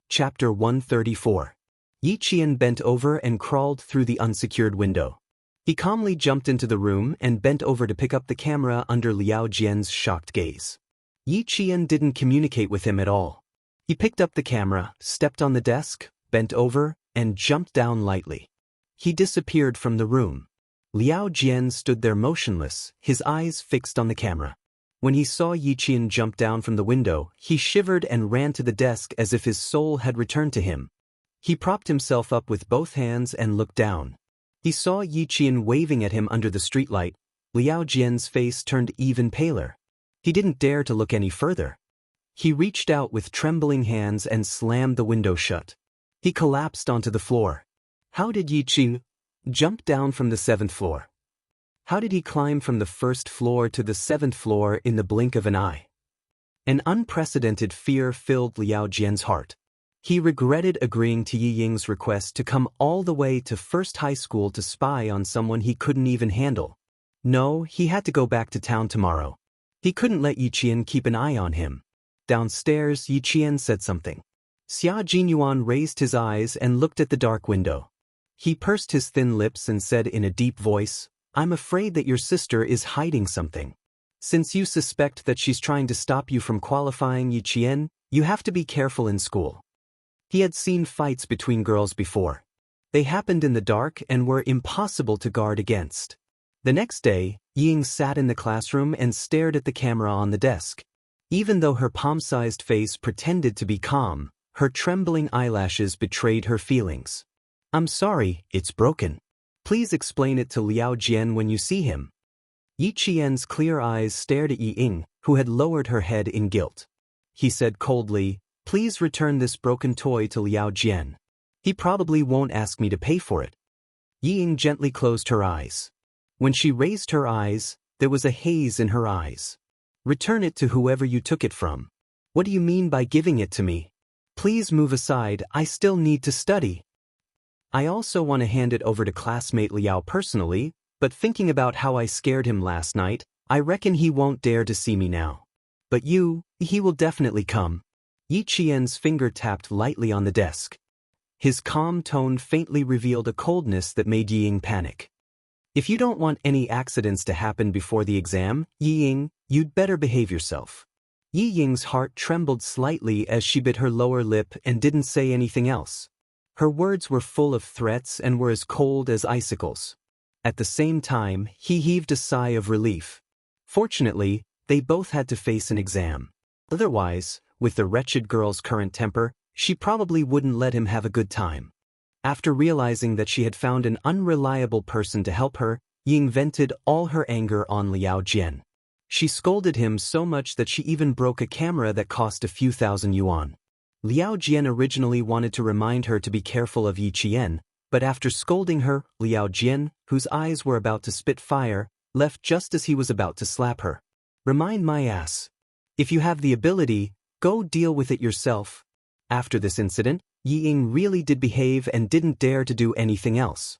Chapter 134. Yi Qian bent over and crawled through the unsecured window. He calmly jumped into the room and bent over to pick up the camera under Liao Jian's shocked gaze. Yi Qian didn't communicate with him at all. He picked up the camera, stepped on the desk, bent over, and jumped down lightly. He disappeared from the room. Liao Jian stood there motionless, his eyes fixed on the camera. When he saw Yi Qian jump down from the window, he shivered and ran to the desk as if his soul had returned to him. He propped himself up with both hands and looked down. He saw Yi Qian waving at him under the streetlight. Liao Jian's face turned even paler. He didn't dare to look any further. He reached out with trembling hands and slammed the window shut. He collapsed onto the floor. How did Yi Qian jump down from the 7th floor? How did he climb from the 1st floor to the 7th floor in the blink of an eye? An unprecedented fear filled Liao Jian's heart. He regretted agreeing to Yi Ying's request to come all the way to First High School to spy on someone he couldn't even handle. No, he had to go back to town tomorrow. He couldn't let Yi Qian keep an eye on him. Downstairs, Yi Qian said something. Xia Jinyuan raised his eyes and looked at the dark window. He pursed his thin lips and said in a deep voice, "I'm afraid that your sister is hiding something. Since you suspect that she's trying to stop you from qualifying, Yi Qian, you have to be careful in school." He had seen fights between girls before. They happened in the dark and were impossible to guard against. The next day, Ying sat in the classroom and stared at the camera on the desk. Even though her palm-sized face pretended to be calm, her trembling eyelashes betrayed her feelings. "I'm sorry, it's broken. Please explain it to Liao Jian when you see him." Yi Qian's clear eyes stared at Yi Ying, who had lowered her head in guilt. He said coldly, "Please return this broken toy to Liao Jian. He probably won't ask me to pay for it." Yi Ying gently closed her eyes. When she raised her eyes, there was a haze in her eyes. "Return it to whoever you took it from." "What do you mean by giving it to me?" "Please move aside, I still need to study." "I also want to hand it over to classmate Liao personally, but thinking about how I scared him last night, I reckon he won't dare to see me now. But he will definitely come." Yi Qian's finger tapped lightly on the desk. His calm tone faintly revealed a coldness that made Yi Ying panic. "If you don't want any accidents to happen before the exam, Yi Ying, you'd better behave yourself." Yi Ying's heart trembled slightly as she bit her lower lip and didn't say anything else. Her words were full of threats and were as cold as icicles. At the same time, he heaved a sigh of relief. Fortunately, they both had to face an exam. Otherwise, with the wretched girl's current temper, she probably wouldn't let him have a good time. After realizing that she had found an unreliable person to help her, Ying vented all her anger on Liao Jian. She scolded him so much that she even broke a camera that cost a few thousand yuan. Liao Jian originally wanted to remind her to be careful of Yi Qian, but after scolding her, Liao Jian, whose eyes were about to spit fire, left just as he was about to slap her. "Remind my ass. If you have the ability, go deal with it yourself." After this incident, Yi Ying really did behave and didn't dare to do anything else.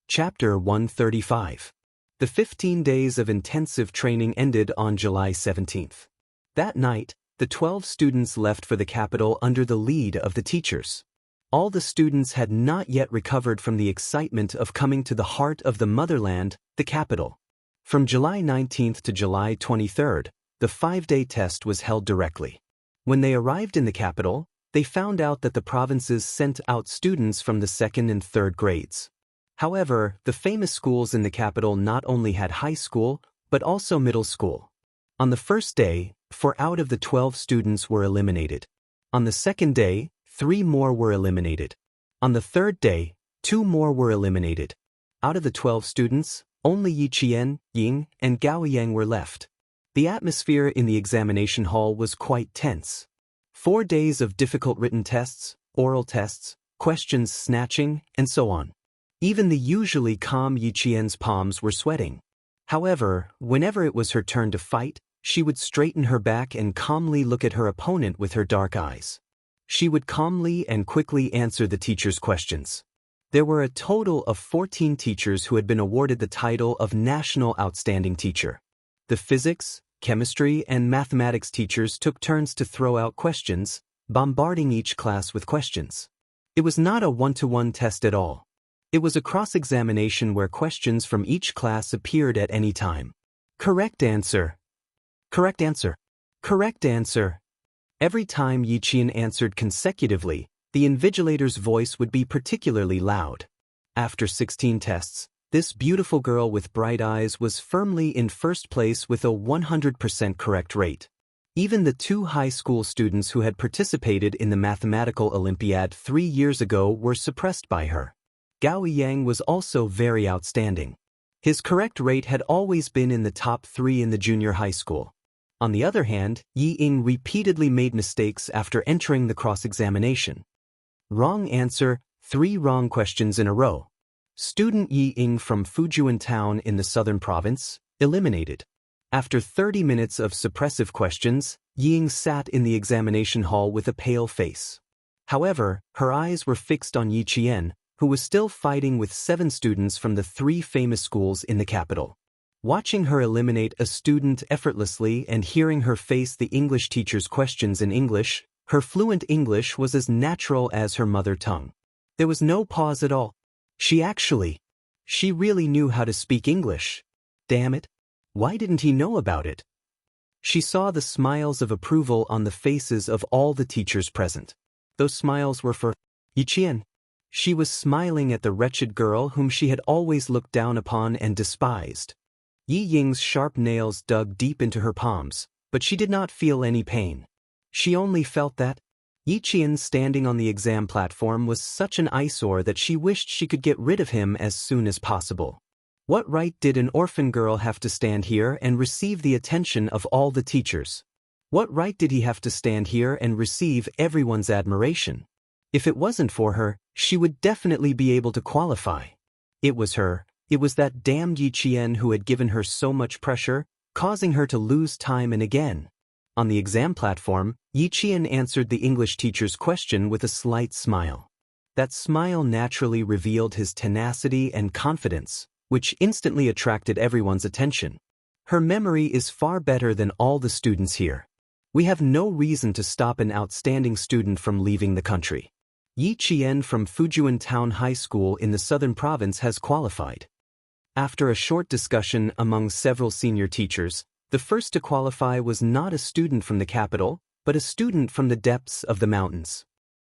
Chapter 135. The 15 days of intensive training ended on July 17th. That night, the 12 students left for the capital under the lead of the teachers. All the students had not yet recovered from the excitement of coming to the heart of the motherland, the capital. From July 19th to July 23rd, the 5-day test was held directly. When they arrived in the capital, they found out that the provinces sent out students from the 2nd and 3rd grades. However, the famous schools in the capital not only had high school, but also middle school. On the first day, 4 out of the 12 students were eliminated. On the second day, 3 more were eliminated. On the third day, 2 more were eliminated. Out of the 12 students, only Yi Qian, Ying, and Gao Yang were left. The atmosphere in the examination hall was quite tense. 4 days of difficult written tests, oral tests, questions snatching, and so on. Even the usually calm Yi Qian's palms were sweating. However, whenever it was her turn to fight, she would straighten her back and calmly look at her opponent with her dark eyes. She would calmly and quickly answer the teacher's questions. There were a total of 14 teachers who had been awarded the title of National Outstanding Teacher. The physics, chemistry, and mathematics teachers took turns to throw out questions, bombarding each class with questions. It was not a one-to-one test at all. It was a cross-examination where questions from each class appeared at any time. Correct answer. Correct answer. Correct answer. Every time Yi Qian answered consecutively, the invigilator's voice would be particularly loud. After 16 tests, this beautiful girl with bright eyes was firmly in first place with a 100% correct rate. Even the 2 high school students who had participated in the mathematical Olympiad 3 years ago were suppressed by her. Gao Yang was also very outstanding. His correct rate had always been in the top 3 in the junior high school. On the other hand, Yi Ying repeatedly made mistakes after entering the cross-examination. Wrong answer, 3 wrong questions in a row. Student Yi Ying from Fujian Town in the southern province, eliminated. After 30 minutes of suppressive questions, Yi Ying sat in the examination hall with a pale face. However, her eyes were fixed on Yi Qian, who was still fighting with 7 students from the 3 famous schools in the capital. Watching her eliminate a student effortlessly and hearing her face the English teacher's questions in English, her fluent English was as natural as her mother tongue. There was no pause at all. She really knew how to speak English. Damn it. Why didn't he know about it? She saw the smiles of approval on the faces of all the teachers present. Those smiles were for Yi Qian. She was smiling at the wretched girl whom she had always looked down upon and despised. Yi Ying's sharp nails dug deep into her palms, but she did not feel any pain. She only felt that Yi Qian standing on the exam platform was such an eyesore that she wished she could get rid of him as soon as possible. What right did an orphan girl have to stand here and receive the attention of all the teachers? What right did he have to stand here and receive everyone's admiration? If it wasn't for her, she would definitely be able to qualify. It was that damned Yi Qian who had given her so much pressure, causing her to lose time and again. On the exam platform, Yi Qian answered the English teacher's question with a slight smile. That smile naturally revealed his tenacity and confidence, which instantly attracted everyone's attention. Her memory is far better than all the students here. We have no reason to stop an outstanding student from leaving the country. Yi Qian from Fujian Town High School in the southern province has qualified. After a short discussion among several senior teachers, the first to qualify was not a student from the capital, but a student from the depths of the mountains.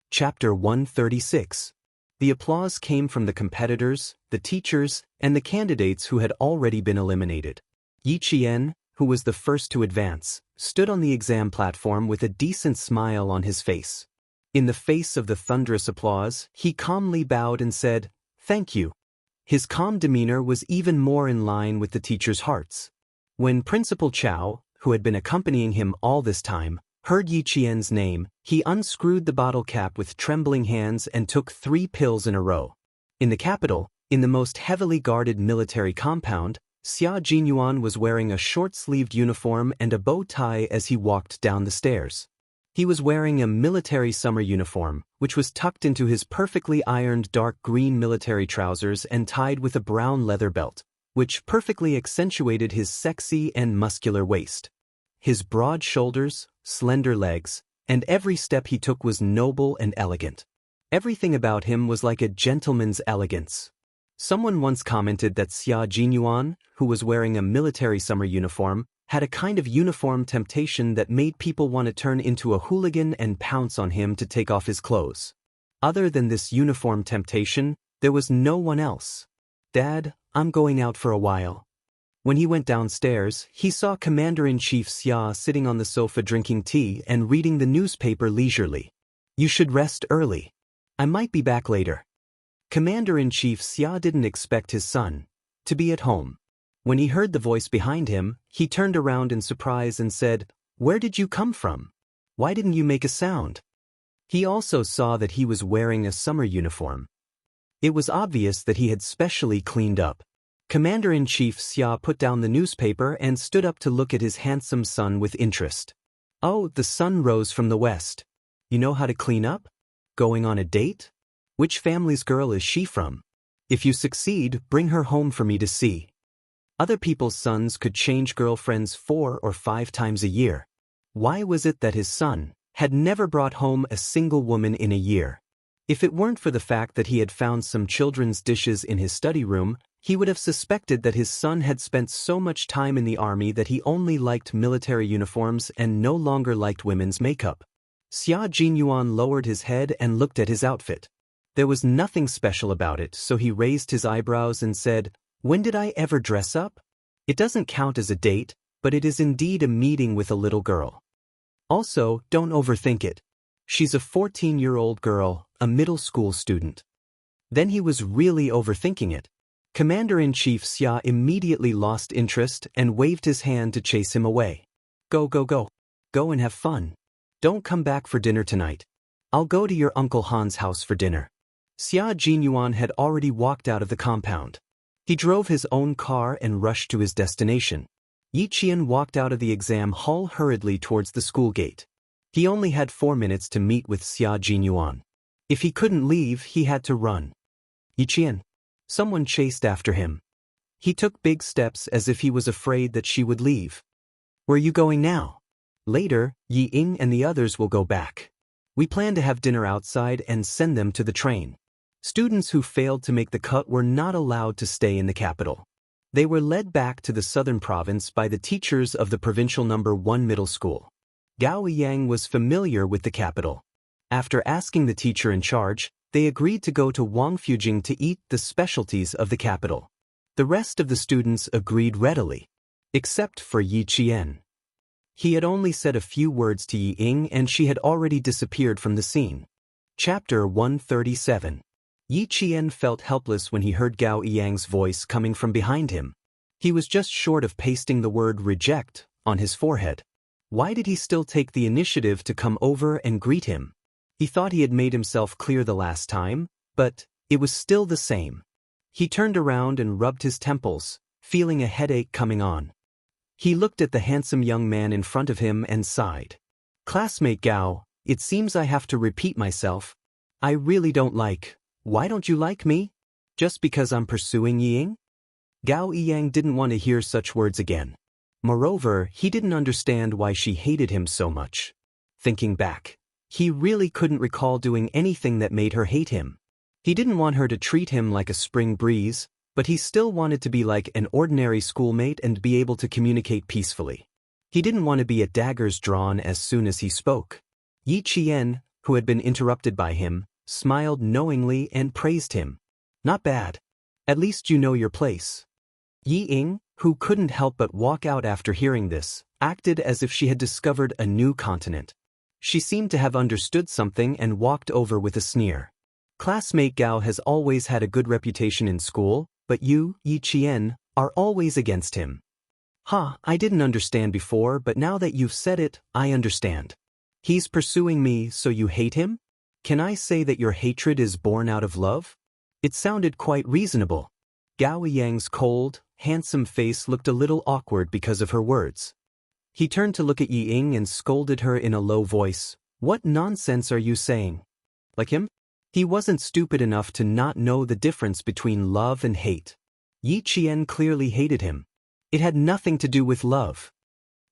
Chapter 136. The applause came from the competitors, the teachers, and the candidates who had already been eliminated. Yi Qian, who was the first to advance, stood on the exam platform with a decent smile on his face. In the face of the thunderous applause, he calmly bowed and said, "Thank you." His calm demeanor was even more in line with the teachers' hearts. When Principal Chao, who had been accompanying him all this time, heard Yi Qian's name, he unscrewed the bottle cap with trembling hands and took 3 pills in a row. In the capital, in the most heavily guarded military compound, Xia Jinyuan was wearing a short-sleeved uniform and a bow tie as he walked down the stairs. He was wearing a military summer uniform, which was tucked into his perfectly ironed dark green military trousers and tied with a brown leather belt, which perfectly accentuated his sexy and muscular waist. His broad shoulders, slender legs, and every step he took was noble and elegant. Everything about him was like a gentleman's elegance. Someone once commented that Xia Jinyuan, who was wearing a military summer uniform, had a kind of uniform temptation that made people want to turn into a hooligan and pounce on him to take off his clothes. Other than this uniform temptation, there was no one else. "Dad, I'm going out for a while." When he went downstairs, he saw Commander-in-Chief Xia sitting on the sofa drinking tea and reading the newspaper leisurely. "You should rest early. I might be back later." Commander-in-Chief Xia didn't expect his son to be at home. When he heard the voice behind him, he turned around in surprise and said, "Where did you come from? Why didn't you make a sound?" He also saw that he was wearing a summer uniform. It was obvious that he had specially cleaned up. Commander-in-Chief Xia put down the newspaper and stood up to look at his handsome son with interest. "Oh, the sun rose from the west. You know how to clean up? Going on a date? Which family's girl is she from? If you succeed, bring her home for me to see." Other people's sons could change girlfriends 4 or 5 times a year. Why was it that his son, had never brought home a single woman in a year. If it weren't for the fact that he had found some children's dishes in his study room, he would have suspected that his son had spent so much time in the army that he only liked military uniforms and no longer liked women's makeup. Xia Jinyuan lowered his head and looked at his outfit. There was nothing special about it, so he raised his eyebrows and said, "When did I ever dress up? It doesn't count as a date, but it is indeed a meeting with a little girl. Also, don't overthink it. She's a 14-year-old girl, a middle school student." Then he was really overthinking it. Commander-in-Chief Xia immediately lost interest and waved his hand to chase him away. "Go, go, go. Go and have fun. Don't come back for dinner tonight. I'll go to your Uncle Han's house for dinner." Xia Jinyuan had already walked out of the compound. He drove his own car and rushed to his destination. Yi Qian walked out of the exam hall hurriedly towards the school gate. He only had 4 minutes to meet with Xia Jinyuan. If he couldn't leave, he had to run. "Yi Qian." Someone chased after him. He took big steps as if he was afraid that she would leave. "Where are you going now?" "Later, Yi Ying and the others will go back. We plan to have dinner outside and send them to the train." Students who failed to make the cut were not allowed to stay in the capital. They were led back to the southern province by the teachers of the provincial number 1 middle school. Gao Yang was familiar with the capital. After asking the teacher in charge, they agreed to go to Wangfujing to eat the specialties of the capital. The rest of the students agreed readily, except for Yi Qian. He had only said a few words to Yi Ying and she had already disappeared from the scene. Chapter 137. Yi Qian felt helpless when he heard Gao Yang's voice coming from behind him. He was just short of pasting the word "reject" on his forehead. Why did he still take the initiative to come over and greet him? He thought he had made himself clear the last time, but it was still the same. He turned around and rubbed his temples, feeling a headache coming on. He looked at the handsome young man in front of him and sighed. "Classmate Gao, it seems I have to repeat myself. I really don't like. Why don't you like me? Just because I'm pursuing Yi Ying?" Gao Yang didn't want to hear such words again. Moreover, he didn't understand why she hated him so much. Thinking back, he really couldn't recall doing anything that made her hate him. He didn't want her to treat him like a spring breeze, but he still wanted to be like an ordinary schoolmate and be able to communicate peacefully. He didn't want to be at daggers drawn as soon as he spoke. Yi Qian, who had been interrupted by him, smiled knowingly and praised him. "Not bad. At least you know your place." Yi Ying, who couldn't help but walk out after hearing this, acted as if she had discovered a new continent. She seemed to have understood something and walked over with a sneer. "Classmate Gao has always had a good reputation in school, but you, Yi Qian, are always against him." "Ha, I didn't understand before, but now that you've said it, I understand. He's pursuing me, so you hate him? Can I say that your hatred is born out of love?" It sounded quite reasonable. Gao Yang's cold, handsome face looked a little awkward because of her words. He turned to look at Yi Ying and scolded her in a low voice. "What nonsense are you saying? Like him?" He wasn't stupid enough to not know the difference between love and hate. Yi Qian clearly hated him. It had nothing to do with love.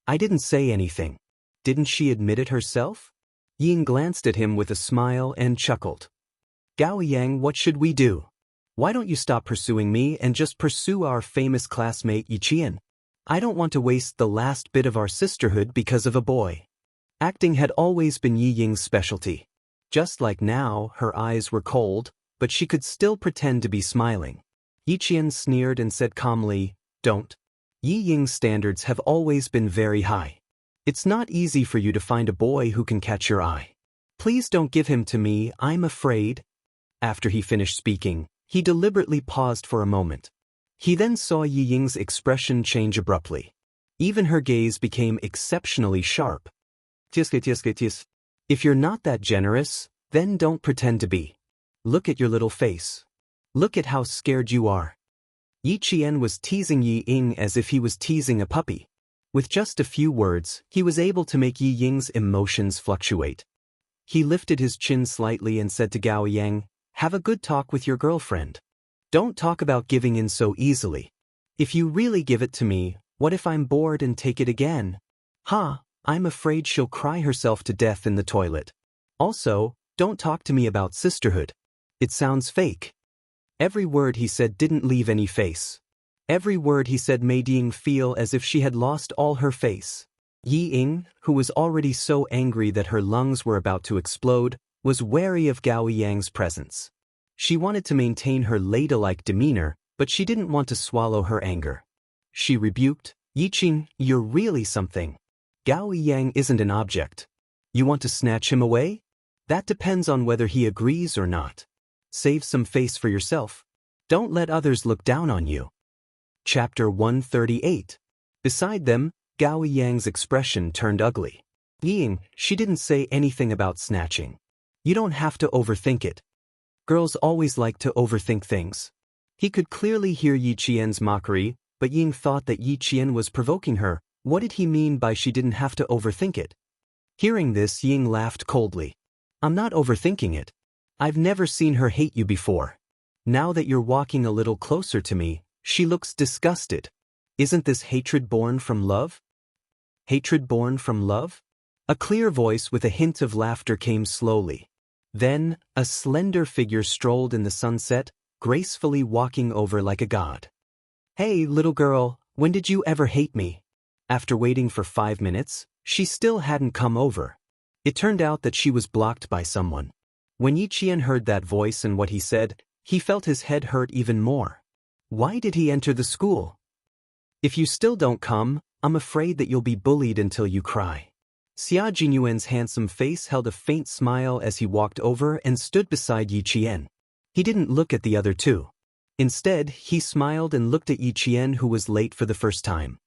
"I didn't say anything. Didn't she admit it herself?" Ying glanced at him with a smile and chuckled. "Gao Yang, what should we do? Why don't you stop pursuing me and just pursue our famous classmate Yi Qian? I don't want to waste the last bit of our sisterhood because of a boy." Acting had always been Yi Ying's specialty. Just like now, her eyes were cold, but she could still pretend to be smiling. Yi Qian sneered and said calmly, "Don't. Yi Ying's standards have always been very high. It's not easy for you to find a boy who can catch your eye. Please don't give him to me, I'm afraid." After he finished speaking, he deliberately paused for a moment. He then saw Yi Ying's expression change abruptly. Even her gaze became exceptionally sharp. "Tis. If you're not that generous, then don't pretend to be. Look at your little face. Look at how scared you are." Yi Qian was teasing Yi Ying as if he was teasing a puppy. With just a few words, he was able to make Yi Ying's emotions fluctuate. He lifted his chin slightly and said to Gao Yang, "Have a good talk with your girlfriend. Don't talk about giving in so easily. If you really give it to me, what if I'm bored and take it again?" "Ha, I'm afraid she'll cry herself to death in the toilet. Also, don't talk to me about sisterhood. It sounds fake. Every word he said didn't leave any face. Every word he said made Ying feel as if she had lost all her face. Yi Ying, who was already so angry that her lungs were about to explode, was wary of Gao Yang's presence. She wanted to maintain her ladylike demeanor, but she didn't want to swallow her anger. She rebuked, "Yiqing, you're really something. Gao Yang isn't an object. You want to snatch him away? That depends on whether he agrees or not. Save some face for yourself. Don't let others look down on you." Chapter 138. Beside them, Gao Yang's expression turned ugly. Ying, she didn't say anything about snatching. You don't have to overthink it. Girls always like to overthink things. He could clearly hear Yi Qian's mockery, but Ying thought that Yi Qian was provoking her. What did he mean by she didn't have to overthink it? Hearing this, Ying laughed coldly. I'm not overthinking it. I've never seen her hate you before. Now that you're walking a little closer to me, she looks disgusted. Isn't this hatred born from love? Hatred born from love? A clear voice with a hint of laughter came slowly. Then, a slender figure strolled in the sunset, gracefully walking over like a god. Hey, little girl, when did you ever hate me? After waiting for 5 minutes, she still hadn't come over. It turned out that she was blocked by someone. When Yi Qian heard that voice and what he said, he felt his head hurt even more. Why did he enter the school? If you still don't come, I'm afraid that you'll be bullied until you cry. Xia Jinyuan's handsome face held a faint smile as he walked over and stood beside Yi Qian. He didn't look at the other two. Instead, he smiled and looked at Yi Qian, who was late for the first time.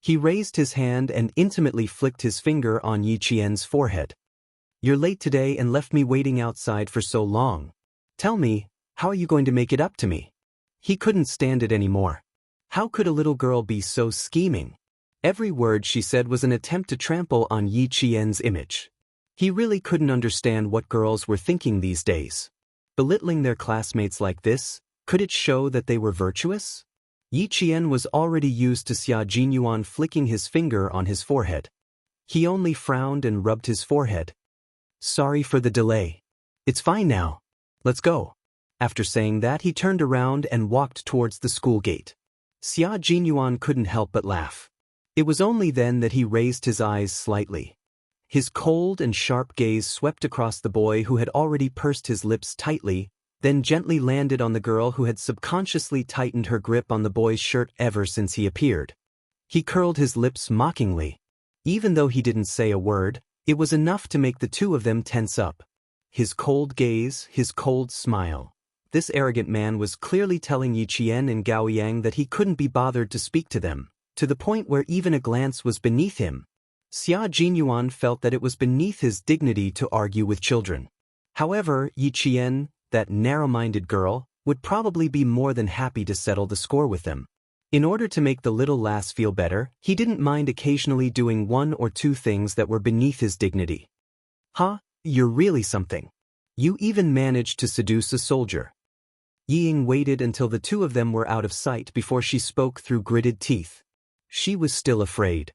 He raised his hand and intimately flicked his finger on Yi Qian's forehead. You're late today and left me waiting outside for so long. Tell me, how are you going to make it up to me? He couldn't stand it anymore. How could a little girl be so scheming? Every word she said was an attempt to trample on Yi Qian's image. He really couldn't understand what girls were thinking these days. Belittling their classmates like this, could it show that they were virtuous? Yi Qian was already used to Xia Jinyuan flicking his finger on his forehead. He only frowned and rubbed his forehead. Sorry for the delay. It's fine now. Let's go. After saying that, he turned around and walked towards the school gate. Xia Jinyuan couldn't help but laugh. It was only then that he raised his eyes slightly. His cold and sharp gaze swept across the boy who had already pursed his lips tightly, then gently landed on the girl who had subconsciously tightened her grip on the boy's shirt ever since he appeared. He curled his lips mockingly. Even though he didn't say a word, it was enough to make the two of them tense up. His cold gaze, his cold smile. This arrogant man was clearly telling Yi Qian and Gao Yang that he couldn't be bothered to speak to them, to the point where even a glance was beneath him. Xia Jinyuan felt that it was beneath his dignity to argue with children. However, Yi Qian, that narrow-minded girl, would probably be more than happy to settle the score with them. In order to make the little lass feel better, he didn't mind occasionally doing 1 or 2 things that were beneath his dignity. Huh, you're really something. You even managed to seduce a soldier. Yi Ying waited until the two of them were out of sight before she spoke through gritted teeth. She was still afraid.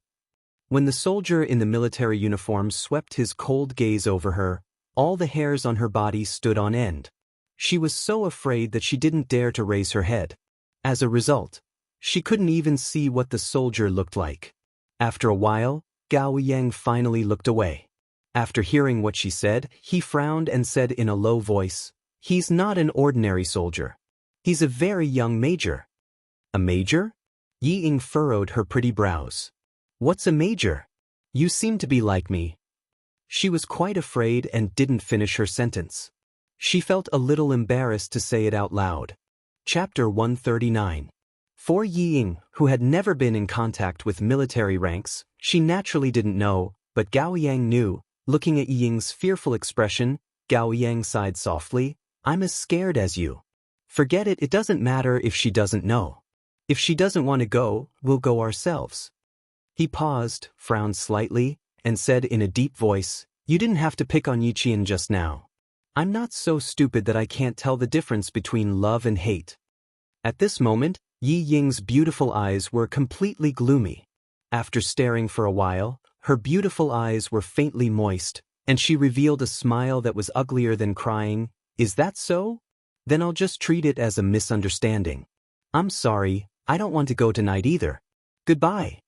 When the soldier in the military uniform swept his cold gaze over her, all the hairs on her body stood on end. She was so afraid that she didn't dare to raise her head. As a result, she couldn't even see what the soldier looked like. After a while, Gao Yang finally looked away. After hearing what she said, he frowned and said in a low voice, "He's not an ordinary soldier. He's a very young major." A major? Yi Ying furrowed her pretty brows. What's a major? You seem to be like me. She was quite afraid and didn't finish her sentence. She felt a little embarrassed to say it out loud. Chapter 139. For Yi Ying, who had never been in contact with military ranks, she naturally didn't know, but Gao Yang knew. Looking at Yi Ying's fearful expression, Gao Yang sighed softly, "I'm as scared as you." Forget it, it doesn't matter if she doesn't know. If she doesn't want to go, we'll go ourselves. He paused, frowned slightly, and said in a deep voice, "You didn't have to pick on Yi Qian just now. I'm not so stupid that I can't tell the difference between love and hate." At this moment, Yi Ying's beautiful eyes were completely gloomy. After staring for a while, Her beautiful eyes were faintly moist, and she revealed a smile that was uglier than crying. Is that so? Then I'll just treat it as a misunderstanding. I'm sorry, I don't want to go tonight either. Goodbye.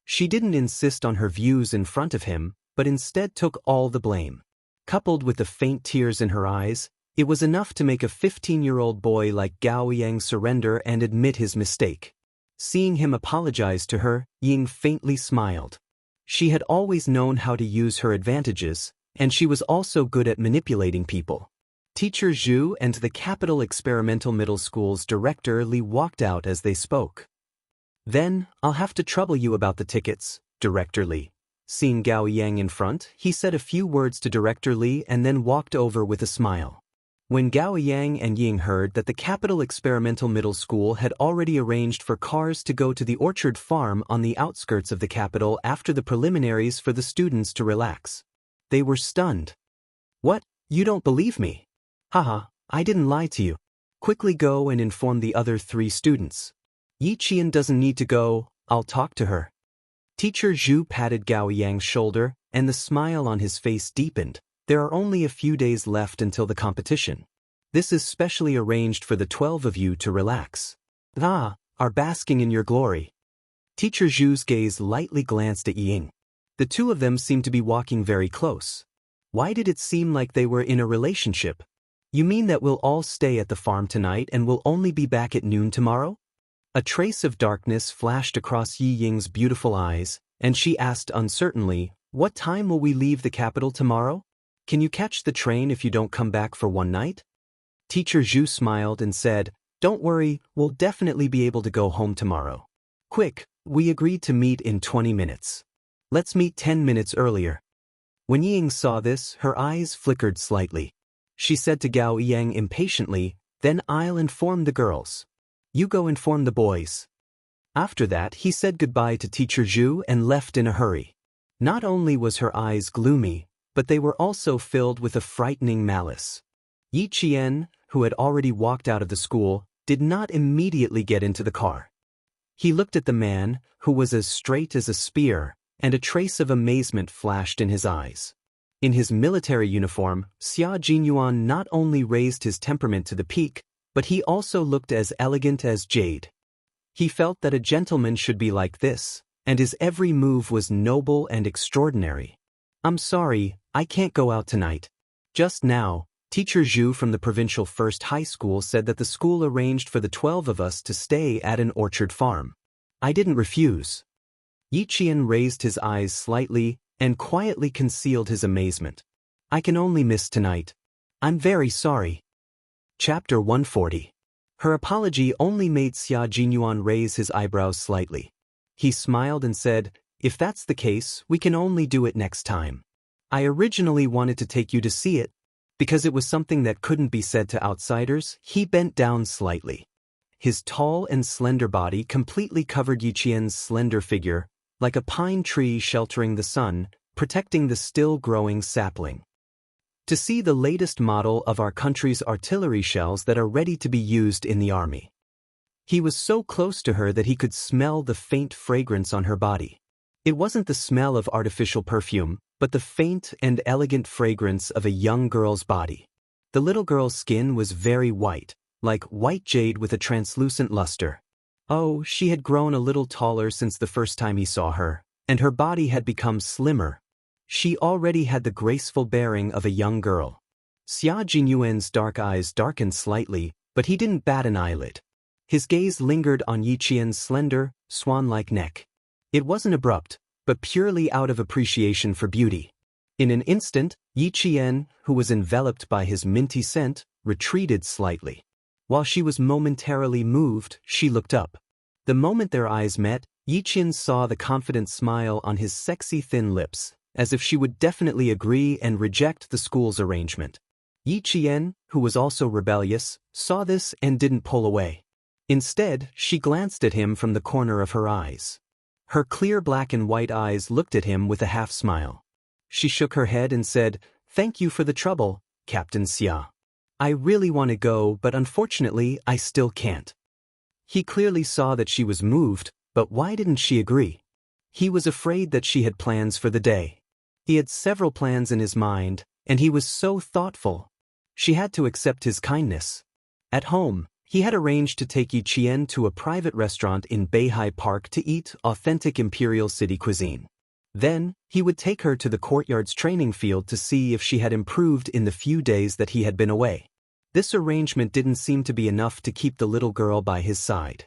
She didn't insist on her views in front of him, but instead took all the blame. Coupled with the faint tears in her eyes, it was enough to make a 15-year-old boy like Gao Yang surrender and admit his mistake. Seeing him apologize to her, Ying faintly smiled. She had always known how to use her advantages, and she was also good at manipulating people. Teacher Zhu and the Capital Experimental Middle School's director Li walked out as they spoke. Then, I'll have to trouble you about the tickets, Director Li. Seeing Gao Yang in front, he said a few words to Director Li and then walked over with a smile. When Gao Yang and Ying heard that the Capital Experimental Middle School had already arranged for cars to go to the orchard farm on the outskirts of the capital after the preliminaries for the students to relax, they were stunned. What? You don't believe me? Haha, I didn't lie to you. Quickly go and inform the other 3 students. Yi Qian doesn't need to go, I'll talk to her. Teacher Zhu patted Gao Yang's shoulder, and the smile on his face deepened. There are only a few days left until the competition. This is specially arranged for the 12 of you to relax. Are basking in your glory. Teacher Zhu's gaze lightly glanced at Ying. The 2 of them seemed to be walking very close. Why did it seem like they were in a relationship? You mean that we'll all stay at the farm tonight and we'll only be back at noon tomorrow? A trace of darkness flashed across Yi Ying's beautiful eyes, and she asked uncertainly, what time will we leave the capital tomorrow? Can you catch the train if you don't come back for one night? Teacher Zhu smiled and said, don't worry, we'll definitely be able to go home tomorrow. Quick, we agreed to meet in 20 minutes. Let's meet 10 minutes earlier. When Ying saw this, her eyes flickered slightly. She said to Gao Yang impatiently, then I'll inform the girls. You go inform the boys. After that, he said goodbye to Teacher Zhu and left in a hurry. Not only was her eyes gloomy, but they were also filled with a frightening malice. Yi Qian, who had already walked out of the school, did not immediately get into the car. He looked at the man, who was as straight as a spear, and a trace of amazement flashed in his eyes. In his military uniform, Xia Jinyuan not only raised his temperament to the peak, but he also looked as elegant as jade. He felt that a gentleman should be like this, and his every move was noble and extraordinary. I'm sorry, I can't go out tonight. Just now, Teacher Zhu from the provincial first high school said that the school arranged for the 12 of us to stay at an orchard farm. I didn't refuse. Yi Qian raised his eyes slightly and quietly concealed his amazement. I can only miss tonight. I'm very sorry. Chapter 140. Her apology only made Xia Jinyuan raise his eyebrows slightly. He smiled and said, if that's the case, we can only do it next time. I originally wanted to take you to see it. Because it was something that couldn't be said to outsiders, he bent down slightly. His tall and slender body completely covered Yi Qian's slender figure, like a pine tree sheltering the sun, protecting the still-growing sapling. To see the latest model of our country's artillery shells that are ready to be used in the army. He was so close to her that he could smell the faint fragrance on her body. It wasn't the smell of artificial perfume, but the faint and elegant fragrance of a young girl's body. The little girl's skin was very white, like white jade with a translucent luster. Oh, she had grown a little taller since the first time he saw her, and her body had become slimmer. She already had the graceful bearing of a young girl. Xia Jinyuan's dark eyes darkened slightly, but he didn't bat an eyelid. His gaze lingered on Yi Qian's slender, swan-like neck. It wasn't abrupt, but purely out of appreciation for beauty. In an instant, Yi Qian, who was enveloped by his minty scent, retreated slightly. While she was momentarily moved, she looked up. The moment their eyes met, Yi Qian saw the confident smile on his sexy thin lips, as if she would definitely agree and reject the school's arrangement. Yi Qian, who was also rebellious, saw this and didn't pull away. Instead, she glanced at him from the corner of her eyes. Her clear black and white eyes looked at him with a half-smile. She shook her head and said, "Thank you for the trouble, Captain Xia. I really want to go, but unfortunately, I still can't." He clearly saw that she was moved, but why didn't she agree? He was afraid that she had plans for the day. He had several plans in his mind, and he was so thoughtful. She had to accept his kindness. At home, he had arranged to take Yi Qian to a private restaurant in Beihai Park to eat authentic Imperial City cuisine. Then, he would take her to the courtyard's training field to see if she had improved in the few days that he had been away. This arrangement didn't seem to be enough to keep the little girl by his side.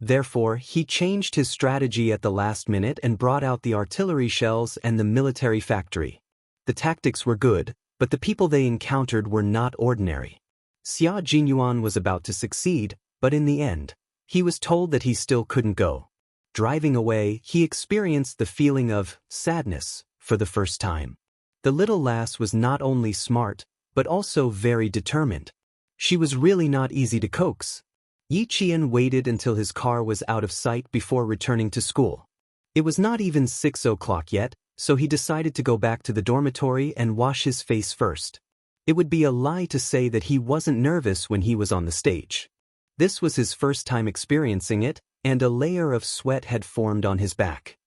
Therefore, he changed his strategy at the last minute and brought out the artillery shells and the military factory. The tactics were good, but the people they encountered were not ordinary. Xia Jinyuan was about to succeed, but in the end, he was told that he still couldn't go. Driving away, he experienced the feeling of sadness for the first time. The little lass was not only smart, but also very determined. She was really not easy to coax. Yi Qian waited until his car was out of sight before returning to school. It was not even 6 o'clock yet, so he decided to go back to the dormitory and wash his face first. It would be a lie to say that he wasn't nervous when he was on the stage. This was his first time experiencing it, and a layer of sweat had formed on his back.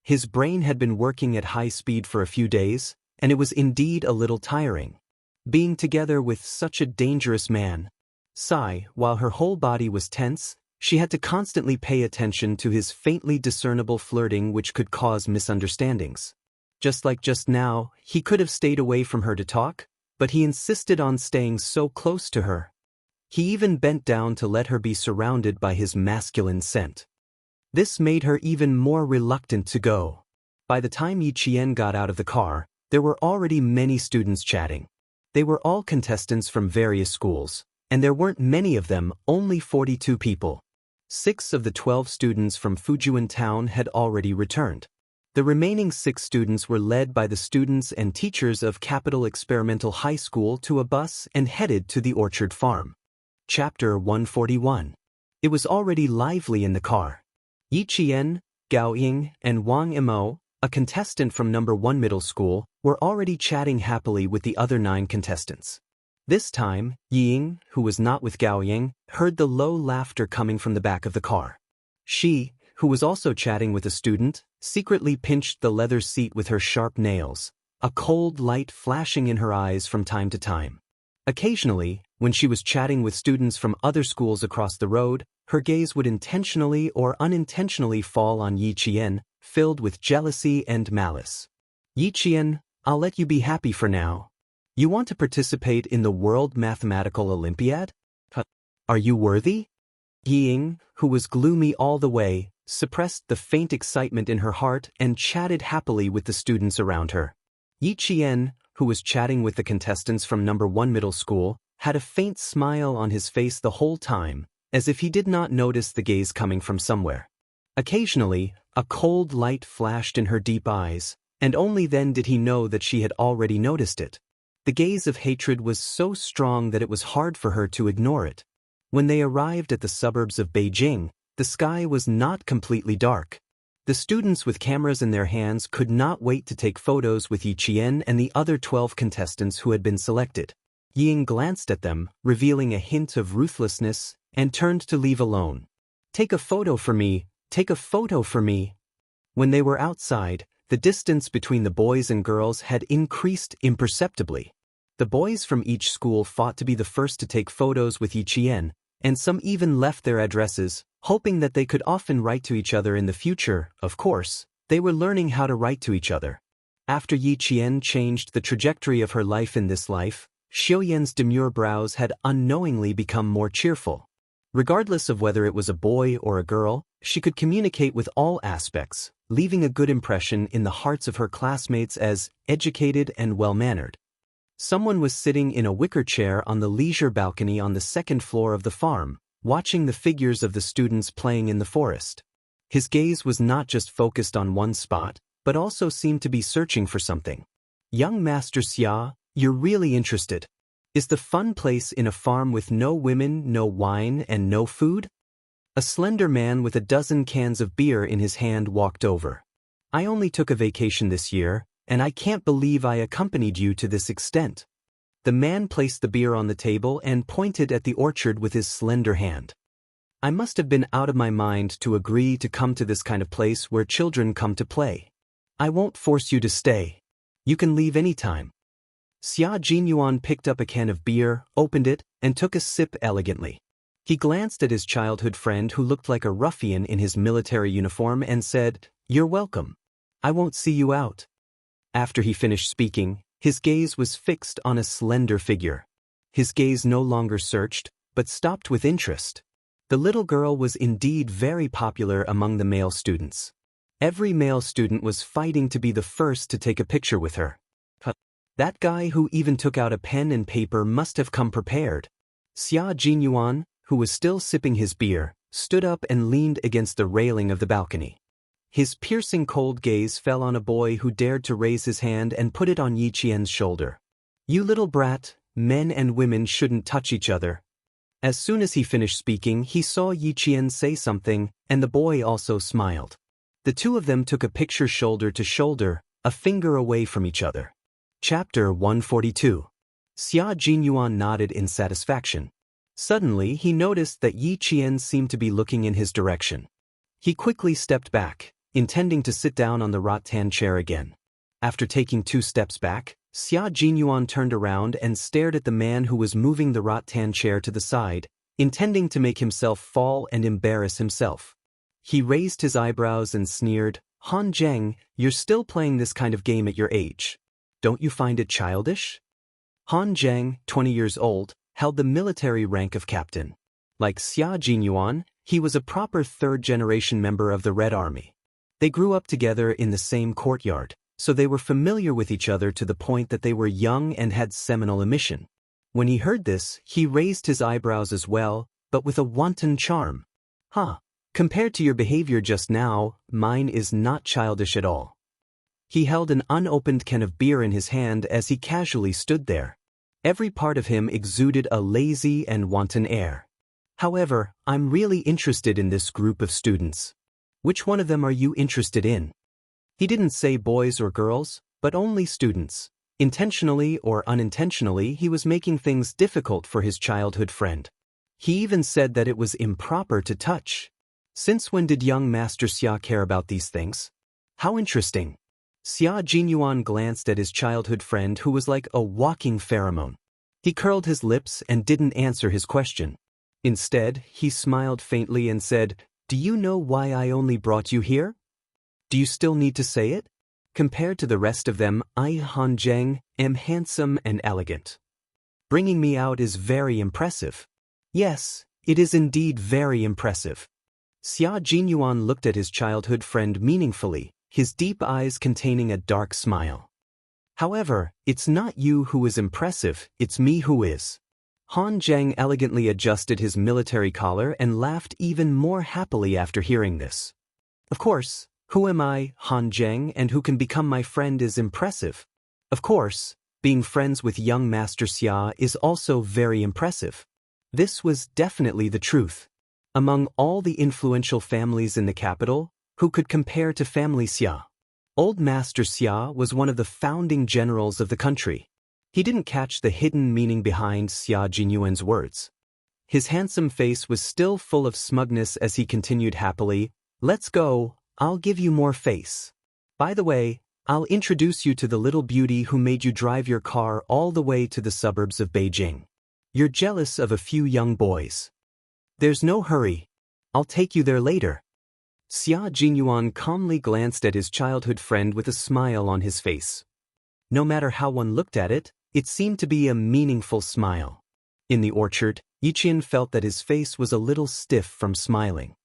His brain had been working at high speed for a few days, and it was indeed a little tiring. Being together with such a dangerous man. While her whole body was tense, she had to constantly pay attention to his faintly discernible flirting which could cause misunderstandings. Just like just now, he could have stayed away from her to talk, but he insisted on staying so close to her. He even bent down to let her be surrounded by his masculine scent. This made her even more reluctant to go. By the time Yi Qian got out of the car, there were already many students chatting. They were all contestants from various schools, and there weren't many of them, only 42 people. 6 of the 12 students from Fujian town had already returned. The remaining 6 students were led by the students and teachers of Capital Experimental High School to a bus and headed to the orchard farm. Chapter 141. It was already lively in the car. Yi Qian, Gao Ying, and Wang Imo, a contestant from No. 1 middle school, were already chatting happily with the other 9 contestants. This time, Ying, who was not with Gao Ying, heard the low laughter coming from the back of the car. She, who was also chatting with a student, secretly pinched the leather seat with her sharp nails, a cold light flashing in her eyes from time to time. Occasionally, when she was chatting with students from other schools across the road, her gaze would intentionally or unintentionally fall on Yi Qian, filled with jealousy and malice. Yi Qian, I'll let you be happy for now. You want to participate in the World Mathematical Olympiad? Are you worthy? Ying, who was gloomy all the way, suppressed the faint excitement in her heart and chatted happily with the students around her. Yi Qian, who was chatting with the contestants from No. 1 middle school, had a faint smile on his face the whole time, as if he did not notice the gaze coming from somewhere. Occasionally, a cold light flashed in her deep eyes, and only then did he know that she had already noticed it. The gaze of hatred was so strong that it was hard for her to ignore it. When they arrived at the suburbs of Beijing, the sky was not completely dark. The students with cameras in their hands could not wait to take photos with Yi Qian and the other 12 contestants who had been selected. Ying glanced at them, revealing a hint of ruthlessness, and turned to leave alone. Take a photo for me, take a photo for me. When they were outside, the distance between the boys and girls had increased imperceptibly. The boys from each school fought to be the first to take photos with Yi Qian, and some even left their addresses, hoping that they could often write to each other in the future. Of course, they were learning how to write to each other. After Yi Qian changed the trajectory of her life in this life, Xiuyan's demure brows had unknowingly become more cheerful. Regardless of whether it was a boy or a girl, she could communicate with all aspects, leaving a good impression in the hearts of her classmates as educated and well-mannered. Someone was sitting in a wicker chair on the leisure balcony on the 2nd floor of the farm, watching the figures of the students playing in the forest. His gaze was not just focused on one spot, but also seemed to be searching for something. Young Master Xia, you're really interested. Is the fun place in a farm with no women, no wine, and no food? A slender man with a dozen cans of beer in his hand walked over. I only took a vacation this year, and I can't believe I accompanied you to this extent. The man placed the beer on the table and pointed at the orchard with his slender hand. I must have been out of my mind to agree to come to this kind of place where children come to play. I won't force you to stay. You can leave any time. Xia Jinyuan picked up a can of beer, opened it, and took a sip elegantly. He glanced at his childhood friend who looked like a ruffian in his military uniform and said, "You're welcome. I won't see you out." After he finished speaking, his gaze was fixed on a slender figure. His gaze no longer searched, but stopped with interest. The little girl was indeed very popular among the male students. Every male student was fighting to be the first to take a picture with her. That guy who even took out a pen and paper must have come prepared. Xia Jinyuan, who was still sipping his beer, stood up and leaned against the railing of the balcony. His piercing cold gaze fell on a boy who dared to raise his hand and put it on Yi Qian's shoulder. "You little brat, men and women shouldn't touch each other." As soon as he finished speaking, he saw Yi Qian say something, and the boy also smiled. The two of them took a picture shoulder to shoulder, a finger away from each other. Chapter 142. Xia Jinyuan nodded in satisfaction. Suddenly, he noticed that Yi Qian seemed to be looking in his direction. He quickly stepped back, intending to sit down on the rattan chair again. After taking 2 steps back, Xia Jinyuan turned around and stared at the man who was moving the rattan chair to the side, intending to make himself fall and embarrass himself. He raised his eyebrows and sneered, "Han Zheng, you're still playing this kind of game at your age. Don't you find it childish?" Han Zheng, 20 years old, held the military rank of captain. Like Xia Jinyuan, he was a proper third-generation member of the Red Army. They grew up together in the same courtyard, so they were familiar with each other to the point that they were young and had seminal emission. When he heard this, he raised his eyebrows as well, but with a wanton charm. Compared to your behavior just now, mine is not childish at all." He held an unopened can of beer in his hand as he casually stood there. Every part of him exuded a lazy and wanton air. "However, I'm really interested in this group of students. Which one of them are you interested in?" He didn't say boys or girls, but only students. Intentionally or unintentionally, he was making things difficult for his childhood friend. He even said that it was improper to touch. Since when did young Master Xia care about these things? How interesting. Xia Jinyuan glanced at his childhood friend who was like a walking pheromone. He curled his lips and didn't answer his question. Instead, he smiled faintly and said, "Do you know why I only brought you here? Do you still need to say it? Compared to the rest of them, I, Han Zheng, am handsome and elegant. Bringing me out is very impressive." "Yes, it is indeed very impressive." Xia Jinyuan looked at his childhood friend meaningfully, his deep eyes containing a dark smile. "However, it's not you who is impressive, it's me who is." Han Zheng elegantly adjusted his military collar and laughed even more happily after hearing this. "Of course, who am I, Han Zheng, and who can become my friend is impressive. Of course, being friends with young Master Xia is also very impressive." This was definitely the truth. Among all the influential families in the capital, who could compare to family Xia? Old Master Xia was one of the founding generals of the country. He didn't catch the hidden meaning behind Xia Jinyuan's words. His handsome face was still full of smugness as he continued happily, "Let's go, I'll give you more face. By the way, I'll introduce you to the little beauty who made you drive your car all the way to the suburbs of Beijing. You're jealous of a few young boys. There's no hurry. I'll take you there later." Xia Jinyuan calmly glanced at his childhood friend with a smile on his face. No matter how one looked at it, it seemed to be a meaningful smile. In the orchard, Yi Qian felt that his face was a little stiff from smiling.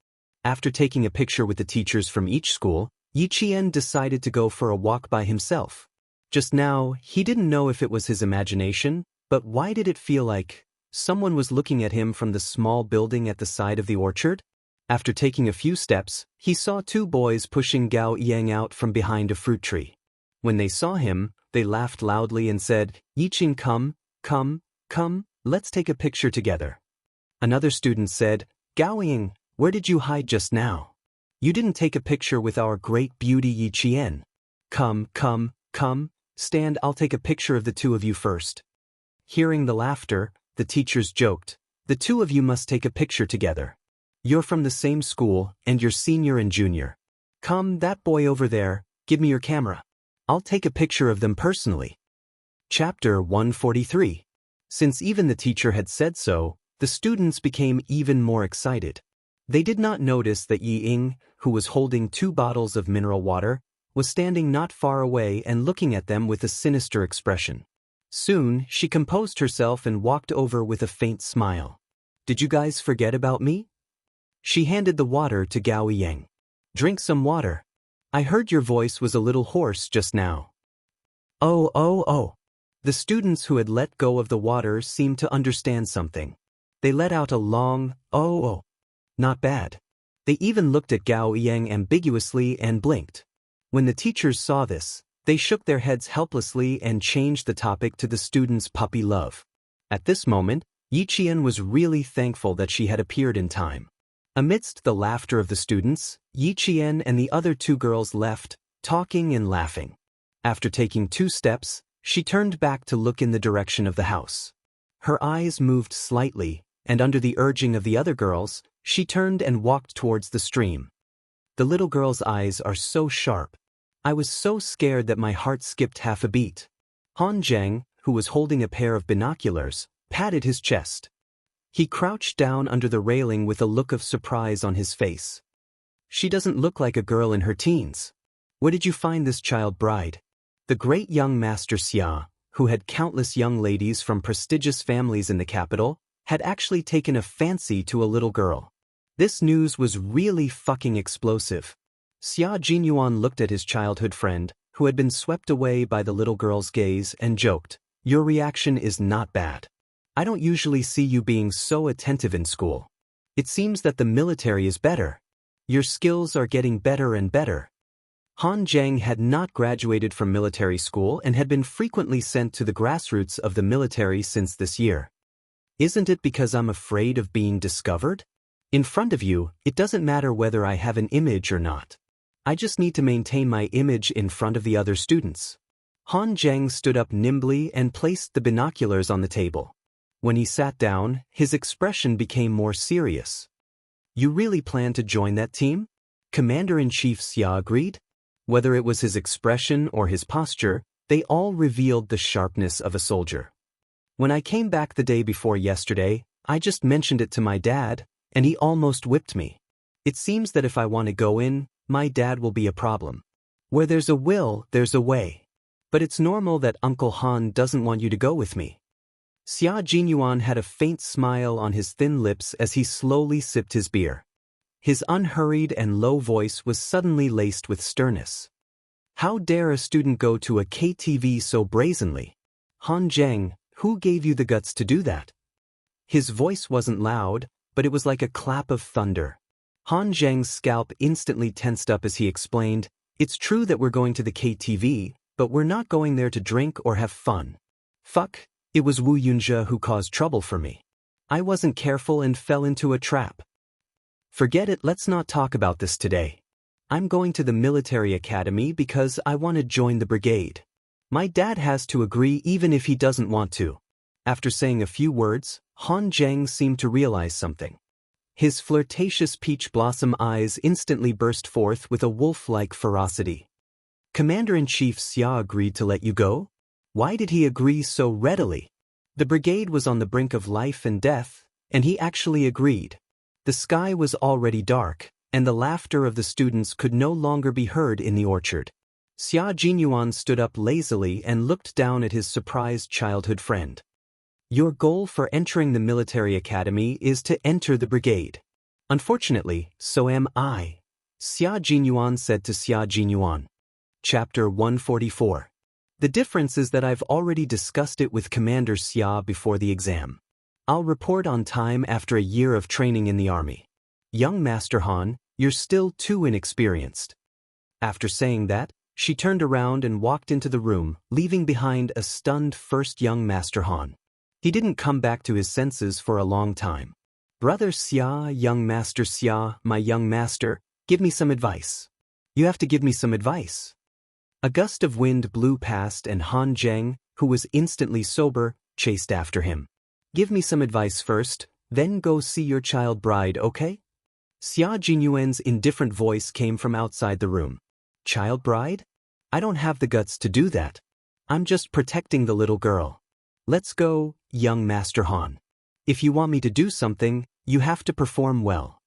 After taking a picture with the teachers from each school, Yi Qian decided to go for a walk by himself. Just now, he didn't know if it was his imagination, but why did it feel like someone was looking at him from the small building at the side of the orchard? After taking a few steps, he saw 2 boys pushing Gao Yang out from behind a fruit tree. When they saw him, they laughed loudly and said, "Yi Qian, come, let's take a picture together." Another student said, "Gao Yang, where did you hide just now? You didn't take a picture with our great beauty Yi Qian. Come, stand, I'll take a picture of the 2 of you first." Hearing the laughter, the teachers joked, "The 2 of you must take a picture together." You're from the same school, and you're senior and junior. Come, that boy over there, give me your camera. I'll take a picture of them personally. Chapter 143. Since even the teacher had said so, the students became even more excited. They did not notice that Yi Ying, who was holding 2 bottles of mineral water, was standing not far away and looking at them with a sinister expression. Soon, she composed herself and walked over with a faint smile. Did you guys forget about me? She handed the water to Gao Yang. Drink some water. I heard your voice was a little hoarse just now. Oh. The students who had let go of the water seemed to understand something. They let out a long, oh. Not bad. They even looked at Gao Yang ambiguously and blinked. When the teachers saw this, they shook their heads helplessly and changed the topic to the students' puppy love. At this moment, Yi Qian was really thankful that she had appeared in time. Amidst the laughter of the students, Yi Qian and the other 2 girls left, talking and laughing. After taking 2 steps, she turned back to look in the direction of the house. Her eyes moved slightly, and under the urging of the other girls, she turned and walked towards the stream. The little girl's eyes are so sharp. I was so scared that my heart skipped half a beat. Han Zheng, who was holding a pair of binoculars, patted his chest. He crouched down under the railing with a look of surprise on his face. She doesn't look like a girl in her teens. Where did you find this child bride? The great young master Xia, who had countless young ladies from prestigious families in the capital, had actually taken a fancy to a little girl. This news was really fucking explosive. Xia Jinyuan looked at his childhood friend, who had been swept away by the little girl's gaze, and joked, Your reaction is not bad. I don't usually see you being so attentive in school. It seems that the military is better. Your skills are getting better and better. Han Zheng had not graduated from military school and had been frequently sent to the grassroots of the military since this year. Isn't it because I'm afraid of being discovered? In front of you, it doesn't matter whether I have an image or not. I just need to maintain my image in front of the other students. Han Zheng stood up nimbly and placed the binoculars on the table. When he sat down, his expression became more serious. You really plan to join that team? Commander-in-Chief Xia agreed. Whether it was his expression or his posture, they all revealed the sharpness of a soldier. When I came back the day before yesterday, I just mentioned it to my dad, and he almost whipped me. It seems that if I want to go in, my dad will be a problem. Where there's a will, there's a way. But it's normal that Uncle Han doesn't want you to go with me. Xia Jinyuan had a faint smile on his thin lips as he slowly sipped his beer. His unhurried and low voice was suddenly laced with sternness. How dare a student go to a KTV so brazenly? Han Zheng, who gave you the guts to do that? His voice wasn't loud, but it was like a clap of thunder. Han Zheng's scalp instantly tensed up as he explained, It's true that we're going to the KTV, but we're not going there to drink or have fun. Fuck, it was Wu Yunzhe who caused trouble for me. I wasn't careful and fell into a trap. Forget it, let's not talk about this today. I'm going to the military academy because I want to join the brigade. My dad has to agree even if he doesn't want to. After saying a few words, Han Zheng seemed to realize something. His flirtatious peach blossom eyes instantly burst forth with a wolf-like ferocity. Commander-in-Chief Xia agreed to let you go? Why did he agree so readily? The brigade was on the brink of life and death, and he actually agreed. The sky was already dark, and the laughter of the students could no longer be heard in the orchard. Xia Jinyuan stood up lazily and looked down at his surprised childhood friend. Your goal for entering the military academy is to enter the brigade. Unfortunately, so am I, Xia Jinyuan said to Xia Jinyuan. Chapter 144. The difference is that I've already discussed it with Commander Xia before the exam. I'll report on time after a year of training in the army. Young Master Han, you're still too inexperienced. After saying that, she turned around and walked into the room, leaving behind a stunned first young Master Han. He didn't come back to his senses for a long time. Brother Xia, young Master Xia, my young master, give me some advice. You have to give me some advice. A gust of wind blew past and Han Zheng, who was instantly sober, chased after him. Give me some advice first, then go see your child bride, okay? Xia Jinyuan's indifferent voice came from outside the room. Child bride? I don't have the guts to do that. I'm just protecting the little girl. Let's go, young Master Han. If you want me to do something, you have to perform well.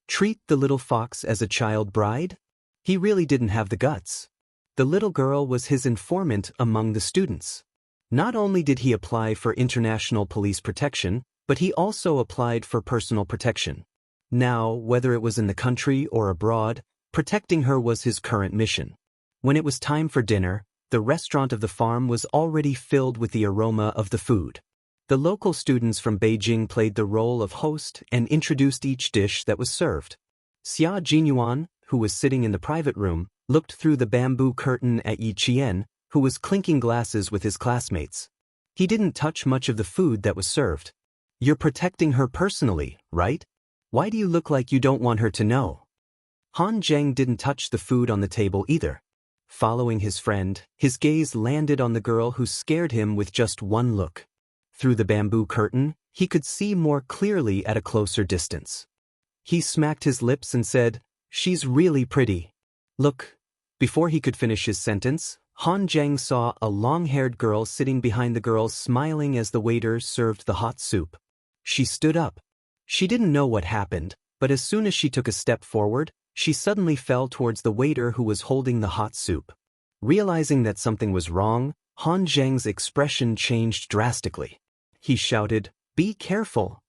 Treat the little fox as a child bride? He really didn't have the guts. The little girl was his informant among the students. Not only did he apply for international police protection, but he also applied for personal protection. Now, whether it was in the country or abroad, protecting her was his current mission. When it was time for dinner, the restaurant of the farm was already filled with the aroma of the food. The local students from Beijing played the role of host and introduced each dish that was served. Xia Jinyuan, who was sitting in the private room, looked through the bamboo curtain at Yi Qian, who was clinking glasses with his classmates. He didn't touch much of the food that was served. You're protecting her personally, right? Why do you look like you don't want her to know? Han Zheng didn't touch the food on the table either. Following his friend, his gaze landed on the girl who scared him with just one look. Through the bamboo curtain, he could see more clearly at a closer distance. He smacked his lips and said, "She's really pretty." Look. Before he could finish his sentence, Han Zheng saw a long-haired girl sitting behind the girl smiling as the waiter served the hot soup. She stood up. She didn't know what happened, but as soon as she took a step forward, she suddenly fell towards the waiter who was holding the hot soup. Realizing that something was wrong, Han Zheng's expression changed drastically. He shouted, "Be careful!"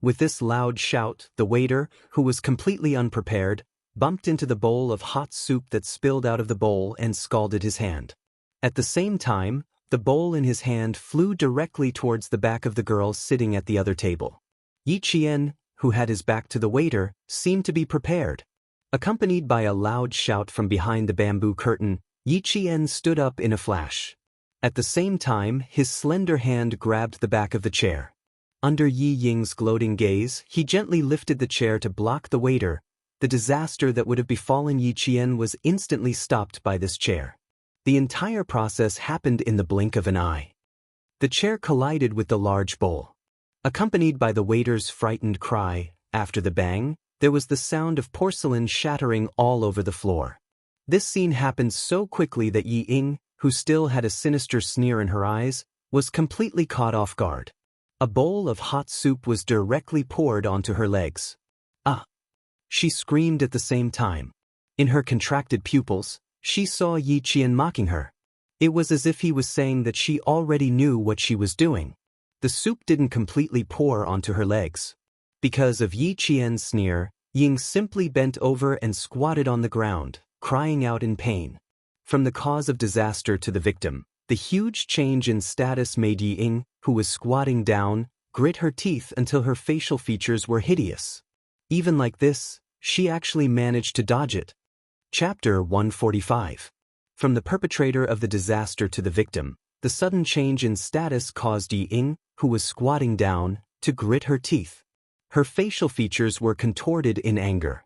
With this loud shout, the waiter, who was completely unprepared, bumped into the bowl of hot soup that spilled out of the bowl and scalded his hand. At the same time, the bowl in his hand flew directly towards the back of the girl sitting at the other table. Yi Qian, who had his back to the waiter, seemed to be prepared. Accompanied by a loud shout from behind the bamboo curtain, Yi Qian stood up in a flash. At the same time, his slender hand grabbed the back of the chair. Under Yi Ying's gloating gaze, he gently lifted the chair to block the waiter. The disaster that would have befallen Yi Qian was instantly stopped by this chair. The entire process happened in the blink of an eye. The chair collided with the large bowl. Accompanied by the waiter's frightened cry, after the bang, there was the sound of porcelain shattering all over the floor. This scene happened so quickly that Yi Ying, who still had a sinister sneer in her eyes, was completely caught off guard. A bowl of hot soup was directly poured onto her legs. "Ah!" She screamed at the same time. In her contracted pupils, she saw Yi Qian mocking her. It was as if he was saying that she already knew what she was doing. The soup didn't completely pour onto her legs. Because of Yi Qian's sneer, Ying simply bent over and squatted on the ground, crying out in pain. From the cause of disaster to the victim, the huge change in status made Yi Ying, who was squatting down, grit her teeth until her facial features were hideous. Even like this, she actually managed to dodge it. Chapter 145. From the perpetrator of the disaster to the victim, the sudden change in status caused Yi Ying, who was squatting down, to grit her teeth. Her facial features were contorted in anger.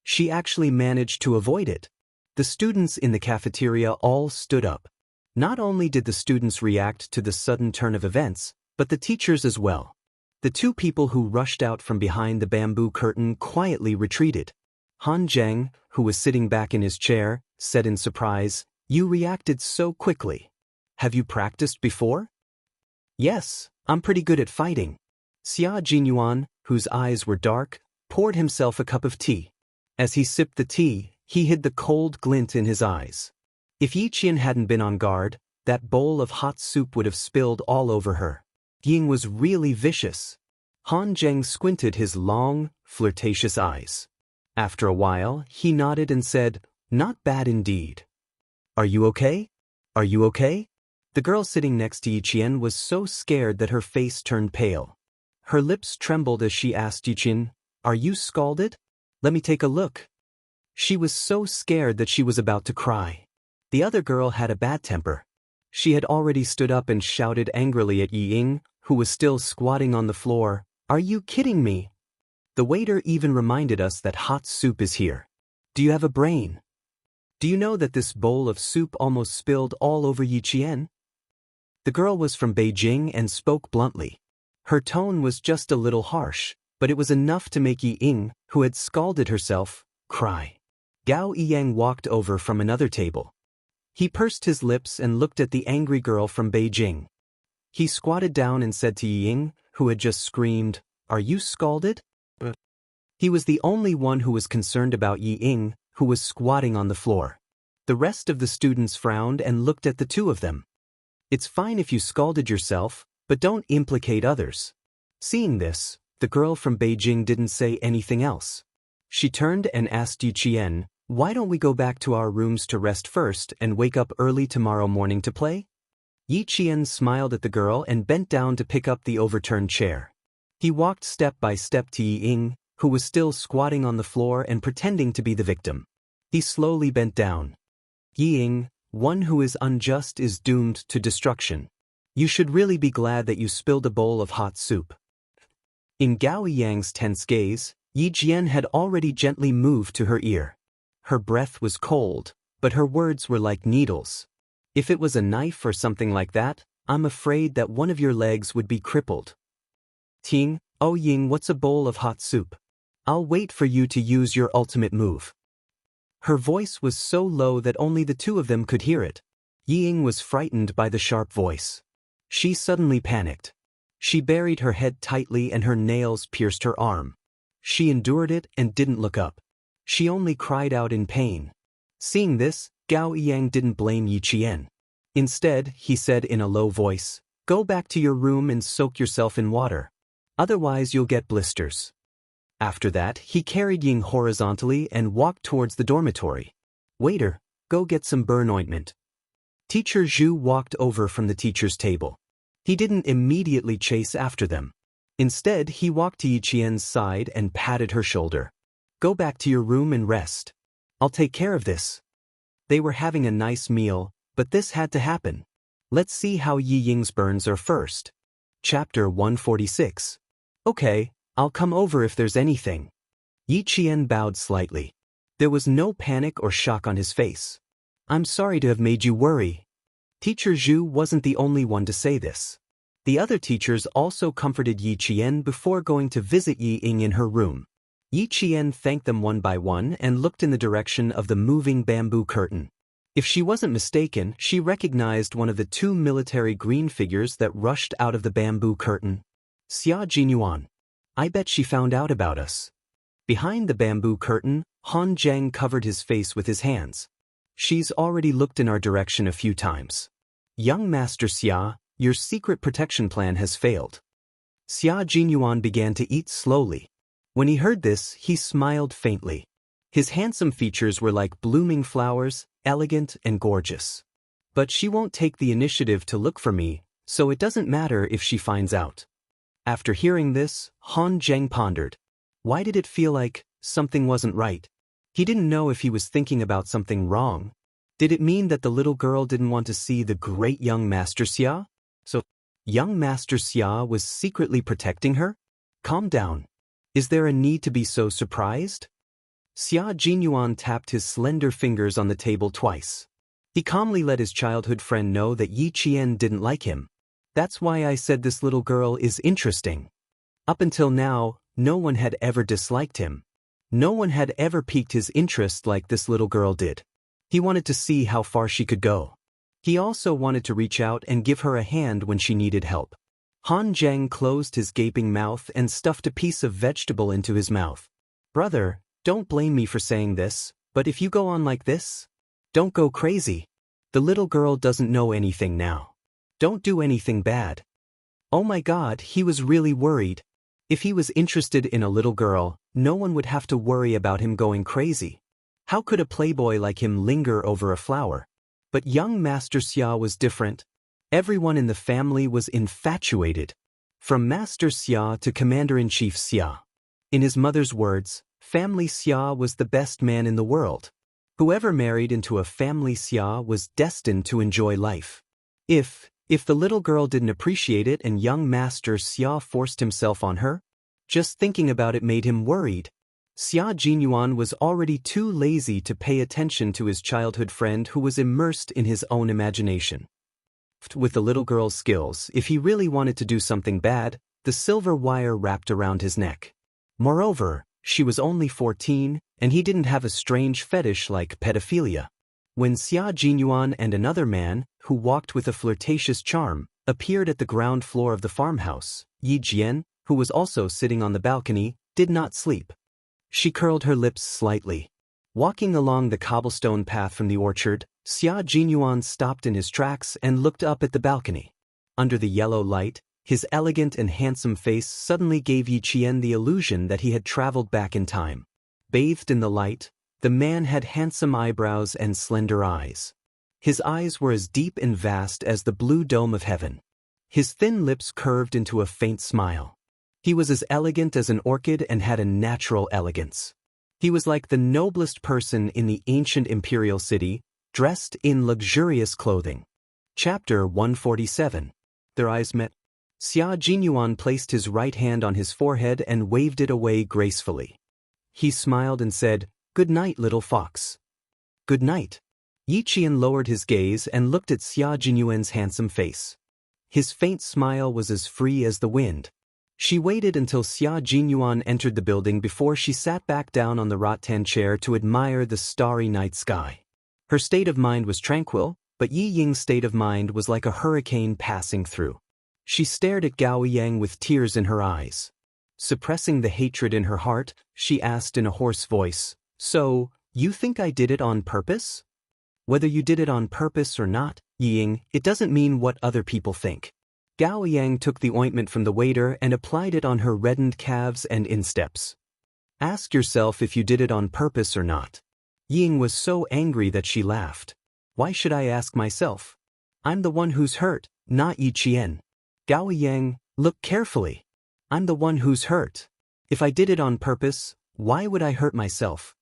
She actually managed to avoid it. The students in the cafeteria all stood up. Not only did the students react to the sudden turn of events, but the teachers as well. The two people who rushed out from behind the bamboo curtain quietly retreated. Han Zheng, who was sitting back in his chair, said in surprise, "You reacted so quickly. Have you practiced before?" "Yes, I'm pretty good at fighting." Xia Jinyuan, whose eyes were dark, poured himself a cup of tea. As he sipped the tea, he hid the cold glint in his eyes. If Yi Qian hadn't been on guard, that bowl of hot soup would have spilled all over her. Ying was really vicious. Han Zheng squinted his long, flirtatious eyes. After a while, he nodded and said, "Not bad indeed." "Are you okay? Are you okay?" The girl sitting next to Yi Qian was so scared that her face turned pale. Her lips trembled as she asked Yi Qian, "Are you scalded? Let me take a look." She was so scared that she was about to cry. The other girl had a bad temper. She had already stood up and shouted angrily at Yi Ying, who was still squatting on the floor, "Are you kidding me? The waiter even reminded us that hot soup is here. Do you have a brain? Do you know that this bowl of soup almost spilled all over Yi Qian?" The girl was from Beijing and spoke bluntly. Her tone was just a little harsh, but it was enough to make Yi Ying, who had scalded herself, cry. Gao Yiyang walked over from another table. He pursed his lips and looked at the angry girl from Beijing. He squatted down and said to Yiying, who had just screamed, "Are you scalded?" He was the only one who was concerned about Yiying, who was squatting on the floor. The rest of the students frowned and looked at the two of them. It's fine if you scalded yourself, but don't implicate others. Seeing this, the girl from Beijing didn't say anything else. She turned and asked Yi Qian, "Why don't we go back to our rooms to rest first and wake up early tomorrow morning to play?" Yi Qian smiled at the girl and bent down to pick up the overturned chair. He walked step by step to Yiying, who was still squatting on the floor and pretending to be the victim. He slowly bent down. "Yiying, one who is unjust is doomed to destruction. You should really be glad that you spilled a bowl of hot soup." In Gao Yiyang's tense gaze, Yi Jian had already gently moved to her ear. Her breath was cold, but her words were like needles. "If it was a knife or something like that, I'm afraid that one of your legs would be crippled." "Ting, oh Ying, what's a bowl of hot soup? I'll wait for you to use your ultimate move." Her voice was so low that only the two of them could hear it. Ying was frightened by the sharp voice. She suddenly panicked. She buried her head tightly and her nails pierced her arm. She endured it and didn't look up. She only cried out in pain. Seeing this, Gao Yiyang didn't blame Yi Qian. Instead, he said in a low voice, "Go back to your room and soak yourself in water. Otherwise you'll get blisters." After that, he carried Ying horizontally and walked towards the dormitory. "Waiter, go get some burn ointment." Teacher Zhu walked over from the teacher's table. He didn't immediately chase after them. Instead, he walked to Yi Qian's side and patted her shoulder. "Go back to your room and rest. I'll take care of this." They were having a nice meal, but this had to happen. Let's see how Yi Ying's burns are first. Chapter 146. "Okay, I'll come over if there's anything." Yi Qian bowed slightly. There was no panic or shock on his face. "I'm sorry to have made you worry." Teacher Zhu wasn't the only one to say this. The other teachers also comforted Yi Qian before going to visit Yi Ying in her room. Yi Qian thanked them one by one and looked in the direction of the moving bamboo curtain. If she wasn't mistaken, she recognized one of the two military green figures that rushed out of the bamboo curtain. "Xia Jinyuan. I bet she found out about us." Behind the bamboo curtain, Han Zheng covered his face with his hands. "She's already looked in our direction a few times. Young Master Xia, your secret protection plan has failed." Xia Jinyuan began to eat slowly. When he heard this, he smiled faintly. His handsome features were like blooming flowers, elegant and gorgeous. "But she won't take the initiative to look for me, so it doesn't matter if she finds out." After hearing this, Han Zheng pondered. Why did it feel like something wasn't right? He didn't know if he was thinking about something wrong. Did it mean that the little girl didn't want to see the great young Master Xia? So, young Master Xia was secretly protecting her? Calm down. Is there a need to be so surprised? Xia Jinyuan tapped his slender fingers on the table twice. He calmly let his childhood friend know that Yi Qian didn't like him. "That's why I said this little girl is interesting." Up until now, no one had ever disliked him. No one had ever piqued his interest like this little girl did. He wanted to see how far she could go. He also wanted to reach out and give her a hand when she needed help. Han Zheng closed his gaping mouth and stuffed a piece of vegetable into his mouth. "Brother, don't blame me for saying this, but if you go on like this, don't go crazy. The little girl doesn't know anything now. Don't do anything bad." Oh my God, he was really worried. If he was interested in a little girl, no one would have to worry about him going crazy. How could a playboy like him linger over a flower? But young Master Xia was different. Everyone in the family was infatuated. From Master Xia to Commander-in-Chief Xia. In his mother's words, Family Xia was the best man in the world. Whoever married into a Family Xia was destined to enjoy life. If the little girl didn't appreciate it and young Master Xia forced himself on her, just thinking about it made him worried. Xia Jinyuan was already too lazy to pay attention to his childhood friend who was immersed in his own imagination. With the little girl's skills, if he really wanted to do something bad, the silver wire wrapped around his neck. Moreover, She was only 14, and he didn't have a strange fetish like pedophilia. When Xia Jinyuan and another man, who walked with a flirtatious charm, appeared at the ground floor of the farmhouse, Yi Jian, who was also sitting on the balcony, did not sleep. She curled her lips slightly. Walking along the cobblestone path from the orchard, Xia Jinyuan stopped in his tracks and looked up at the balcony. Under the yellow light, his elegant and handsome face suddenly gave Yi Qian the illusion that he had traveled back in time. Bathed in the light, the man had handsome eyebrows and slender eyes. His eyes were as deep and vast as the blue dome of heaven. His thin lips curved into a faint smile. He was as elegant as an orchid and had a natural elegance. He was like the noblest person in the ancient imperial city, dressed in luxurious clothing. Chapter 147. Their eyes met. Xia Jinyuan placed his right hand on his forehead and waved it away gracefully. He smiled and said, "Good night, little fox." "Good night." Yi Qian lowered his gaze and looked at Xia Jinyuan's handsome face. His faint smile was as free as the wind. She waited until Xia Jinyuan entered the building before she sat back down on the rattan chair to admire the starry night sky. Her state of mind was tranquil, but Yi Ying's state of mind was like a hurricane passing through. She stared at Gao Yang with tears in her eyes. Suppressing the hatred in her heart, she asked in a hoarse voice, "So, you think I did it on purpose?" "Whether you did it on purpose or not, Yi Ying, it doesn't mean what other people think." Gao Yang took the ointment from the waiter and applied it on her reddened calves and insteps. "Ask yourself if you did it on purpose or not." Yi Ying was so angry that she laughed. "Why should I ask myself? I'm the one who's hurt, not Yi Qian." "Gao Yang, look carefully. I'm the one who's hurt. If I did it on purpose, why would I hurt myself?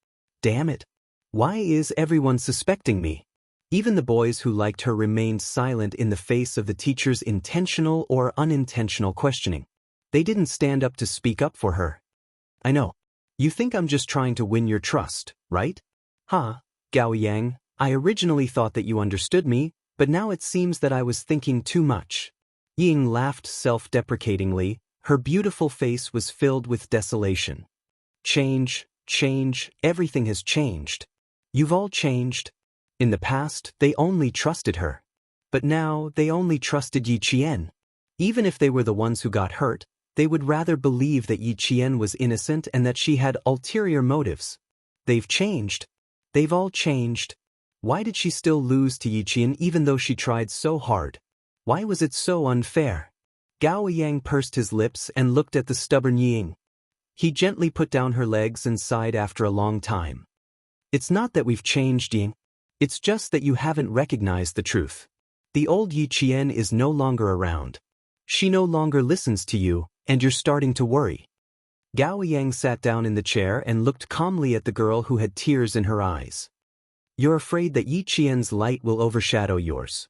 Damn it. Why is everyone suspecting me?" Even the boys who liked her remained silent in the face of the teacher's intentional or unintentional questioning. They didn't stand up to speak up for her. "I know. You think I'm just trying to win your trust, right?" "Huh, Gao Yang, I originally thought that you understood me, but now it seems that I was thinking too much." Ying laughed self-deprecatingly. Her beautiful face was filled with desolation. Change, everything has changed. You've all changed. In the past, they only trusted her. But now, they only trusted Yi Qian. Even if they were the ones who got hurt, they would rather believe that Yi Qian was innocent and that she had ulterior motives. They've changed. They've all changed. Why did she still lose to Yi Qian even though she tried so hard? Why was it so unfair? Gao Yang pursed his lips and looked at the stubborn Ying. He gently put down her legs and sighed after a long time. "It's not that we've changed, Ying. It's just that you haven't recognized the truth. The old Yi Qian is no longer around. She no longer listens to you, and you're starting to worry." Gao Yang sat down in the chair and looked calmly at the girl who had tears in her eyes. "You're afraid that Yi Qian's light will overshadow yours.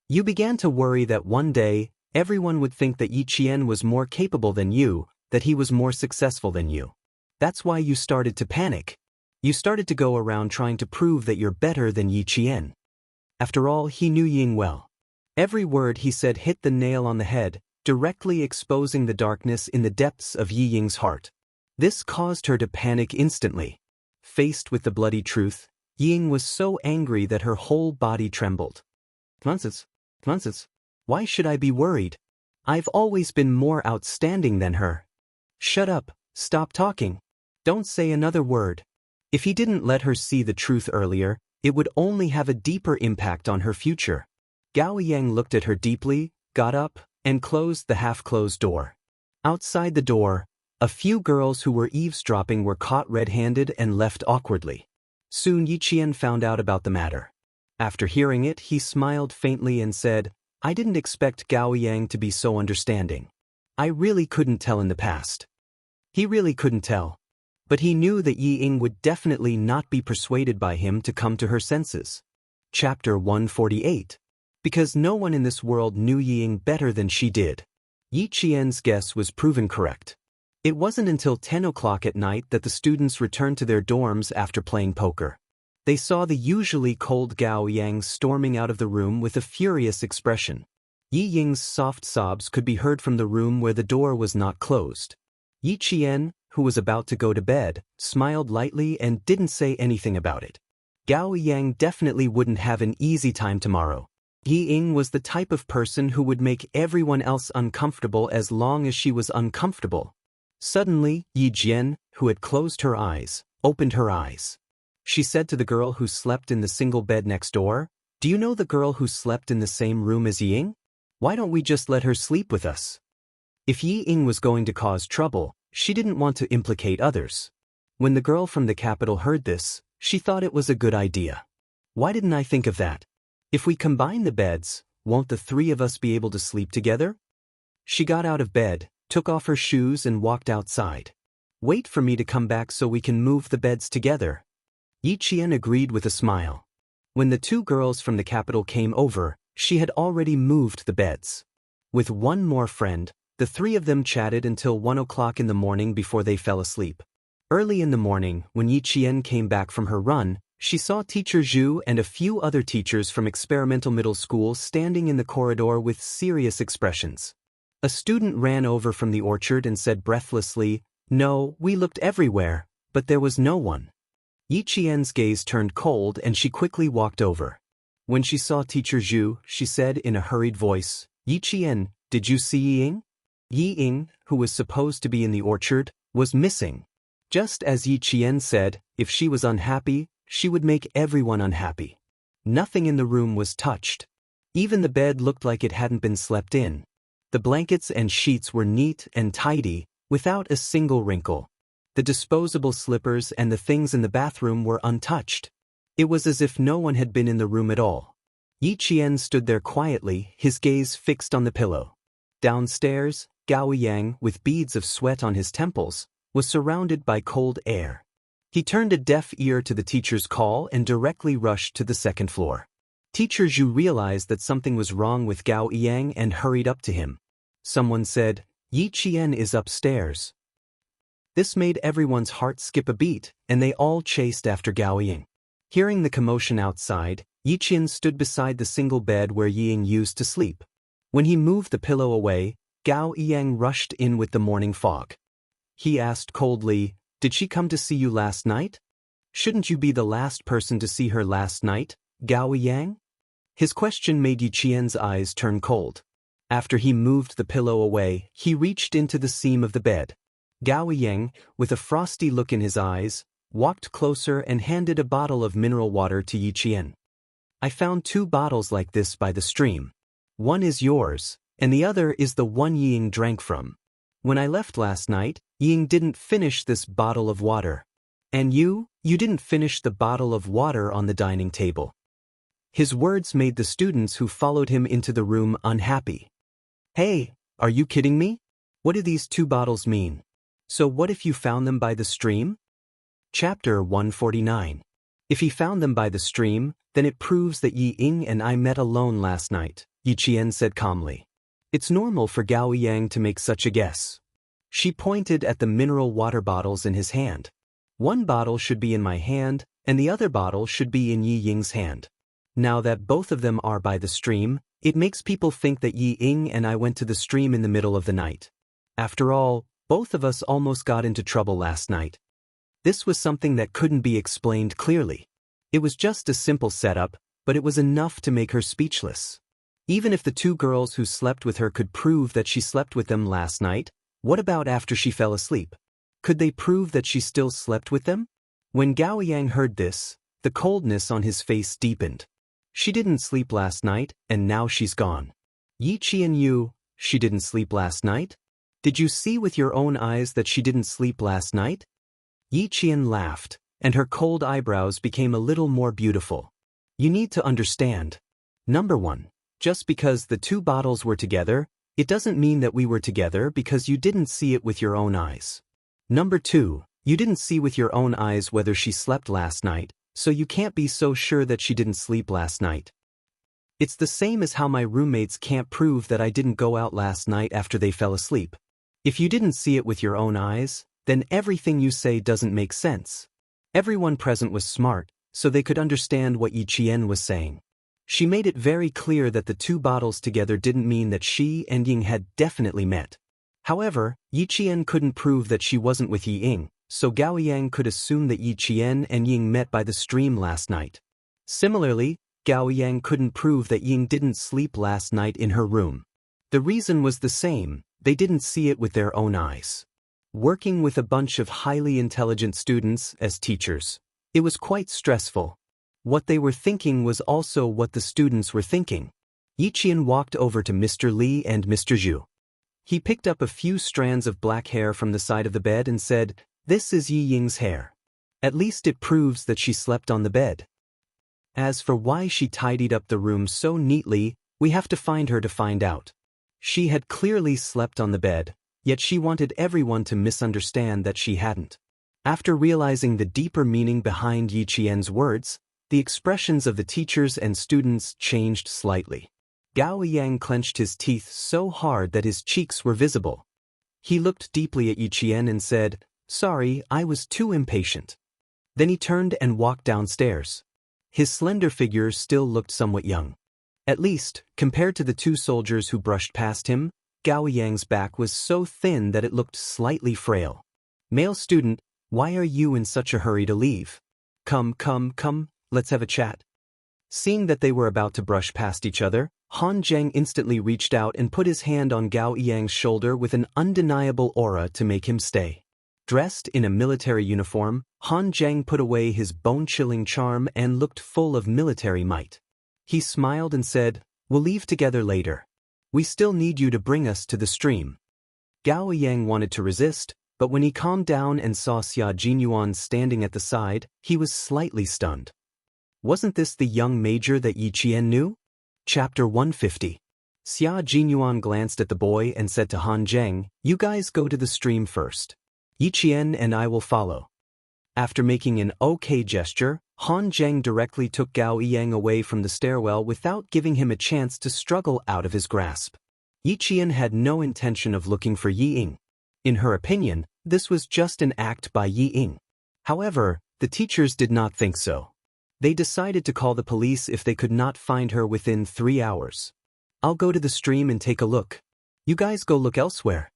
You began to worry that one day, everyone would think that Yi Qian was more capable than you, that he was more successful than you. That's why you started to panic. You started to go around trying to prove that you're better than Yi Qian." After all, he knew Ying well. Every word he said hit the nail on the head, directly exposing the darkness in the depths of Yi Ying's heart. This caused her to panic instantly. Faced with the bloody truth, Ying was so angry that her whole body trembled. Nonsense. Why should I be worried? I've always been more outstanding than her." "Shut up, stop talking. Don't say another word." If he didn't let her see the truth earlier, it would only have a deeper impact on her future. Gao Yang looked at her deeply, got up, and closed the half-closed door. Outside the door, a few girls who were eavesdropping were caught red-handed and left awkwardly. Soon Yi Qian found out about the matter. After hearing it, he smiled faintly and said, "I didn't expect Gao Yang to be so understanding. I really couldn't tell in the past." He really couldn't tell. But he knew that Yi Ying would definitely not be persuaded by him to come to her senses. Chapter 148. Because no one in this world knew Yi Ying better than she did. Yi Qian's guess was proven correct. It wasn't until 10 o'clock at night that the students returned to their dorms after playing poker. They saw the usually cold Gao Yang storming out of the room with a furious expression. Yi Ying's soft sobs could be heard from the room where the door was not closed. Yi Qian, who was about to go to bed, smiled lightly and didn't say anything about it. Gao Yang definitely wouldn't have an easy time tomorrow. Yi Ying was the type of person who would make everyone else uncomfortable as long as she was uncomfortable. Suddenly, Yi Jian, who had closed her eyes, opened her eyes. She said to the girl who slept in the single bed next door, "Do you know the girl who slept in the same room as Yi Ying? Why don't we just let her sleep with us?" If Yi Ying was going to cause trouble, she didn't want to implicate others. When the girl from the capital heard this, she thought it was a good idea. Why didn't I think of that? If we combine the beds, won't the three of us be able to sleep together? She got out of bed, took off her shoes and walked outside. "Wait for me to come back so we can move the beds together." Yi Qian agreed with a smile. When the two girls from the capital came over, she had already moved the beds. With one more friend, the three of them chatted until 1 o'clock in the morning before they fell asleep. Early in the morning, when Yi Qian came back from her run, she saw Teacher Zhu and a few other teachers from experimental middle school standing in the corridor with serious expressions. A student ran over from the orchard and said breathlessly, "No, we looked everywhere, but there was no one." Yi Qian's gaze turned cold and she quickly walked over. When she saw Teacher Zhu, she said in a hurried voice, "Yi Qian, did you see Yi Ying?" Yi Ying, who was supposed to be in the orchard, was missing. Just as Yi Qian said, if she was unhappy, she would make everyone unhappy. Nothing in the room was touched. Even the bed looked like it hadn't been slept in. The blankets and sheets were neat and tidy, without a single wrinkle. The disposable slippers and the things in the bathroom were untouched. It was as if no one had been in the room at all. Yi Qian stood there quietly, his gaze fixed on the pillow. Downstairs, Gao Yang, with beads of sweat on his temples, was surrounded by cold air. He turned a deaf ear to the teacher's call and directly rushed to the second floor. Teacher Zhu realized that something was wrong with Gao Yang and hurried up to him. Someone said, "Yi Qian is upstairs." This made everyone's heart skip a beat, and they all chased after Gao Yang. Hearing the commotion outside, Yi Qian stood beside the single bed where Yi Ying used to sleep. When he moved the pillow away, Gao Yang rushed in with the morning fog. He asked coldly, "Did she come to see you last night? Shouldn't you be the last person to see her last night, Gao Yang?" His question made Yi Qian's eyes turn cold. After he moved the pillow away, he reached into the seam of the bed. Gao Yang, with a frosty look in his eyes, walked closer and handed a bottle of mineral water to Yi Qian. "I found 2 bottles like this by the stream. One is yours, and the other is the one Yi Ying drank from. When I left last night, Yi Ying didn't finish this bottle of water. And you didn't finish the bottle of water on the dining table." His words made the students who followed him into the room unhappy. "Hey, are you kidding me? What do these 2 bottles mean? So what if you found them by the stream?" Chapter 149. If he found them by the stream, then it proves that Yi Ying and I met alone last night, Yi Qian said calmly. It's normal for Gao Yang to make such a guess. She pointed at the mineral water bottles in his hand. "One bottle should be in my hand, and the other bottle should be in Yi Ying's hand. Now that both of them are by the stream, it makes people think that Yi Ying and I went to the stream in the middle of the night. After all, both of us almost got into trouble last night." This was something that couldn't be explained clearly. It was just a simple setup, but it was enough to make her speechless. Even if the 2 girls who slept with her could prove that she slept with them last night, what about after she fell asleep? Could they prove that she still slept with them? When Gao Yang heard this, the coldness on his face deepened. She didn't sleep last night, and now she's gone. Yi Qian, she didn't sleep last night? Did you see with your own eyes that she didn't sleep last night? Yi Qian laughed, and her cold eyebrows became a little more beautiful. You need to understand. Number 1. Just because the 2 bottles were together, it doesn't mean that we were together because you didn't see it with your own eyes. Number 2, you didn't see with your own eyes whether she slept last night, so you can't be so sure that she didn't sleep last night. It's the same as how my roommates can't prove that I didn't go out last night after they fell asleep. If you didn't see it with your own eyes, then everything you say doesn't make sense. Everyone present was smart, so they could understand what Yi Qian was saying. She made it very clear that the 2 bottles together didn't mean that she and Ying had definitely met. However, Yi Qian couldn't prove that she wasn't with Yi Ying, so Gao Yang could assume that Yi Qian and Ying met by the stream last night. Similarly, Gao Yang couldn't prove that Ying didn't sleep last night in her room. The reason was the same: they didn't see it with their own eyes. Working with a bunch of highly intelligent students as teachers, it was quite stressful. What they were thinking was also what the students were thinking. Yi Qian walked over to Mr. Li and Mr. Zhu. He picked up a few strands of black hair from the side of the bed and said, "This is Yi Ying's hair. At least it proves that she slept on the bed. As for why she tidied up the room so neatly, we have to find her to find out." She had clearly slept on the bed, yet she wanted everyone to misunderstand that she hadn't. After realizing the deeper meaning behind Yi Qian's words, the expressions of the teachers and students changed slightly. Gao Yang clenched his teeth so hard that his cheeks were visible. He looked deeply at Yi Qian and said, "Sorry, I was too impatient." Then he turned and walked downstairs. His slender figure still looked somewhat young. At least, compared to the two soldiers who brushed past him, Gao Yang's back was so thin that it looked slightly frail. "Male student, why are you in such a hurry to leave? Come, let's have a chat." Seeing that they were about to brush past each other, Han Zheng instantly reached out and put his hand on Gao Yang's shoulder with an undeniable aura to make him stay. Dressed in a military uniform, Han Zheng put away his bone-chilling charm and looked full of military might. He smiled and said, "We'll leave together later. We still need you to bring us to the stream." Gao Yang wanted to resist, but when he calmed down and saw Xia Jinyuan standing at the side, he was slightly stunned. Wasn't this the young major that Yi Qian knew? Chapter 150. Xia Jinyuan glanced at the boy and said to Han Zheng, "You guys go to the stream first. Yi Qian and I will follow." After making an okay gesture, Han Zheng directly took Gao Yang away from the stairwell without giving him a chance to struggle out of his grasp. Yi Qian had no intention of looking for Yi Ying. In her opinion, this was just an act by Yi Ying. However, the teachers did not think so. They decided to call the police if they could not find her within 3 hours. "I'll go to the stream and take a look. You guys go look elsewhere."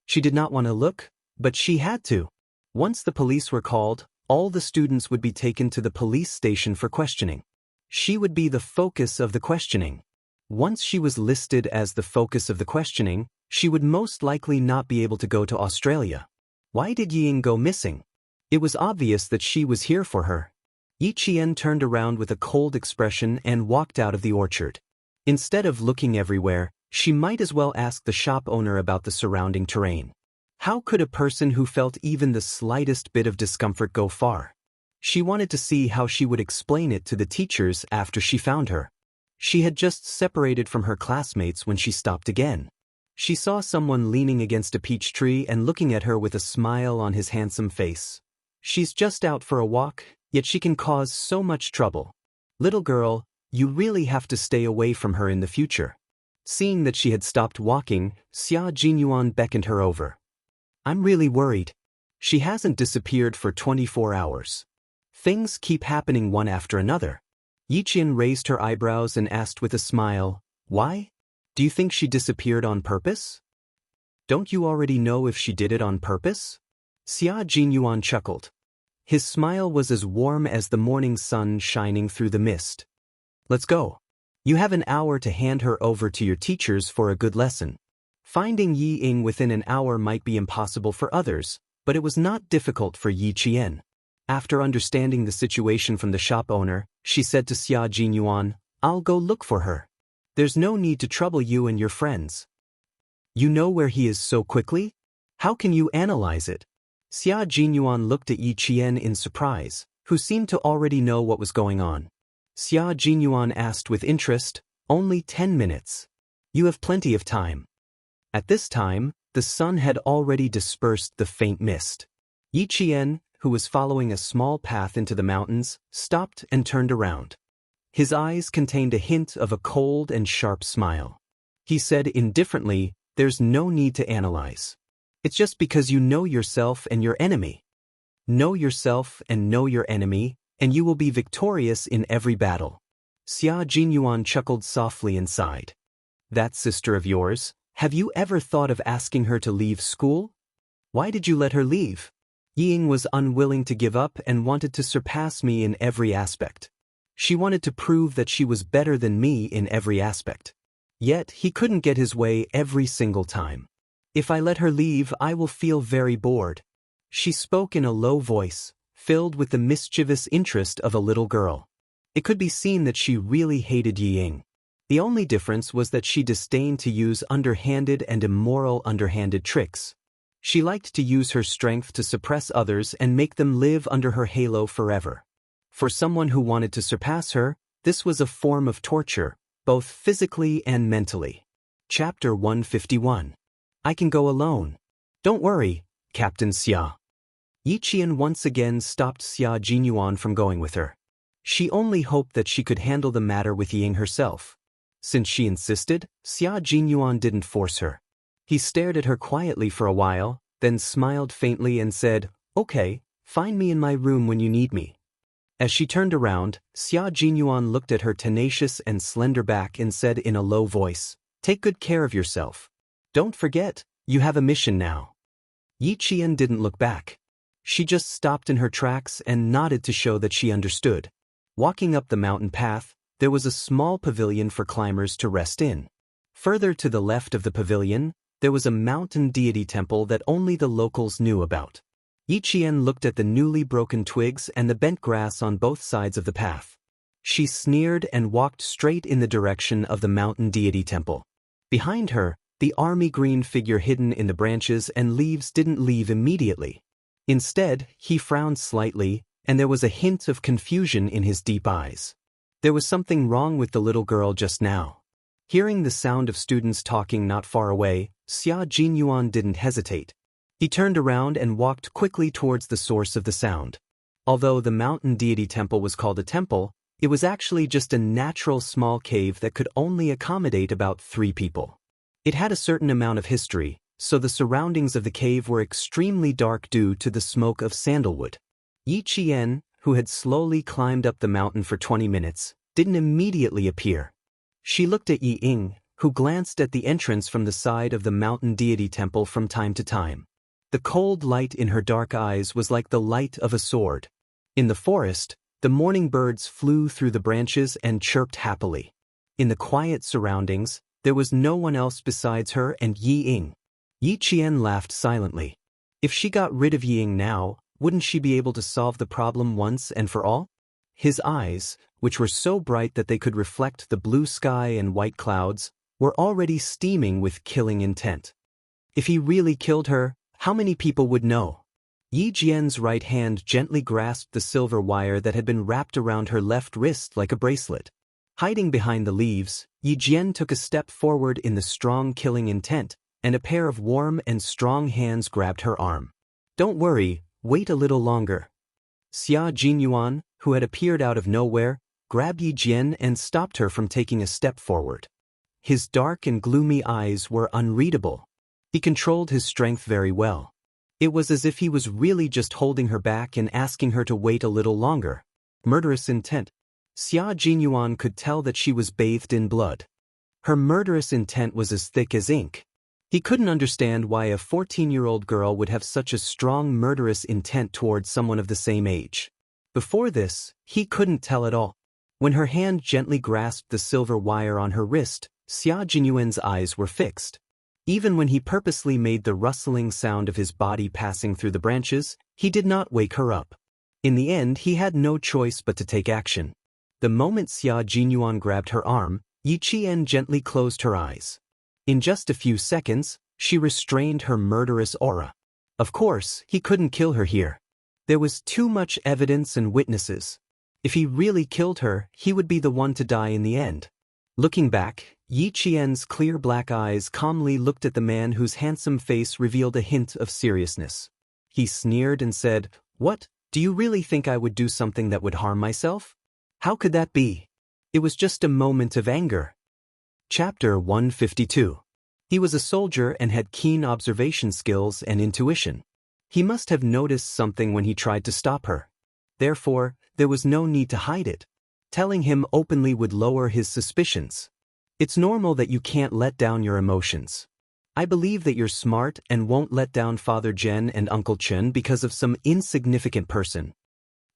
She did not want to look, but she had to. Once the police were called, all the students would be taken to the police station for questioning. She would be the focus of the questioning. Once she was listed as the focus of the questioning, she would most likely not be able to go to Australia. Why did Yi Ying go missing? It was obvious that she was here for her. Yi Qian turned around with a cold expression and walked out of the orchard. Instead of looking everywhere, she might as well ask the shop owner about the surrounding terrain. How could a person who felt even the slightest bit of discomfort go far? She wanted to see how she would explain it to the teachers after she found her. She had just separated from her classmates when she stopped again. She saw someone leaning against a peach tree and looking at her with a smile on his handsome face. She's just out for a walk, yet she can cause so much trouble. Little girl, you really have to stay away from her in the future. Seeing that she had stopped walking, Xia Jinyuan beckoned her over. I'm really worried. She hasn't disappeared for 24 hours. Things keep happening one after another. Yi Qian raised her eyebrows and asked with a smile, "Why? Do you think she disappeared on purpose?" "Don't you already know if she did it on purpose?" Xia Jinyuan chuckled. His smile was as warm as the morning sun shining through the mist. "Let's go. You have an hour to hand her over to your teachers for a good lesson." Finding Yi Ying within an hour might be impossible for others, but it was not difficult for Yi Qian. After understanding the situation from the shop owner, she said to Xia Jinyuan, "I'll go look for her. There's no need to trouble you and your friends." "You know where he is so quickly? How can you analyze it?" Xia Jinyuan looked at Yi Qian in surprise, who seemed to already know what was going on. Xia Jinyuan asked with interest, "Only 10 minutes. You have plenty of time." At this time, the sun had already dispersed the faint mist. Yi Qian, who was following a small path into the mountains, stopped and turned around. His eyes contained a hint of a cold and sharp smile. He said indifferently, "There's no need to analyze. It's just because you know yourself and your enemy. Know yourself and know your enemy, and you will be victorious in every battle." Xia Jinyuan chuckled softly and sighed. "That sister of yours, Have you ever thought of asking her to leave school? Why did you let her leave? Ying was unwilling to give up and wanted to surpass me in every aspect. She wanted to prove that she was better than me in every aspect. Yet, he couldn't get his way every single time. If I let her leave, I will feel very bored. She spoke in a low voice, filled with the mischievous interest of a little girl. It could be seen that she really hated Ying. The only difference was that she disdained to use underhanded and immoral underhanded tricks. She liked to use her strength to suppress others and make them live under her halo forever. For someone who wanted to surpass her, this was a form of torture, both physically and mentally. Chapter 151. I can go alone. Don't worry, Captain Xia. Yi Qian once again stopped Xia Jinyuan from going with her. She only hoped that she could handle the matter with Ying herself. Since she insisted, Xia Jinyuan didn't force her. He stared at her quietly for a while, then smiled faintly and said, "Okay, find me in my room when you need me." As she turned around, Xia Jinyuan looked at her tenacious and slender back and said in a low voice, "Take good care of yourself. Don't forget, you have a mission now." Yi Qian didn't look back. She just stopped in her tracks and nodded to show that she understood. Walking up the mountain path, there was a small pavilion for climbers to rest in. Further to the left of the pavilion, there was a mountain deity temple that only the locals knew about. Yi Qian looked at the newly broken twigs and the bent grass on both sides of the path. She sneered and walked straight in the direction of the mountain deity temple. Behind her, the army green figure hidden in the branches and leaves didn't leave immediately. Instead, he frowned slightly, and there was a hint of confusion in his deep eyes. There was something wrong with the little girl just now. Hearing the sound of students talking not far away, Xia Jinyuan didn't hesitate. He turned around and walked quickly towards the source of the sound. Although the mountain deity temple was called a temple, it was actually just a natural small cave that could only accommodate about 3 people. It had a certain amount of history, so the surroundings of the cave were extremely dark due to the smoke of sandalwood. Yi Qian, who had slowly climbed up the mountain for 20 minutes, didn't immediately appear. She looked at Ying, who glanced at the entrance from the side of the mountain deity temple from time to time. The cold light in her dark eyes was like the light of a sword. In the forest, the morning birds flew through the branches and chirped happily. In the quiet surroundings, there was no one else besides her and Ying. Yi Qian laughed silently. If she got rid of Ying now, wouldn't she be able to solve the problem once and for all? His eyes, which were so bright that they could reflect the blue sky and white clouds, were already steaming with killing intent. If he really killed her, how many people would know? Yi Jian's right hand gently grasped the silver wire that had been wrapped around her left wrist like a bracelet. Hiding behind the leaves, Yi Jian took a step forward in the strong killing intent, and a pair of warm and strong hands grabbed her arm. "Don't worry, wait a little longer." Xia Jinyuan, who had appeared out of nowhere, grabbed Yi Jian and stopped her from taking a step forward. His dark and gloomy eyes were unreadable. He controlled his strength very well. It was as if he was really just holding her back and asking her to wait a little longer. Murderous intent. Xia Jinyuan could tell that she was bathed in blood. Her murderous intent was as thick as ink. He couldn't understand why a 14-year-old girl would have such a strong murderous intent towards someone of the same age. Before this, he couldn't tell at all. When her hand gently grasped the silver wire on her wrist, Xia Jinyuan's eyes were fixed. Even when he purposely made the rustling sound of his body passing through the branches, he did not wake her up. In the end, he had no choice but to take action. The moment Xia Jinyuan grabbed her arm, Yi Qian gently closed her eyes. In just a few seconds, she restrained her murderous aura. Of course, he couldn't kill her here. There was too much evidence and witnesses. If he really killed her, he would be the one to die in the end. Looking back, Yi Qian's clear black eyes calmly looked at the man whose handsome face revealed a hint of seriousness. He sneered and said, "What, do you really think I would do something that would harm myself? How could that be? It was just a moment of anger." Chapter 152. He was a soldier and had keen observation skills and intuition. He must have noticed something when he tried to stop her. Therefore, there was no need to hide it. Telling him openly would lower his suspicions. It's normal that you can't let down your emotions. I believe that you're smart and won't let down Father Jen and Uncle Chen because of some insignificant person.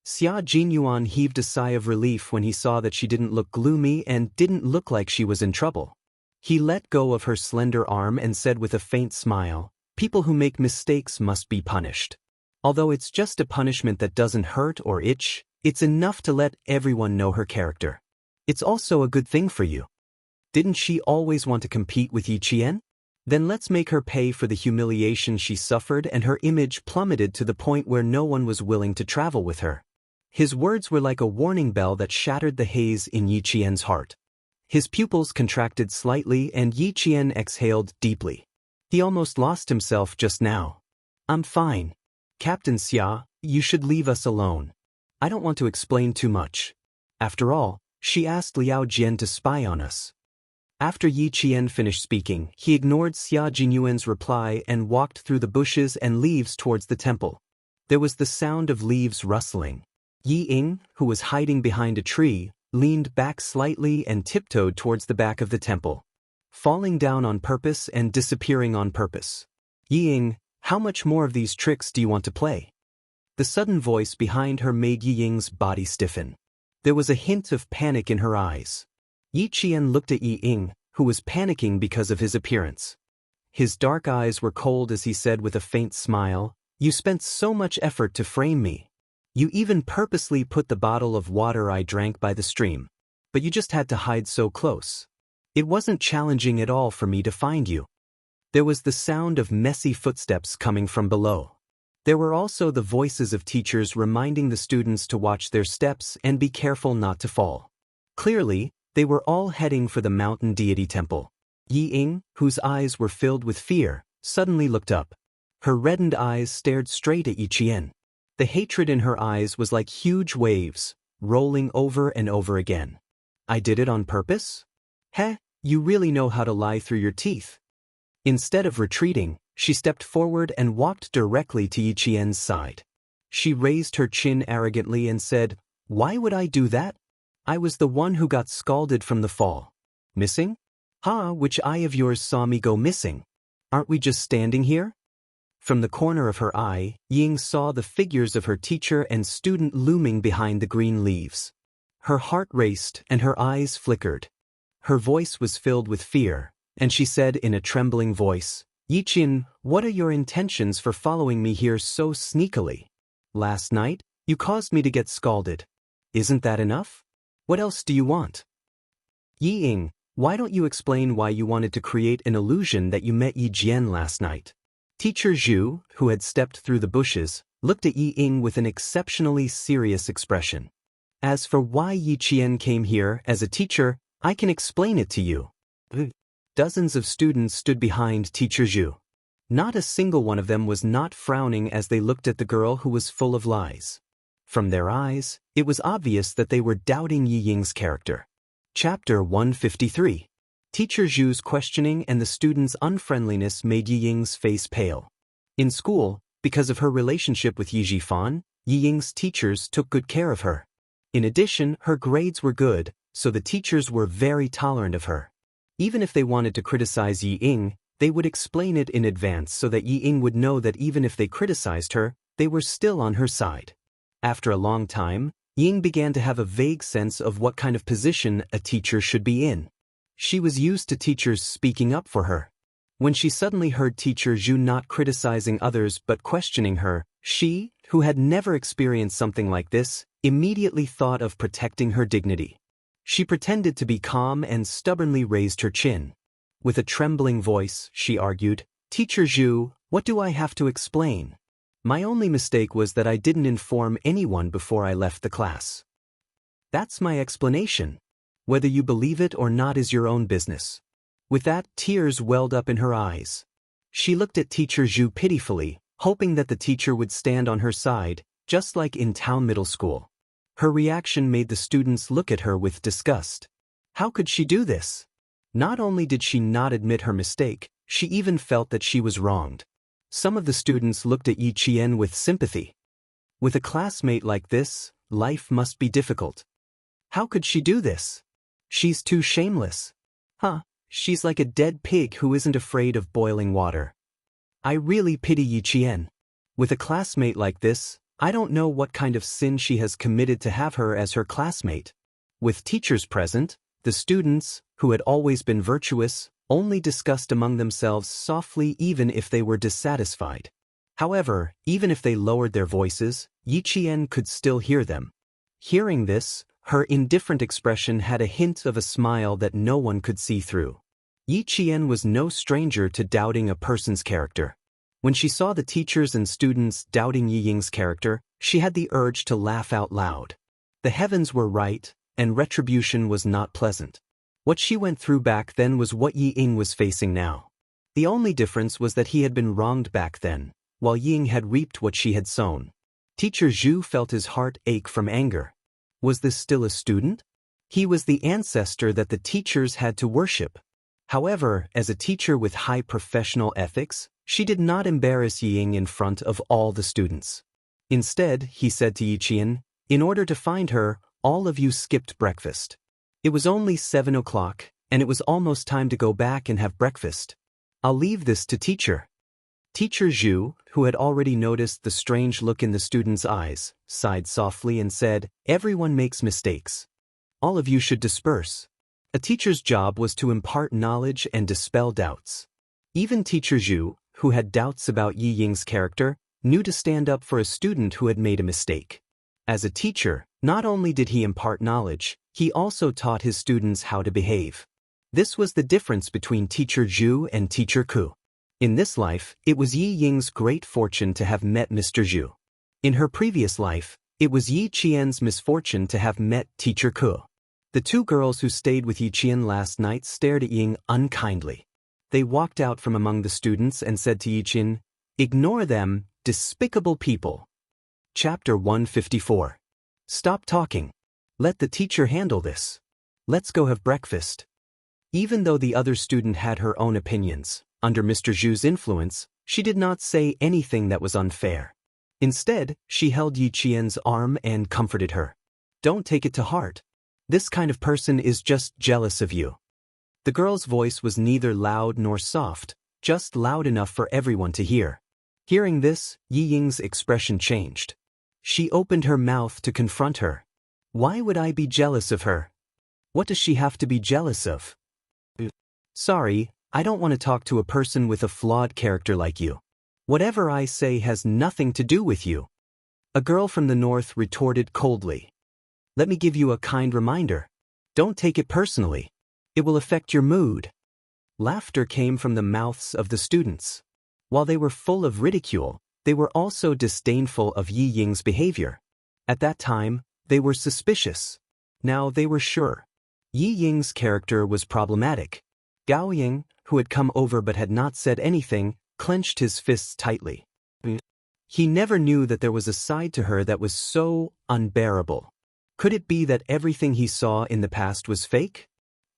Xia Jinyuan heaved a sigh of relief when he saw that she didn't look gloomy and didn't look like she was in trouble. He let go of her slender arm and said with a faint smile, "People who make mistakes must be punished. Although it's just a punishment that doesn't hurt or itch, it's enough to let everyone know her character. It's also a good thing for you. Didn't she always want to compete with Yi Qian? Then let's make her pay for the humiliation she suffered, and her image plummeted to the point where no one was willing to travel with her." His words were like a warning bell that shattered the haze in Yi Qian's heart. His pupils contracted slightly and Yi Qian exhaled deeply. He almost lost himself just now. "I'm fine. Captain Xia, you should leave us alone. I don't want to explain too much. After all, she asked Liao Jian to spy on us." After Yi Qian finished speaking, he ignored Xia Jinyuan's reply and walked through the bushes and leaves towards the temple. There was the sound of leaves rustling. Yi Ying, who was hiding behind a tree, leaned back slightly and tiptoed towards the back of the temple, falling down on purpose and disappearing on purpose. "Yi Ying, how much more of these tricks do you want to play?" The sudden voice behind her made Yi Ying's body stiffen. There was a hint of panic in her eyes. Yi Qian looked at Yi Ying, who was panicking because of his appearance. His dark eyes were cold as he said with a faint smile, "You spent so much effort to frame me. You even purposely put the bottle of water I drank by the stream. But you just had to hide so close. It wasn't challenging at all for me to find you." There was the sound of messy footsteps coming from below. There were also the voices of teachers reminding the students to watch their steps and be careful not to fall. Clearly, they were all heading for the mountain deity temple. Yi Ying, whose eyes were filled with fear, suddenly looked up. Her reddened eyes stared straight at Yi Qian. The hatred in her eyes was like huge waves, rolling over and over again. "I did it on purpose? Heh, you really know how to lie through your teeth." Instead of retreating, she stepped forward and walked directly to Yi Qian's side. She raised her chin arrogantly and said, "Why would I do that? I was the one who got scalded from the fall. Missing? Ha, which eye of yours saw me go missing? Aren't we just standing here?" From the corner of her eye, Ying saw the figures of her teacher and student looming behind the green leaves. Her heart raced and her eyes flickered. Her voice was filled with fear, and she said in a trembling voice, "Yi Qian, what are your intentions for following me here so sneakily? Last night, you caused me to get scalded. Isn't that enough? What else do you want?" "Yi Ying, why don't you explain why you wanted to create an illusion that you met Yi Jian last night?" Teacher Zhu, who had stepped through the bushes, looked at Yi Ying with an exceptionally serious expression. "As for why Yi Qian came here as a teacher, I can explain it to you." Dozens of students stood behind Teacher Zhu. Not a single one of them was not frowning as they looked at the girl who was full of lies. From their eyes, it was obvious that they were doubting Yi Ying's character. Chapter 153. Teacher Zhu's questioning and the students' unfriendliness made Yi Ying's face pale. In school, because of her relationship with Yi Jifan, Yi Ying's teachers took good care of her. In addition, her grades were good, so the teachers were very tolerant of her. Even if they wanted to criticize Yi Ying, they would explain it in advance so that Yi Ying would know that even if they criticized her, they were still on her side. After a long time, Ying began to have a vague sense of what kind of position a teacher should be in. She was used to teachers speaking up for her. When she suddenly heard Teacher Zhu not criticizing others but questioning her, she, who had never experienced something like this, immediately thought of protecting her dignity. She pretended to be calm and stubbornly raised her chin. With a trembling voice, she argued, "Teacher Zhu, what do I have to explain? My only mistake was that I didn't inform anyone before I left the class. That's my explanation. Whether you believe it or not is your own business." With that, tears welled up in her eyes. She looked at Teacher Zhu pitifully, hoping that the teacher would stand on her side, just like in town middle school. Her reaction made the students look at her with disgust. How could she do this? Not only did she not admit her mistake, she even felt that she was wronged. Some of the students looked at Yi Qian with sympathy. With a classmate like this, life must be difficult. How could she do this? She's too shameless. She's like a dead pig who isn't afraid of boiling water. I really pity Yi Qian. With a classmate like this, I don't know what kind of sin she has committed to have her as her classmate. With teachers present, the students, who had always been virtuous, only discussed among themselves softly even if they were dissatisfied. However, even if they lowered their voices, Yi Qian could still hear them. Hearing this, her indifferent expression had a hint of a smile that no one could see through. Yi Qian was no stranger to doubting a person's character. When she saw the teachers and students doubting Yi Ying's character, she had the urge to laugh out loud. The heavens were right, and retribution was not pleasant. What she went through back then was what Yi Ying was facing now. The only difference was that he had been wronged back then, while Yi Ying had reaped what she had sown. Teacher Zhu felt his heart ache from anger. Was this still a student? He was the ancestor that the teachers had to worship. However, as a teacher with high professional ethics, she did not embarrass Yi Ying in front of all the students. Instead, he said to Yi Qian, "In order to find her, all of you skipped breakfast. It was only 7 o'clock, and it was almost time to go back and have breakfast. I'll leave this to teacher." Teacher Zhu, who had already noticed the strange look in the students' eyes, sighed softly and said, "Everyone makes mistakes. All of you should disperse." A teacher's job was to impart knowledge and dispel doubts. Even Teacher Zhu, who had doubts about Yi Ying's character, knew to stand up for a student who had made a mistake. As a teacher, not only did he impart knowledge, he also taught his students how to behave. This was the difference between Teacher Zhu and Teacher Ku. In this life, it was Yi Ying's great fortune to have met Mr. Zhu. In her previous life, it was Yi Qian's misfortune to have met Teacher Ku. The two girls who stayed with Yi Qian last night stared at Yi Ying unkindly. They walked out from among the students and said to Yi Qian, "Ignore them, despicable people." Chapter 154. Stop talking. Let the teacher handle this. Let's go have breakfast. Even though the other student had her own opinions, under Mr. Zhu's influence, she did not say anything that was unfair. Instead, she held Yi Qian's arm and comforted her. "Don't take it to heart. This kind of person is just jealous of you." The girl's voice was neither loud nor soft, just loud enough for everyone to hear. Hearing this, Yi Ying's expression changed. She opened her mouth to confront her. "Why would I be jealous of her? What does she have to be jealous of?" "Sorry, I don't want to talk to a person with a flawed character like you. Whatever I say has nothing to do with you." A girl from the north retorted coldly. "Let me give you a kind reminder. Don't take it personally. It will affect your mood." Laughter came from the mouths of the students. While they were full of ridicule, they were also disdainful of Yi Ying's behavior. At that time, they were suspicious. Now they were sure. Yi Ying's character was problematic. Gao Ying, who had come over but had not said anything, clenched his fists tightly. He never knew that there was a side to her that was so unbearable. Could it be that everything he saw in the past was fake?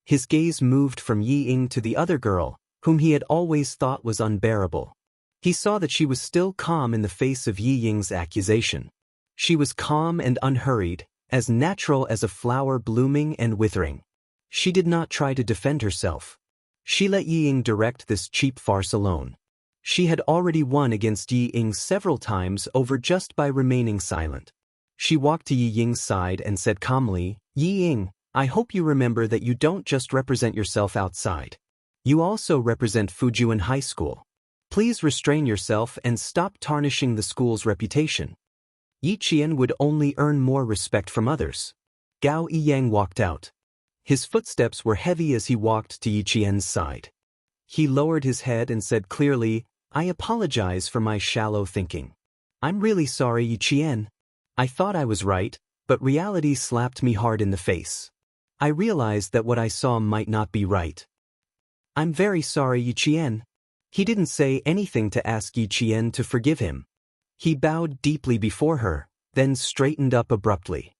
His gaze moved from Yi Ying to the other girl, whom he had always thought was unbearable. He saw that she was still calm in the face of Yi Ying's accusation. She was calm and unhurried, as natural as a flower blooming and withering. She did not try to defend herself. She let Yi Ying direct this cheap farce alone. She had already won against Yi Ying several times over just by remaining silent. She walked to Yi Ying's side and said calmly, "Yi Ying, I hope you remember that you don't just represent yourself outside. You also represent Fujian High School. Please restrain yourself and stop tarnishing the school's reputation." Yi Qian would only earn more respect from others. Gao Yiyang walked out. His footsteps were heavy as he walked to Yi Qian's side. He lowered his head and said clearly, "I apologize for my shallow thinking. I'm really sorry, Yi Qian. I thought I was right, but reality slapped me hard in the face. I realized that what I saw might not be right. I'm very sorry, Yi Qian." He didn't say anything to ask Yi Qian to forgive him. He bowed deeply before her, then straightened up abruptly.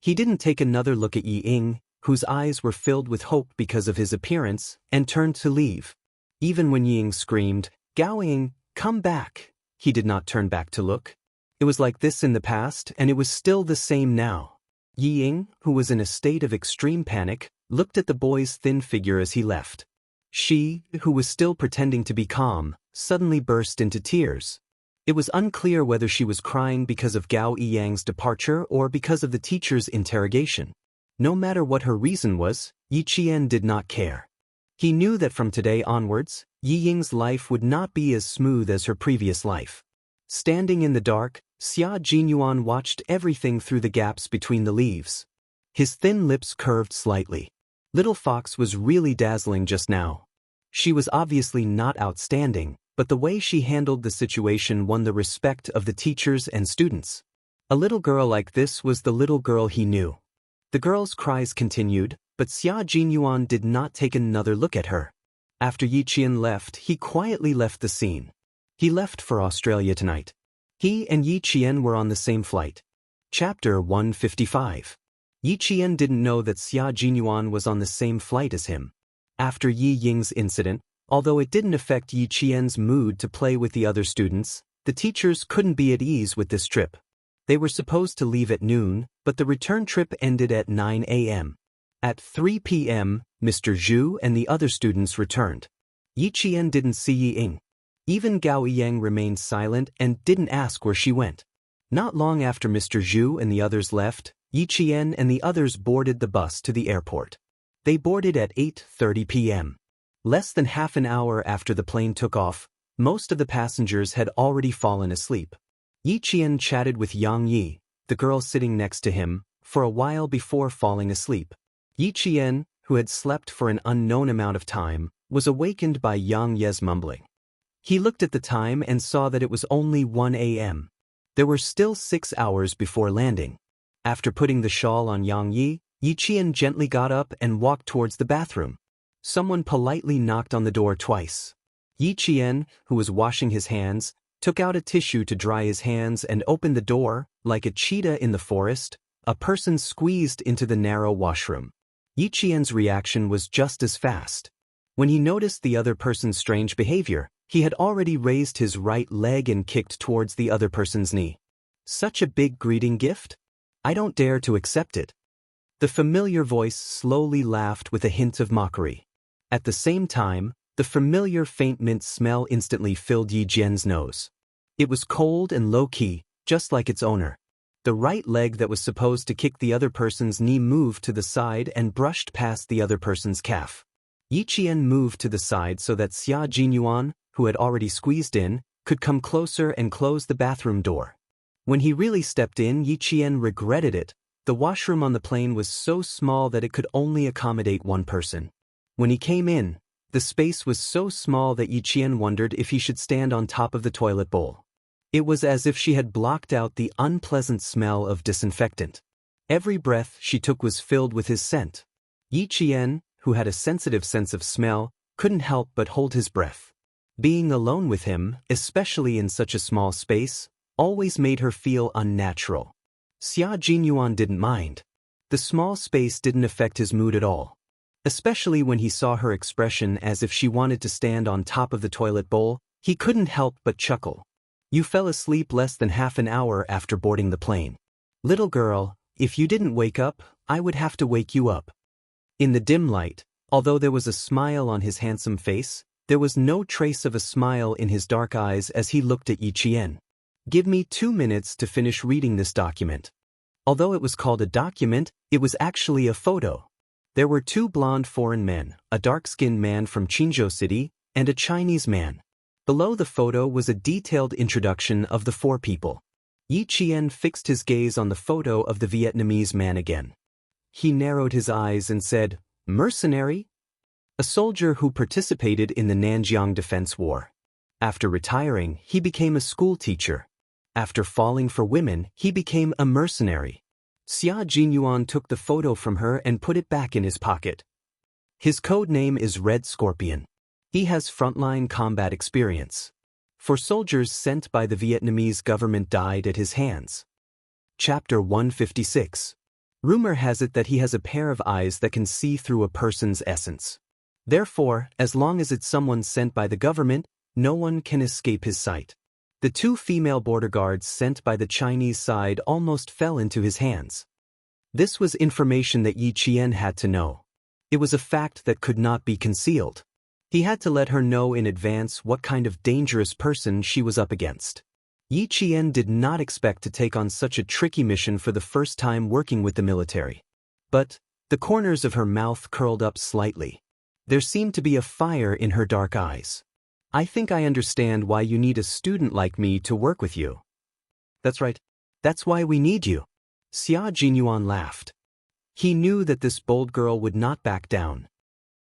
He didn't take another look at Yi Ying, whose eyes were filled with hope because of his appearance, and turned to leave. Even when Yi Ying screamed, "Gao Ying, come back," he did not turn back to look. It was like this in the past, and it was still the same now. Yi Ying, who was in a state of extreme panic, looked at the boy's thin figure as he left. She, who was still pretending to be calm, suddenly burst into tears. It was unclear whether she was crying because of Gao Yiyang's departure or because of the teacher's interrogation. No matter what her reason was, Yi Qian did not care. He knew that from today onwards, Yi Ying's life would not be as smooth as her previous life. Standing in the dark, Xia Jinyuan watched everything through the gaps between the leaves. His thin lips curved slightly. Little Fox was really dazzling just now. She was obviously not outstanding, but the way she handled the situation won the respect of the teachers and students. A little girl like this was the little girl he knew. The girl's cries continued, but Xia Jinyuan did not take another look at her. After Yi Qian left, he quietly left the scene. He left for Australia tonight. He and Yi Qian were on the same flight. Chapter 155. Yi Qian didn't know that Xia Jinyuan was on the same flight as him. After Yi Ying's incident, although it didn't affect Yi Qian's mood to play with the other students, the teachers couldn't be at ease with this trip. They were supposed to leave at noon, but the return trip ended at 9 a.m. At 3 p.m., Mr. Zhu and the other students returned. Yi Qian didn't see Yi Ying. Even Gao Yiyang remained silent and didn't ask where she went. Not long after Mr. Zhu and the others left, Yi Qian and the others boarded the bus to the airport. They boarded at 8:30 p.m. Less than half an hour after the plane took off, most of the passengers had already fallen asleep. Yi Qian chatted with Yang Yi, the girl sitting next to him, for a while before falling asleep. Yi Qian, who had slept for an unknown amount of time, was awakened by Yang Ye's mumbling. He looked at the time and saw that it was only 1 a.m. There were still 6 hours before landing. After putting the shawl on Yang Yi, Yi Qian gently got up and walked towards the bathroom. Someone politely knocked on the door twice. Yi Qian, who was washing his hands, took out a tissue to dry his hands and opened the door. Like a cheetah in the forest, a person squeezed into the narrow washroom. Yi Qian's reaction was just as fast. When he noticed the other person's strange behavior, he had already raised his right leg and kicked towards the other person's knee. Such a big greeting gift? I don't dare to accept it. The familiar voice slowly laughed with a hint of mockery. At the same time, the familiar faint mint smell instantly filled Yi Qian's nose. It was cold and low-key, just like its owner. The right leg that was supposed to kick the other person's knee moved to the side and brushed past the other person's calf. Yi Qian moved to the side so that Xia Jinyuan, who had already squeezed in, could come closer and close the bathroom door. When he really stepped in, Yi Qian regretted it. The washroom on the plane was so small that it could only accommodate one person. When he came in, the space was so small that Yi Qian wondered if he should stand on top of the toilet bowl. It was as if she had blocked out the unpleasant smell of disinfectant. Every breath she took was filled with his scent. Yi Qian, who had a sensitive sense of smell, couldn't help but hold his breath. Being alone with him, especially in such a small space, always made her feel unnatural. Xia Jinyuan didn't mind. The small space didn't affect his mood at all. Especially when he saw her expression as if she wanted to stand on top of the toilet bowl, he couldn't help but chuckle. You fell asleep less than half an hour after boarding the plane. Little girl, if you didn't wake up, I would have to wake you up. In the dim light, although there was a smile on his handsome face, there was no trace of a smile in his dark eyes as he looked at Yi Qian. Give me 2 minutes to finish reading this document. Although it was called a document, it was actually a photo. There were 2 blonde foreign men, a dark-skinned man from Qingzhou City, and a Chinese man. Below the photo was a detailed introduction of the 4 people. Yi Qian fixed his gaze on the photo of the Vietnamese man again. He narrowed his eyes and said, "Mercenary?" A soldier who participated in the Nanjiang Defense War. After retiring, he became a school teacher. After falling for women, he became a mercenary. Xia Jinyuan took the photo from her and put it back in his pocket. His code name is Red Scorpion. He has frontline combat experience. 4 soldiers sent by the Vietnamese government died at his hands. Chapter 156. Rumor has it that he has a pair of eyes that can see through a person's essence. Therefore, as long as it's someone sent by the government, no one can escape his sight. The 2 female border guards sent by the Chinese side almost fell into his hands. This was information that Yi Qian had to know. It was a fact that could not be concealed. He had to let her know in advance what kind of dangerous person she was up against. Yi Qian did not expect to take on such a tricky mission for the first time working with the military. But the corners of her mouth curled up slightly. There seemed to be a fire in her dark eyes. I think I understand why you need a student like me to work with you. That's right. That's why we need you. Xia Jinyuan laughed. He knew that this bold girl would not back down.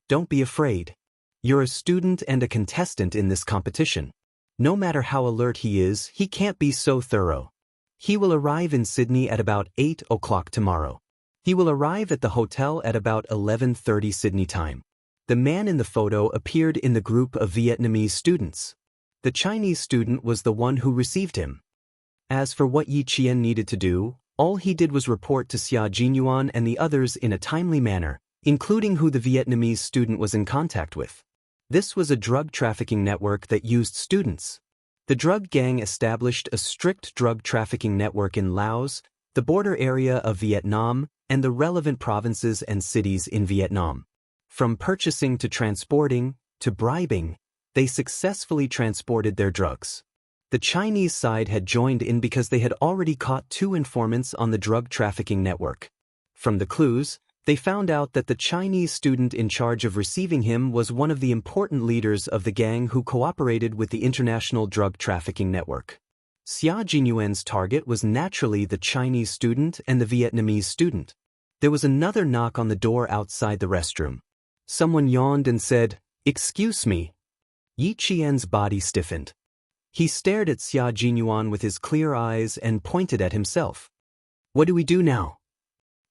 Don't be afraid. You're a student and a contestant in this competition. No matter how alert he is, he can't be so thorough. He will arrive in Sydney at about 8 o'clock tomorrow. He will arrive at the hotel at about 11:30 Sydney time. The man in the photo appeared in the group of Vietnamese students. The Chinese student was the one who received him. As for what Yi Qian needed to do, all he did was report to Xia Jinyuan and the others in a timely manner, including who the Vietnamese student was in contact with. This was a drug trafficking network that used students. The drug gang established a strict drug trafficking network in Laos, the border area of Vietnam, and the relevant provinces and cities in Vietnam. From purchasing to transporting, to bribing, they successfully transported their drugs. The Chinese side had joined in because they had already caught 2 informants on the drug trafficking network. From the clues, they found out that the Chinese student in charge of receiving him was one of the important leaders of the gang who cooperated with the international drug trafficking network. Xia Jinyuan's target was naturally the Chinese student and the Vietnamese student. There was another knock on the door outside the restroom. Someone yawned and said, "Excuse me." Yi Qian's body stiffened. He stared at Xia Jinyuan with his clear eyes and pointed at himself. What do we do now?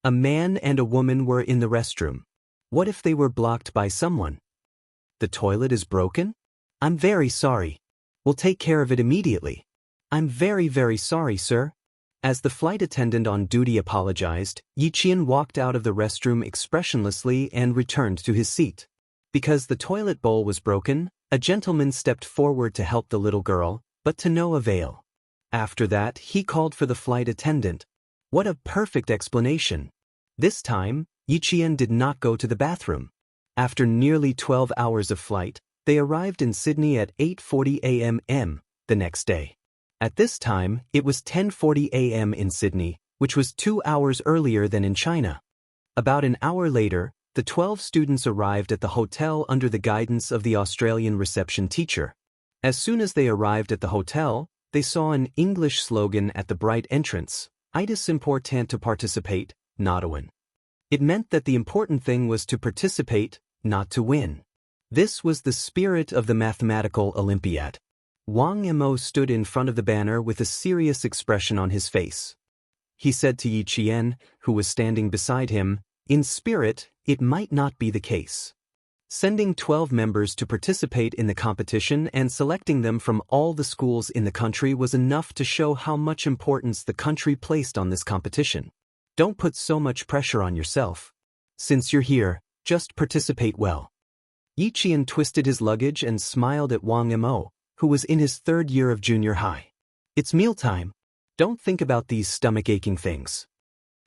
A man and a woman were in the restroom. What if they were blocked by someone? The toilet is broken? I'm very sorry. We'll take care of it immediately. I'm very, very sorry, sir. As the flight attendant on duty apologized, Yi Qian walked out of the restroom expressionlessly and returned to his seat. Because the toilet bowl was broken, a gentleman stepped forward to help the little girl, but to no avail. After that, he called for the flight attendant. What a perfect explanation. This time, Yi Qian did not go to the bathroom. After nearly 12 hours of flight, they arrived in Sydney at 8:40 a.m. the next day. At this time, it was 10:40 a.m. in Sydney, which was 2 hours earlier than in China. About an hour later, the 12 students arrived at the hotel under the guidance of the Australian reception teacher. As soon as they arrived at the hotel, they saw an English slogan at the bright entrance, "It is important to participate, not to win." It meant that the important thing was to participate, not to win. This was the spirit of the mathematical Olympiad. Wang Mo stood in front of the banner with a serious expression on his face. He said to Yi Qian, who was standing beside him, "In spirit, it might not be the case." Sending 12 members to participate in the competition and selecting them from all the schools in the country was enough to show how much importance the country placed on this competition. Don't put so much pressure on yourself. Since you're here, just participate well. Yi Qian twisted his luggage and smiled at Wang Mo, who was in his 3rd year of junior high. It's mealtime. Don't think about these stomach-aching things.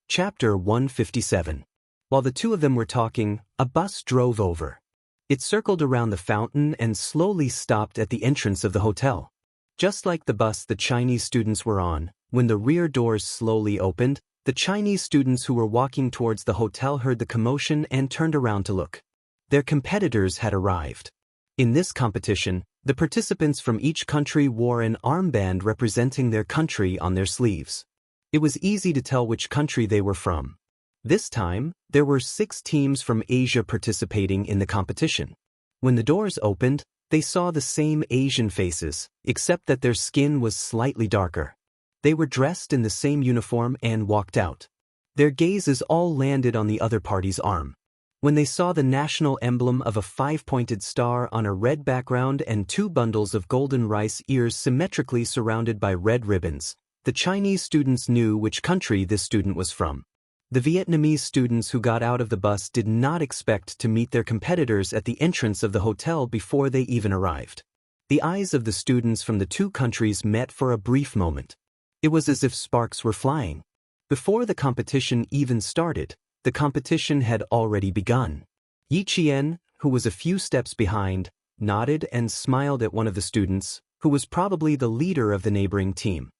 Chapter 157. While the two of them were talking, a bus drove over. It circled around the fountain and slowly stopped at the entrance of the hotel. Just like the bus the Chinese students were on, when the rear doors slowly opened, the Chinese students who were walking towards the hotel heard the commotion and turned around to look. Their competitors had arrived. In this competition, the participants from each country wore an armband representing their country on their sleeves. It was easy to tell which country they were from. This time, there were 6 teams from Asia participating in the competition. When the doors opened, they saw the same Asian faces, except that their skin was slightly darker. They were dressed in the same uniform and walked out. Their gazes all landed on the other party's arm. When they saw the national emblem of a 5-pointed star on a red background and 2 bundles of golden rice ears symmetrically surrounded by red ribbons, the Chinese students knew which country this student was from. The Vietnamese students who got out of the bus did not expect to meet their competitors at the entrance of the hotel before they even arrived. The eyes of the students from the 2 countries met for a brief moment. It was as if sparks were flying. Before the competition even started, the competition had already begun. Yi Qian, who was a few steps behind, nodded and smiled at one of the students, who was probably the leader of the neighboring team.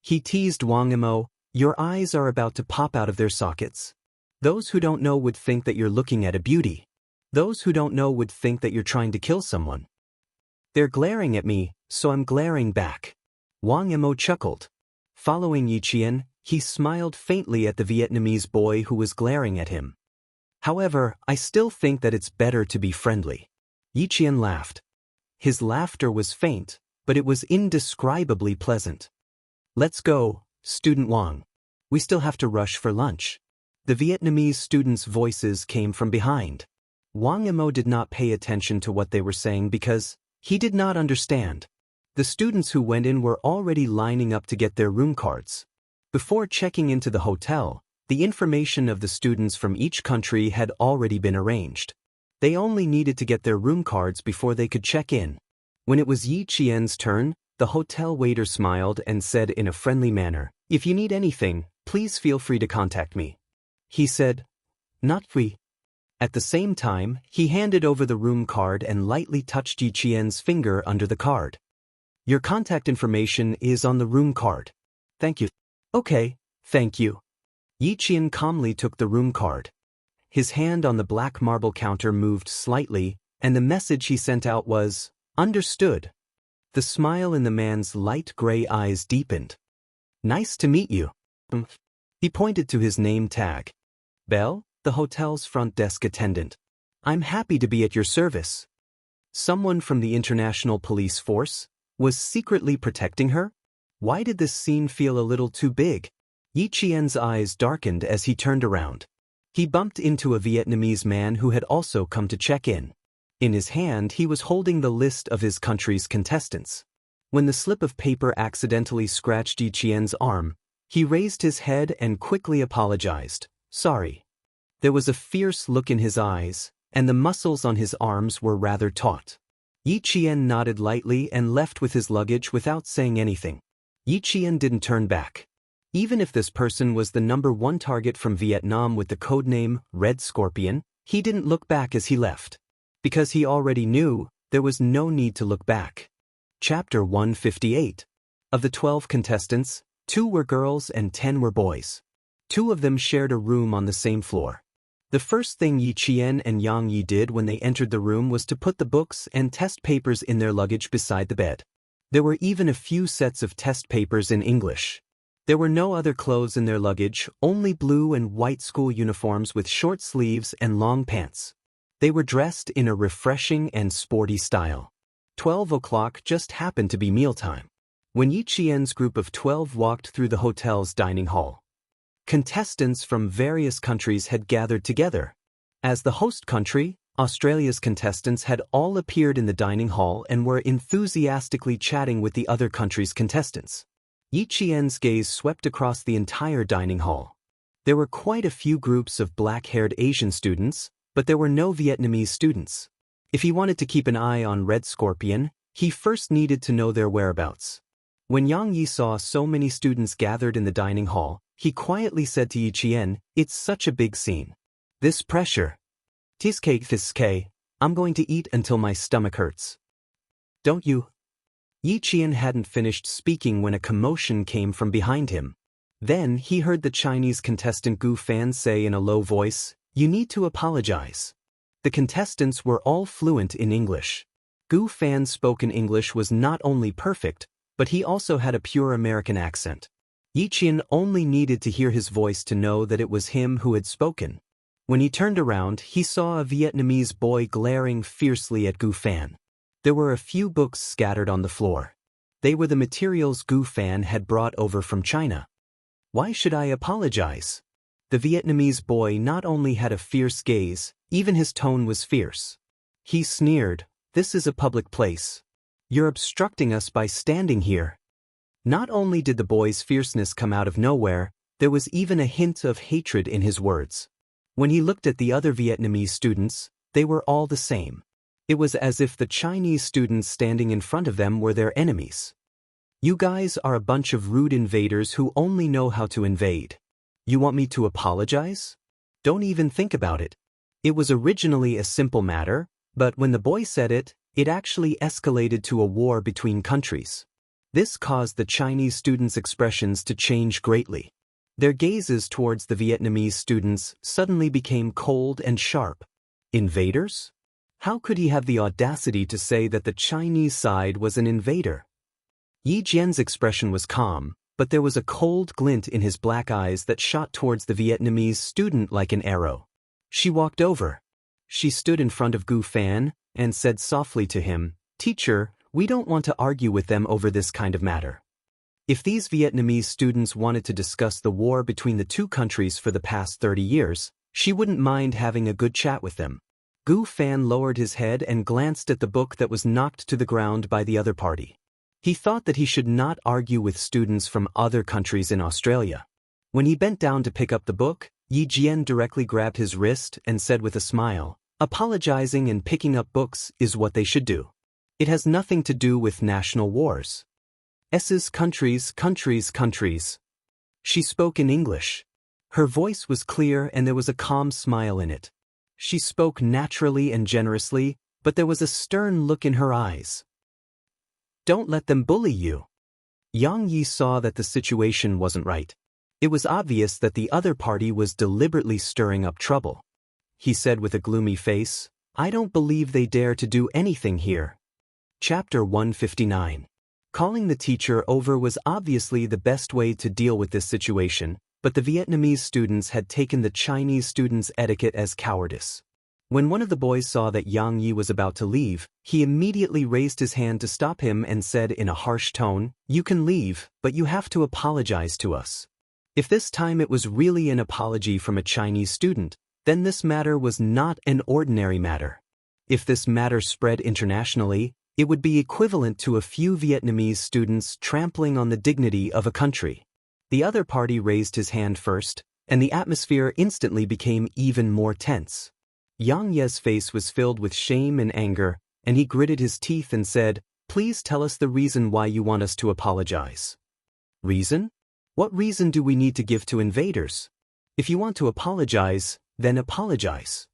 He teased Wang Imo, "Your eyes are about to pop out of their sockets. Those who don't know would think that you're looking at a beauty. Those who don't know would think that you're trying to kill someone. They're glaring at me, so I'm glaring back." Wang Imo chuckled. Following Yi Qian, he smiled faintly at the Vietnamese boy who was glaring at him. "However, I still think that it's better to be friendly." Yi Qian laughed. His laughter was faint, but it was indescribably pleasant. "Let's go, Student Wang. We still have to rush for lunch." The Vietnamese students' voices came from behind. Wang Imo did not pay attention to what they were saying because he did not understand. The students who went in were already lining up to get their room cards. Before checking into the hotel, the information of the students from each country had already been arranged. They only needed to get their room cards before they could check in. When it was Yi Qian's turn, the hotel waiter smiled and said in a friendly manner, "If you need anything, please feel free to contact me." He said, "Not free." At the same time, he handed over the room card and lightly touched Yi Qian's finger under the card. "Your contact information is on the room card." "Thank you." "Okay, thank you." Yi Qian calmly took the room card. His hand on the black marble counter moved slightly, and the message he sent out was, "Understood." The smile in the man's light gray eyes deepened. "Nice to meet you." He pointed to his name tag. "Belle, the hotel's front desk attendant. I'm happy to be at your service." Someone from the international police force was secretly protecting her? Why did this scene feel a little too big? Yi Qian's eyes darkened as he turned around. He bumped into a Vietnamese man who had also come to check in. In his hand, he was holding the list of his country's contestants. When the slip of paper accidentally scratched Yi Qian's arm, he raised his head and quickly apologized. "Sorry." There was a fierce look in his eyes, and the muscles on his arms were rather taut. Yi Qian nodded lightly and left with his luggage without saying anything. Yi Qian didn't turn back. Even if this person was the #1 target from Vietnam with the codename Red Scorpion, he didn't look back as he left. Because he already knew, there was no need to look back. Chapter 158. Of the 12 contestants, 2 were girls and 10 were boys. 2 of them shared a room on the same floor. The first thing Yi Qian and Yang Yi did when they entered the room was to put the books and test papers in their luggage beside the bed. There were even a few sets of test papers in English. There were no other clothes in their luggage, only blue and white school uniforms with short sleeves and long pants. They were dressed in a refreshing and sporty style. 12 o'clock just happened to be mealtime. When Yi Qian's group of 12 walked through the hotel's dining hall, contestants from various countries had gathered together. As the host country, Australia's contestants had all appeared in the dining hall and were enthusiastically chatting with the other country's contestants. Yi Qian's gaze swept across the entire dining hall. There were quite a few groups of black-haired Asian students, but there were no Vietnamese students. If he wanted to keep an eye on Red Scorpion, he first needed to know their whereabouts. When Yang Yi saw so many students gathered in the dining hall, he quietly said to Yi Qian, "It's such a big scene. This pressure. I'm going to eat until my stomach hurts." "Don't you?" Yi Qian hadn't finished speaking when a commotion came from behind him. Then he heard the Chinese contestant Gu Fan say in a low voice, "You need to apologize." The contestants were all fluent in English. Gu Fan's spoken English was not only perfect, but he also had a pure American accent. Yi Qian only needed to hear his voice to know that it was him who had spoken. When he turned around, he saw a Vietnamese boy glaring fiercely at Gu Fan. There were a few books scattered on the floor. They were the materials Gu Fan had brought over from China. "Why should I apologize?" The Vietnamese boy not only had a fierce gaze, even his tone was fierce. He sneered, "This is a public place. You're obstructing us by standing here." Not only did the boy's fierceness come out of nowhere, there was even a hint of hatred in his words. When he looked at the other Vietnamese students, they were all the same. It was as if the Chinese students standing in front of them were their enemies. "You guys are a bunch of rude invaders who only know how to invade. You want me to apologize? Don't even think about it." It was originally a simple matter, but when the boy said it, It actually escalated to a war between countries. This caused the Chinese students' expressions to change greatly. Their gazes towards the Vietnamese students suddenly became cold and sharp. Invaders? How could he have the audacity to say that the Chinese side was an invader? Yi Jian's expression was calm, but there was a cold glint in his black eyes that shot towards the Vietnamese student like an arrow. She walked over. She stood in front of Gu Fan and said softly to him, "Teacher, we don't want to argue with them over this kind of matter." If these Vietnamese students wanted to discuss the war between the two countries for the past 30 years, she wouldn't mind having a good chat with them. Gu Fan lowered his head and glanced at the book that was knocked to the ground by the other party. He thought that he should not argue with students from other countries in Australia. When he bent down to pick up the book, Yi Jian directly grabbed his wrist and said with a smile, "Apologizing and picking up books is what they should do. It has nothing to do with national wars. Countries. She spoke in English. Her voice was clear and there was a calm smile in it. She spoke naturally and generously, but there was a stern look in her eyes. Don't let them bully you. Yang Yi saw that the situation wasn't right. It was obvious that the other party was deliberately stirring up trouble. He said with a gloomy face, "I don't believe they dare to do anything here." Chapter 159. Calling the teacher over was obviously the best way to deal with this situation, but the Vietnamese students had taken the Chinese students' etiquette as cowardice. When one of the boys saw that Yang Yi was about to leave, he immediately raised his hand to stop him and said in a harsh tone, "You can leave, but you have to apologize to us." If this time it was really an apology from a Chinese student, then this matter was not an ordinary matter. If this matter spread internationally, it would be equivalent to a few Vietnamese students trampling on the dignity of a country. The other party raised his hand first, and the atmosphere instantly became even more tense. Yang Ye's face was filled with shame and anger, and he gritted his teeth and said, "Please tell us the reason why you want us to apologize." Reason? What reason do we need to give to invaders? If you want to apologize, then apologize.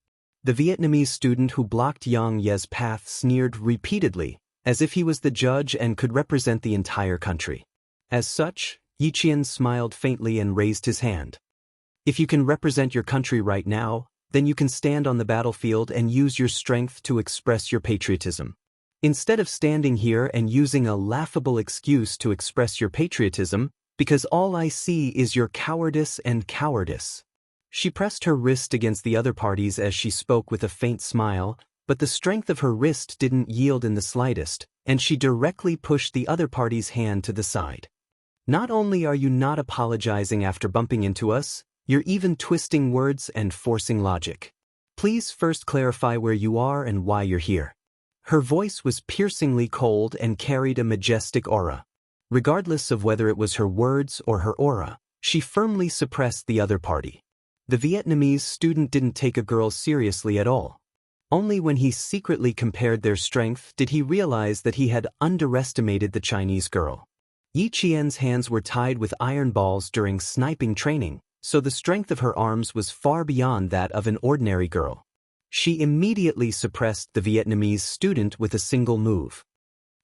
The Vietnamese student who blocked Yang Ye's path sneered repeatedly, as if he was the judge and could represent the entire country. As such, Yi Jian smiled faintly and raised his hand. If you can represent your country right now, then you can stand on the battlefield and use your strength to express your patriotism. Instead of standing here and using a laughable excuse to express your patriotism, because all I see is your cowardice and cowardice. She pressed her wrist against the other party's as she spoke with a faint smile, but the strength of her wrist didn't yield in the slightest, and she directly pushed the other party's hand to the side. Not only are you not apologizing after bumping into us, you're even twisting words and forcing logic. Please first clarify where you are and why you're here. Her voice was piercingly cold and carried a majestic aura. Regardless of whether it was her words or her aura, she firmly suppressed the other party. The Vietnamese student didn't take a girl seriously at all. Only when he secretly compared their strength did he realize that he had underestimated the Chinese girl. Yi Jian's hands were tied with iron balls during sniping training, so the strength of her arms was far beyond that of an ordinary girl. She immediately suppressed the Vietnamese student with a single move.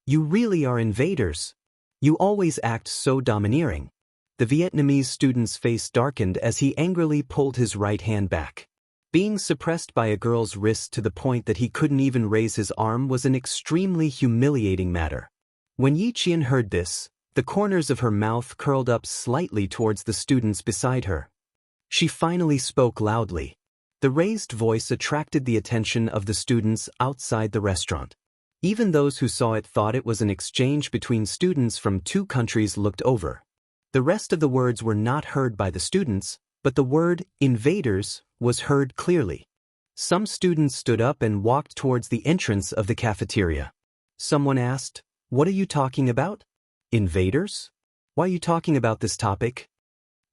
"You really are invaders. You always act so domineering." The Vietnamese student's face darkened as he angrily pulled his right hand back. Being suppressed by a girl's wrist to the point that he couldn't even raise his arm was an extremely humiliating matter. When Yi Jian heard this, the corners of her mouth curled up slightly towards the students beside her. She finally spoke loudly. The raised voice attracted the attention of the students outside the restaurant. Even those who saw it thought it was an exchange between students from two countries looked over. The rest of the words were not heard by the students, but the word invaders was heard clearly. Some students stood up and walked towards the entrance of the cafeteria. Someone asked, "What are you talking about? Invaders? Why are you talking about this topic?"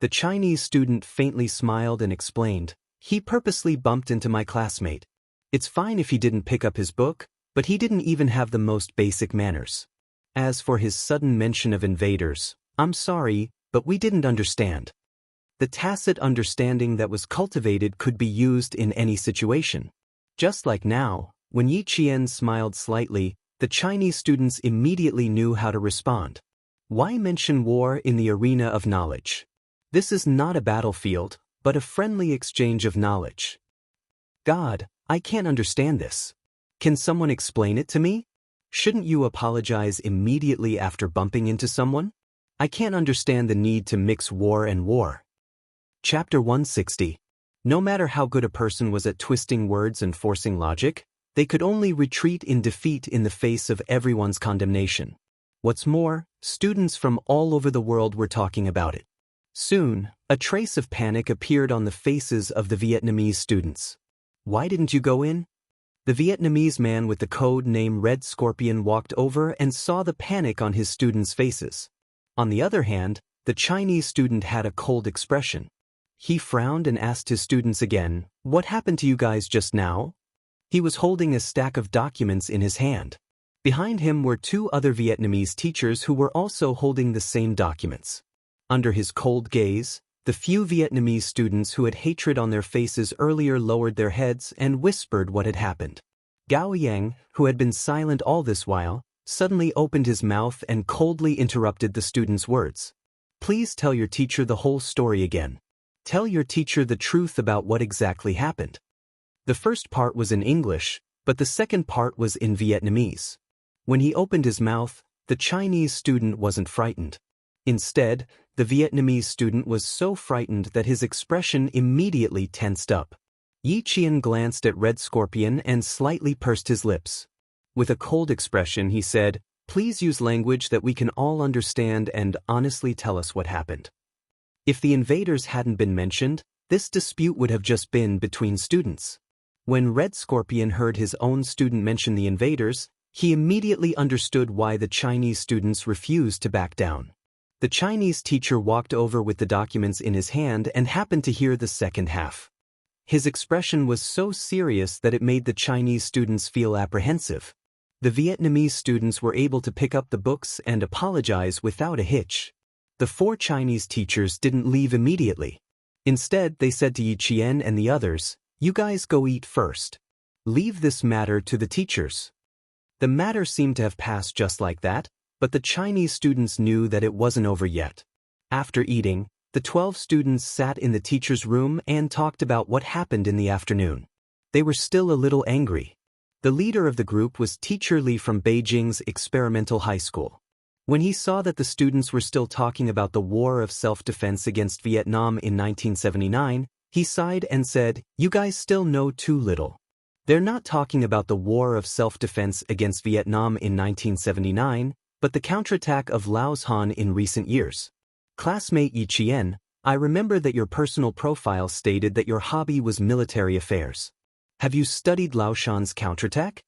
The Chinese student faintly smiled and explained, "He purposely bumped into my classmate. It's fine if he didn't pick up his book, but he didn't even have the most basic manners. As for his sudden mention of invaders, I'm sorry, but we didn't understand." The tacit understanding that was cultivated could be used in any situation. Just like now, When Yi Qian smiled slightly, the Chinese students immediately knew how to respond. Why mention war in the arena of knowledge? This is not a battlefield, but a friendly exchange of knowledge. God, I can't understand this. Can someone explain it to me? Shouldn't you apologize immediately after bumping into someone? I can't understand the need to mix war and war. Chapter 160. No matter how good a person was at twisting words and forcing logic, they could only retreat in defeat in the face of everyone's condemnation. What's more, students from all over the world were talking about it. Soon, a trace of panic appeared on the faces of the Vietnamese students. Why didn't you go in? The Vietnamese man with the code name Red Scorpion walked over and saw the panic on his students' faces. On the other hand, the Chinese student had a cold expression. He frowned and asked his students again, "What happened to you guys just now?" He was holding a stack of documents in his hand. Behind him were two other Vietnamese teachers who were also holding the same documents. Under his cold gaze, the few Vietnamese students who had hatred on their faces earlier lowered their heads and whispered what had happened. Gao Yang, who had been silent all this while, suddenly opened his mouth and coldly interrupted the students' words. "Please tell your teacher the whole story again. Tell your teacher the truth about what exactly happened." The first part was in English, but the second part was in Vietnamese. When he opened his mouth, the Chinese student wasn't frightened. Instead, the Vietnamese student was so frightened that his expression immediately tensed up. Yi Qian glanced at Red Scorpion and slightly pursed his lips. With a cold expression, he said, "Please use language that we can all understand and honestly tell us what happened." If the invaders hadn't been mentioned, this dispute would have just been between students. When Red Scorpion heard his own student mention the invaders, he immediately understood why the Chinese students refused to back down. The Chinese teacher walked over with the documents in his hand and happened to hear the second half. His expression was so serious that it made the Chinese students feel apprehensive. The Vietnamese students were able to pick up the books and apologize without a hitch. The four Chinese teachers didn't leave immediately. Instead, they said to Yi Qian and the others, "You guys go eat first. Leave this matter to the teachers." The matter seemed to have passed just like that, but the Chinese students knew that it wasn't over yet. After eating, the 12 students sat in the teacher's room and talked about what happened in the afternoon. They were still a little angry. The leader of the group was Teacher Li from Beijing's experimental high school. When he saw that the students were still talking about the war of self-defense against Vietnam in 1979, he sighed and said, "You guys still know too little. They're not talking about the war of self-defense against Vietnam in 1979, but the counterattack of Laoshan in recent years. Classmate Yi Qian, I remember that your personal profile stated that your hobby was military affairs. Have you studied Laoshan's counterattack?"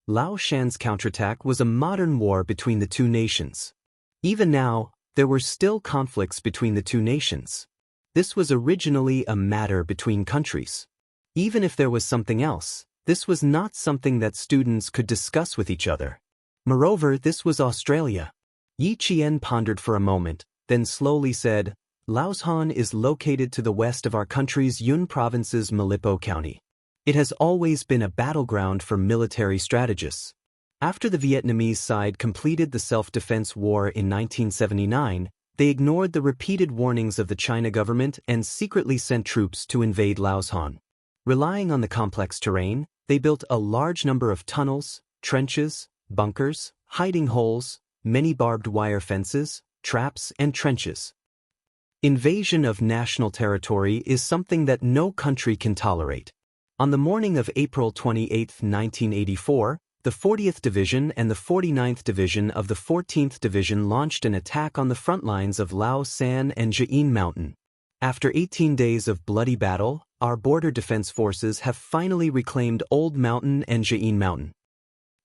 Laoshan's counterattack was a modern war between the two nations. Even now, there were still conflicts between the two nations. This was originally a matter between countries. Even if there was something else, this was not something that students could discuss with each other. Moreover, this was Australia. Yi Qian pondered for a moment, then slowly said, "Laoshan is located to the west of our country's Yun Province's Malipo County. It has always been a battleground for military strategists. After the Vietnamese side completed the self-defense war in 1979, they ignored the repeated warnings of the China government and secretly sent troops to invade Laoshan. Relying on the complex terrain, they built a large number of tunnels, trenches, bunkers, hiding holes, many barbed wire fences, traps, and trenches. Invasion of national territory is something that no country can tolerate. On the morning of April 28, 1984, the 40th Division and the 49th Division of the 14th Division launched an attack on the front lines of Lao San and Jian Mountain. After 18 days of bloody battle, our border defense forces have finally reclaimed Old Mountain and Jian Mountain.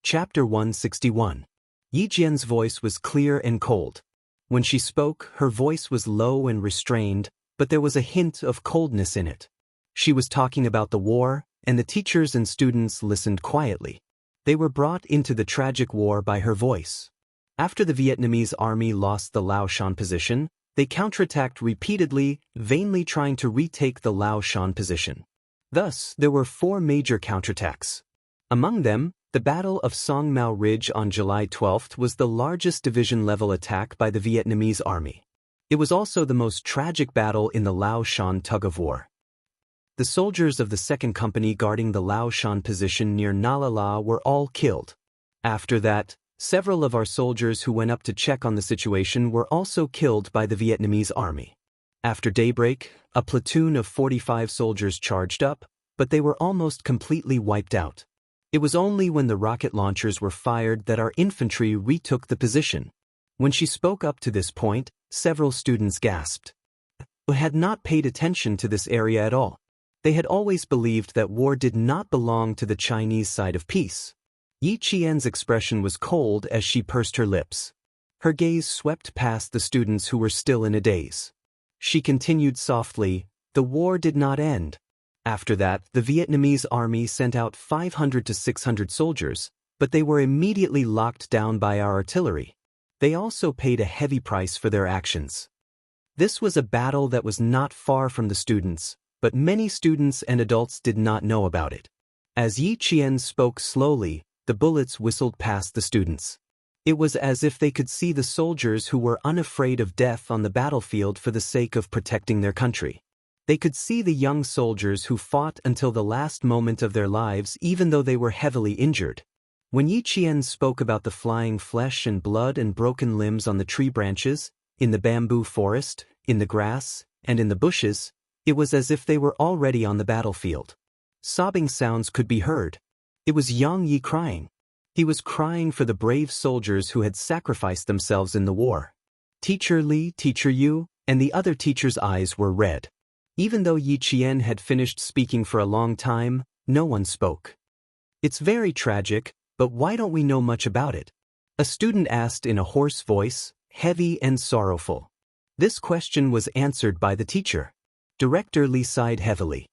Chapter 161. Yi Jian's voice was clear and cold. When she spoke, her voice was low and restrained, but there was a hint of coldness in it. She was talking about the war, and the teachers and students listened quietly. They were brought into the tragic war by her voice. After the Vietnamese army lost the Laoshan position, they counterattacked repeatedly, vainly trying to retake the Laoshan position. Thus, there were 4 major counterattacks. Among them, the Battle of Song Mao Ridge on July 12 was the largest division-level attack by the Vietnamese army. It was also the most tragic battle in the Lao Shan tug-of-war. The soldiers of the 2nd Company guarding the Lao Shan position near Nala La were all killed. After that, several of our soldiers who went up to check on the situation were also killed by the Vietnamese army. After daybreak, a platoon of 45 soldiers charged up, but they were almost completely wiped out. It was only when the rocket launchers were fired that our infantry retook the position. When she spoke up to this point, several students gasped. They had not paid attention to this area at all. They had always believed that war did not belong to the Chinese side of peace. Yi Qian's expression was cold as she pursed her lips. Her gaze swept past the students who were still in a daze. She continued softly, "The war did not end." After that, the Vietnamese army sent out 500 to 600 soldiers, but they were immediately locked down by our artillery. They also paid a heavy price for their actions. This was a battle that was not far from the students, but many students and adults did not know about it. As Yi Qian spoke slowly, the bullets whistled past the students. It was as if they could see the soldiers who were unafraid of death on the battlefield for the sake of protecting their country. They could see the young soldiers who fought until the last moment of their lives even though they were heavily injured. When Yi Qian spoke about the flying flesh and blood and broken limbs on the tree branches, in the bamboo forest, in the grass, and in the bushes, it was as if they were already on the battlefield. Sobbing sounds could be heard. It was Yang Yi crying. He was crying for the brave soldiers who had sacrificed themselves in the war. Teacher Li, Teacher Yu, and the other teachers' eyes were red. Even though Yi Qian had finished speaking for a long time, no one spoke. "It's very tragic, but why don't we know much about it?" A student asked in a hoarse voice, heavy and sorrowful. This question was answered by the teacher. Director Li sighed heavily.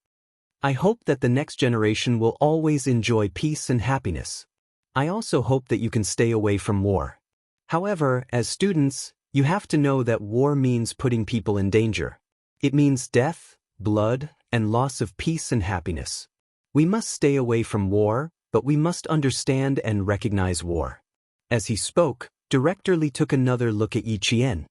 "I hope that the next generation will always enjoy peace and happiness. I also hope that you can stay away from war. However, as students, you have to know that war means putting people in danger. It means death, blood, and loss of peace and happiness. We must stay away from war, but we must understand and recognize war." As he spoke, Director Li took another look at Yi Qian.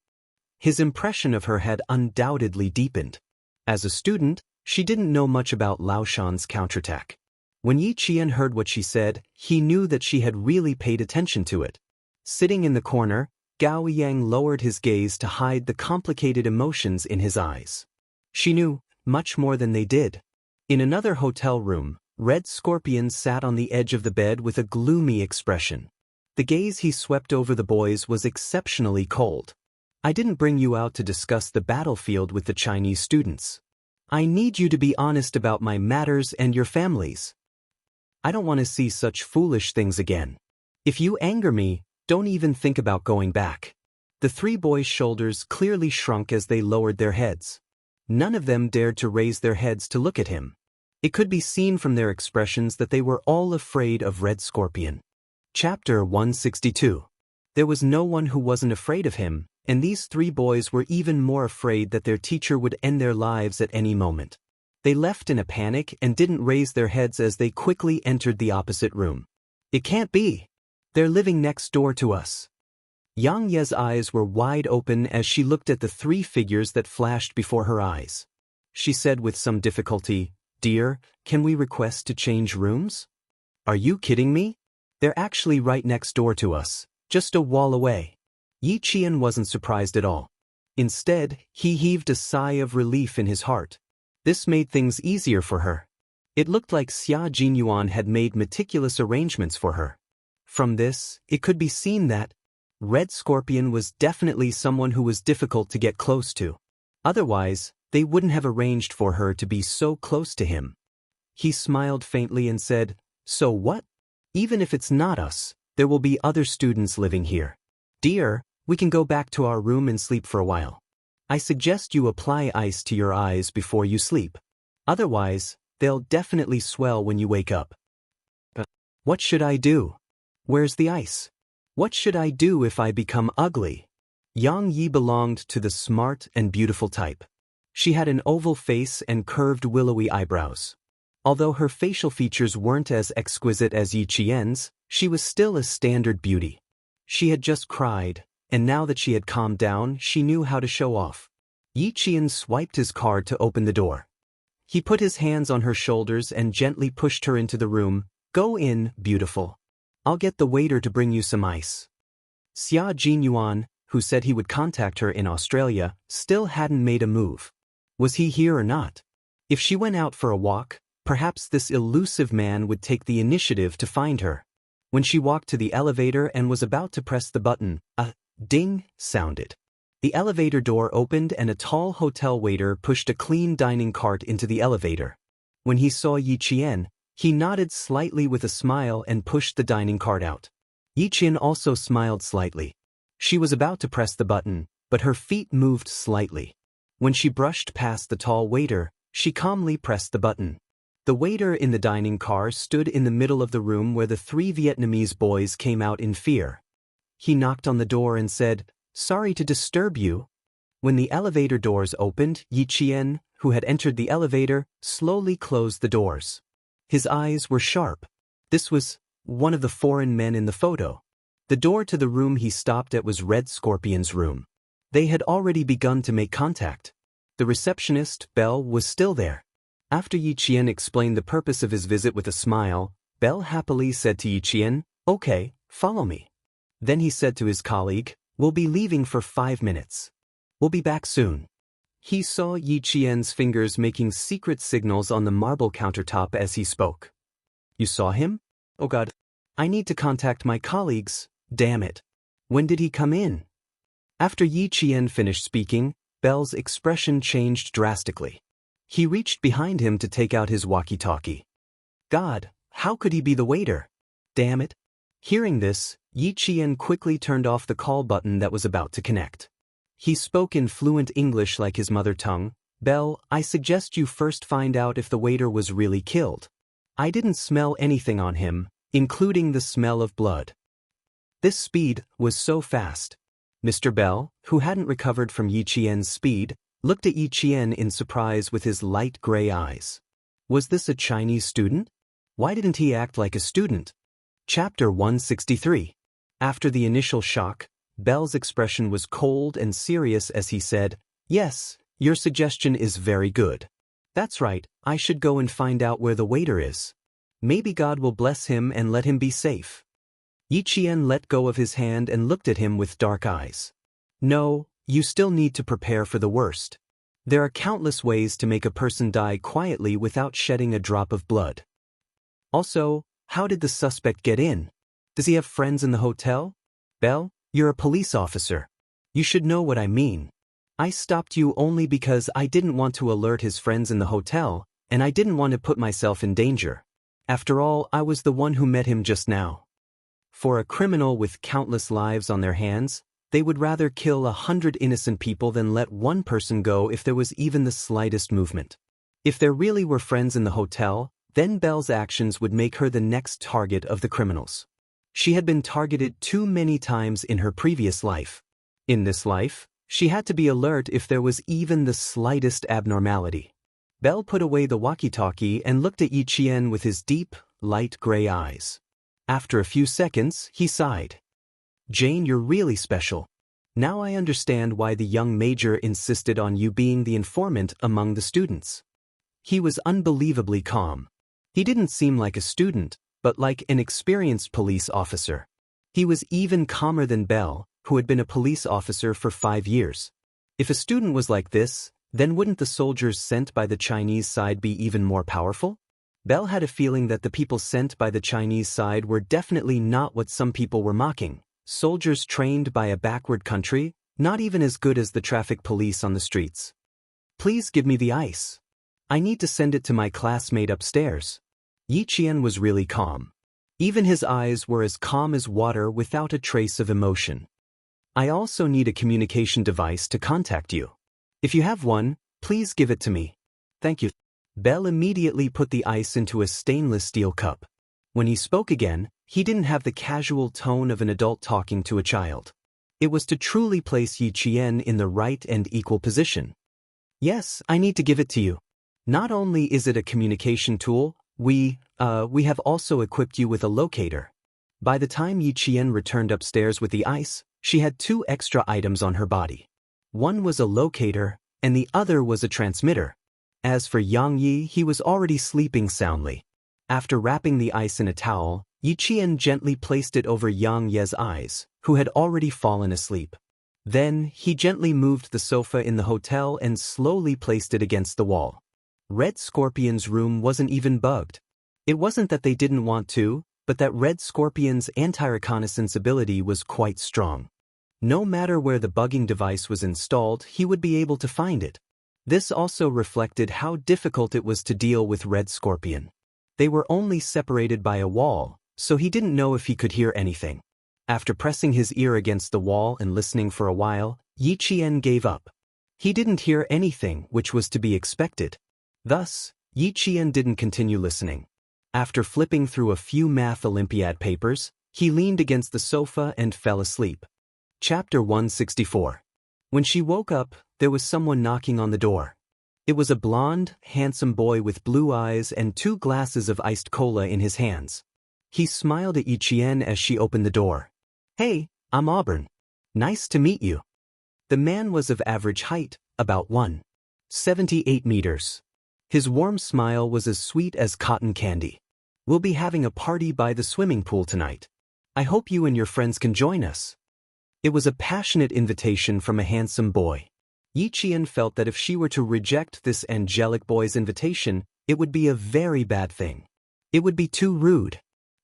His impression of her had undoubtedly deepened. As a student, she didn't know much about Lao Shan's counterattack. When Yi Qian heard what she said, he knew that she had really paid attention to it. Sitting in the corner, Gao Yang lowered his gaze to hide the complicated emotions in his eyes. She knew much more than they did. In another hotel room, Red Scorpion sat on the edge of the bed with a gloomy expression. The gaze he swept over the boys was exceptionally cold. "I didn't bring you out to discuss the battlefield with the Chinese students. I need you to be honest about my matters and your families. I don't want to see such foolish things again. If you anger me, don't even think about going back." The three boys' shoulders clearly shrunk as they lowered their heads. None of them dared to raise their heads to look at him. It could be seen from their expressions that they were all afraid of Red Scorpion. Chapter 162. There was no one who wasn't afraid of him, and these three boys were even more afraid that their teacher would end their lives at any moment. They left in a panic and didn't raise their heads as they quickly entered the opposite room. "It can't be. They're living next door to us." Yang Ye's eyes were wide open as she looked at the three figures that flashed before her eyes. She said with some difficulty, "Dear, can we request to change rooms?" "Are you kidding me? They're actually right next door to us, just a wall away." Yi Qian wasn't surprised at all. Instead, he heaved a sigh of relief in his heart. This made things easier for her. It looked like Xia Jinyuan had made meticulous arrangements for her. From this, it could be seen that Red Scorpion was definitely someone who was difficult to get close to. Otherwise, they wouldn't have arranged for her to be so close to him. He smiled faintly and said, "So what? Even if it's not us, there will be other students living here. Dear, we can go back to our room and sleep for a while. I suggest you apply ice to your eyes before you sleep. Otherwise, they'll definitely swell when you wake up." "What should I do? Where's the ice? What should I do if I become ugly?" Yang Yi belonged to the smart and beautiful type. She had an oval face and curved willowy eyebrows. Although her facial features weren't as exquisite as Yi Qian's, she was still a standard beauty. She had just cried, and now that she had calmed down, she knew how to show off. Yi Qian swiped his card to open the door. He put his hands on her shoulders and gently pushed her into the room. "Go in, beautiful. I'll get the waiter to bring you some ice." Xia Jinyuan, who said he would contact her in Australia, still hadn't made a move. Was he here or not? If she went out for a walk, perhaps this elusive man would take the initiative to find her. When she walked to the elevator and was about to press the button, a ding sounded. The elevator door opened and a tall hotel waiter pushed a clean dining cart into the elevator. When he saw Yi Qian, he nodded slightly with a smile and pushed the dining cart out. Yi Qian also smiled slightly. She was about to press the button, but her feet moved slightly. When she brushed past the tall waiter, she calmly pressed the button. The waiter in the dining car stood in the middle of the room where the three Vietnamese boys came out in fear. He knocked on the door and said, "Sorry to disturb you." When the elevator doors opened, Yi Qian, who had entered the elevator, slowly closed the doors. His eyes were sharp. This was one of the foreign men in the photo. The door to the room he stopped at was Red Scorpion's room. They had already begun to make contact. The receptionist, Belle, was still there. After Yi Qian explained the purpose of his visit with a smile, Belle happily said to Yi Qian, "Okay, follow me." Then he said to his colleague, "We'll be leaving for 5 minutes. We'll be back soon." He saw Yi Qian's fingers making secret signals on the marble countertop as he spoke. "You saw him? Oh God. I need to contact my colleagues, damn it. When did he come in?" After Yi Qian finished speaking, Belle's expression changed drastically. He reached behind him to take out his walkie-talkie. God, how could he be the waiter? Damn it. Hearing this, Yi Qian quickly turned off the call button that was about to connect. He spoke in fluent English like his mother tongue. "Belle, I suggest you first find out if the waiter was really killed. I didn't smell anything on him, including the smell of blood." This speed was so fast. Mr. Bell, who hadn't recovered from Yi Qian's speed, looked at Yi Qian in surprise with his light gray eyes. Was this a Chinese student? Why didn't he act like a student? Chapter 163. After the initial shock, Bell's expression was cold and serious as he said, "Yes, your suggestion is very good. That's right, I should go and find out where the waiter is. Maybe God will bless him and let him be safe." Yi Qian let go of his hand and looked at him with dark eyes. "No, you still need to prepare for the worst. There are countless ways to make a person die quietly without shedding a drop of blood. Also, how did the suspect get in? Does he have friends in the hotel? Belle, you're a police officer. You should know what I mean. I stopped you only because I didn't want to alert his friends in the hotel, and I didn't want to put myself in danger. After all, I was the one who met him just now. For a criminal with countless lives on their hands, they would rather kill 100 innocent people than let one person go if there was even the slightest movement. If there really were friends in the hotel, then Belle's actions would make her the next target of the criminals. She had been targeted too many times in her previous life. In this life, she had to be alert if there was even the slightest abnormality. Belle put away the walkie-talkie and looked at Yi Qian with his deep, light gray eyes. After a few seconds, he sighed. "Jane, you're really special. Now I understand why the young major insisted on you being the informant among the students." He was unbelievably calm. He didn't seem like a student, but like an experienced police officer. He was even calmer than Belle, who had been a police officer for 5 years. If a student was like this, then wouldn't the soldiers sent by the Chinese side be even more powerful? Belle had a feeling that the people sent by the Chinese side were definitely not what some people were mocking. Soldiers trained by a backward country, not even as good as the traffic police on the streets. "Please give me the ice. I need to send it to my classmate upstairs." Yi Qian was really calm. Even his eyes were as calm as water without a trace of emotion. "I also need a communication device to contact you. If you have one, please give it to me. Thank you." Belle immediately put the ice into a stainless steel cup. When he spoke again, he didn't have the casual tone of an adult talking to a child. It was to truly place Yi Qian in the right and equal position. "Yes, I need to give it to you. Not only is it a communication tool, We have also equipped you with a locator. By the time Yi Qian returned upstairs with the ice, she had 2 extra items on her body. One was a locator, and the other was a transmitter. As for Yang Yi, he was already sleeping soundly. After wrapping the ice in a towel, Yi Qian gently placed it over Yang Ye's eyes, who had already fallen asleep. Then, he gently moved the sofa in the hotel and slowly placed it against the wall. Red Scorpion's room wasn't even bugged. It wasn't that they didn't want to, but that Red Scorpion's anti-reconnaissance ability was quite strong. No matter where the bugging device was installed, he would be able to find it. This also reflected how difficult it was to deal with Red Scorpion. They were only separated by a wall, so he didn't know if he could hear anything. After pressing his ear against the wall and listening for a while, Yi Qian gave up. He didn't hear anything, which was to be expected. Thus, Yi Qian didn't continue listening. After flipping through a few math Olympiad papers, he leaned against the sofa and fell asleep. Chapter 164. When she woke up, there was someone knocking on the door. It was a blonde, handsome boy with blue eyes and 2 glasses of iced cola in his hands. He smiled at Yi Qian as she opened the door. "Hey, I'm Auburn. Nice to meet you." The man was of average height, about 1.78 meters. His warm smile was as sweet as cotton candy. "We'll be having a party by the swimming pool tonight. I hope you and your friends can join us." It was a passionate invitation from a handsome boy. Yi Qian felt that if she were to reject this angelic boy's invitation, it would be a very bad thing. It would be too rude.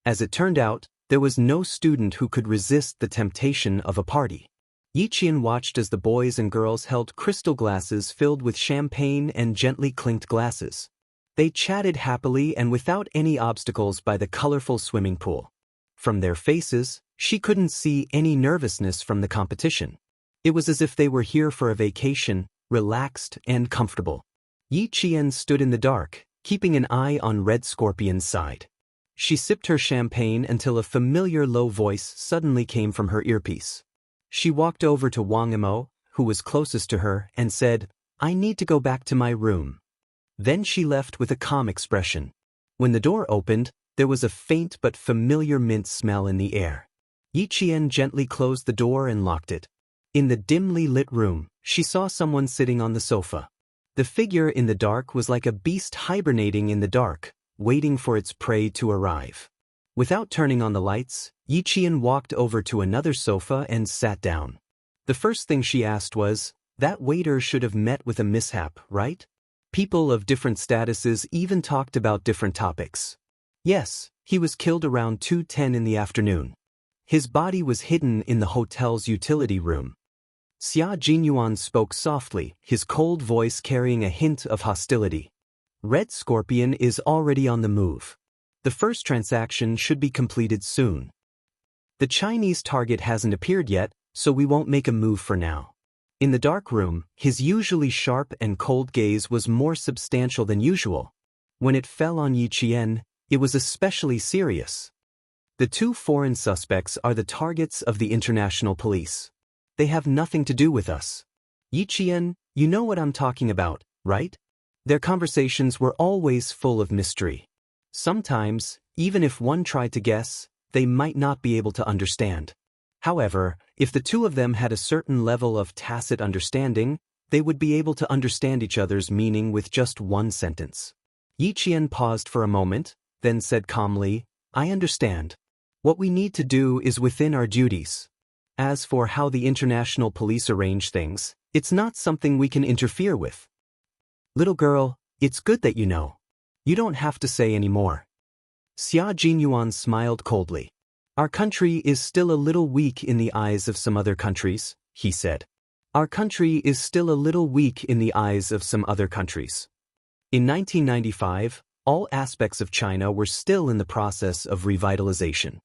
As it turned out, there was no student who could resist the temptation of a party. Yi Qian watched as the boys and girls held crystal glasses filled with champagne and gently clinked glasses. They chatted happily and without any obstacles by the colorful swimming pool. From their faces, she couldn't see any nervousness from the competition. It was as if they were here for a vacation, relaxed and comfortable. Yi Qian stood in the dark, keeping an eye on Red Scorpion's side. She sipped her champagne until a familiar low voice suddenly came from her earpiece. She walked over to Wang Yimou, who was closest to her, and said, "I need to go back to my room." Then she left with a calm expression. When the door opened, there was a faint but familiar mint smell in the air. Yi Qian gently closed the door and locked it. In the dimly lit room, she saw someone sitting on the sofa. The figure in the dark was like a beast hibernating in the dark, waiting for its prey to arrive. Without turning on the lights, Yi Qian walked over to another sofa and sat down. The first thing she asked was, "That waiter should have met with a mishap, right?" People of different statuses even talked about different topics. Yes, he was killed around 2:10 in the afternoon. His body was hidden in the hotel's utility room. Xia Jinyuan spoke softly, his cold voice carrying a hint of hostility. Red Scorpion is already on the move. The first transaction should be completed soon. The Chinese target hasn't appeared yet, so we won't make a move for now. In the dark room, his usually sharp and cold gaze was more substantial than usual. When it fell on Yi Qian, it was especially serious. The 2 foreign suspects are the targets of the international police. They have nothing to do with us. Yi Qian, you know what I'm talking about, right? Their conversations were always full of mystery. Sometimes, even if one tried to guess, they might not be able to understand. However, if the 2 of them had a certain level of tacit understanding, they would be able to understand each other's meaning with just one sentence. Yi Qian paused for a moment, then said calmly, "I understand. What we need to do is within our duties. As for how the international police arrange things, it's not something we can interfere with. Little girl, it's good that you know. You don't have to say any more." Xia Jinyuan smiled coldly. "Our country is still a little weak in the eyes of some other countries," he said. "Our country is still a little weak in the eyes of some other countries." In 1995, all aspects of China were still in the process of revitalization.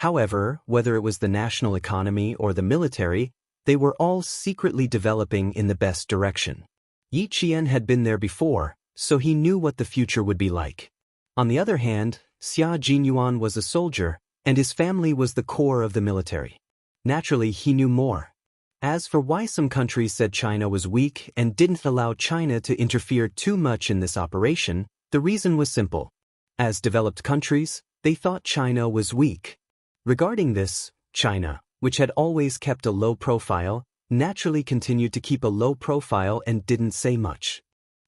However, whether it was the national economy or the military, they were all secretly developing in the best direction. Yi Qian had been there before, so he knew what the future would be like. On the other hand, Xia Jinyuan was a soldier, and his family was the core of the military. Naturally, he knew more. As for why some countries said China was weak and didn't allow China to interfere too much in this operation, the reason was simple. As developed countries, they thought China was weak. Regarding this, China, which had always kept a low profile, naturally continued to keep a low profile and didn't say much.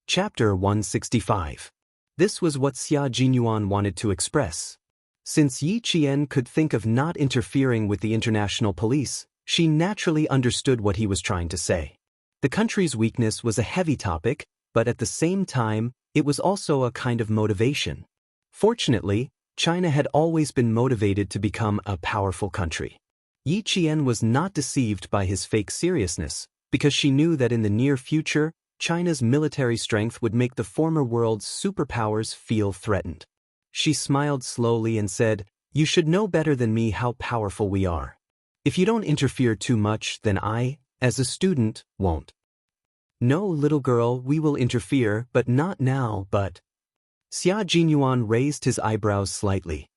Chapter 165. This was what Xia Jinyuan wanted to express. Since Yi Qian could think of not interfering with the international police, she naturally understood what he was trying to say. The country's weakness was a heavy topic, but at the same time, it was also a kind of motivation. Fortunately, China had always been motivated to become a powerful country. Yi Qian was not deceived by his fake seriousness, because she knew that in the near future, China's military strength would make the former world's superpowers feel threatened. She smiled slowly and said, "You should know better than me how powerful we are. If you don't interfere too much, then I, as a student, won't." "No, little girl, we will interfere, but not now, but..." Xia Jinyuan raised his eyebrows slightly.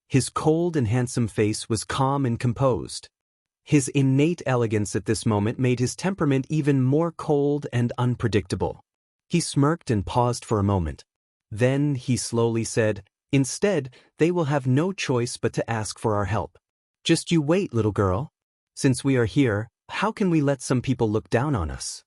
His cold and handsome face was calm and composed. His innate elegance at this moment made his temperament even more cold and unpredictable. He smirked and paused for a moment. Then he slowly said, "Instead, they will have no choice but to ask for our help. Just you wait, little girl. Since we are here, how can we let some people look down on us?"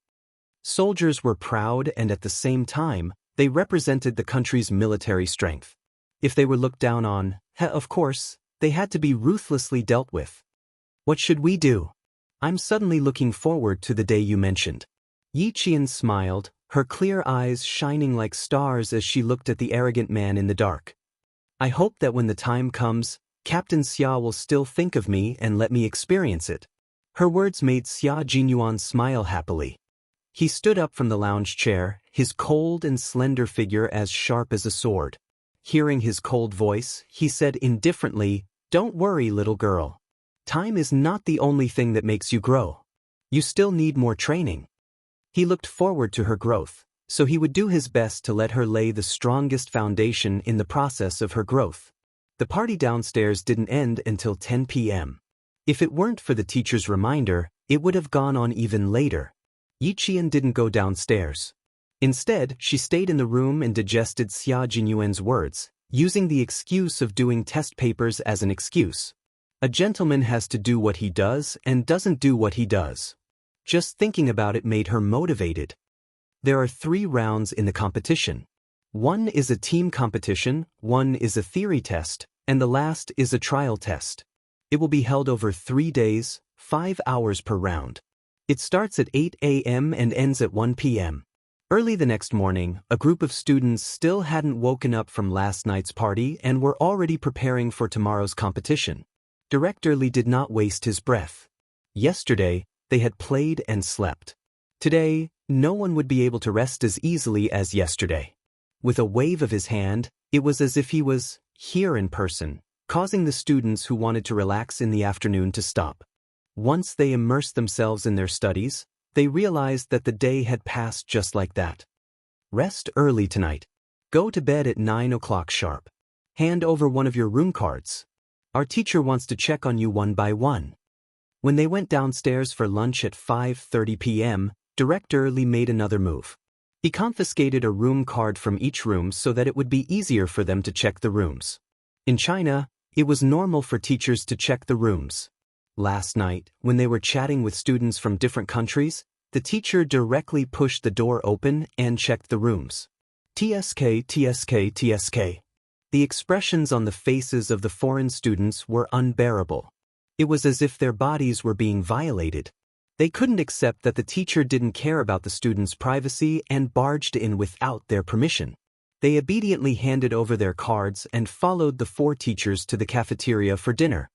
Soldiers were proud and at the same time, they represented the country's military strength. If they were looked down on, of course, they had to be ruthlessly dealt with. "What should we do? I'm suddenly looking forward to the day you mentioned." Yi Qian smiled, her clear eyes shining like stars as she looked at the arrogant man in the dark. "I hope that when the time comes, Captain Xia will still think of me and let me experience it." Her words made Xia Jinyuan smile happily. He stood up from the lounge chair, his cold and slender figure as sharp as a sword. Hearing his cold voice, he said indifferently, "Don't worry, little girl. Time is not the only thing that makes you grow. You still need more training." He looked forward to her growth, so he would do his best to let her lay the strongest foundation in the process of her growth. The party downstairs didn't end until 10 p.m. If it weren't for the teacher's reminder, it would have gone on even later. Yi Qian didn't go downstairs. Instead, she stayed in the room and digested Xia Jinyuan's words, using the excuse of doing test papers as an excuse. A gentleman has to do what he does and doesn't do what he does. Just thinking about it made her motivated. There are 3 rounds in the competition. One is a team competition, one is a theory test, and the last is a trial test. It will be held over 3 days, 5 hours per round. It starts at 8 a.m. and ends at 1 p.m. Early the next morning, a group of students still hadn't woken up from last night's party and were already preparing for tomorrow's competition. Director Li did not waste his breath. Yesterday, they had played and slept. Today, no one would be able to rest as easily as yesterday. With a wave of his hand, it was as if he was here in person, causing the students who wanted to relax in the afternoon to stop. Once they immersed themselves in their studies, they realized that the day had passed just like that. Rest early tonight. Go to bed at 9 o'clock sharp. Hand over one of your room cards. Our teacher wants to check on you one by one. When they went downstairs for lunch at 5:30 p.m., Director Li made another move. He confiscated a room card from each room so that it would be easier for them to check the rooms. In China, it was normal for teachers to check the rooms. Last night, when they were chatting with students from different countries, the teacher directly pushed the door open and checked the rooms. TSK, TSK, TSK. The expressions on the faces of the foreign students were unbearable. It was as if their bodies were being violated. They couldn't accept that the teacher didn't care about the students' privacy and barged in without their permission. They obediently handed over their cards and followed the 4 teachers to the cafeteria for dinner.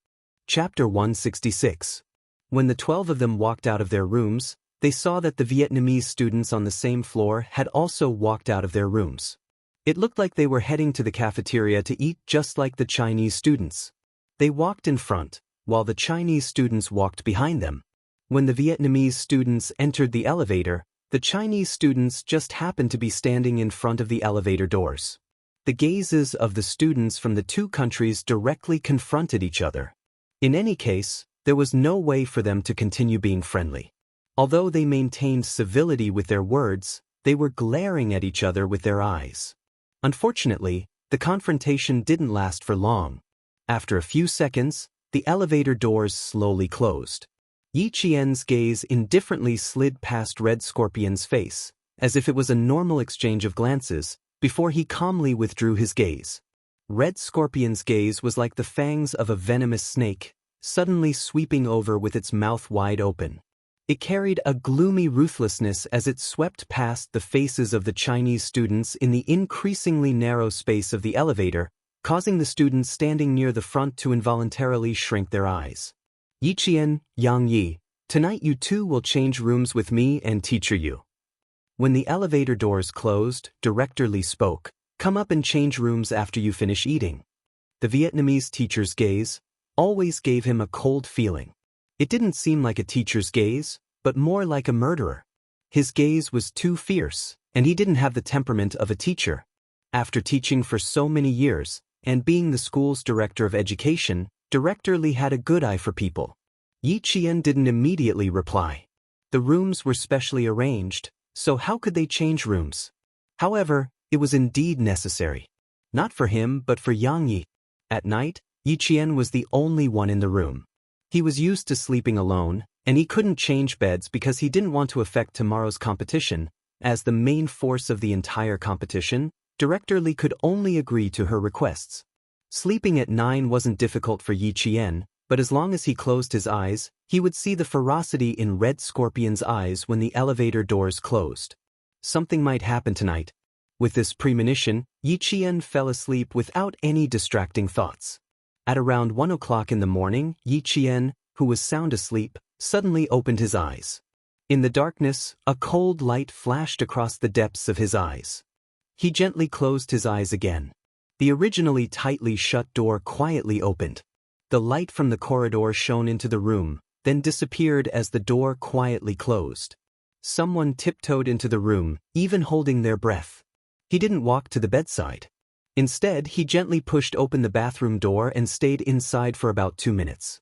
Chapter 166. When the 12 of them walked out of their rooms, they saw that the Vietnamese students on the same floor had also walked out of their rooms. It looked like they were heading to the cafeteria to eat just like the Chinese students. They walked in front, while the Chinese students walked behind them. When the Vietnamese students entered the elevator, the Chinese students just happened to be standing in front of the elevator doors. The gazes of the students from the 2 countries directly confronted each other. In any case, there was no way for them to continue being friendly. Although they maintained civility with their words, they were glaring at each other with their eyes. Unfortunately, The confrontation didn't last for long. After a few seconds, the elevator doors slowly closed. Yi Qian's gaze indifferently slid past Red Scorpion's face, as if it was a normal exchange of glances, before he calmly withdrew his gaze. Red Scorpion's gaze was like the fangs of a venomous snake, suddenly sweeping over with its mouth wide open. It carried a gloomy ruthlessness as it swept past the faces of the Chinese students in the increasingly narrow space of the elevator, causing the students standing near the front to involuntarily shrink their eyes. Yi Qian, Yang Yi, tonight you two will change rooms with me and teacher Yu. When the elevator doors closed, Director Li spoke, "Come up and change rooms after you finish eating." The Vietnamese teacher's gaze always gave him a cold feeling. It didn't seem like a teacher's gaze, but more like a murderer. His gaze was too fierce, and he didn't have the temperament of a teacher. After teaching for so many years, and being the school's director of education, Director Li had a good eye for people. Yi Qian didn't immediately reply. The rooms were specially arranged, so how could they change rooms? However, it was indeed necessary. Not for him but for Yang Yi. At night, Yi Qian was the only one in the room. He was used to sleeping alone, and he couldn't change beds because he didn't want to affect tomorrow's competition. As the main force of the entire competition, Director Li could only agree to her requests. Sleeping at 9 wasn't difficult for Yi Qian, but as long as he closed his eyes, he would see the ferocity in Red Scorpion's eyes when the elevator doors closed. Something might happen tonight. With this premonition, Yi Qian fell asleep without any distracting thoughts. At around 1 o'clock in the morning, Yi Qian, who was sound asleep, suddenly opened his eyes. In the darkness, a cold light flashed across the depths of his eyes. He gently closed his eyes again. The originally tightly shut door quietly opened. The light from the corridor shone into the room, then disappeared as the door quietly closed. Someone tiptoed into the room, even holding their breath. He didn't walk to the bedside. Instead, he gently pushed open the bathroom door and stayed inside for about 2 minutes.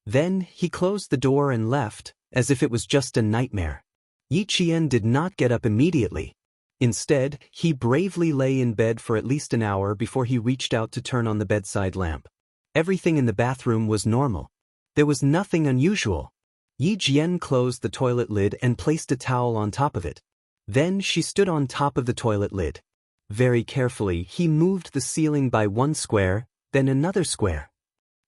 Then, he closed the door and left, as if it was just a nightmare. Yi Qian did not get up immediately. Instead, he bravely lay in bed for at least an hour before he reached out to turn on the bedside lamp. Everything in the bathroom was normal. There was nothing unusual. Yi Qian closed the toilet lid and placed a towel on top of it. Then she stood on top of the toilet lid. Very carefully, he moved the ceiling by 1 square, then another square.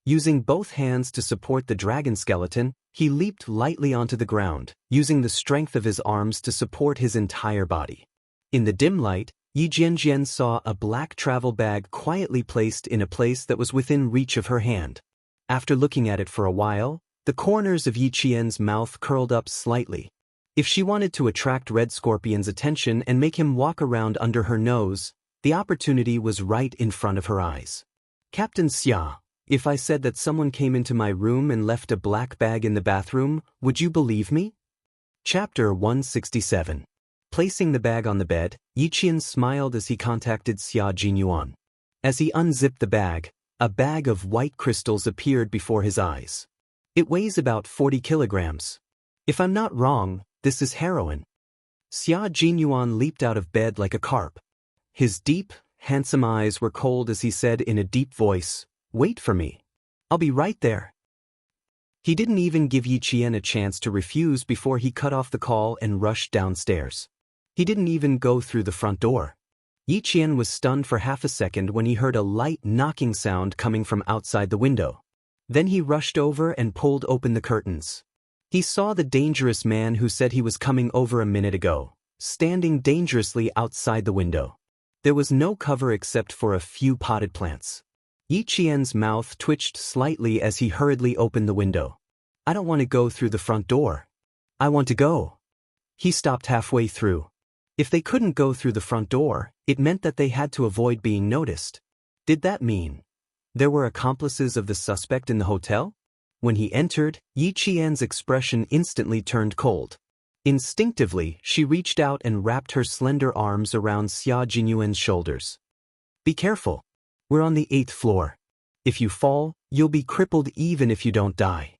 Using both hands to support the dragon skeleton, he leaped lightly onto the ground, using the strength of his arms to support his entire body. In the dim light, Yi Jianjian saw a black travel bag quietly placed in a place that was within reach of her hand. After looking at it for a while, the corners of Yi Qian's mouth curled up slightly. If she wanted to attract Red Scorpion's attention and make him walk around under her nose, the opportunity was right in front of her eyes. "Captain Xia, if I said that someone came into my room and left a black bag in the bathroom, would you believe me?" Chapter 167. Placing the bag on the bed, Yi Qian smiled as he contacted Xia Jinyuan. As he unzipped the bag, a bag of white crystals appeared before his eyes. It weighs about 40 kilograms. "If I'm not wrong, this is heroin." Xia Jinyuan leaped out of bed like a carp. His deep, handsome eyes were cold as he said in a deep voice, "Wait for me. I'll be right there." He didn't even give Yi Qian a chance to refuse before he cut off the call and rushed downstairs. He didn't even go through the front door. Yi Qian was stunned for half a second when he heard a light knocking sound coming from outside the window. Then he rushed over and pulled open the curtains. He saw the dangerous man who said he was coming over a minute ago, standing dangerously outside the window. There was no cover except for a few potted plants. Yi Qian's mouth twitched slightly as he hurriedly opened the window. "I don't want to go through the front door. I want to go." He stopped halfway through. If they couldn't go through the front door, it meant that they had to avoid being noticed. Did that mean there were accomplices of the suspect in the hotel? When he entered, Yi Qian's expression instantly turned cold. Instinctively, she reached out and wrapped her slender arms around Xia Jinyuan's shoulders. "Be careful. We're on the 8th floor. If you fall, you'll be crippled even if you don't die."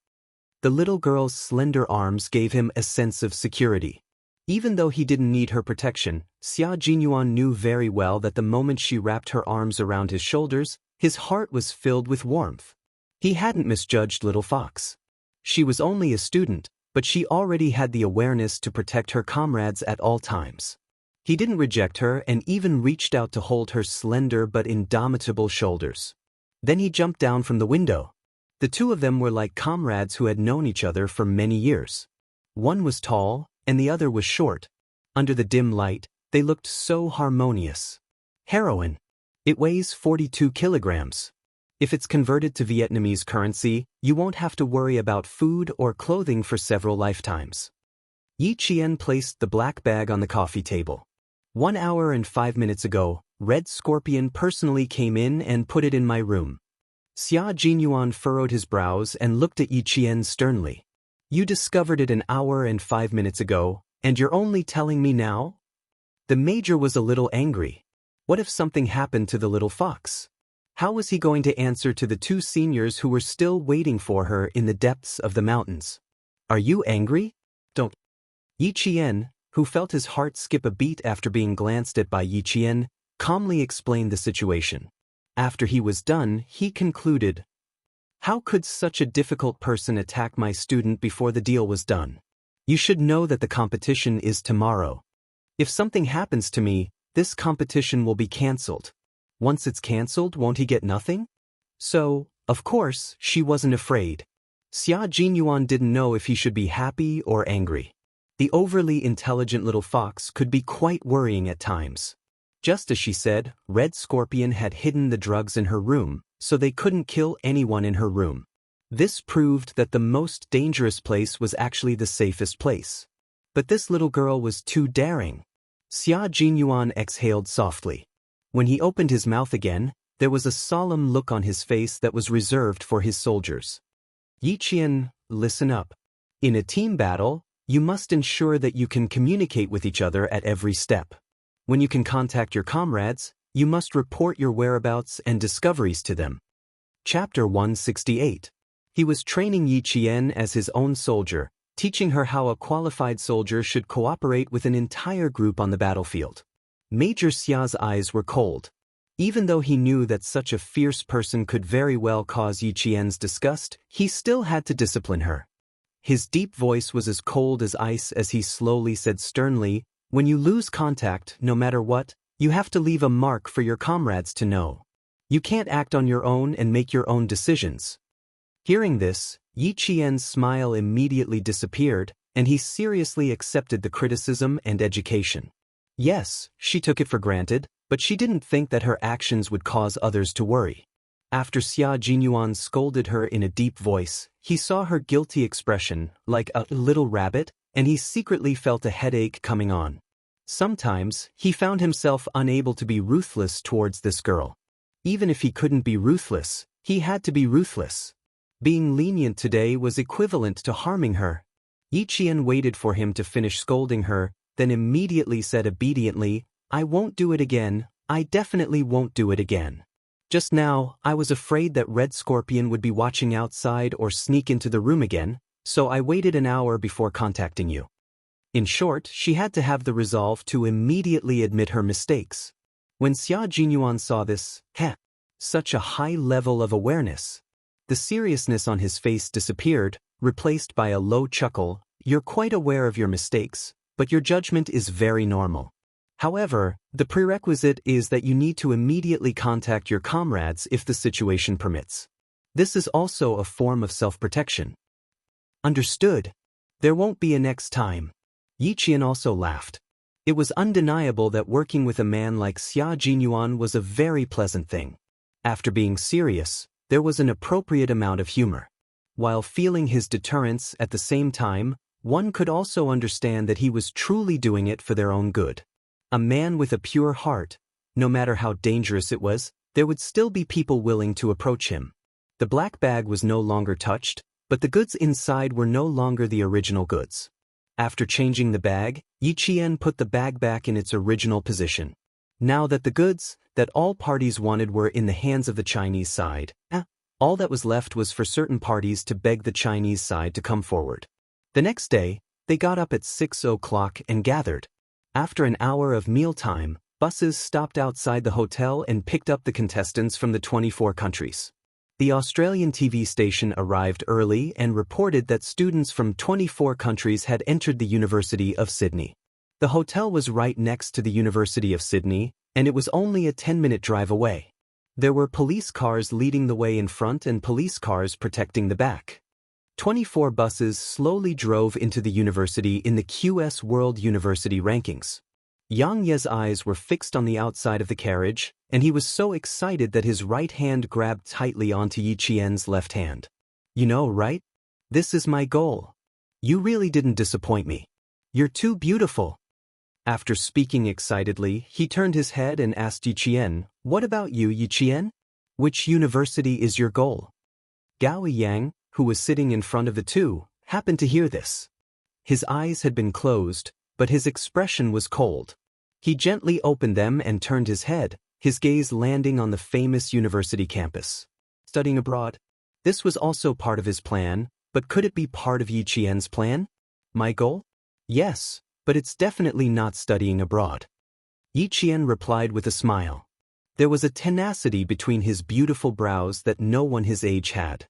The little girl's slender arms gave him a sense of security. Even though he didn't need her protection, Xia Jinyuan knew very well that the moment she wrapped her arms around his shoulders, his heart was filled with warmth. He hadn't misjudged little fox. She was only a student, but she already had the awareness to protect her comrades at all times. He didn't reject her and even reached out to hold her slender but indomitable shoulders. Then he jumped down from the window. The two of them were like comrades who had known each other for many years. One was tall, and the other was short. Under the dim light, they looked so harmonious. Heroin. It weighs 42 kilograms. If it's converted to Vietnamese currency, you won't have to worry about food or clothing for several lifetimes. Yi Qian placed the black bag on the coffee table. 1 hour and 5 minutes ago, Red Scorpion personally came in and put it in my room. Xia Jinyuan furrowed his brows and looked at Yi Qian sternly. You discovered it an hour and 5 minutes ago, and you're only telling me now? The major was a little angry. What if something happened to the little fox? How was he going to answer to the two seniors who were still waiting for her in the depths of the mountains? Are you angry? Don't. Yi Qian, who felt his heart skip a beat after being glanced at by Yi Qian, calmly explained the situation. After he was done, he concluded, how could such a difficult person attack my student before the deal was done? You should know that the competition is tomorrow. If something happens to me, this competition will be cancelled. Once it's cancelled, won't he get nothing? So, of course, she wasn't afraid. Xia Jinyuan didn't know if he should be happy or angry. The overly intelligent little fox could be quite worrying at times. Just as she said, Red Scorpion had hidden the drugs in her room, so they couldn't kill anyone in her room. This proved that the most dangerous place was actually the safest place. But this little girl was too daring. Xia Jinyuan exhaled softly. When he opened his mouth again, there was a solemn look on his face that was reserved for his soldiers. Yi Qian, listen up. In a team battle, you must ensure that you can communicate with each other at every step. When you can contact your comrades, you must report your whereabouts and discoveries to them. Chapter 168. He was training Yi Qian as his own soldier, teaching her how a qualified soldier should cooperate with an entire group on the battlefield. Major Xia's eyes were cold. Even though he knew that such a fierce person could very well cause Yi Qian's disgust, he still had to discipline her. His deep voice was as cold as ice as he slowly said sternly, when you lose contact, no matter what, you have to leave a mark for your comrades to know. You can't act on your own and make your own decisions. Hearing this, Yi Qian's smile immediately disappeared, and he seriously accepted the criticism and education. Yes, she took it for granted, but she didn't think that her actions would cause others to worry. After Xia Jinyuan scolded her in a deep voice, he saw her guilty expression, like a little rabbit, and he secretly felt a headache coming on. Sometimes, he found himself unable to be ruthless towards this girl. Even if he couldn't be ruthless, he had to be ruthless. Being lenient today was equivalent to harming her. Yi Qian waited for him to finish scolding her, then immediately said obediently, I won't do it again, I definitely won't do it again. Just now, I was afraid that Red Scorpion would be watching outside or sneak into the room again, so I waited an hour before contacting you. In short, she had to have the resolve to immediately admit her mistakes. When Xia Jinyuan saw this, such a high level of awareness. The seriousness on his face disappeared, replaced by a low chuckle. You're quite aware of your mistakes, but your judgment is very normal. However, the prerequisite is that you need to immediately contact your comrades if the situation permits. This is also a form of self-protection. Understood. There won't be a next time. Yi Qian also laughed. It was undeniable that working with a man like Xia Jinyuan was a very pleasant thing. After being serious, there was an appropriate amount of humor. While feeling his deterrence at the same time, one could also understand that he was truly doing it for their own good. A man with a pure heart, no matter how dangerous it was, there would still be people willing to approach him. The black bag was no longer touched, but the goods inside were no longer the original goods. After changing the bag, Yi Qian put the bag back in its original position. Now that the goods that all parties wanted were in the hands of the Chinese side, all that was left was for certain parties to beg the Chinese side to come forward. The next day, They got up at 6 o'clock and gathered. After an hour of mealtime, buses stopped outside the hotel and picked up the contestants from the 24 countries. The Australian TV station arrived early and reported that students from 24 countries had entered the University of Sydney. The hotel was right next to the University of Sydney, and it was only a 10-minute drive away. There were police cars leading the way in front and police cars protecting the back. 24 buses slowly drove into the university in the QS World University Rankings. Xianxia's eyes were fixed on the outside of the carriage, and he was so excited that his right hand grabbed tightly onto Yi Qian's left hand. You know, right? This is my goal. You really didn't disappoint me. You're too beautiful. After speaking excitedly, he turned his head and asked Yi Qian, "What about you, Yi Qian? Which university is your goal?" Gao Yang, who was sitting in front of the two, happened to hear this. His eyes had been closed, but his expression was cold. He gently opened them and turned his head, his gaze landing on the famous university campus. Studying abroad? This was also part of his plan, but could it be part of Yi Qian's plan? My goal? Yes, but it's definitely not studying abroad. Yi Qian replied with a smile. There was a tenacity between his beautiful brows that no one his age had.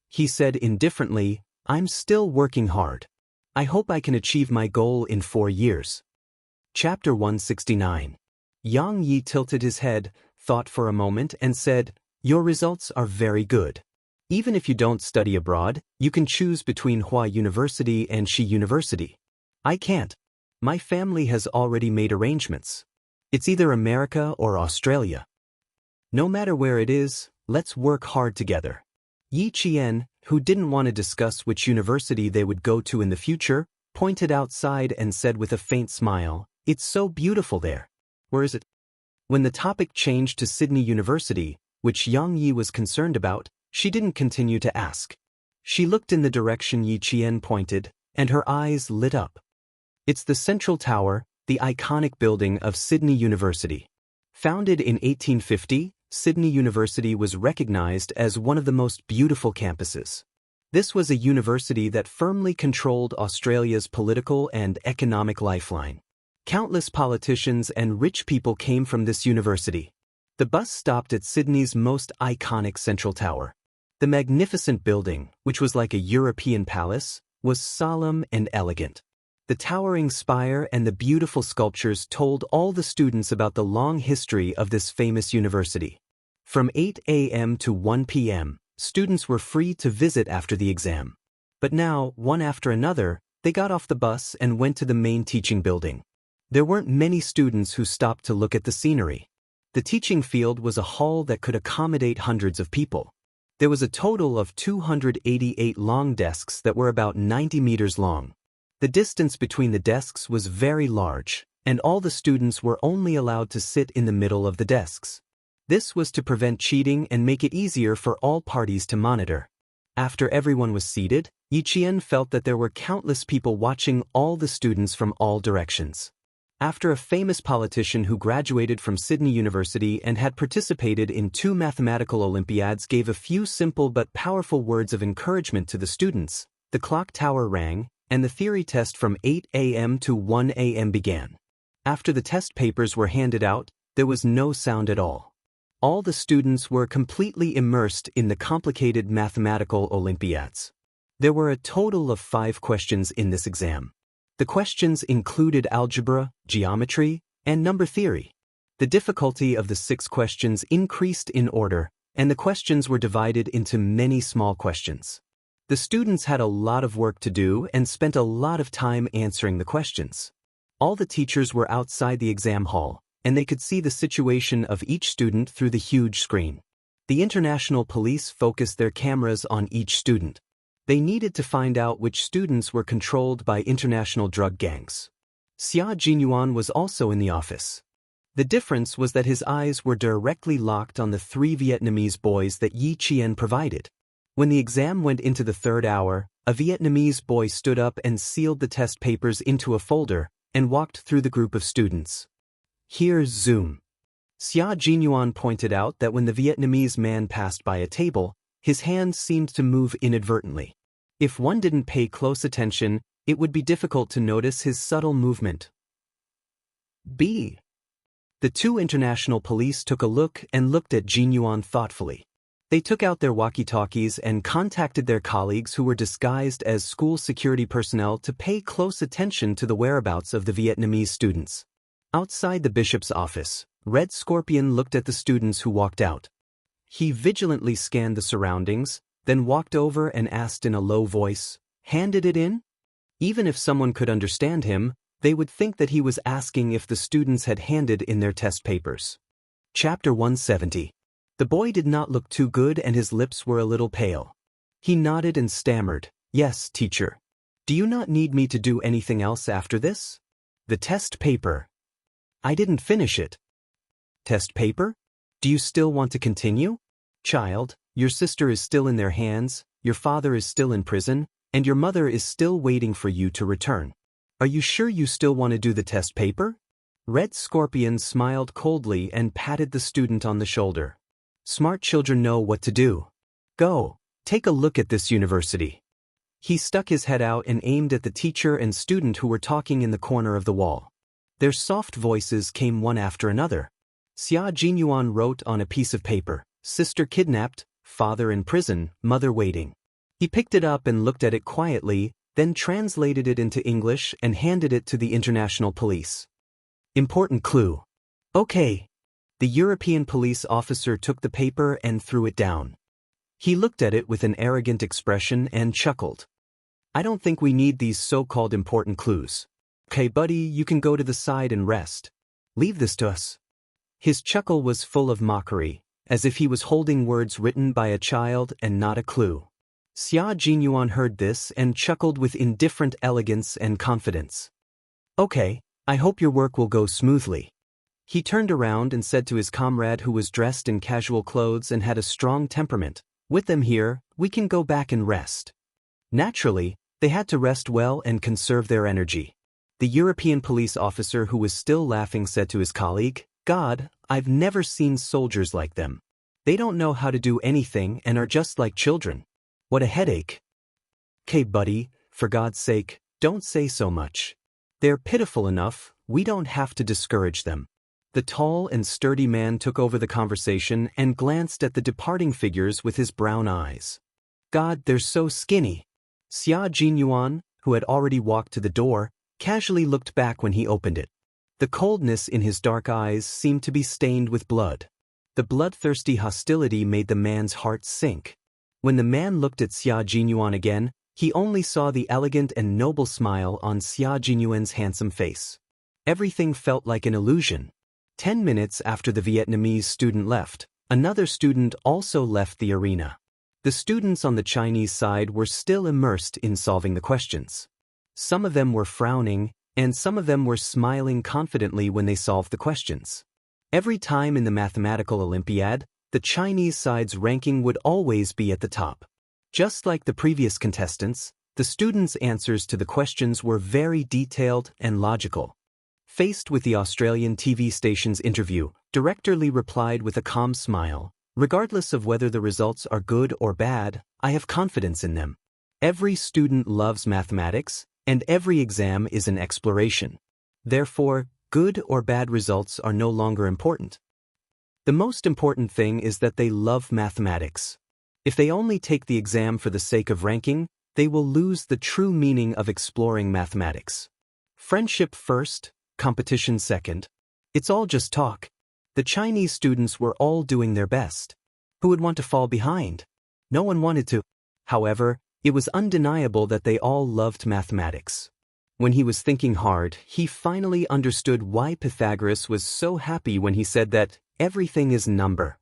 He said indifferently, "I'm still working hard. I hope I can achieve my goal in 4 years." Chapter 169. Yang Yi tilted his head, thought for a moment and said, "Your results are very good. Even if you don't study abroad, you can choose between Hua University and Shi University. I can't. My family has already made arrangements. It's either America or Australia. No matter where it is, let's work hard together." Yi Qian, who didn't want to discuss which university they would go to in the future, pointed outside and said with a faint smile, "It's so beautiful there. Where is it?" When the topic changed to Sydney University, which Yang Yi was concerned about, she didn't continue to ask. She looked in the direction Yi Qian pointed, and her eyes lit up. It's the Central Tower, the iconic building of Sydney University. Founded in 1850, Sydney University was recognized as one of the most beautiful campuses. This was a university that firmly controlled Australia's political and economic lifeline. Countless politicians and rich people came from this university. The bus stopped at Sydney's most iconic Central Tower. The magnificent building, which was like a European palace, was solemn and elegant. The towering spire and the beautiful sculptures told all the students about the long history of this famous university. From 8 a.m. to 1 p.m., students were free to visit after the exam. But now, one after another, they got off the bus and went to the main teaching building. There weren't many students who stopped to look at the scenery. The teaching field was a hall that could accommodate hundreds of people. There was a total of 288 long desks that were about 90 meters long. The distance between the desks was very large, and all the students were only allowed to sit in the middle of the desks. This was to prevent cheating and make it easier for all parties to monitor. After everyone was seated, Yi Qian felt that there were countless people watching all the students from all directions. After a famous politician who graduated from Sydney University and had participated in 2 mathematical Olympiads gave a few simple but powerful words of encouragement to the students, the clock tower rang, and the theory test from 8 a.m. to 1 a.m. began. After the test papers were handed out, there was no sound at all. All the students were completely immersed in the complicated mathematical Olympiads. There were a total of 5 questions in this exam. The questions included algebra, geometry, and number theory. The difficulty of the 6 questions increased in order, and the questions were divided into many small questions. The students had a lot of work to do and spent a lot of time answering the questions. All the teachers were outside the exam hall, and they could see the situation of each student through the huge screen. The international police focused their cameras on each student. They needed to find out which students were controlled by international drug gangs. Xia Jinyuan was also in the office. The difference was that his eyes were directly locked on the 3 Vietnamese boys that Yi Qian provided. When the exam went into the 3rd hour, a Vietnamese boy stood up and sealed the test papers into a folder and walked through the group of students. Here's zoom. Xia Jinyuan pointed out that when the Vietnamese man passed by a table, his hand seemed to move inadvertently. If one didn't pay close attention, it would be difficult to notice his subtle movement. B. The two international police took a look and looked at Jin Yuan thoughtfully. They took out their walkie-talkies and contacted their colleagues who were disguised as school security personnel to pay close attention to the whereabouts of the Vietnamese students. Outside the bishop's office, Red Scorpion looked at the students who walked out. He vigilantly scanned the surroundings, then walked over and asked in a low voice, "Handed it in?" Even if someone could understand him, they would think that he was asking if the students had handed in their test papers. Chapter 170. The boy did not look too good and his lips were a little pale. He nodded and stammered, "Yes, teacher. Do you not need me to do anything else after this?" "The test paper. I didn't finish it." "Test paper? Do you still want to continue?" "Child, your sister is still in their hands, your father is still in prison, and your mother is still waiting for you to return. Are you sure you still want to do the test paper?" Red Scorpion smiled coldly and patted the student on the shoulder. "Smart children know what to do. Go, take a look at this university." He stuck his head out and aimed at the teacher and student who were talking in the corner of the wall. Their soft voices came one after another. Xia Jinyuan wrote on a piece of paper, "Sister kidnapped, father in prison, mother waiting." He picked it up and looked at it quietly, then translated it into English and handed it to the international police. "Important clue." "Okay." The European police officer took the paper and threw it down. He looked at it with an arrogant expression and chuckled. "I don't think we need these so-called important clues. Okay, buddy, you can go to the side and rest. Leave this to us." His chuckle was full of mockery, as if he was holding words written by a child and not a clue. Xia Jinyuan heard this and chuckled with indifferent elegance and confidence. "Okay, I hope your work will go smoothly." He turned around and said to his comrade who was dressed in casual clothes and had a strong temperament, "With them here, we can go back and rest." Naturally, they had to rest well and conserve their energy. The European police officer who was still laughing said to his colleague, "God, I've never seen soldiers like them. They don't know how to do anything and are just like children. What a headache." "'Kay, buddy, for God's sake, don't say so much. They're pitiful enough, we don't have to discourage them." The tall and sturdy man took over the conversation and glanced at the departing figures with his brown eyes. "God, they're so skinny." Xia Jinyuan, who had already walked to the door, casually looked back when he opened it. The coldness in his dark eyes seemed to be stained with blood. The bloodthirsty hostility made the man's heart sink. When the man looked at Xia Jinyuan again, he only saw the elegant and noble smile on Xia Jinyuan's handsome face. Everything felt like an illusion. 10 minutes after the Vietnamese student left, another student also left the arena. The students on the Chinese side were still immersed in solving the questions. Some of them were frowning, and some of them were smiling confidently when they solved the questions. Every time in the mathematical Olympiad, the Chinese side's ranking would always be at the top. Just like the previous contestants, the students' answers to the questions were very detailed and logical. Faced with the Australian TV station's interview, Director Lee replied with a calm smile, "Regardless of whether the results are good or bad, I have confidence in them. Every student loves mathematics, and every exam is an exploration. Therefore, good or bad results are no longer important. The most important thing is that they love mathematics. If they only take the exam for the sake of ranking, they will lose the true meaning of exploring mathematics. Friendship first, competition second. It's all just talk." The Chinese students were all doing their best. Who would want to fall behind? No one wanted to. However, it was undeniable that they all loved mathematics. When he was thinking hard, he finally understood why Pythagoras was so happy when he said that everything is number.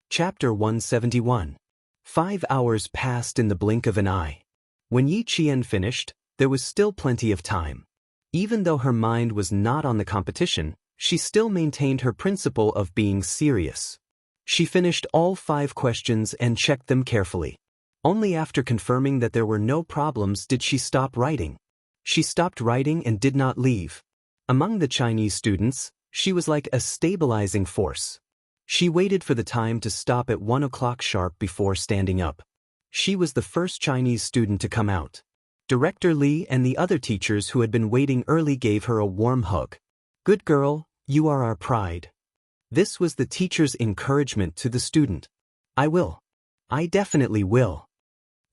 Chapter 171. 5 hours passed in the blink of an eye. When Yi Qian finished, there was still plenty of time. Even though her mind was not on the competition, she still maintained her principle of being serious. She finished all 5 questions and checked them carefully. Only after confirming that there were no problems did she stop writing. She stopped writing and did not leave. Among the Chinese students, she was like a stabilizing force. She waited for the time to stop at 1 o'clock sharp before standing up. She was the first Chinese student to come out. Director Li and the other teachers who had been waiting early gave her a warm hug. Good girl, you are our pride. This was the teacher's encouragement to the student. I will. I definitely will.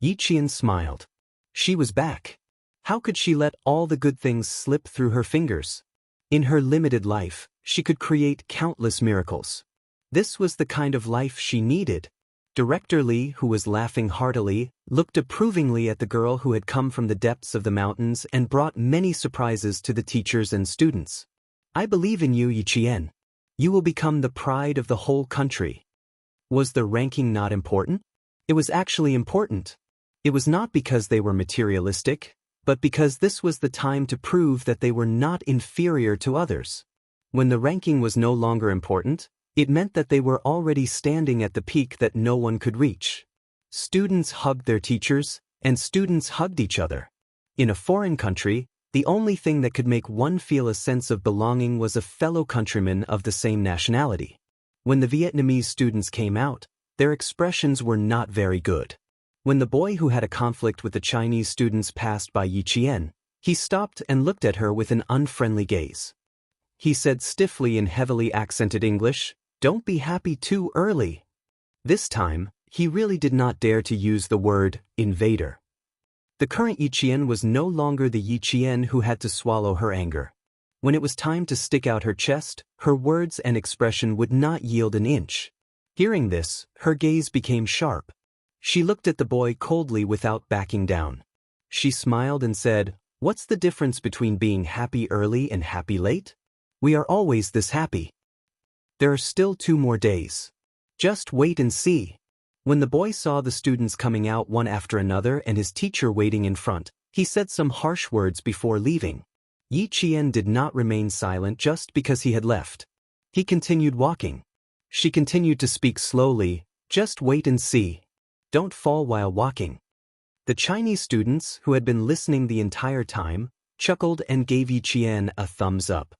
Yiqian smiled. She was back. How could she let all the good things slip through her fingers? In her limited life, she could create countless miracles. This was the kind of life she needed. Director Li, who was laughing heartily, looked approvingly at the girl who had come from the depths of the mountains and brought many surprises to the teachers and students. I believe in you, Yiqian. You will become the pride of the whole country. Was the ranking not important? It was actually important. It was not because they were materialistic, but because this was the time to prove that they were not inferior to others. When the ranking was no longer important, it meant that they were already standing at the peak that no one could reach. Students hugged their teachers, and students hugged each other. In a foreign country, the only thing that could make one feel a sense of belonging was a fellow countryman of the same nationality. When the Vietnamese students came out, their expressions were not very good. When the boy who had a conflict with the Chinese students passed by Yiqian, he stopped and looked at her with an unfriendly gaze. He said stiffly in heavily accented English, "Don't be happy too early." This time, he really did not dare to use the word invader. The current Yiqian was no longer the Yiqian who had to swallow her anger. When it was time to stick out her chest, her words and expression would not yield an inch. Hearing this, her gaze became sharp. She looked at the boy coldly without backing down. She smiled and said, "What's the difference between being happy early and happy late? We are always this happy. There are still 2 more days. Just wait and see." When the boy saw the students coming out one after another and his teacher waiting in front, he said some harsh words before leaving. Yiqian did not remain silent just because he had left. He continued walking. She continued to speak slowly, "Just wait and see. Don't fall while walking." The Chinese students, who had been listening the entire time, chuckled and gave Yiqian a thumbs up.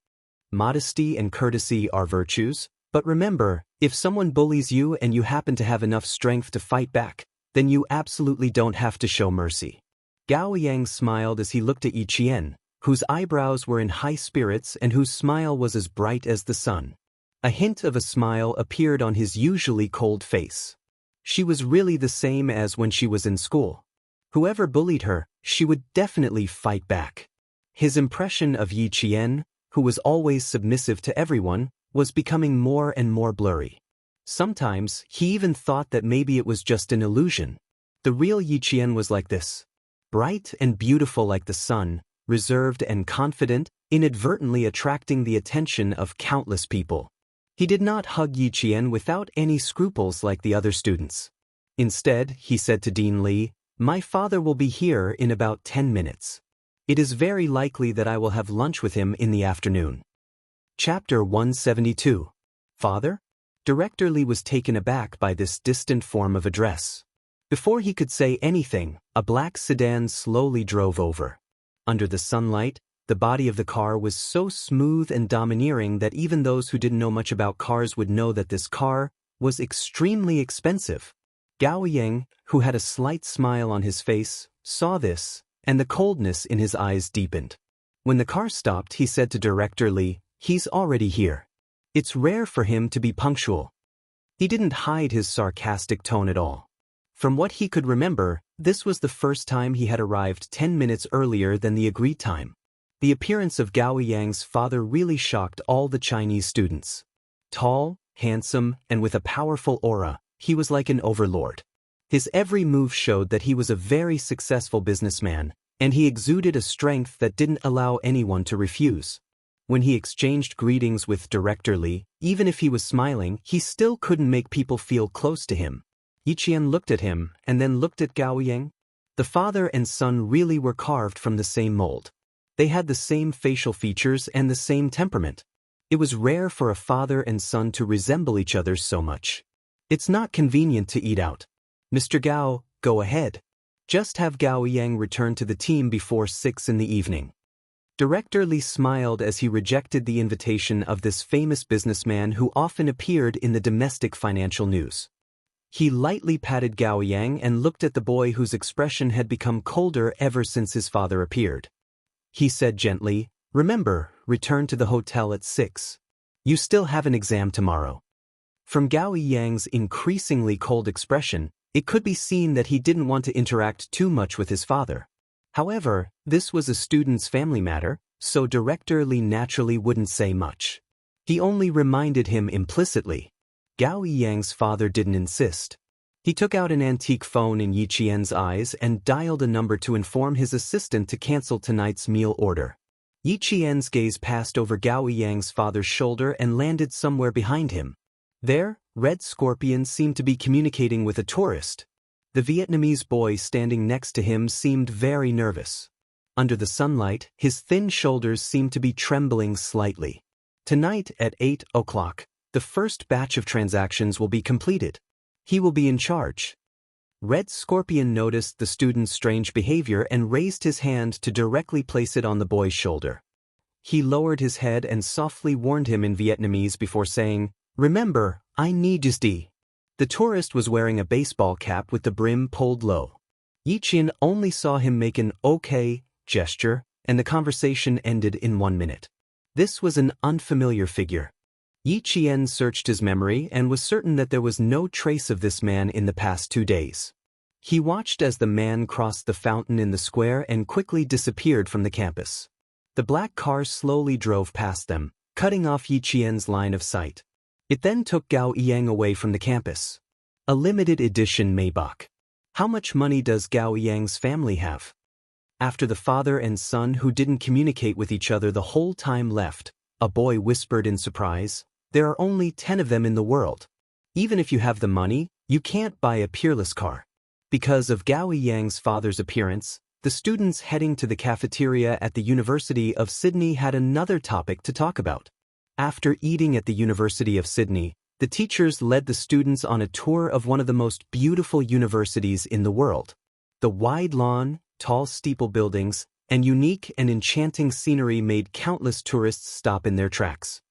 Modesty and courtesy are virtues, but remember, if someone bullies you and you happen to have enough strength to fight back, then you absolutely don't have to show mercy. Gao Yang smiled as he looked at Yiqian, whose eyebrows were in high spirits and whose smile was as bright as the sun. A hint of a smile appeared on his usually cold face. She was really the same as when she was in school. Whoever bullied her, she would definitely fight back. His impression of Yiqian, who was always submissive to everyone, was becoming more and more blurry. Sometimes, he even thought that maybe it was just an illusion. The real Yiqian was like this. Bright and beautiful like the sun, reserved and confident, inadvertently attracting the attention of countless people. He did not hug Yiqian without any scruples like the other students. Instead, he said to Dean Li, "My father will be here in about 10 minutes. It is very likely that I will have lunch with him in the afternoon." Chapter 172. Father? Director Li was taken aback by this distant form of address. Before he could say anything, a black sedan slowly drove over. Under the sunlight, the body of the car was so smooth and domineering that even those who didn't know much about cars would know that this car was extremely expensive. Gao Yang, who had a slight smile on his face, saw this, and the coldness in his eyes deepened. When the car stopped, he said to Director Li, "He's already here. It's rare for him to be punctual." He didn't hide his sarcastic tone at all. From what he could remember, this was the first time he had arrived 10 minutes earlier than the agreed time. The appearance of Gao Yang's father really shocked all the Chinese students. Tall, handsome, and with a powerful aura, he was like an overlord. His every move showed that he was a very successful businessman, and he exuded a strength that didn't allow anyone to refuse. When he exchanged greetings with Director Li, even if he was smiling, he still couldn't make people feel close to him. Yiqian looked at him and then looked at Gao Yang. The father and son really were carved from the same mold. They had the same facial features and the same temperament. It was rare for a father and son to resemble each other so much. It's not convenient to eat out. Mr. Gao, go ahead. Just have Gao Yang return to the team before 6 in the evening. Director Li smiled as he rejected the invitation of this famous businessman who often appeared in the domestic financial news. He lightly patted Gao Yang and looked at the boy whose expression had become colder ever since his father appeared. He said gently, "Remember, return to the hotel at 6. You still have an exam tomorrow." From Gao Yang's increasingly cold expression, it could be seen that he didn't want to interact too much with his father. However, this was a student's family matter, so Director Li naturally wouldn't say much. He only reminded him implicitly. Gao Yang's father didn't insist. He took out an antique phone in Yi Qian's eyes and dialed a number to inform his assistant to cancel tonight's meal order. Yi Qian's gaze passed over Gao Yang's father's shoulder and landed somewhere behind him. There, Red Scorpion seemed to be communicating with a tourist. The Vietnamese boy standing next to him seemed very nervous. Under the sunlight, his thin shoulders seemed to be trembling slightly. Tonight at 8 o'clock, the first batch of transactions will be completed. He will be in charge. Red Scorpion noticed the student's strange behavior and raised his hand to directly place it on the boy's shoulder. He lowered his head and softly warned him in Vietnamese before saying, "Remember, I need you." The tourist was wearing a baseball cap with the brim pulled low. Yi Qian only saw him make an "okay" gesture, and the conversation ended in 1 minute. This was an unfamiliar figure. Yi Qian searched his memory and was certain that there was no trace of this man in the past 2 days. He watched as the man crossed the fountain in the square and quickly disappeared from the campus. The black car slowly drove past them, cutting off Yi Qian's line of sight. It then took Gao Yang away from the campus. A limited edition Maybach. How much money does Gao Yang's family have? After the father and son who didn't communicate with each other the whole time left, a boy whispered in surprise, "There are only 10 of them in the world. Even if you have the money, you can't buy a peerless car." Because of Gao Yang's father's appearance, the students heading to the cafeteria at the University of Sydney had another topic to talk about. After eating at the University of Sydney, the teachers led the students on a tour of one of the most beautiful universities in the world. The wide lawn, tall steeple buildings, and unique and enchanting scenery made countless tourists stop in their tracks.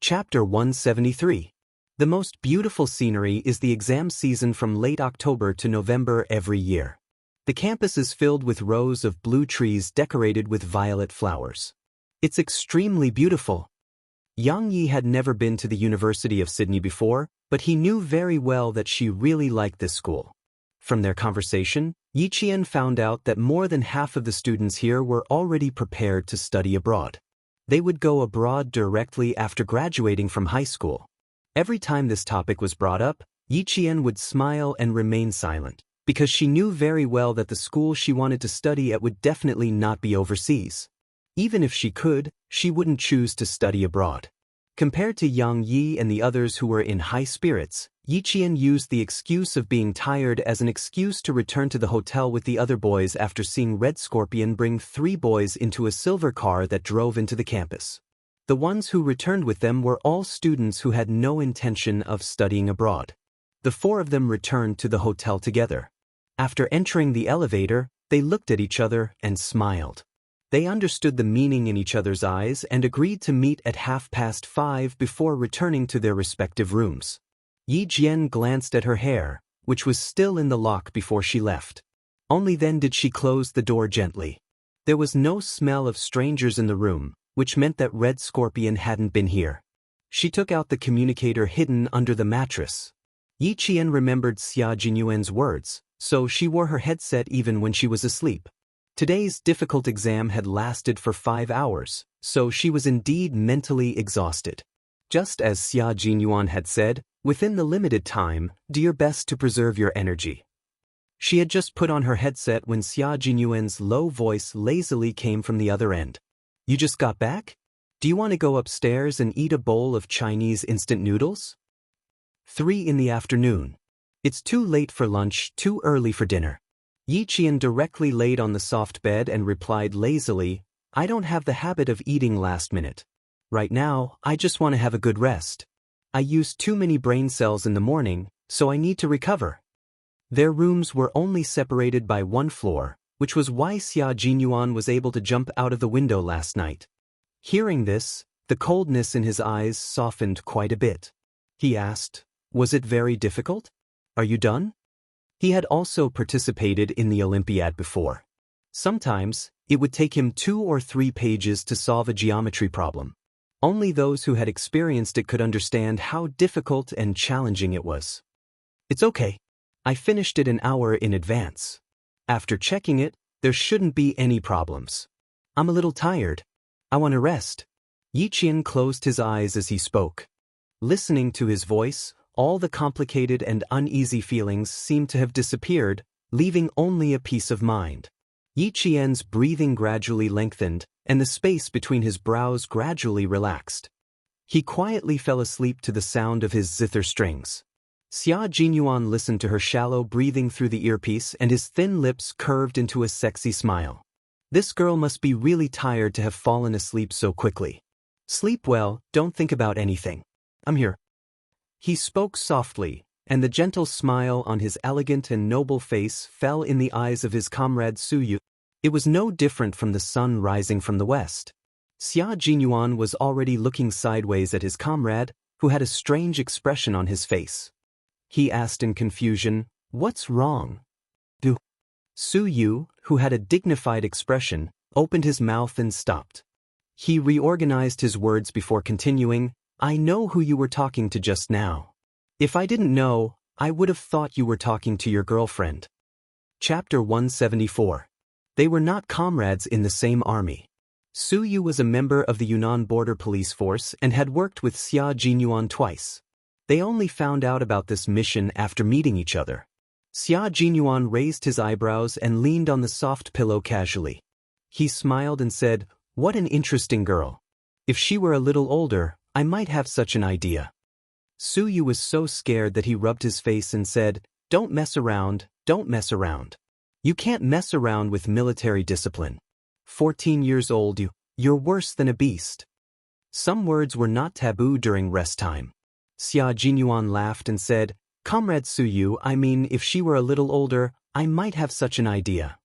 Chapter 173. The most beautiful scenery is the exam season from late October to November every year. The campus is filled with rows of blue trees decorated with violet flowers. It's extremely beautiful. Yang Yi had never been to the University of Sydney before, but he knew very well that she really liked this school. From their conversation, Yi Qian found out that more than half of the students here were already prepared to study abroad. They would go abroad directly after graduating from high school. Every time this topic was brought up, Yi Qian would smile and remain silent, because she knew very well that the school she wanted to study at would definitely not be overseas. Even if she could, she wouldn't choose to study abroad. Compared to Yang Yi and the others who were in high spirits, Yi Qian used the excuse of being tired as an excuse to return to the hotel with the other boys after seeing Red Scorpion bring 3 boys into a silver car that drove into the campus. The ones who returned with them were all students who had no intention of studying abroad. The 4 of them returned to the hotel together. After entering the elevator, they looked at each other and smiled. They understood the meaning in each other's eyes and agreed to meet at 5:30 before returning to their respective rooms. Yi Jian glanced at her hair, which was still in the lock before she left. Only then did she close the door gently. There was no smell of strangers in the room, which meant that Red Scorpion hadn't been here. She took out the communicator hidden under the mattress. Yi Qian remembered Xia Jinyuan's words, so she wore her headset even when she was asleep. Today's difficult exam had lasted for 5 hours, so she was indeed mentally exhausted. Just as Xia Jinyuan had said, within the limited time, do your best to preserve your energy. She had just put on her headset when Xia Jinyuan's low voice lazily came from the other end. "You just got back? Do you want to go upstairs and eat a bowl of Chinese instant noodles?" 3 in the afternoon. It's too late for lunch, too early for dinner. Yi Qian directly laid on the soft bed and replied lazily, "I don't have the habit of eating last minute. Right now, I just want to have a good rest. I used too many brain cells in the morning, so I need to recover." Their rooms were only separated by 1 floor, which was why Xia Jinyuan was able to jump out of the window last night. Hearing this, the coldness in his eyes softened quite a bit. He asked, "Was it very difficult?" Are you done? He had also participated in the Olympiad before. Sometimes, it would take him 2 or 3 pages to solve a geometry problem. Only those who had experienced it could understand how difficult and challenging it was. It's okay. I finished it an hour in advance. After checking it, there shouldn't be any problems. I'm a little tired. I want to rest. Yiqian closed his eyes as he spoke. Listening to his voice, all the complicated and uneasy feelings seemed to have disappeared, leaving only a peace of mind. Yiqian's breathing gradually lengthened, and the space between his brows gradually relaxed. He quietly fell asleep to the sound of his zither strings. Xia Jinyuan listened to her shallow breathing through the earpiece, and his thin lips curved into a sexy smile. This girl must be really tired to have fallen asleep so quickly. Sleep well, don't think about anything. I'm here. He spoke softly, and the gentle smile on his elegant and noble face fell in the eyes of his comrade Suyu. It was no different from the sun rising from the west. Xia Jinyuan was already looking sideways at his comrade, who had a strange expression on his face. He asked in confusion, "What's wrong?" Suyu, who had a dignified expression, opened his mouth and stopped. He reorganized his words before continuing, "I know who you were talking to just now. If I didn't know, I would have thought you were talking to your girlfriend." Chapter 174. They were not comrades in the same army. Suyu was a member of the Yunnan Border Police Force and had worked with Xia Jinyuan twice. They only found out about this mission after meeting each other. Xia Jinyuan raised his eyebrows and leaned on the soft pillow casually. He smiled and said, "What an interesting girl. If she were a little older, I might have such an idea." Suyu was so scared that he rubbed his face and said, "Don't mess around, don't mess around. You can't mess around with military discipline. 14 years old, you're worse than a beast." Some words were not taboo during rest time. Xia Jinyuan laughed and said, "Comrade Suyu, I mean if she were a little older, I might have such an idea.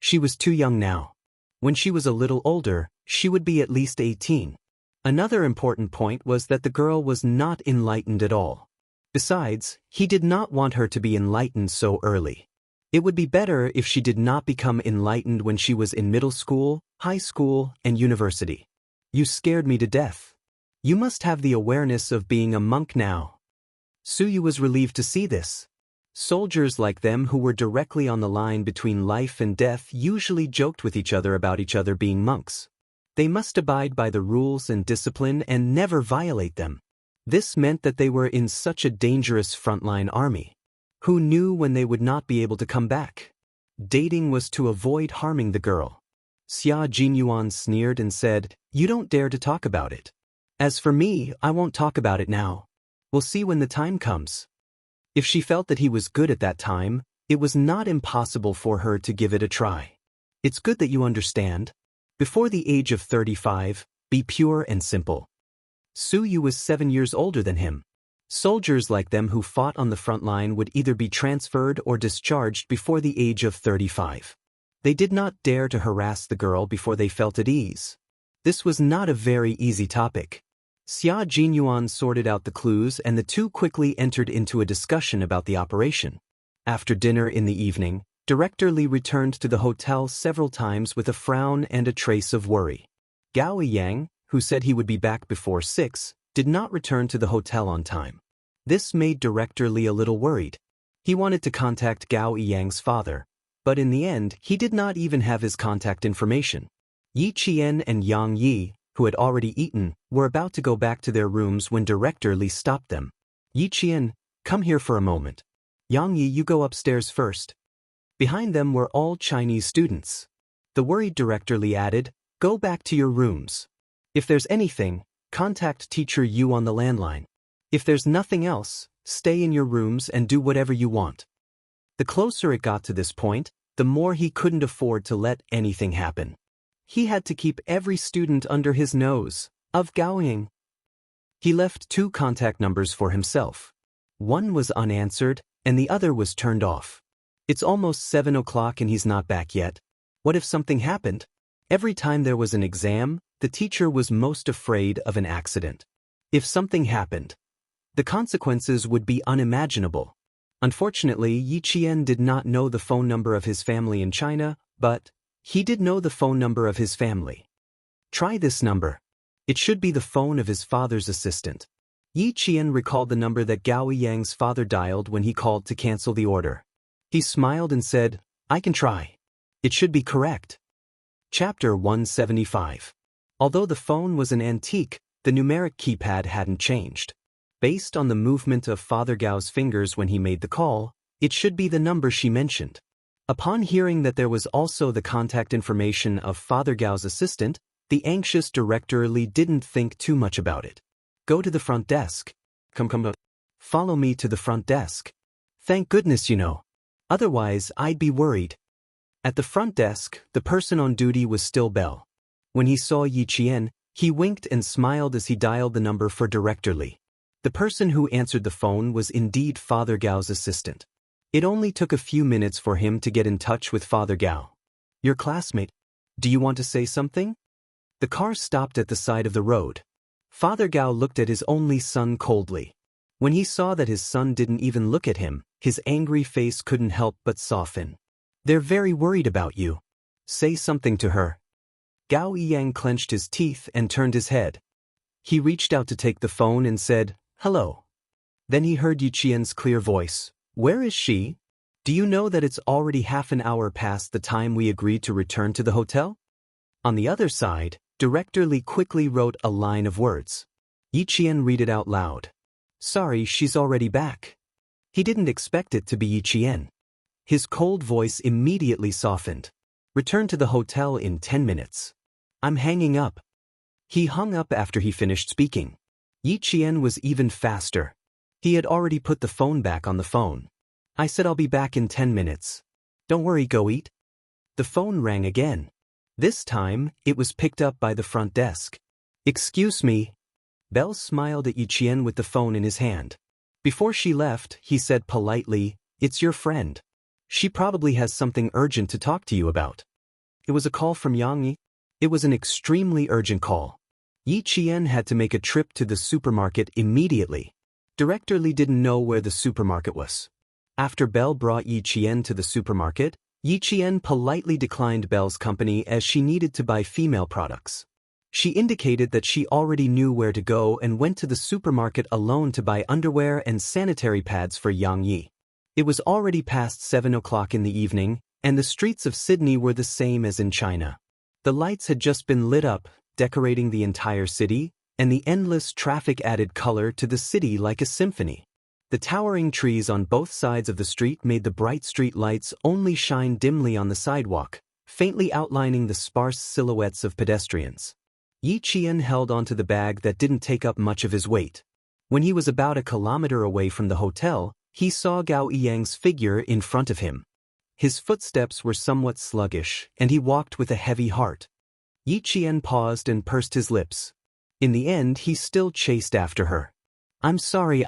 She was too young now. When she was a little older, she would be at least 18. Another important point was that the girl was not enlightened at all. Besides, he did not want her to be enlightened so early. It would be better if she did not become enlightened when she was in middle school, high school, and university. You scared me to death. You must have the awareness of being a monk now." Suyu was relieved to see this. Soldiers like them who were directly on the line between life and death usually joked with each other about each other being monks. They must abide by the rules and discipline and never violate them. This meant that they were in such a dangerous frontline army. Who knew when they would not be able to come back? Dating was to avoid harming the girl. Xia Jinyuan sneered and said, "You don't dare to talk about it. As for me, I won't talk about it now. We'll see when the time comes." If she felt that he was good at that time, it was not impossible for her to give it a try. It's good that you understand. Before the age of 35, be pure and simple. Suyu was 7 years older than him. Soldiers like them who fought on the front line would either be transferred or discharged before the age of 35. They did not dare to harass the girl before they felt at ease. This was not a very easy topic. Xia Jinyuan sorted out the clues and the two quickly entered into a discussion about the operation. After dinner in the evening, Director Li returned to the hotel several times with a frown and a trace of worry. Gao Yang, who said he would be back before 6, did not return to the hotel on time. This made Director Li a little worried. He wanted to contact Gao Yang's father, but in the end he did not even have his contact information. Yi Qian and Yang Yi, who had already eaten, were about to go back to their rooms when Director Li stopped them. "Yi Qian, come here for a moment. Yang Yi, you go upstairs first." Behind them were all Chinese students. The worried Director Li added, "Go back to your rooms. If there's anything, contact Teacher Yu on the landline. If there's nothing else, stay in your rooms and do whatever you want." The closer it got to this point, the more he couldn't afford to let anything happen. He had to keep every student under his nose, of Gaoying. He left 2 contact numbers for himself. One was unanswered, and the other was turned off. It's almost 7 o'clock and he's not back yet. What if something happened? Every time there was an exam, the teacher was most afraid of an accident. If something happened, the consequences would be unimaginable. Unfortunately, Yi Qian did not know the phone number of his family in China, but he did know the phone number of his family. Try this number. It should be the phone of his father's assistant. Yi Qian recalled the number that Gao Yang's father dialed when he called to cancel the order. He smiled and said, I can try. It should be correct. Chapter 175. Although the phone was an antique, the numeric keypad hadn't changed. Based on the movement of Father Gao's fingers when he made the call, it should be the number she mentioned. Upon hearing that there was also the contact information of Father Gao's assistant, the anxious director Li didn't think too much about it. Go to the front desk. Come. Follow me to the front desk. Thank goodness you know. Otherwise, I'd be worried. At the front desk, the person on duty was still Bell. When he saw Yi Qian, he winked and smiled as he dialed the number for Director Li. The person who answered the phone was indeed Father Gao's assistant. It only took a few minutes for him to get in touch with Father Gao. Your classmate. Do you want to say something? The car stopped at the side of the road. Father Gao looked at his only son coldly. When he saw that his son didn't even look at him, his angry face couldn't help but soften. They're very worried about you. Say something to her. Gao Yang clenched his teeth and turned his head. He reached out to take the phone and said, Hello. Then he heard Yi Qian's clear voice. Where is she? Do you know that it's already half an hour past the time we agreed to return to the hotel? On the other side, Director Li quickly wrote a line of words. Yi Qian read it out loud. Sorry, she's already back. He didn't expect it to be Yi Qian. His cold voice immediately softened. Return to the hotel in 10 minutes. I'm hanging up. He hung up after he finished speaking. Yi Qian was even faster. He had already put the phone back on the phone. I said I'll be back in 10 minutes. Don't worry, go eat. The phone rang again. This time, it was picked up by the front desk. Excuse me. Bell smiled at Yi Qian with the phone in his hand. Before she left, he said politely, It's your friend. She probably has something urgent to talk to you about. It was a call from Xianxia. It was an extremely urgent call. Yi Qian had to make a trip to the supermarket immediately. Director Li didn't know where the supermarket was. After Bell brought Yi Qian to the supermarket, Yi Qian politely declined Bell's company as she needed to buy female products. She indicated that she already knew where to go and went to the supermarket alone to buy underwear and sanitary pads for Yang Yi. It was already past 7 o'clock in the evening, and the streets of Sydney were the same as in China. The lights had just been lit up, decorating the entire city, and the endless traffic added color to the city like a symphony. The towering trees on both sides of the street made the bright street lights only shine dimly on the sidewalk, faintly outlining the sparse silhouettes of pedestrians. Yi Qian held onto the bag that didn't take up much of his weight. When he was about a kilometer away from the hotel, he saw Gao Yang's figure in front of him. His footsteps were somewhat sluggish, and he walked with a heavy heart. Yi Qian paused and pursed his lips. In the end, he still chased after her. I'm sorry.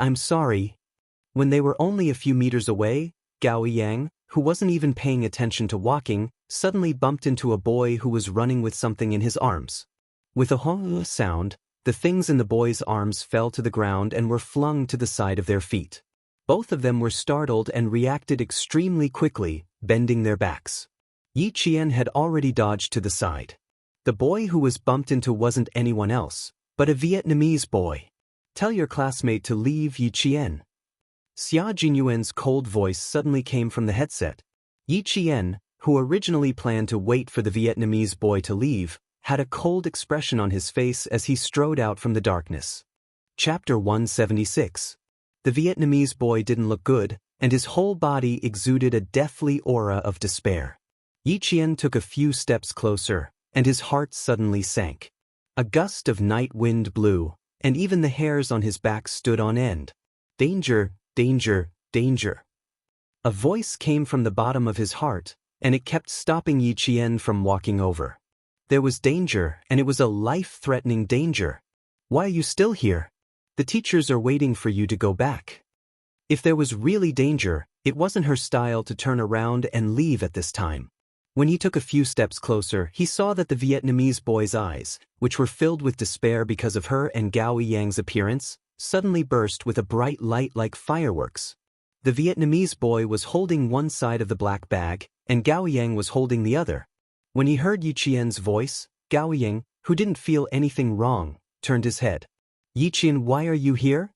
When they were only a few meters away, Gao Yang, who wasn't even paying attention to walking, suddenly bumped into a boy who was running with something in his arms. With a honk sound, the things in the boy's arms fell to the ground and were flung to the side of their feet. Both of them were startled and reacted extremely quickly, bending their backs. Yi Qian had already dodged to the side. The boy who was bumped into wasn't anyone else, but a Vietnamese boy. Tell your classmate to leave, Yi Qian. Xia Jinyuan's cold voice suddenly came from the headset. Yi Qian, who originally planned to wait for the Vietnamese boy to leave, had a cold expression on his face as he strode out from the darkness. Chapter 176. The Vietnamese boy didn't look good, and his whole body exuded a deathly aura of despair. Yi Qian took a few steps closer, and his heart suddenly sank. A gust of night wind blew, and even the hairs on his back stood on end. Danger, danger, danger. A voice came from the bottom of his heart, and it kept stopping Yi Qian from walking over. There was danger, and it was a life-threatening danger. Why are you still here? The teachers are waiting for you to go back. If there was really danger, it wasn't her style to turn around and leave at this time. When he took a few steps closer, he saw that the Vietnamese boy's eyes, which were filled with despair because of her and Gao Yang's appearance, suddenly burst with a bright light like fireworks. The Vietnamese boy was holding one side of the black bag, and Gao Yang was holding the other. When he heard Yi Qian's voice, Gao Yang, who didn't feel anything wrong, turned his head. Yi Qian, why are you here?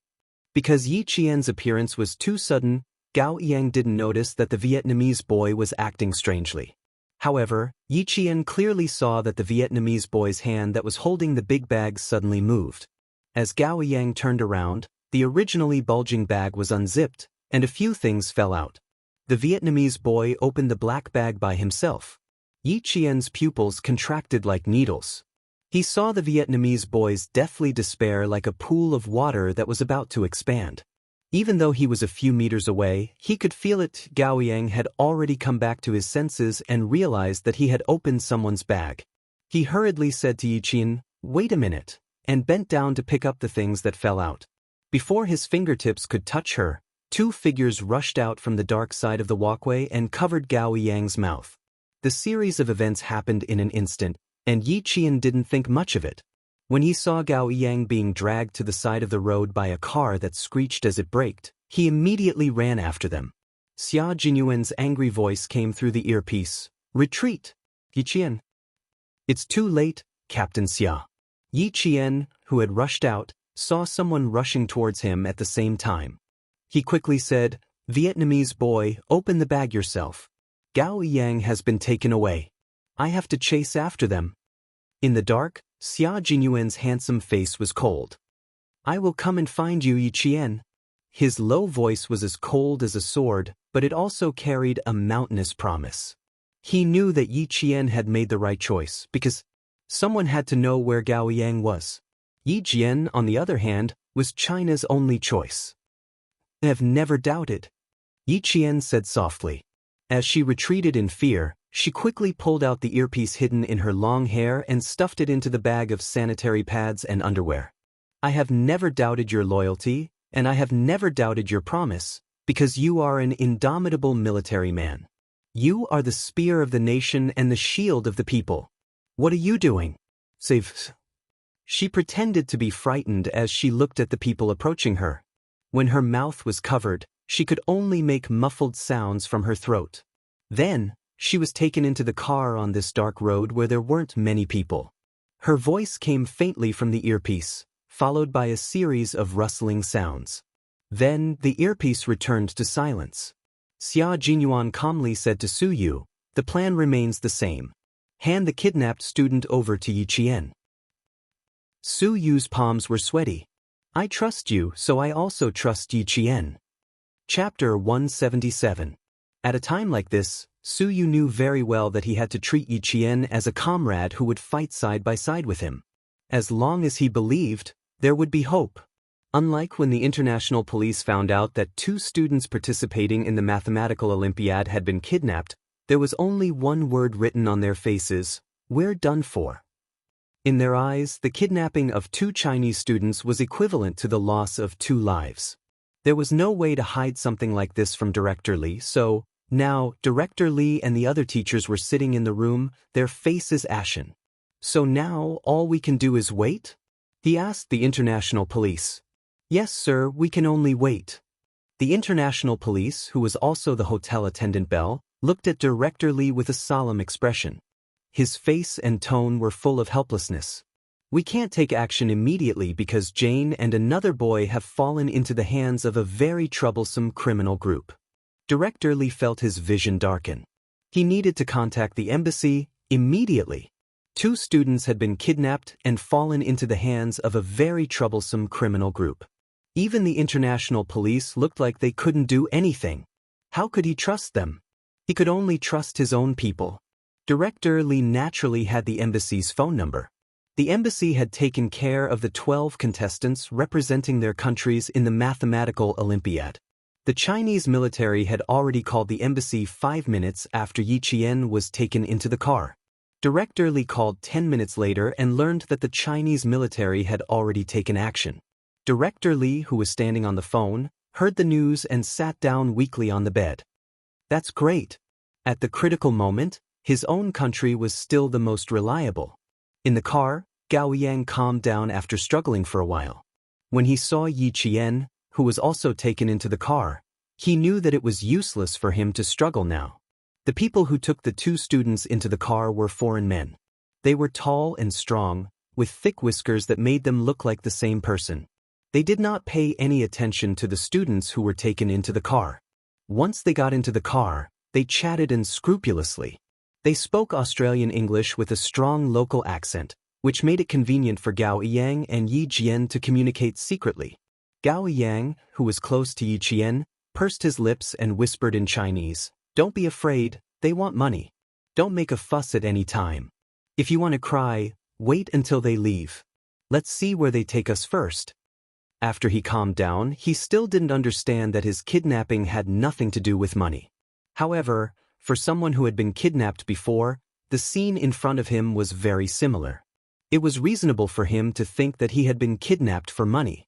Because Yi Qian's appearance was too sudden, Gao Yang didn't notice that the Vietnamese boy was acting strangely. However, Yi Qian clearly saw that the Vietnamese boy's hand that was holding the big bag suddenly moved. As Gao Yang turned around, the originally bulging bag was unzipped, and a few things fell out. The Vietnamese boy opened the black bag by himself. Yi Qian's pupils contracted like needles. He saw the Vietnamese boy's deathly despair like a pool of water that was about to expand. Even though he was a few meters away, he could feel it. Gao Yang had already come back to his senses and realized that he had opened someone's bag. He hurriedly said to Yi Qian, "Wait a minute," and bent down to pick up the things that fell out. Before his fingertips could touch her, two figures rushed out from the dark side of the walkway and covered Gao Yang's mouth. The series of events happened in an instant, and Yi Qian didn't think much of it. When he saw Gao Yang being dragged to the side of the road by a car that screeched as it braked, he immediately ran after them. Xia Jinyuan's angry voice came through the earpiece. "Retreat, Yi Qian." "It's too late, Captain Xia." Yi Qian, who had rushed out, saw someone rushing towards him at the same time. He quickly said, "Vietnamese boy, open the bag yourself. Gao Yang has been taken away. I have to chase after them." In the dark, Xia Jinyuan's handsome face was cold. "I will come and find you, Yi Qian." His low voice was as cold as a sword, but it also carried a mountainous promise. He knew that Yi Qian had made the right choice, because someone had to know where Gao Yang was. Yi Qian, on the other hand, was China's only choice. "I have never doubted," Yi Qian said softly. As she retreated in fear, she quickly pulled out the earpiece hidden in her long hair and stuffed it into the bag of sanitary pads and underwear. "I have never doubted your loyalty, and I have never doubted your promise, because you are an indomitable military man. You are the spear of the nation and the shield of the people. What are you doing?" "Save." She pretended to be frightened as she looked at the people approaching her. When her mouth was covered, she could only make muffled sounds from her throat. Then, she was taken into the car on this dark road where there weren't many people. Her voice came faintly from the earpiece, followed by a series of rustling sounds. Then, the earpiece returned to silence. Xia Jinyuan calmly said to Su Yu, "The plan remains the same. Hand the kidnapped student over to Yi Qian." Su Yu's palms were sweaty. "I trust you, so I also trust Yi Qian." Chapter 177. At a time like this, Su Yu knew very well that he had to treat Yi Qian as a comrade who would fight side by side with him. As long as he believed, there would be hope. Unlike when the international police found out that two students participating in the mathematical Olympiad had been kidnapped, there was only one word written on their faces: "We're done for." In their eyes, the kidnapping of two Chinese students was equivalent to the loss of two lives. There was no way to hide something like this from Director Li, so now Director Li and the other teachers were sitting in the room, their faces ashen. "So now all we can do is wait?" he asked the international police. "Yes, sir, we can only wait." The international police, who was also the hotel attendant Bell, looked at Director Li with a solemn expression. His face and tone were full of helplessness. "We can't take action immediately because Jane and another boy have fallen into the hands of a very troublesome criminal group." Director Li felt his vision darken. He needed to contact the embassy immediately. Two students had been kidnapped and fallen into the hands of a very troublesome criminal group. Even the international police looked like they couldn't do anything. How could he trust them? He could only trust his own people. Director Li naturally had the embassy's phone number. The embassy had taken care of the 12 contestants representing their countries in the mathematical Olympiad. The Chinese military had already called the embassy 5 minutes after Yi Qian was taken into the car. Director Li called 10 minutes later and learned that the Chinese military had already taken action. Director Li, who was standing on the phone, heard the news and sat down weakly on the bed. That's great. At the critical moment, his own country was still the most reliable. In the car, Gao Yang calmed down after struggling for a while. When he saw Yi Qian, who was also taken into the car, He knew that it was useless for him to struggle now. The people who took the two students into the car were foreign men. They were tall and strong, with thick whiskers that made them look like the same person. They did not pay any attention to the students who were taken into the car. Once they got into the car, they chatted unscrupulously. They spoke Australian English with a strong local accent, which made it convenient for Gao Yang and Yi Jian to communicate secretly. Gao Yang, who was close to Yi Jian, pursed his lips and whispered in Chinese, "Don't be afraid, they want money. Don't make a fuss at any time. If you want to cry, wait until they leave. Let's see where they take us first." After he calmed down, he still didn't understand that his kidnapping had nothing to do with money. However, for someone who had been kidnapped before, the scene in front of him was very similar. It was reasonable for him to think that he had been kidnapped for money.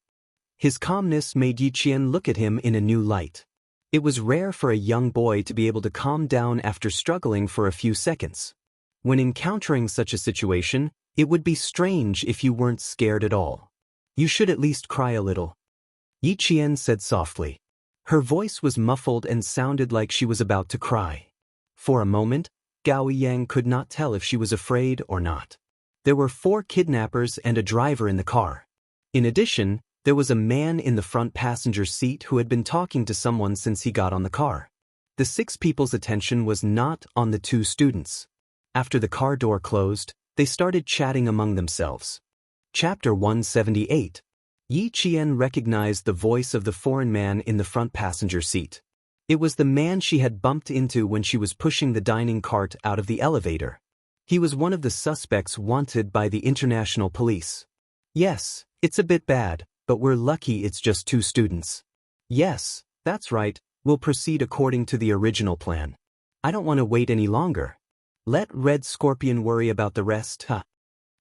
His calmness made Yi Qian look at him in a new light. It was rare for a young boy to be able to calm down after struggling for a few seconds. When encountering such a situation, it would be strange if you weren't scared at all. "You should at least cry a little," Yi Qian said softly. Her voice was muffled and sounded like she was about to cry. For a moment, Gao Yang could not tell if she was afraid or not. There were 4 kidnappers and a driver in the car. In addition, there was a man in the front passenger seat who had been talking to someone since he got on the car. The 6 people's attention was not on the 2 students. After the car door closed, they started chatting among themselves. Chapter 178. Yi Qian recognized the voice of the foreign man in the front passenger seat. It was the man she had bumped into when she was pushing the dining cart out of the elevator. He was one of the suspects wanted by the international police. "Yes, it's a bit bad, but we're lucky it's just 2 students." "Yes, that's right, we'll proceed according to the original plan. I don't want to wait any longer. Let Red Scorpion worry about the rest, huh?"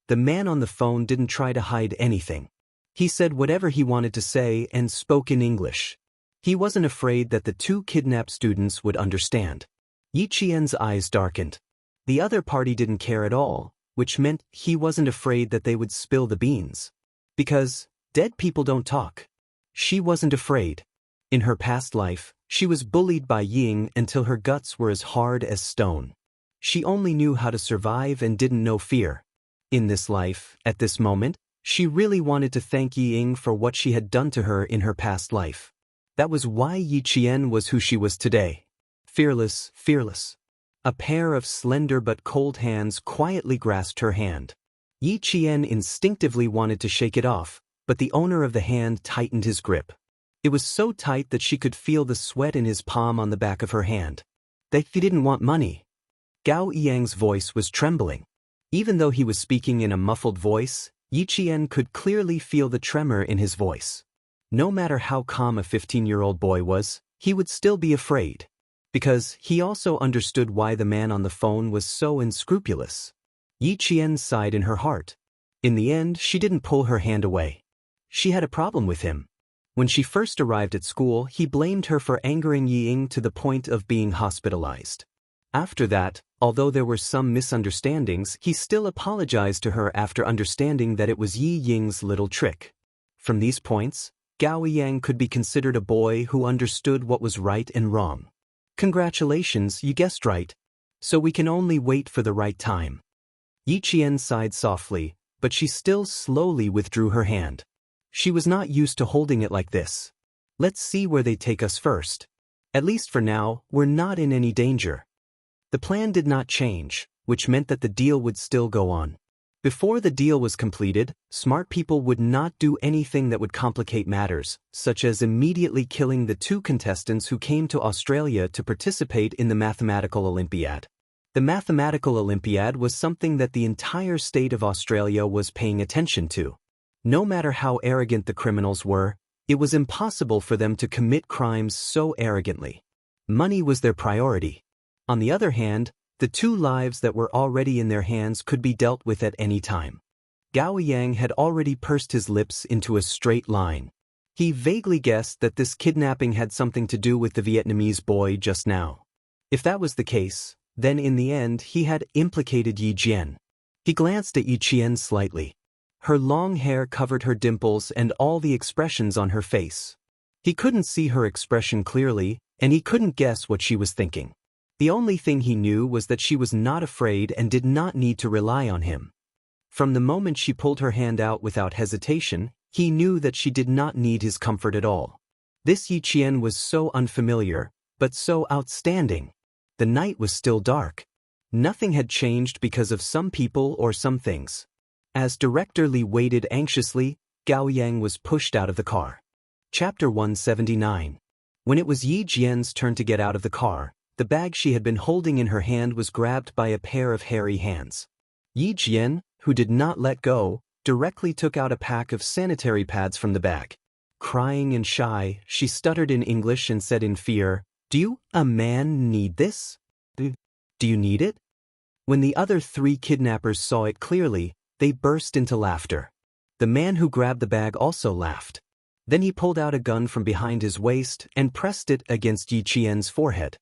The man on the phone didn't try to hide anything. He said whatever he wanted to say and spoke in English. He wasn't afraid that the 2 kidnapped students would understand. Yi Qian's eyes darkened. The other party didn't care at all, which meant he wasn't afraid that they would spill the beans. Because dead people don't talk. She wasn't afraid. In her past life, she was bullied by Ying until her guts were as hard as stone. She only knew how to survive and didn't know fear. In this life, at this moment, she really wanted to thank Ying for what she had done to her in her past life. That was why Yi Qian was who she was today. Fearless, fearless. A pair of slender but cold hands quietly grasped her hand. Yi Qian instinctively wanted to shake it off, but the owner of the hand tightened his grip. It was so tight that she could feel the sweat in his palm on the back of her hand. That he didn't want money. Gao Yang's voice was trembling. Even though he was speaking in a muffled voice, Yi Qian could clearly feel the tremor in his voice. No matter how calm a 15-year-old boy was, he would still be afraid. Because he also understood why the man on the phone was so unscrupulous. Yi Qian sighed in her heart. In the end, she didn't pull her hand away. She had a problem with him. When she first arrived at school, he blamed her for angering Ying to the point of being hospitalized. After that, although there were some misunderstandings, he still apologized to her after understanding that it was Yi Ying's little trick. From these points, Gao Yang could be considered a boy who understood what was right and wrong. "Congratulations, you guessed right. So we can only wait for the right time." Yi Qian sighed softly, but she still slowly withdrew her hand. She was not used to holding it like this. "Let's see where they take us first. At least for now, we're not in any danger." The plan did not change, which meant that the deal would still go on. Before the deal was completed, smart people would not do anything that would complicate matters, such as immediately killing the 2 contestants who came to Australia to participate in the Mathematical Olympiad. The Mathematical Olympiad was something that the entire state of Australia was paying attention to. No matter how arrogant the criminals were, it was impossible for them to commit crimes so arrogantly. Money was their priority. On the other hand, the 2 lives that were already in their hands could be dealt with at any time. Gao Yang had already pursed his lips into a straight line. He vaguely guessed that this kidnapping had something to do with the Vietnamese boy just now. If that was the case, then in the end he had implicated Yi Jian. He glanced at Yi Qian slightly. Her long hair covered her dimples and all the expressions on her face. He couldn't see her expression clearly, and he couldn't guess what she was thinking. The only thing he knew was that she was not afraid and did not need to rely on him. From the moment she pulled her hand out without hesitation, he knew that she did not need his comfort at all. This Yi Qian was so unfamiliar, but so outstanding. The night was still dark. Nothing had changed because of some people or some things. As Director Li waited anxiously, Gao Yang was pushed out of the car. Chapter 179. When it was Yi Jian's turn to get out of the car, the bag she had been holding in her hand was grabbed by a pair of hairy hands. Yi Jian, who did not let go, directly took out a pack of sanitary pads from the bag. Crying and shy, she stuttered in English and said in fear, a man, need this? Do you need it? When the other 3 kidnappers saw it clearly, they burst into laughter. The man who grabbed the bag also laughed. Then he pulled out a gun from behind his waist and pressed it against Yi Qian's forehead.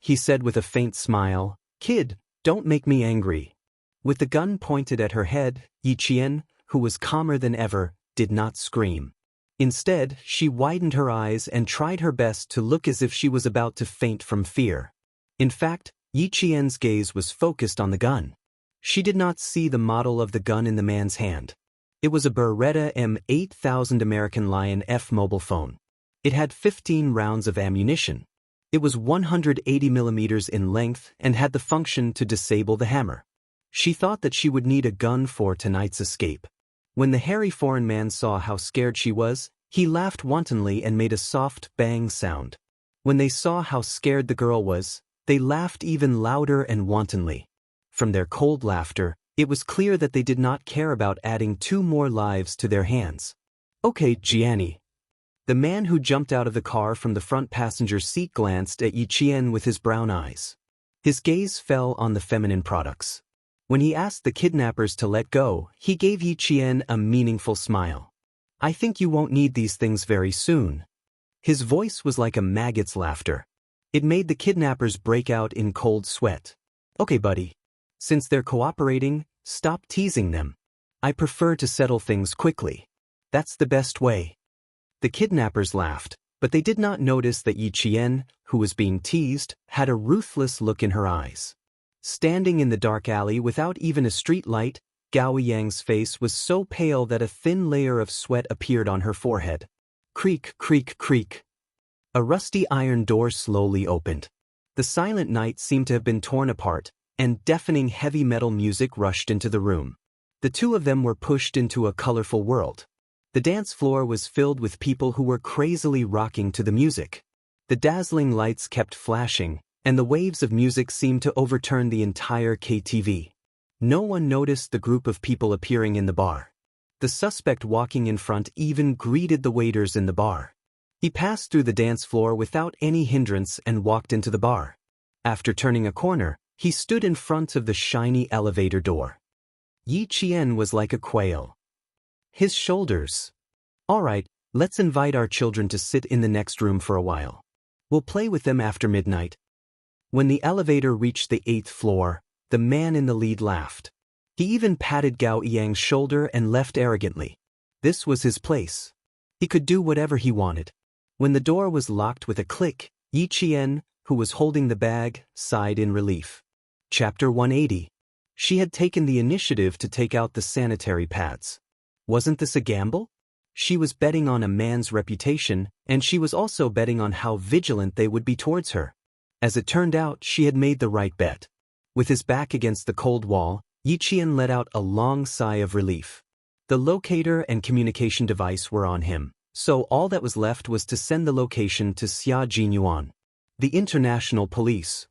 He said with a faint smile, "Kid, don't make me angry." With the gun pointed at her head, Yi Qian, who was calmer than ever, did not scream. Instead, she widened her eyes and tried her best to look as if she was about to faint from fear. In fact, Yi Qian's gaze was focused on the gun. She did not see the model of the gun in the man's hand. It was a Beretta M8000 American Lion F mobile phone. It had 15 rounds of ammunition. It was 180 millimeters in length and had the function to disable the hammer. She thought that she would need a gun for tonight's escape. When the hairy foreign man saw how scared she was, he laughed wantonly and made a soft bang sound. When they saw how scared the girl was, they laughed even louder and wantonly. From their cold laughter, it was clear that they did not care about adding 2 more lives to their hands. "Okay, Jiani." The man who jumped out of the car from the front passenger seat glanced at Yi Qian with his brown eyes. His gaze fell on the feminine products. When he asked the kidnappers to let go, he gave Yi Qian a meaningful smile. "I think you won't need these things very soon." His voice was like a maggot's laughter. It made the kidnappers break out in cold sweat. "Okay, buddy. Since they're cooperating, stop teasing them. I prefer to settle things quickly. That's the best way." The kidnappers laughed, but they did not notice that Yi Qian, who was being teased, had a ruthless look in her eyes. Standing in the dark alley without even a street light, Gao Yang's face was so pale that a thin layer of sweat appeared on her forehead. Creak, creak, creak. A rusty iron door slowly opened. The silent night seemed to have been torn apart, and deafening heavy metal music rushed into the room. The 2 of them were pushed into a colorful world. The dance floor was filled with people who were crazily rocking to the music. The dazzling lights kept flashing, and the waves of music seemed to overturn the entire KTV. No one noticed the group of people appearing in the bar. The suspect walking in front even greeted the waiters in the bar. He passed through the dance floor without any hindrance and walked into the bar. After turning a corner, he stood in front of the shiny elevator door. Yi Qian was like a quail. His shoulders. "All right, let's invite our children to sit in the next room for a while. We'll play with them after midnight." When the elevator reached the 8th floor, the man in the lead laughed. He even patted Gao Yang's shoulder and left arrogantly. This was his place. He could do whatever he wanted. When the door was locked with a click, Yi Qian, who was holding the bag, sighed in relief. Chapter 180. She had taken the initiative to take out the sanitary pads. Wasn't this a gamble? She was betting on a man's reputation, and she was also betting on how vigilant they would be towards her. As it turned out, she had made the right bet. With his back against the cold wall, Yi Qian let out a long sigh of relief. The locator and communication device were on him, so all that was left was to send the location to Xia Jinyuan, the international police.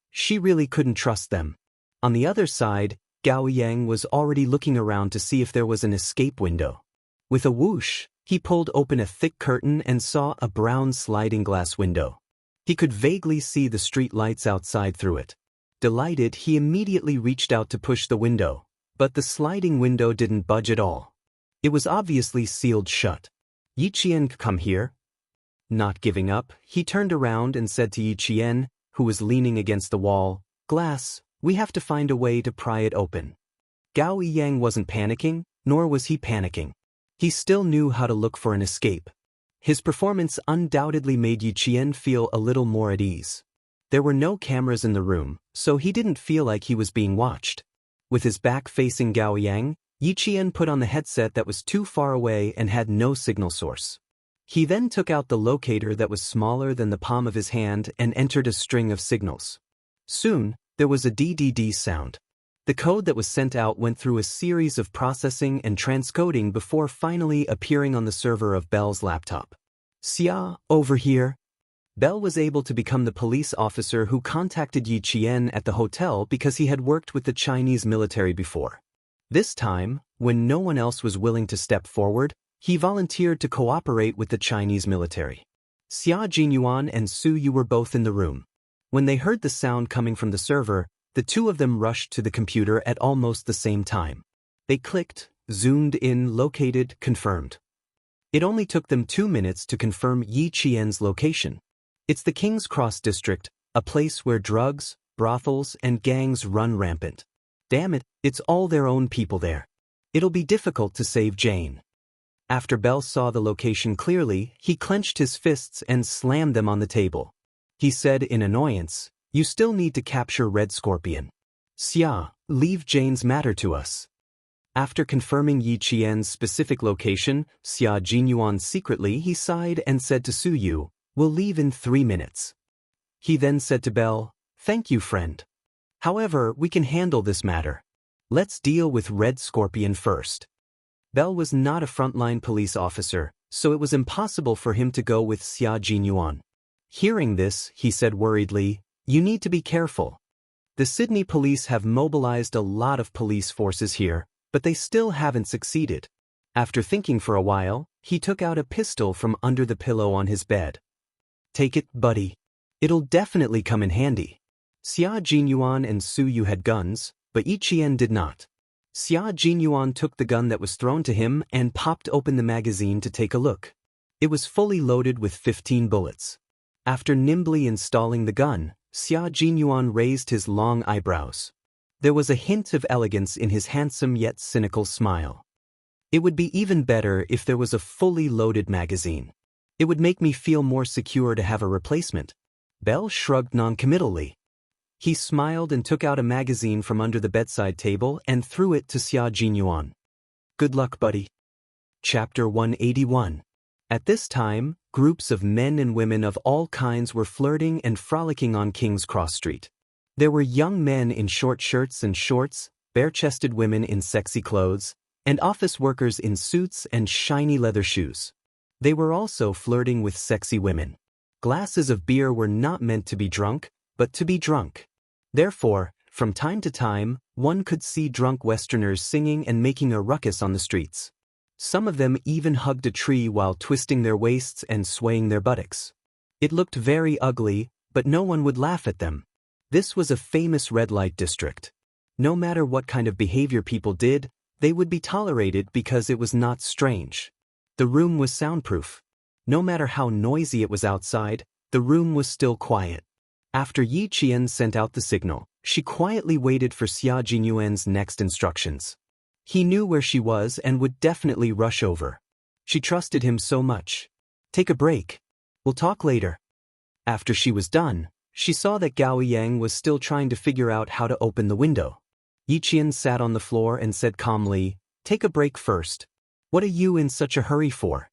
She really couldn't trust them. On the other side, Gao Yang was already looking around to see if there was an escape window. With a whoosh, he pulled open a thick curtain and saw a brown sliding glass window. He could vaguely see the street lights outside through it. Delighted, he immediately reached out to push the window, but the sliding window didn't budge at all. It was obviously sealed shut. "Yi Qian, come here." Not giving up, he turned around and said to Yi Qian, who was leaning against the wall, "Glass, we have to find a way to pry it open." Gao Yang wasn't panicking, nor was he panicking. He still knew how to look for an escape. His performance undoubtedly made Yi Qian feel a little more at ease. There were no cameras in the room, so he didn't feel like he was being watched. With his back facing Gao Yang, Yi Qian put on the headset that was too far away and had no signal source. He then took out the locator that was smaller than the palm of his hand and entered a string of signals. Soon, there was a DDD sound. The code that was sent out went through a series of processing and transcoding before finally appearing on the server of Bell's laptop. Xia, over here. Bell was able to become the police officer who contacted Yi Qian at the hotel because he had worked with the Chinese military before. This time, when no one else was willing to step forward, he volunteered to cooperate with the Chinese military. Xia Jinyuan and Su Yu were both in the room. When they heard the sound coming from the server, the two of them rushed to the computer at almost the same time. They clicked, zoomed in, located, confirmed. It only took them 2 minutes to confirm Yi Qian's location. It's the King's Cross district, a place where drugs, brothels, and gangs run rampant. Damn it, it's all their own people there. It'll be difficult to save Jane. After Bell saw the location clearly, he clenched his fists and slammed them on the table. He said in annoyance, "You still need to capture Red Scorpion. Xia, leave Jane's matter to us." After confirming Yi Qian's specific location, Xia Jinyuan secretly he sighed and said to Su Yu, "We'll leave in 3 minutes." He then said to Bell, "Thank you, friend. However, we can handle this matter. Let's deal with Red Scorpion first." Bell was not a frontline police officer, so it was impossible for him to go with Xia Jinyuan. Hearing this, he said worriedly, "You need to be careful. The Sydney police have mobilized a lot of police forces here, but they still haven't succeeded." After thinking for a while, he took out a pistol from under the pillow on his bed. "Take it, buddy. It'll definitely come in handy." Xia Jinyuan and Su Yu had guns, but Yi Qian did not. Xia Jinyuan took the gun that was thrown to him and popped open the magazine to take a look. It was fully loaded with 15 bullets. After nimbly installing the gun, Xia Jinyuan raised his long eyebrows. There was a hint of elegance in his handsome yet cynical smile. "It would be even better if there was a fully loaded magazine. It would make me feel more secure to have a replacement." Bell shrugged noncommittally. He smiled and took out a magazine from under the bedside table and threw it to Xia Jinyuan. "Good luck, buddy." Chapter 181. At this time, groups of men and women of all kinds were flirting and frolicking on King's Cross Street. There were young men in short shirts and shorts, bare-chested women in sexy clothes, and office workers in suits and shiny leather shoes. They were also flirting with sexy women. Glasses of beer were not meant to be drunk, but to be drunk. Therefore, from time to time, one could see drunk Westerners singing and making a ruckus on the streets. Some of them even hugged a tree while twisting their waists and swaying their buttocks. It looked very ugly, but no one would laugh at them. This was a famous red light district. No matter what kind of behavior people did, they would be tolerated because it was not strange. The room was soundproof. No matter how noisy it was outside, the room was still quiet. After Yi Qian sent out the signal, she quietly waited for Xia Jinyuan's next instructions. He knew where she was and would definitely rush over. She trusted him so much. "Take a break. We'll talk later." After she was done, she saw that Gao Yang was still trying to figure out how to open the window. Yi Qian sat on the floor and said calmly, "Take a break first. What are you in such a hurry for?"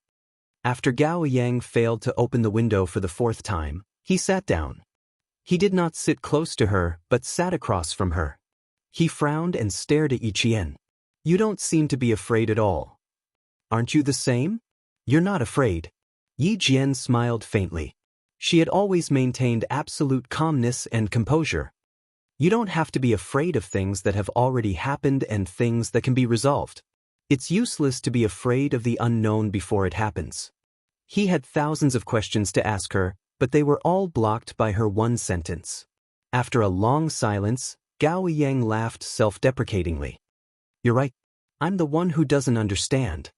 After Gao Yang failed to open the window for the 4th time, he sat down. He did not sit close to her, but sat across from her. He frowned and stared at Yi Qian. "You don't seem to be afraid at all. Aren't you the same?" "You're not afraid." Yi Qian smiled faintly. She had always maintained absolute calmness and composure. You don't have to be afraid of things that have already happened and things that can be resolved. It's useless to be afraid of the unknown before it happens. He had thousands of questions to ask her, but they were all blocked by her one sentence. After a long silence, Gao Yang laughed self-deprecatingly. "You're right. I'm the one who doesn't understand."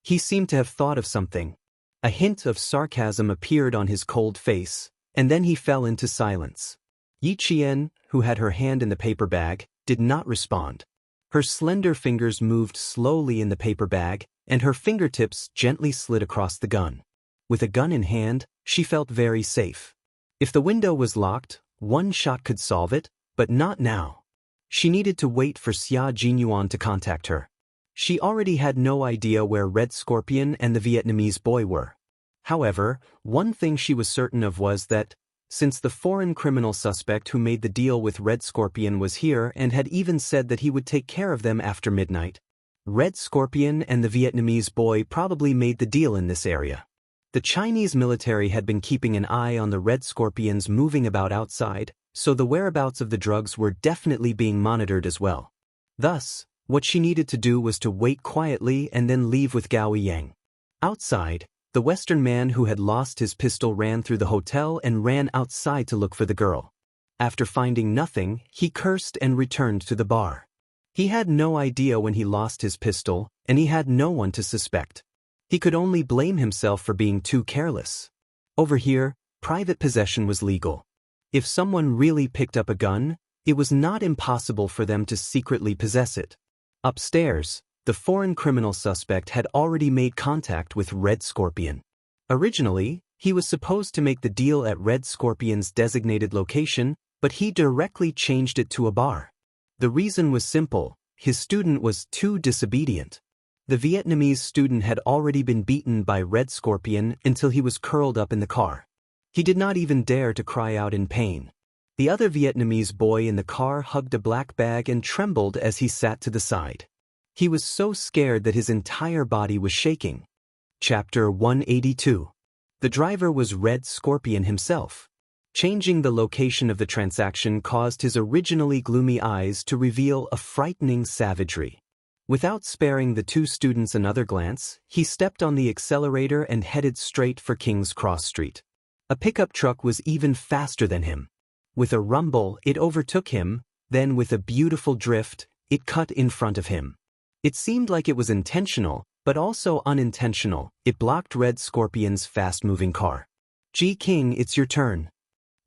He seemed to have thought of something. A hint of sarcasm appeared on his cold face, and then he fell into silence. Yi Qian, who had her hand in the paper bag, did not respond. Her slender fingers moved slowly in the paper bag, and her fingertips gently slid across the gun. With a gun in hand, she felt very safe. If the window was locked, one shot could solve it, but not now. She needed to wait for Xia Jinyuan to contact her. She already had no idea where Red Scorpion and the Vietnamese boy were. However, one thing she was certain of was that, since the foreign criminal suspect who made the deal with Red Scorpion was here and had even said that he would take care of them after midnight, Red Scorpion and the Vietnamese boy probably made the deal in this area. The Chinese military had been keeping an eye on the Red Scorpions moving about outside, so the whereabouts of the drugs were definitely being monitored as well. Thus, what she needed to do was to wait quietly and then leave with Gao Yang. Outside, the Western man who had lost his pistol ran through the hotel and ran outside to look for the girl. After finding nothing, he cursed and returned to the bar. He had no idea when he lost his pistol, and he had no one to suspect. He could only blame himself for being too careless. Over here, private possession was legal. If someone really picked up a gun, it was not impossible for them to secretly possess it. Upstairs, the foreign criminal suspect had already made contact with Red Scorpion. Originally, he was supposed to make the deal at Red Scorpion's designated location, but he directly changed it to a bar. The reason was simple: his student was too disobedient. The Vietnamese student had already been beaten by Red Scorpion until he was curled up in the car. He did not even dare to cry out in pain. The other Vietnamese boy in the car hugged a black bag and trembled as he sat to the side. He was so scared that his entire body was shaking. Chapter 182. The driver was Red Scorpion himself. Changing the location of the transaction caused his originally gloomy eyes to reveal a frightening savagery. Without sparing the two students another glance, he stepped on the accelerator and headed straight for King's Cross Street. A pickup truck was even faster than him. With a rumble, it overtook him, then with a beautiful drift, it cut in front of him. It seemed like it was intentional, but also unintentional. It blocked Red Scorpion's fast-moving car. "Ji King, it's your turn."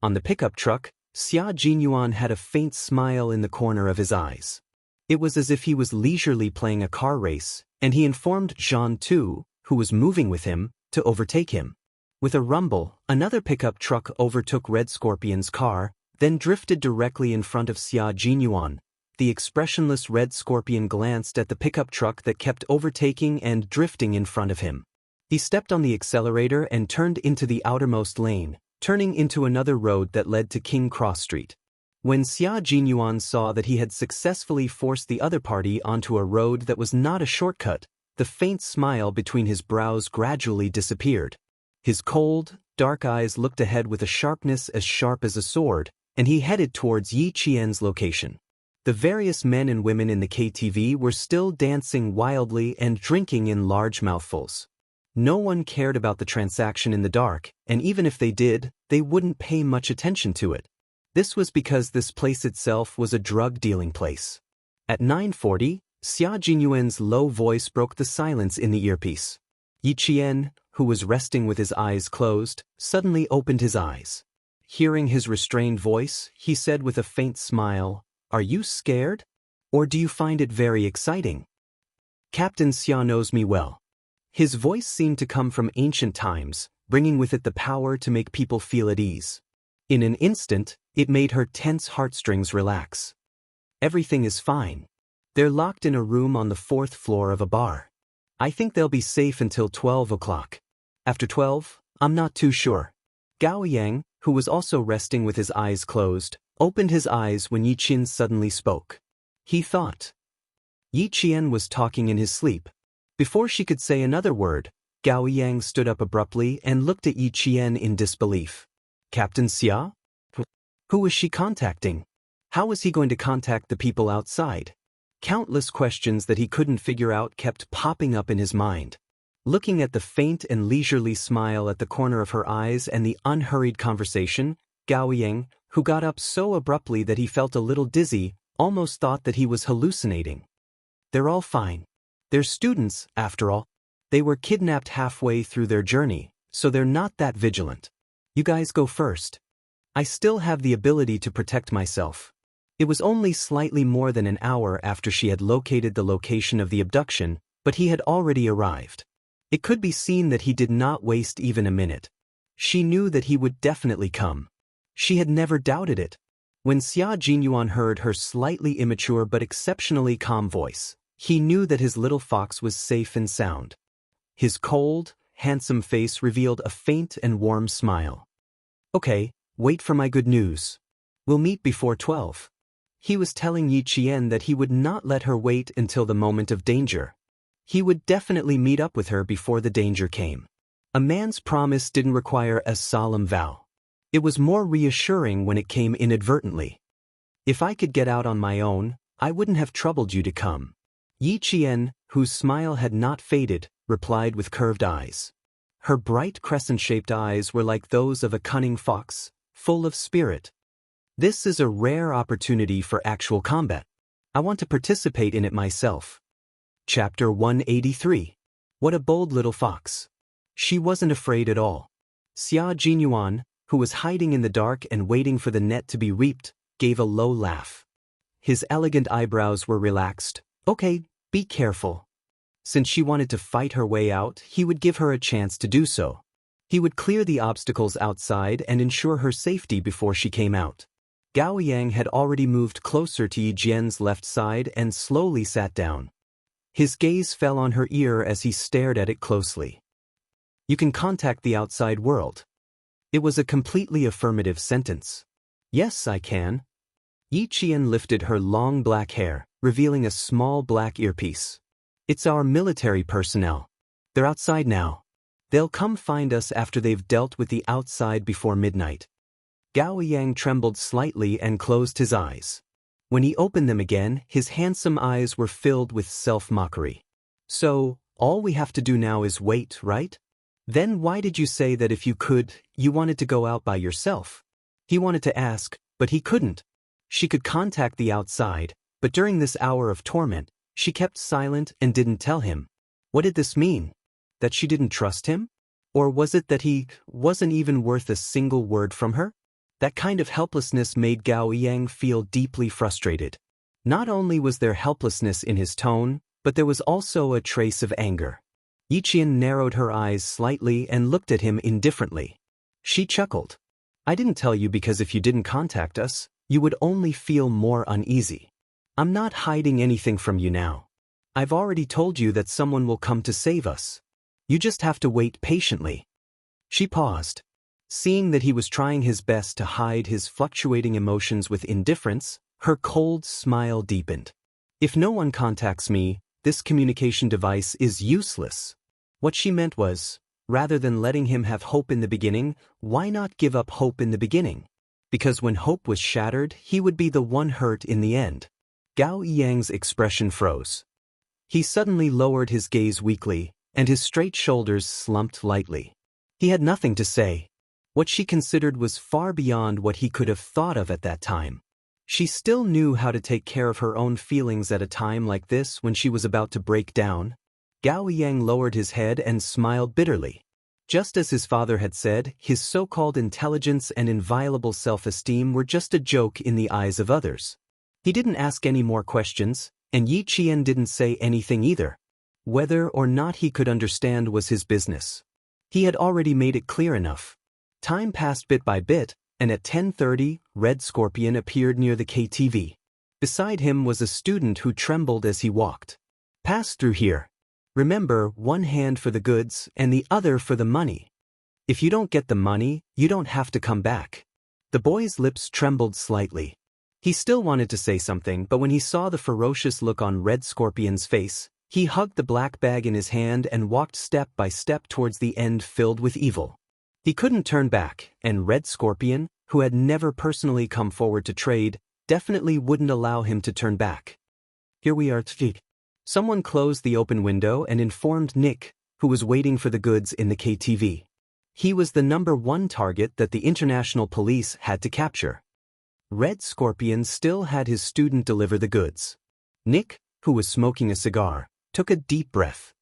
On the pickup truck, Xia Jinyuan had a faint smile in the corner of his eyes. It was as if he was leisurely playing a car race, and he informed Zhang Tu, who was moving with him, to overtake him. With a rumble, another pickup truck overtook Red Scorpion's car, then drifted directly in front of Xia Jinyuan. The expressionless Red Scorpion glanced at the pickup truck that kept overtaking and drifting in front of him. He stepped on the accelerator and turned into the outermost lane, turning into another road that led to King Cross Street. When Xia Jinyuan saw that he had successfully forced the other party onto a road that was not a shortcut, the faint smile between his brows gradually disappeared. His cold, dark eyes looked ahead with a sharpness as sharp as a sword, and he headed towards Yi Qian's location. The various men and women in the KTV were still dancing wildly and drinking in large mouthfuls. No one cared about the transaction in the dark, and even if they did, they wouldn't pay much attention to it. This was because this place itself was a drug-dealing place. At 9:40, Xia Jinyuan's low voice broke the silence in the earpiece. Yi Qian, who was resting with his eyes closed, suddenly opened his eyes. Hearing his restrained voice, he said with a faint smile, "Are you scared? Or do you find it very exciting?" "Captain Xia knows me well." His voice seemed to come from ancient times, bringing with it the power to make people feel at ease. In an instant, it made her tense heartstrings relax. "Everything is fine. They're locked in a room on the 4th floor of a bar. I think they'll be safe until 12 o'clock. After 12, I'm not too sure." Gao Yang, who was also resting with his eyes closed, opened his eyes when Yi Qian suddenly spoke. He thought. Yi Qian was talking in his sleep. Before she could say another word, Gao Yang stood up abruptly and looked at Yi Qian in disbelief. "Captain Xia? Who was she contacting? How was he going to contact the people outside?" Countless questions that he couldn't figure out kept popping up in his mind. Looking at the faint and leisurely smile at the corner of her eyes and the unhurried conversation, Gao Yang, who got up so abruptly that he felt a little dizzy, almost thought that he was hallucinating. "They're all fine. They're students, after all. They were kidnapped halfway through their journey, so they're not that vigilant. You guys go first. I still have the ability to protect myself." It was only slightly more than an hour after she had located the location of the abduction, but he had already arrived. It could be seen that he did not waste even a minute. She knew that he would definitely come. She had never doubted it. When Xia Jinyuan heard her slightly immature but exceptionally calm voice, he knew that his little fox was safe and sound. His cold, handsome face revealed a faint and warm smile. Okay, wait for my good news. We'll meet before 12. He was telling Yi Qian that he would not let her wait until the moment of danger. He would definitely meet up with her before the danger came. A man's promise didn't require a solemn vow. It was more reassuring when it came inadvertently. If I could get out on my own, I wouldn't have troubled you to come. Yi Qian, whose smile had not faded, replied with curved eyes. Her bright crescent-shaped eyes were like those of a cunning fox, full of spirit. This is a rare opportunity for actual combat. I want to participate in it myself. Chapter 183. What a bold little fox. She wasn't afraid at all. Xia Jinyuan, who was hiding in the dark and waiting for the net to be reaped, gave a low laugh. His elegant eyebrows were relaxed. Okay, be careful. Since she wanted to fight her way out, he would give her a chance to do so. He would clear the obstacles outside and ensure her safety before she came out. Gao Yang had already moved closer to Yi Jian's left side and slowly sat down. His gaze fell on her ear as he stared at it closely. You can contact the outside world. It was a completely affirmative sentence. Yes, I can. Yi Qian lifted her long black hair, revealing a small black earpiece. It's our military personnel. They're outside now. They'll come find us after they've dealt with the outside before midnight. Gao Yang trembled slightly and closed his eyes. When he opened them again, his handsome eyes were filled with self-mockery. So, all we have to do now is wait, right? Then why did you say that if you could, you wanted to go out by yourself? He wanted to ask, but he couldn't. She could contact the outside, but during this hour of torment, she kept silent and didn't tell him. What did this mean? That she didn't trust him? Or was it that he wasn't even worth a single word from her? That kind of helplessness made Gao Yang feel deeply frustrated. Not only was there helplessness in his tone, but there was also a trace of anger. Yi Qian narrowed her eyes slightly and looked at him indifferently. She chuckled. I didn't tell you because if you didn't contact us, you would only feel more uneasy. I'm not hiding anything from you now. I've already told you that someone will come to save us. You just have to wait patiently. She paused. Seeing that he was trying his best to hide his fluctuating emotions with indifference, her cold smile deepened. If no one contacts me, this communication device is useless. What she meant was, rather than letting him have hope in the beginning, why not give up hope in the beginning? Because when hope was shattered, he would be the one hurt in the end. Gao Yang's expression froze. He suddenly lowered his gaze weakly, and his straight shoulders slumped lightly. He had nothing to say. What she considered was far beyond what he could have thought of at that time. She still knew how to take care of her own feelings at a time like this when she was about to break down. Gao Yang lowered his head and smiled bitterly. Just as his father had said, his so-called intelligence and inviolable self-esteem were just a joke in the eyes of others. He didn't ask any more questions, and Yi Qian didn't say anything either. Whether or not he could understand was his business. He had already made it clear enough. Time passed bit by bit, and at 10:30, Red Scorpion appeared near the KTV. Beside him was a student who trembled as he walked. Pass through here. Remember, one hand for the goods and the other for the money. If you don't get the money, you don't have to come back. The boy's lips trembled slightly. He still wanted to say something, but when he saw the ferocious look on Red Scorpion's face, he hugged the black bag in his hand and walked step by step towards the end filled with evil. He couldn't turn back, and Red Scorpion, who had never personally come forward to trade, definitely wouldn't allow him to turn back. Here we are. Someone closed the open window and informed Nick, who was waiting for the goods in the KTV. He was the #1 target that the international police had to capture. Red Scorpion still had his student deliver the goods. Nick, who was smoking a cigar, took a deep breath.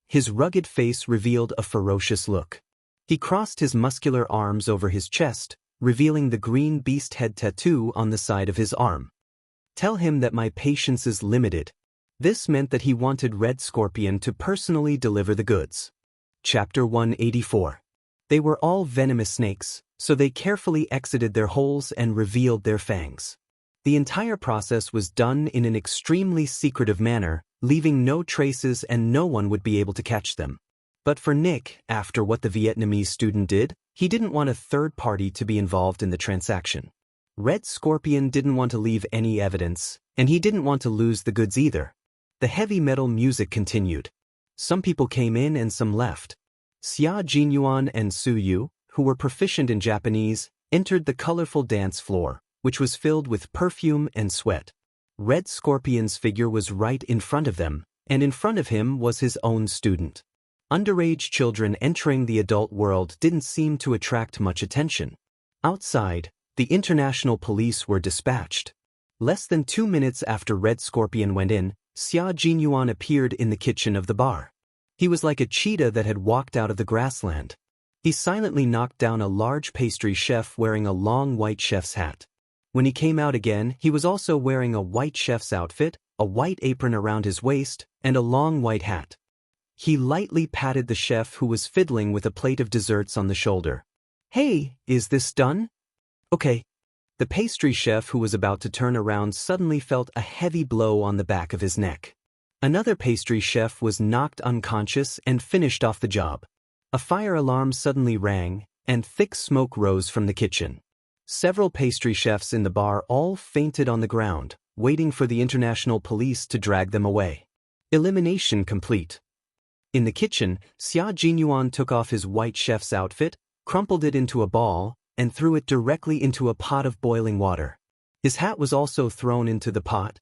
His rugged face revealed a ferocious look. He crossed his muscular arms over his chest, revealing the green beast head tattoo on the side of his arm. Tell him that my patience is limited. This meant that he wanted Red Scorpion to personally deliver the goods. Chapter 184. They were all venomous snakes, so they carefully exited their holes and revealed their fangs. The entire process was done in an extremely secretive manner, leaving no traces and no one would be able to catch them. But for Nick, after what the Vietnamese student did, he didn't want a third party to be involved in the transaction. Red Scorpion didn't want to leave any evidence, and he didn't want to lose the goods either. The heavy metal music continued. Some people came in and some left. Xia Jinyuan and Su Yu, who were proficient in Japanese, entered the colorful dance floor, which was filled with perfume and sweat. Red Scorpion's figure was right in front of them, and in front of him was his own student. Underage children entering the adult world didn't seem to attract much attention. Outside, the international police were dispatched. Less than 2 minutes after Red Scorpion went in, Xia Jinyuan appeared in the kitchen of the bar. He was like a cheetah that had walked out of the grassland. He silently knocked down a large pastry chef wearing a long white chef's hat. When he came out again, he was also wearing a white chef's outfit, a white apron around his waist, and a long white hat. He lightly patted the chef who was fiddling with a plate of desserts on the shoulder. "Hey, is this done?" "Okay." The pastry chef who was about to turn around suddenly felt a heavy blow on the back of his neck. Another pastry chef was knocked unconscious and finished off the job. A fire alarm suddenly rang, and thick smoke rose from the kitchen. Several pastry chefs in the bar all fainted on the ground, waiting for the international police to drag them away. Elimination complete. In the kitchen, Xia Jinyuan took off his white chef's outfit, crumpled it into a ball, and threw it directly into a pot of boiling water. His hat was also thrown into the pot.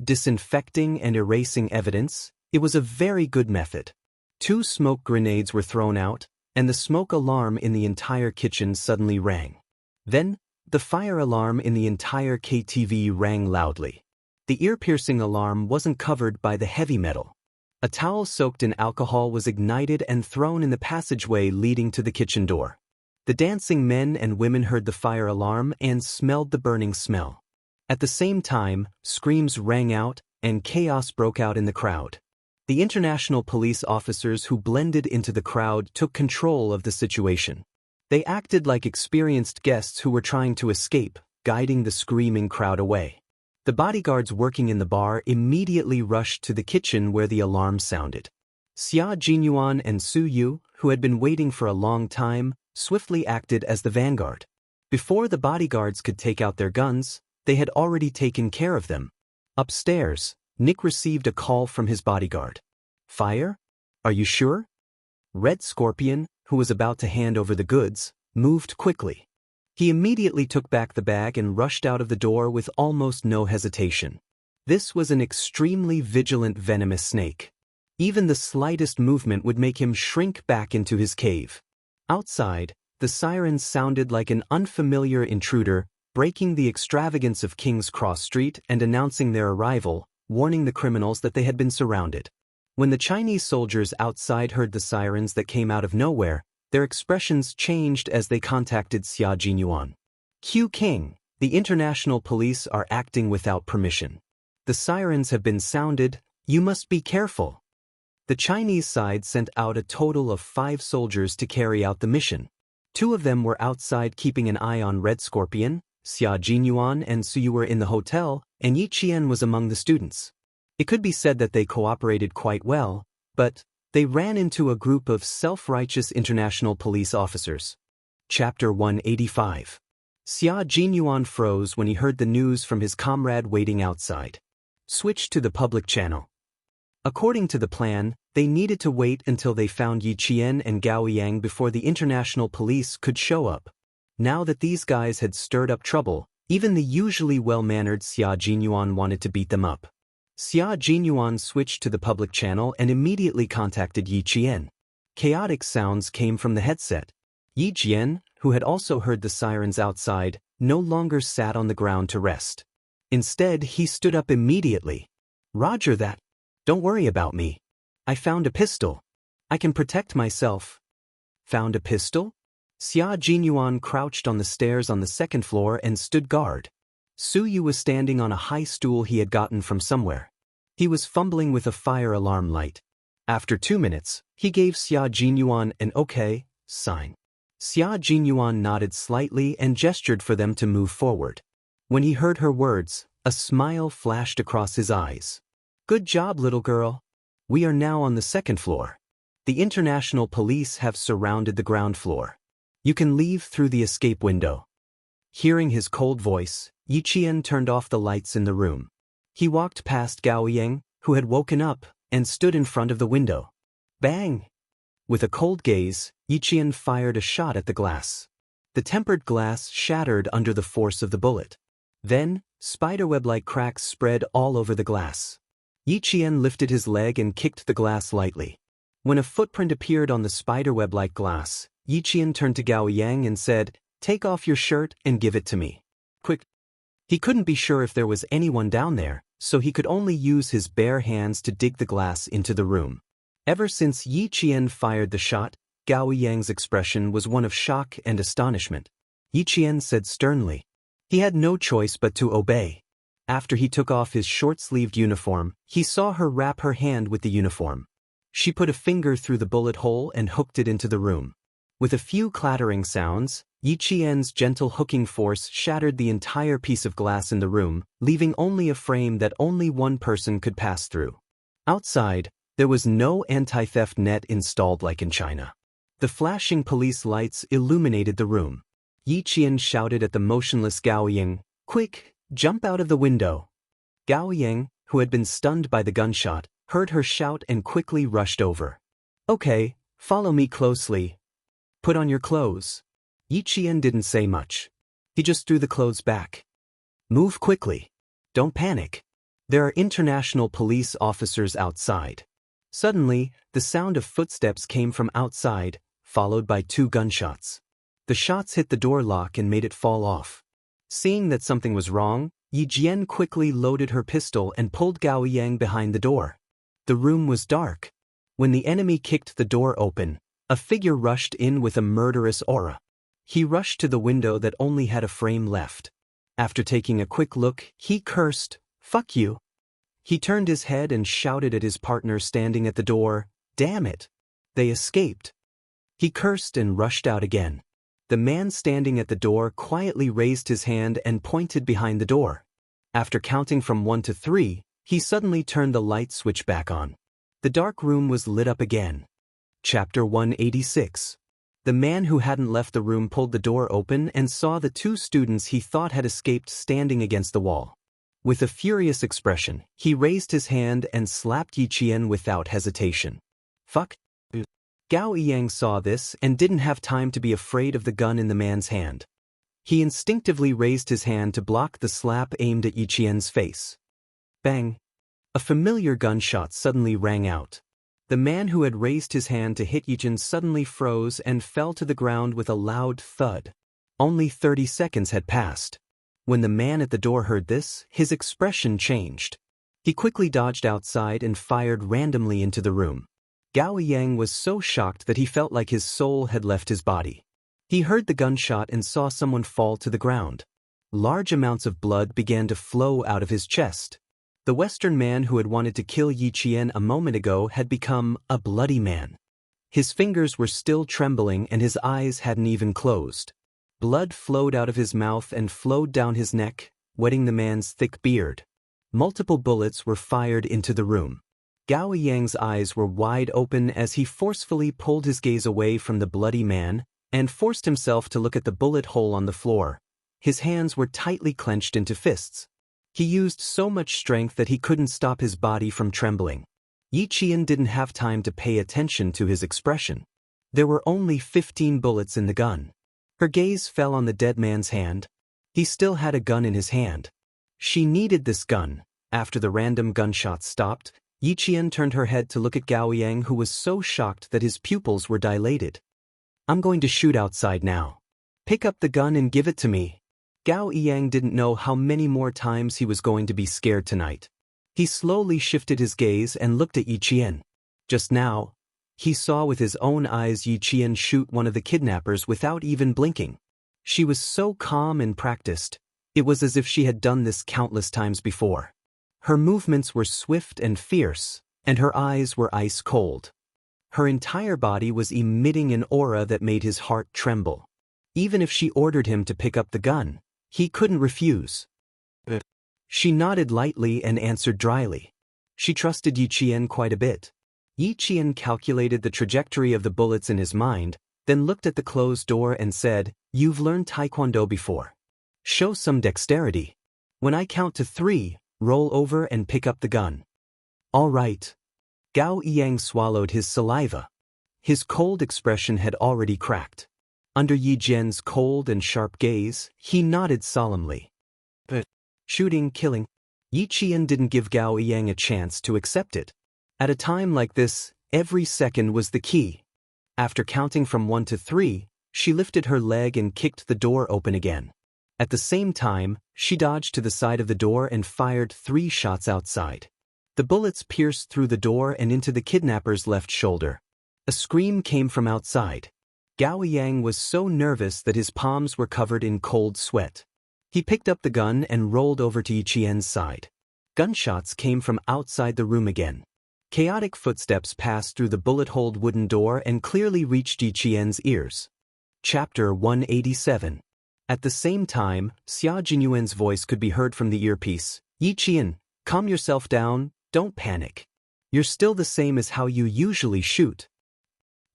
Disinfecting and erasing evidence, it was a very good method. 2 smoke grenades were thrown out, and the smoke alarm in the entire kitchen suddenly rang. Then, the fire alarm in the entire KTV rang loudly. The ear-piercing alarm wasn't covered by the heavy metal. A towel soaked in alcohol was ignited and thrown in the passageway leading to the kitchen door. The dancing men and women heard the fire alarm and smelled the burning smell. At the same time, screams rang out, and chaos broke out in the crowd. The international police officers who blended into the crowd took control of the situation. They acted like experienced guests who were trying to escape, guiding the screaming crowd away. The bodyguards working in the bar immediately rushed to the kitchen where the alarm sounded. Xia Jinyuan and Su Yu, who had been waiting for a long time, swiftly acted as the vanguard. Before the bodyguards could take out their guns, they had already taken care of them. Upstairs, Nick received a call from his bodyguard. "Fire? Are you sure?" Red Scorpion, who was about to hand over the goods, moved quickly. He immediately took back the bag and rushed out of the door with almost no hesitation. This was an extremely vigilant venomous snake. Even the slightest movement would make him shrink back into his cave. Outside, the sirens sounded like an unfamiliar intruder, breaking the extravagance of King's Cross Street and announcing their arrival, warning the criminals that they had been surrounded. When the Chinese soldiers outside heard the sirens that came out of nowhere, their expressions changed as they contacted Xia Jinyuan. "Q King, the international police are acting without permission. The sirens have been sounded, you must be careful." The Chinese side sent out a total of 5 soldiers to carry out the mission. 2 of them were outside keeping an eye on Red Scorpion, Xia Jinyuan and Su Yu were in the hotel, and Yi Qian was among the students. It could be said that they cooperated quite well, but they ran into a group of self-righteous international police officers. Chapter 185. Xia Jinyuan froze when he heard the news from his comrade waiting outside. Switch to the public channel. According to the plan, they needed to wait until they found Yi Qian and Gao Yang before the international police could show up. Now that these guys had stirred up trouble, even the usually well-mannered Xia Jinyuan wanted to beat them up. Xia Jinyuan switched to the public channel and immediately contacted Yi Qian. Chaotic sounds came from the headset. Yi Qian, who had also heard the sirens outside, no longer sat on the ground to rest. Instead, he stood up immediately. "Roger that. Don't worry about me. I found a pistol. I can protect myself." "Found a pistol?" Xia Jinyuan crouched on the stairs on the 2nd floor and stood guard. Su Yu was standing on a high stool he had gotten from somewhere. He was fumbling with a fire alarm light. After 2 minutes, he gave Xia Jinyuan an okay sign. Xia Jinyuan nodded slightly and gestured for them to move forward. When he heard her words, a smile flashed across his eyes. Good job, little girl. We are now on the 2nd floor. The international police have surrounded the ground floor. You can leave through the escape window. Hearing his cold voice, Yi Qian turned off the lights in the room. He walked past Gao Yang, who had woken up, and stood in front of the window. Bang! With a cold gaze, Yi Qian fired a shot at the glass. The tempered glass shattered under the force of the bullet. Then, spiderweb-like cracks spread all over the glass. Yi Qian lifted his leg and kicked the glass lightly. When a footprint appeared on the spiderweb-like glass, Yi Qian turned to Gao Yang and said, "Take off your shirt and give it to me. Quick." He couldn't be sure if there was anyone down there, so he could only use his bare hands to dig the glass into the room. Ever since Yi Qian fired the shot, Gao Yang's expression was one of shock and astonishment. Yi Qian said sternly. He had no choice but to obey. After he took off his short-sleeved uniform, he saw her wrap her hand with the uniform. She put a finger through the bullet hole and hooked it into the room. With a few clattering sounds, Yi Qian's gentle hooking force shattered the entire piece of glass in the room, leaving only a frame that only one person could pass through. Outside, there was no anti-theft net installed like in China. The flashing police lights illuminated the room. Yi Qian shouted at the motionless Gao Yang, "Quick, jump out of the window." Gao Yang, who had been stunned by the gunshot, heard her shout and quickly rushed over. "Okay, follow me closely. Put on your clothes." Yi Qian didn't say much. He just threw the clothes back. "Move quickly. Don't panic. There are international police officers outside." Suddenly, the sound of footsteps came from outside, followed by 2 gunshots. The shots hit the door lock and made it fall off. Seeing that something was wrong, Yi Jian quickly loaded her pistol and pulled Gao Yang behind the door. The room was dark. When the enemy kicked the door open, a figure rushed in with a murderous aura. He rushed to the window that only had a frame left. After taking a quick look, he cursed, "Fuck you." He turned his head and shouted at his partner standing at the door, "Damn it. They escaped." He cursed and rushed out again. The man standing at the door quietly raised his hand and pointed behind the door. After counting from 1 to 3, he suddenly turned the light switch back on. The dark room was lit up again. Chapter 186. The man who hadn't left the room pulled the door open and saw the 2 students he thought had escaped standing against the wall. With a furious expression, he raised his hand and slapped Yi Qian without hesitation. "Fuck." Gao Yang saw this and didn't have time to be afraid of the gun in the man's hand. He instinctively raised his hand to block the slap aimed at Yi Qian's face. Bang! A familiar gunshot suddenly rang out. The man who had raised his hand to hit Yi Qian suddenly froze and fell to the ground with a loud thud. Only 30 seconds had passed. When the man at the door heard this, his expression changed. He quickly dodged outside and fired randomly into the room. Gao Yang was so shocked that he felt like his soul had left his body. He heard the gunshot and saw someone fall to the ground. Large amounts of blood began to flow out of his chest. The Western man who had wanted to kill Yi Qian a moment ago had become a bloody man. His fingers were still trembling and his eyes hadn't even closed. Blood flowed out of his mouth and flowed down his neck, wetting the man's thick beard. Multiple bullets were fired into the room. Gao Yang's eyes were wide open as he forcefully pulled his gaze away from the bloody man and forced himself to look at the bullet hole on the floor. His hands were tightly clenched into fists. He used so much strength that he couldn't stop his body from trembling. Yi Qian didn't have time to pay attention to his expression. There were only 15 bullets in the gun. Her gaze fell on the dead man's hand. He still had a gun in his hand. She needed this gun. After the random gunshots stopped, Yi Qian turned her head to look at Gao Yang, who was so shocked that his pupils were dilated. "I'm going to shoot outside now. Pick up the gun and give it to me." Gao Yang didn't know how many more times he was going to be scared tonight. He slowly shifted his gaze and looked at Yi Qian. Just now, he saw with his own eyes Yi Qian shoot one of the kidnappers without even blinking. She was so calm and practiced, it was as if she had done this countless times before. Her movements were swift and fierce, and her eyes were ice cold. Her entire body was emitting an aura that made his heart tremble. Even if she ordered him to pick up the gun, he couldn't refuse. She nodded lightly and answered dryly. She trusted Yi Qian quite a bit. Yi Qian calculated the trajectory of the bullets in his mind, then looked at the closed door and said, "You've learned Taekwondo before. Show some dexterity. When I count to 3, roll over and pick up the gun." "All right." Gao Yang swallowed his saliva. His cold expression had already cracked. Under Yi Jian's cold and sharp gaze, he nodded solemnly. But shooting, killing. Yi Qian didn't give Gao Yang a chance to accept it. At a time like this, every second was the key. After counting from 1 to 3, she lifted her leg and kicked the door open again. At the same time, she dodged to the side of the door and fired 3 shots outside. The bullets pierced through the door and into the kidnapper's left shoulder. A scream came from outside. Gao Yang was so nervous that his palms were covered in cold sweat. He picked up the gun and rolled over to Yi Qian's side. Gunshots came from outside the room again. Chaotic footsteps passed through the bullet-holed wooden door and clearly reached Yi Qian's ears. Chapter 187. At the same time, Xia Jinyuan's voice could be heard from the earpiece. "Yi Qian, calm yourself down, don't panic. You're still the same as how you usually shoot."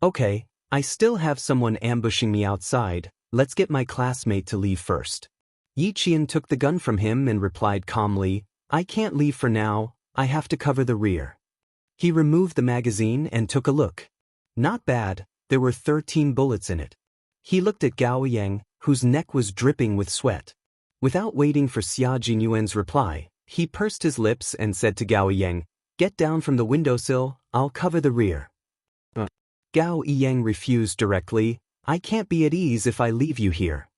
"Okay, I still have someone ambushing me outside, let's get my classmate to leave first." Yi Qian took the gun from him and replied calmly, "I can't leave for now, I have to cover the rear." He removed the magazine and took a look. Not bad, there were 13 bullets in it. He looked at Gao Yang, whose neck was dripping with sweat. Without waiting for Xia Jinyuan's reply, he pursed his lips and said to Gao Yang, "Get down from the windowsill, I'll cover the rear." Gao Yang refused directly, "I can't be at ease if I leave you here."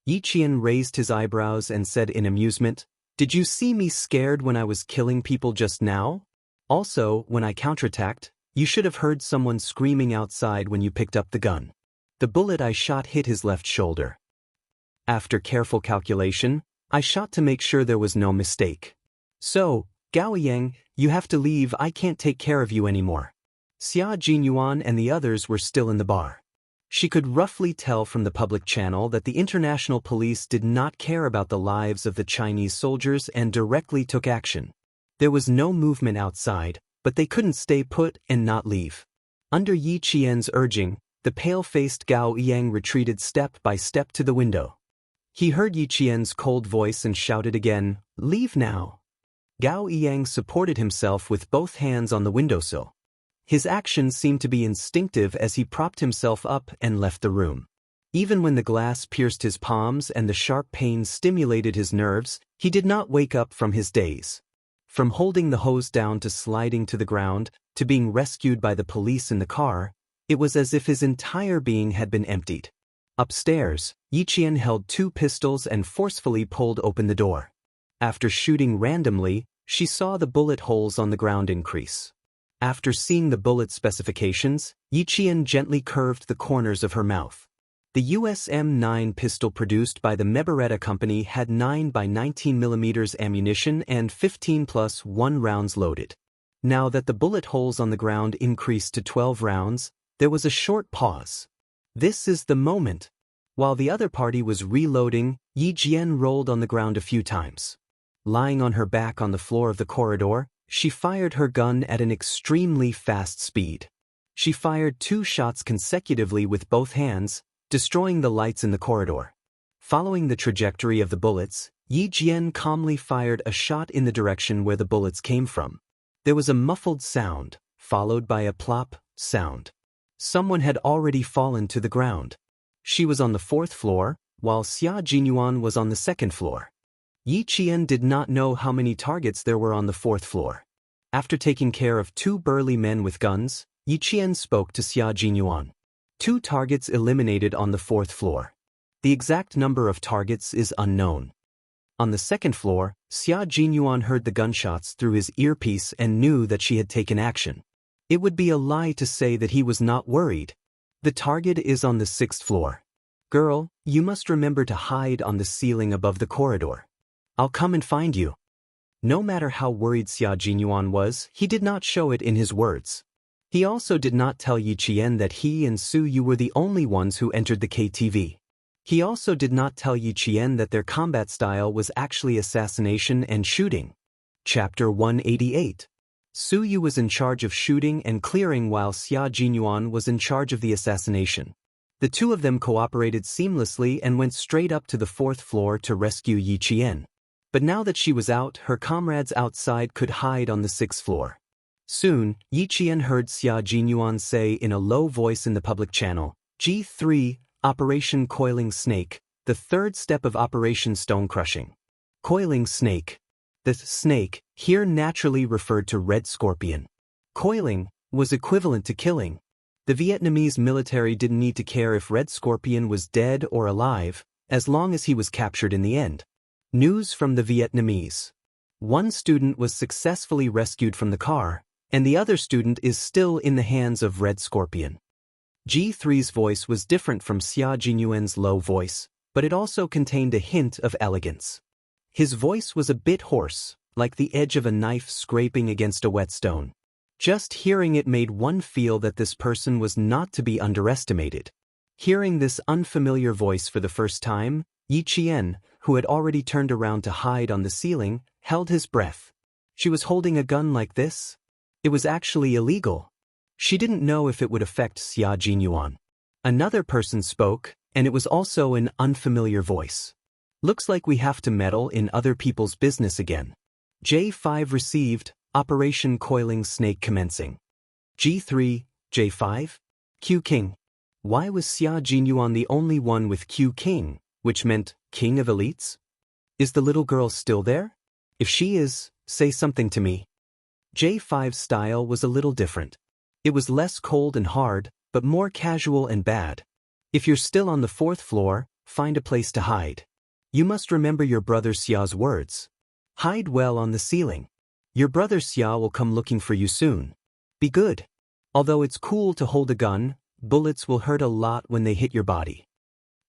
Yi Qian raised his eyebrows and said in amusement, "Did you see me scared when I was killing people just now? Also, when I counterattacked, you should have heard someone screaming outside when you picked up the gun. The bullet I shot hit his left shoulder. After careful calculation, I shot to make sure there was no mistake. So, Gao Yang, you have to leave, I can't take care of you anymore." Xia Jinyuan and the others were still in the bar. She could roughly tell from the public channel that the international police did not care about the lives of the Chinese soldiers and directly took action. There was no movement outside, but they couldn't stay put and not leave. Under Yi Qian's urging, the pale-faced Gao Yang retreated step by step to the window. He heard Yi Qian's cold voice and shouted again, "Leave now." Gao Yang supported himself with both hands on the windowsill. His actions seemed to be instinctive as he propped himself up and left the room. Even when the glass pierced his palms and the sharp pain stimulated his nerves, he did not wake up from his daze. From holding the hose down to sliding to the ground, to being rescued by the police in the car, it was as if his entire being had been emptied. Upstairs, Yi Qian held 2 pistols and forcefully pulled open the door. After shooting randomly, she saw the bullet holes on the ground increase. After seeing the bullet specifications, Yi Qian gently curved the corners of her mouth. The US M9 pistol produced by the Meberetta company had 9 by 19 mm ammunition and 15 plus 1 rounds loaded. Now that the bullet holes on the ground increased to 12 rounds, there was a short pause. This is the moment. While the other party was reloading, Yi Jian rolled on the ground a few times. Lying on her back on the floor of the corridor, she fired her gun at an extremely fast speed. She fired 2 shots consecutively with both hands, destroying the lights in the corridor. Following the trajectory of the bullets, Yi Jian calmly fired a shot in the direction where the bullets came from. There was a muffled sound, followed by a plop sound. Someone had already fallen to the ground. She was on the 4th floor, while Xia Jinyuan was on the 2nd floor. Yi Qian did not know how many targets there were on the 4th floor. After taking care of 2 burly men with guns, Yi Qian spoke to Xia Jinyuan. 2 targets eliminated on the 4th floor. The exact number of targets is unknown. On the 2nd floor, Xia Jinyuan heard the gunshots through his earpiece and knew that she had taken action. It would be a lie to say that he was not worried. The target is on the 6th floor. Girl, you must remember to hide on the ceiling above the corridor. I'll come and find you. No matter how worried Xia Jinyuan was, he did not show it in his words. He also did not tell Yi Qian that he and Su Yu were the only ones who entered the KTV. He also did not tell Yi Qian that their combat style was actually assassination and shooting. Chapter 188. Su Yu was in charge of shooting and clearing while Xia Jinyuan was in charge of the assassination. The two of them cooperated seamlessly and went straight up to the 4th floor to rescue Yi Qian. But now that she was out, her comrades outside could hide on the 6th floor. Soon, Yi Qian heard Xia Jinyuan say in a low voice in the public channel, G3, Operation Coiling Snake, the 3rd step of Operation Stone Crushing. Coiling Snake. The snake, here naturally referred to Red Scorpion. Coiling was equivalent to killing. The Vietnamese military didn't need to care if Red Scorpion was dead or alive, as long as he was captured in the end. News from the Vietnamese. One student was successfully rescued from the car, and the other student is still in the hands of Red Scorpion. G3's voice was different from Xia Jinyuan's low voice, but it also contained a hint of elegance. His voice was a bit hoarse, like the edge of a knife scraping against a whetstone. Just hearing it made one feel that this person was not to be underestimated. Hearing this unfamiliar voice for the first time, Yi Qian, who had already turned around to hide on the ceiling, held his breath. She was holding a gun like this? It was actually illegal. She didn't know if it would affect Xia Jinyuan. Another person spoke, and it was also an unfamiliar voice. Looks like we have to meddle in other people's business again. J5 received, Operation Coiling Snake commencing. G3, J5? Q King. Why was Xia Jinyuan the only one with Q King, which meant King of Elites? Is the little girl still there? If she is, say something to me. J5's style was a little different. It was less cold and hard, but more casual and bad. If you're still on the 4th floor, find a place to hide. You must remember your brother Xia's words. Hide well on the ceiling. Your brother Xia will come looking for you soon. Be good. Although it's cool to hold a gun, bullets will hurt a lot when they hit your body.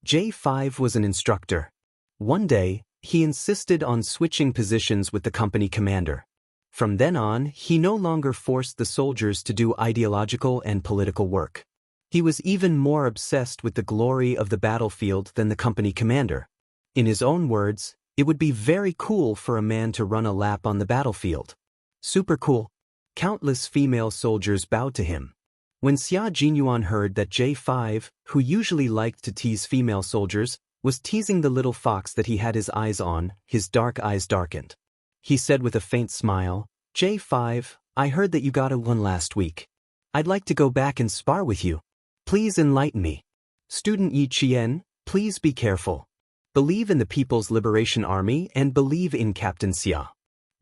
J5 was an instructor. One day, he insisted on switching positions with the company commander. From then on, he no longer forced the soldiers to do ideological and political work. He was even more obsessed with the glory of the battlefield than the company commander. In his own words, it would be very cool for a man to run a lap on the battlefield. Super cool. Countless female soldiers bowed to him. When Xia Jinyuan heard that J5, who usually liked to tease female soldiers, was teasing the little fox that he had his eyes on, his dark eyes darkened. He said with a faint smile, J5, I heard that you got a one last week. I'd like to go back and spar with you. Please enlighten me. Student Yi Qian, please be careful. Believe in the People's Liberation Army and believe in Captain Xia.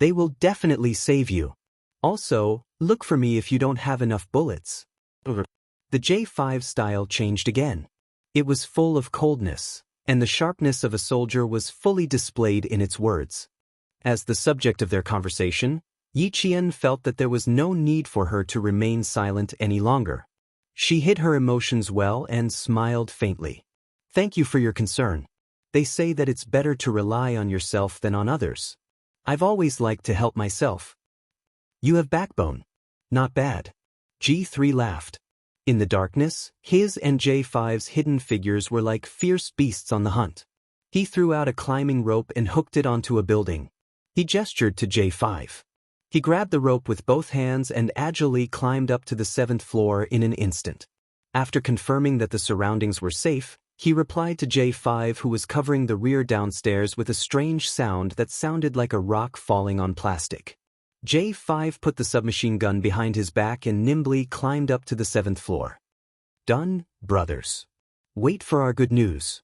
They will definitely save you. Also, look for me if you don't have enough bullets. The J5 style changed again. It was full of coldness, and the sharpness of a soldier was fully displayed in its words. As the subject of their conversation, Yi Qian felt that there was no need for her to remain silent any longer. She hid her emotions well and smiled faintly. Thank you for your concern. They say that it's better to rely on yourself than on others. I've always liked to help myself. You have backbone. Not bad. G3 laughed. In the darkness, his and J5's hidden figures were like fierce beasts on the hunt. He threw out a climbing rope and hooked it onto a building. He gestured to J5. He grabbed the rope with both hands and agilely climbed up to the 7th floor in an instant. After confirming that the surroundings were safe, he replied to J5, who was covering the rear downstairs, with a strange sound that sounded like a rock falling on plastic. J5 put the submachine gun behind his back and nimbly climbed up to the 7th floor. Done, brothers. Wait for our good news.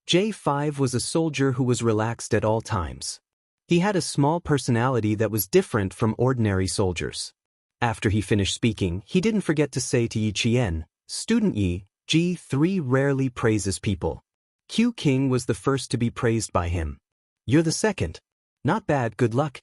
J5 was a soldier who was relaxed at all times. He had a small personality that was different from ordinary soldiers. After he finished speaking, he didn't forget to say to Yi Qian, Student Yi, G3 rarely praises people. Q King was the first to be praised by him. You're the second. Not bad, good luck.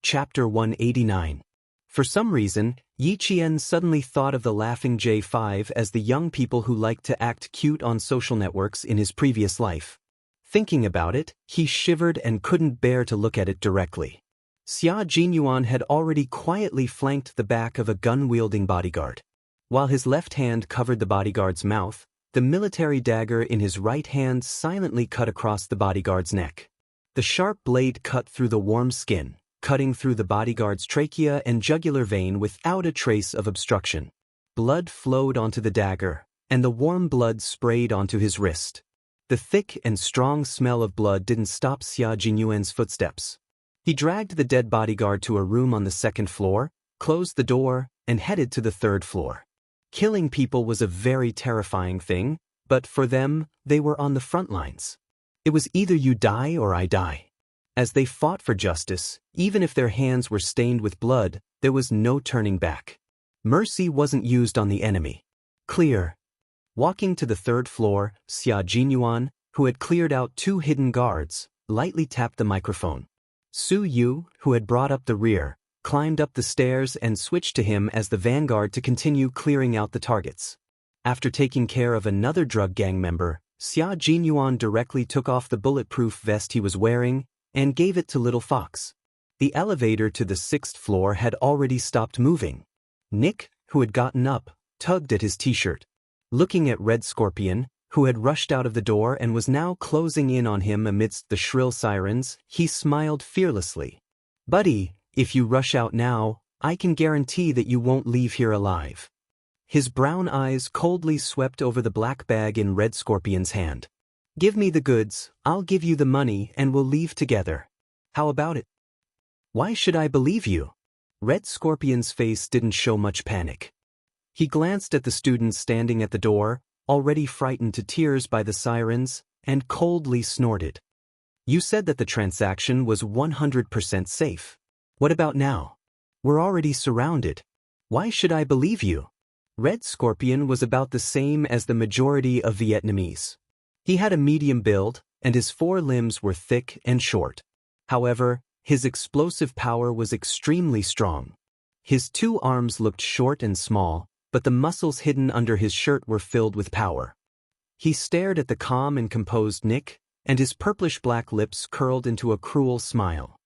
Chapter 189. For some reason, Yi Qian suddenly thought of the laughing J5 as the young people who liked to act cute on social networks in his previous life. Thinking about it, he shivered and couldn't bear to look at it directly. Xia Jinyuan had already quietly flanked the back of a gun-wielding bodyguard. While his left hand covered the bodyguard's mouth, the military dagger in his right hand silently cut across the bodyguard's neck. The sharp blade cut through the warm skin, cutting through the bodyguard's trachea and jugular vein without a trace of obstruction. Blood flowed onto the dagger, and the warm blood sprayed onto his wrist. The thick and strong smell of blood didn't stop Xia Jinyuan's footsteps. He dragged the dead bodyguard to a room on the second floor, closed the door, and headed to the third floor. Killing people was a very terrifying thing, but for them, they were on the front lines. It was either you die or I die. As they fought for justice, even if their hands were stained with blood, there was no turning back. Mercy wasn't used on the enemy. Clear. Walking to the third floor, Xia Jinyuan, who had cleared out 2 hidden guards, lightly tapped the microphone. Su Yu, who had brought up the rear, climbed up the stairs and switched to him as the vanguard to continue clearing out the targets. After taking care of another drug gang member, Xia Jinyuan directly took off the bulletproof vest he was wearing and gave it to Little Fox. The elevator to the 6th floor had already stopped moving. Nick, who had gotten up, tugged at his t-shirt. Looking at Red Scorpion, who had rushed out of the door and was now closing in on him amidst the shrill sirens, he smiled fearlessly. "Buddy, if you rush out now, I can guarantee that you won't leave here alive." His brown eyes coldly swept over the black bag in Red Scorpion's hand. "Give me the goods, I'll give you the money, and we'll leave together. How about it?" "Why should I believe you?" Red Scorpion's face didn't show much panic. He glanced at the students standing at the door, already frightened to tears by the sirens, and coldly snorted. "You said that the transaction was 100% safe. What about now? We're already surrounded. Why should I believe you?" Red Scorpion was about the same as the majority of Vietnamese. He had a medium build, and his 4 limbs were thick and short. However, his explosive power was extremely strong. His 2 arms looked short and small, but the muscles hidden under his shirt were filled with power. He stared at the calm and composed Nick, and his purplish-black lips curled into a cruel smile.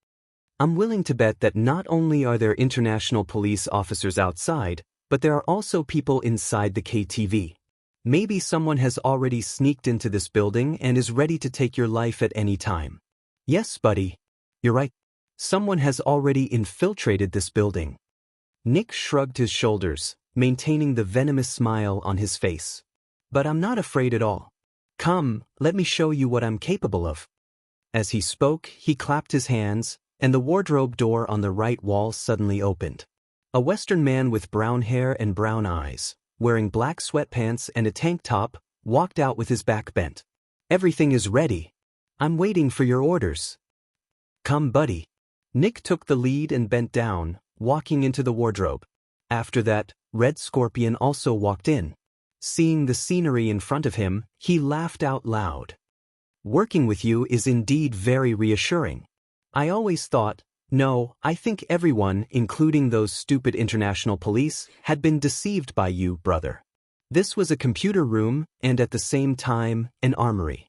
"I'm willing to bet that not only are there international police officers outside, but there are also people inside the KTV. Maybe someone has already sneaked into this building and is ready to take your life at any time." "Yes, buddy. You're right. Someone has already infiltrated this building." Nick shrugged his shoulders, maintaining the venomous smile on his face. "But I'm not afraid at all. Come, let me show you what I'm capable of." As he spoke, he clapped his hands, and the wardrobe door on the right wall suddenly opened. A Western man with brown hair and brown eyes, wearing black sweatpants and a tank top, walked out with his back bent. "Everything is ready. I'm waiting for your orders." "Come, buddy." Nick took the lead and bent down, walking into the wardrobe. After that, Red Scorpion also walked in. Seeing the scenery in front of him, he laughed out loud. "Working with you is indeed very reassuring. I always thought, no, I think everyone, including those stupid international police, had been deceived by you, brother." This was a computer room and at the same time, an armory.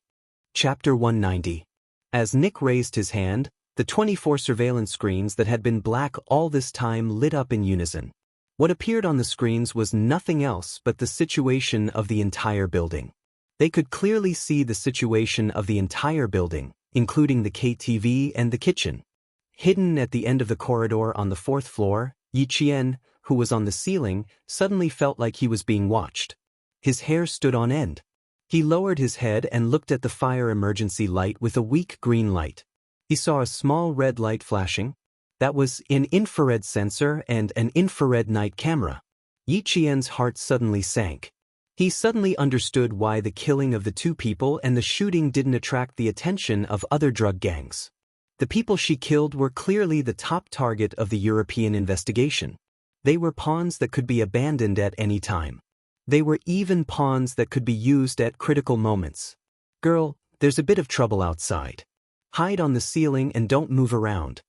Chapter 190. As Nick raised his hand, the 24 surveillance screens that had been black all this time lit up in unison. What appeared on the screens was nothing else but the situation of the entire building. They could clearly see the situation of the entire building, including the KTV and the kitchen. Hidden at the end of the corridor on the 4th floor, Yi Qian, who was on the ceiling, suddenly felt like he was being watched. His hair stood on end. He lowered his head and looked at the fire emergency light with a weak green light. He saw a small red light flashing. That was an infrared sensor and an infrared night camera. Yi Qian's heart suddenly sank. He suddenly understood why the killing of the 2 people and the shooting didn't attract the attention of other drug gangs. The people she killed were clearly the top target of the European investigation. They were pawns that could be abandoned at any time. They were even pawns that could be used at critical moments. "Girl, there's a bit of trouble outside. Hide on the ceiling and don't move around."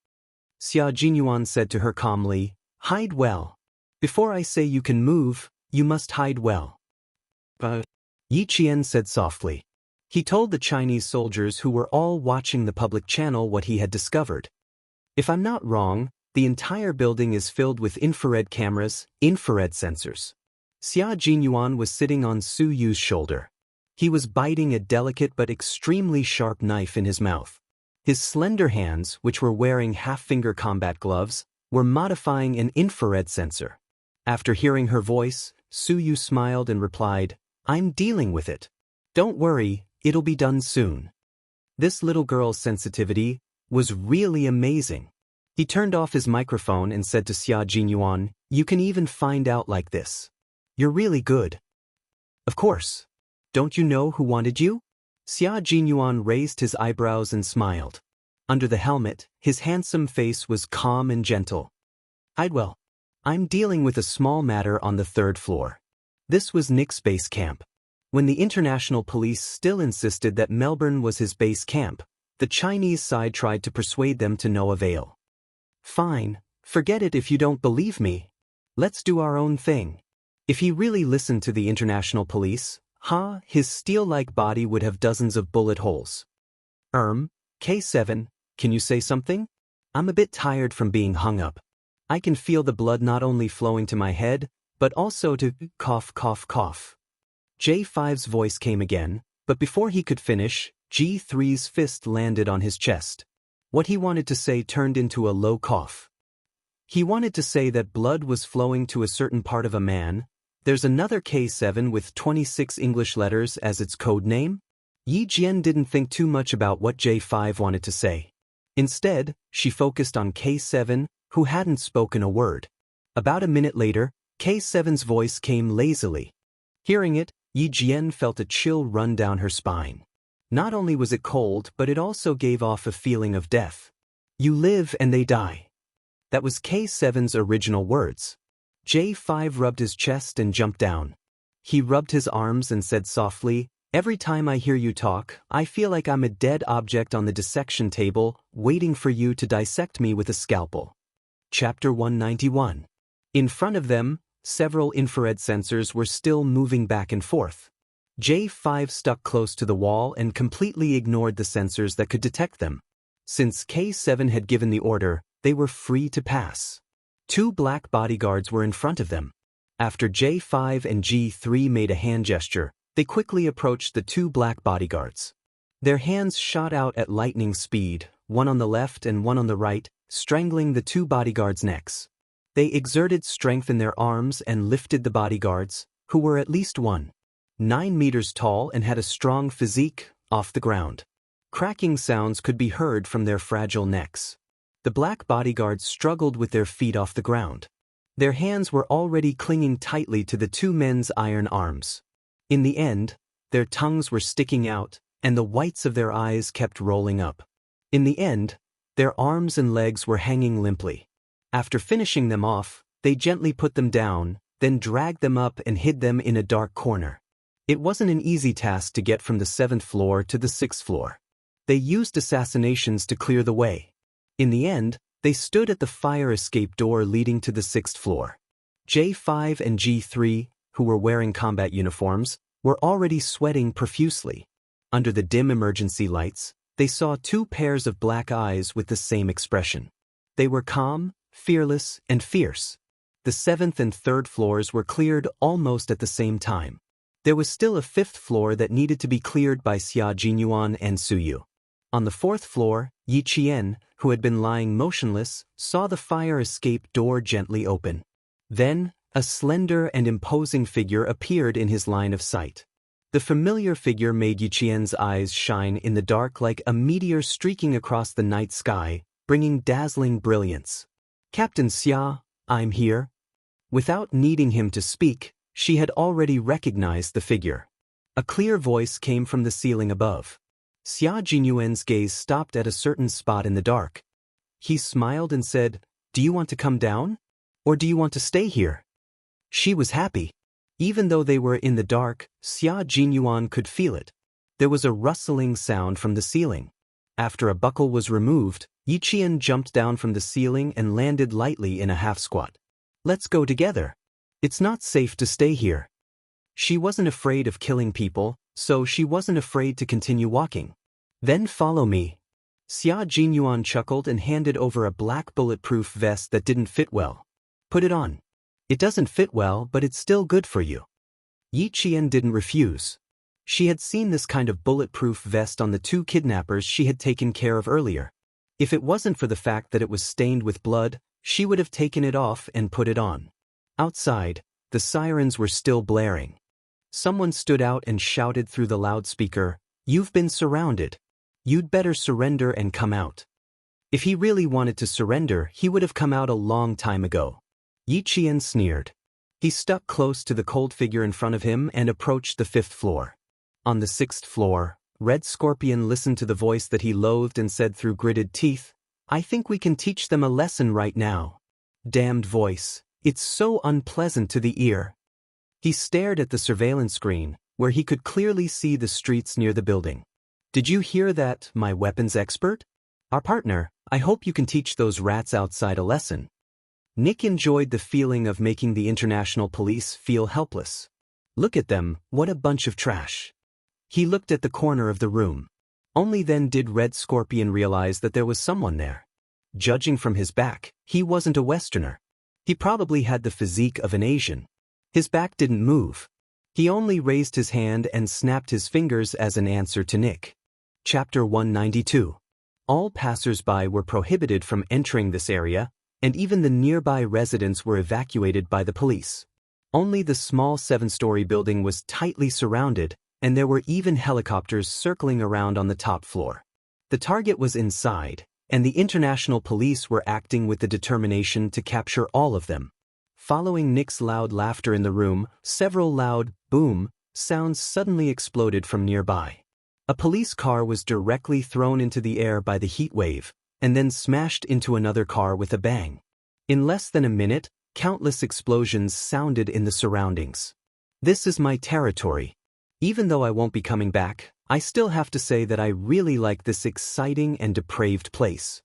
Xia Jinyuan said to her calmly, "Hide well. Before I say you can move, you must hide well." Yi Qian said softly. He told the Chinese soldiers who were all watching the public channel what he had discovered. If I'm not wrong, the entire building is filled with infrared cameras, infrared sensors. Xia Jinyuan was sitting on Su Yu's shoulder. He was biting a delicate but extremely sharp knife in his mouth. His slender hands, which were wearing half-finger combat gloves, were modifying an infrared sensor. After hearing her voice, Su Yu smiled and replied, "I'm dealing with it. Don't worry, it'll be done soon." This little girl's sensitivity was really amazing. He turned off his microphone and said to Xia Jinyuan, "You can even find out like this. You're really good." "Of course. Don't you know who wanted you?" Xia Jinyuan raised his eyebrows and smiled. Under the helmet, his handsome face was calm and gentle. "Well, I'm dealing with a small matter on the 3rd floor." This was Nick's base camp. When the international police still insisted that Melbourne was his base camp, the Chinese side tried to persuade them to no avail. "Fine, forget it if you don't believe me. Let's do our own thing." If he really listened to the international police, his steel-like body would have dozens of bullet holes. K7, can you say something? I'm a bit tired from being hung up. I can feel the blood not only flowing to my head, but also to cough, cough, cough. J5's voice came again, but before he could finish, G3's fist landed on his chest. What he wanted to say turned into a low cough. He wanted to say that blood was flowing to a certain part of a man. There's another K7 with 26 English letters as its code name. Yi Jian didn't think too much about what J5 wanted to say. Instead, she focused on K7, who hadn't spoken a word. About a minute later, K7's voice came lazily. Hearing it, Yi Jian felt a chill run down her spine. Not only was it cold, but it also gave off a feeling of death. "You live and they die." That was K7's original words. J5 rubbed his chest and jumped down. He rubbed his arms and said softly, "Every time I hear you talk, I feel like I'm a dead object on the dissection table, waiting for you to dissect me with a scalpel." Chapter 191. In front of them, several infrared sensors were still moving back and forth. J5 stuck close to the wall and completely ignored the sensors that could detect them. Since K7 had given the order, they were free to pass. 2 black bodyguards were in front of them. After J5 and G3 made a hand gesture, they quickly approached the 2 black bodyguards. Their hands shot out at lightning speed, one on the left and one on the right, strangling the 2 bodyguards' necks. They exerted strength in their arms and lifted the bodyguards, who were at least 9 meters tall and had a strong physique, off the ground. Cracking sounds could be heard from their fragile necks. The black bodyguards struggled with their feet off the ground. Their hands were already clinging tightly to the 2 men's iron arms. In the end, their tongues were sticking out, and the whites of their eyes kept rolling up. In the end, their arms and legs were hanging limply. After finishing them off, they gently put them down, then dragged them up and hid them in a dark corner. It wasn't an easy task to get from the 7th floor to the 6th floor. They used assassinations to clear the way. In the end, they stood at the fire escape door leading to the 6th floor. J5 and G3, who were wearing combat uniforms, were already sweating profusely. Under the dim emergency lights, they saw 2 pairs of black eyes with the same expression. They were calm, fearless, and fierce. The 7th and 3rd floors were cleared almost at the same time. There was still a 5th floor that needed to be cleared by Xia Jinyuan and Su Yu. On the 4th floor, Yi Qian, who had been lying motionless, saw the fire escape door gently open. Then, a slender and imposing figure appeared in his line of sight. The familiar figure made Yi Qian's eyes shine in the dark like a meteor streaking across the night sky, bringing dazzling brilliance. "Captain Xia, I'm here." Without needing him to speak, she had already recognized the figure. A clear voice came from the ceiling above. Xia Jinyuan's gaze stopped at a certain spot in the dark. He smiled and said, "Do you want to come down? Or do you want to stay here?" She was happy. Even though they were in the dark, Xia Jinyuan could feel it. There was a rustling sound from the ceiling. After a buckle was removed, Yi Qian jumped down from the ceiling and landed lightly in a half-squat. "Let's go together. It's not safe to stay here." She wasn't afraid of killing people, so she wasn't afraid to continue walking. "Then follow me." Xia Jinyuan chuckled and handed over a black bulletproof vest that didn't fit well. Put it on. It doesn't fit well, but it's still good for you. Yi Qian didn't refuse. She had seen this kind of bulletproof vest on the 2 kidnappers she had taken care of earlier. If it wasn't for the fact that it was stained with blood, she would have taken it off and put it on. Outside, the sirens were still blaring. Someone stood out and shouted through the loudspeaker, "You've been surrounded. You'd better surrender and come out." If he really wanted to surrender, he would have come out a long time ago. Yi Qian sneered. He stuck close to the cold figure in front of him and approached the 5th floor. On the 6th floor, Red Scorpion listened to the voice that he loathed and said through gritted teeth, "I think we can teach them a lesson right now." Damned voice, it's so unpleasant to the ear. He stared at the surveillance screen, where he could clearly see the streets near the building. "Did you hear that, my weapons expert? Our partner, I hope you can teach those rats outside a lesson." Nick enjoyed the feeling of making the international police feel helpless. Look at them, what a bunch of trash. He looked at the corner of the room. Only then did Red Scorpion realize that there was someone there. Judging from his back, he wasn't a Westerner. He probably had the physique of an Asian. His back didn't move. He only raised his hand and snapped his fingers as an answer to Nick. Chapter 192. All passers-by were prohibited from entering this area, and even the nearby residents were evacuated by the police. Only the small 7-story building was tightly surrounded, and there were even helicopters circling around on the top floor. The target was inside, and the international police were acting with the determination to capture all of them. Following Nick's loud laughter in the room, several loud boom sounds suddenly exploded from nearby. A police car was directly thrown into the air by the heat wave, and then smashed into another car with a bang. In less than a minute, countless explosions sounded in the surroundings. "This is my territory. Even though I won't be coming back, I still have to say that I really like this exciting and depraved place."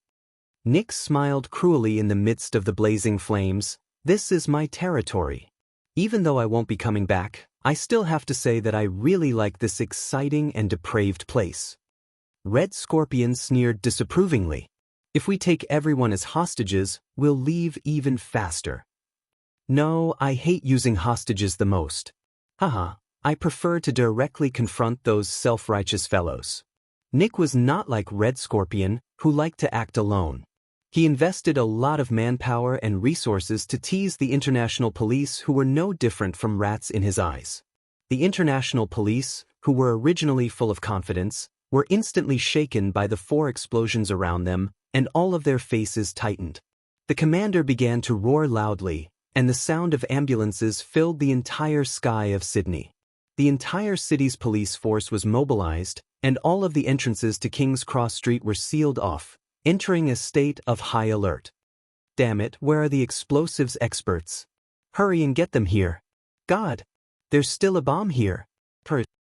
Nick smiled cruelly in the midst of the blazing flames. "This is my territory. Even though I won't be coming back, I still have to say that I really like this exciting and depraved place." Red Scorpion sneered disapprovingly. "If we take everyone as hostages, we'll leave even faster." "No, I hate using hostages the most. Haha. I prefer to directly confront those self-righteous fellows." Nick was not like Red Scorpion, who liked to act alone. He invested a lot of manpower and resources to tease the international police, who were no different from rats in his eyes. The international police, who were originally full of confidence, were instantly shaken by the 4 explosions around them, and all of their faces tightened. The commander began to roar loudly, and the sound of ambulances filled the entire sky of Sydney. The entire city's police force was mobilized, and all of the entrances to King's Cross Street were sealed off, entering a state of high alert. "Damn it, where are the explosives experts? Hurry and get them here. God! There's still a bomb here."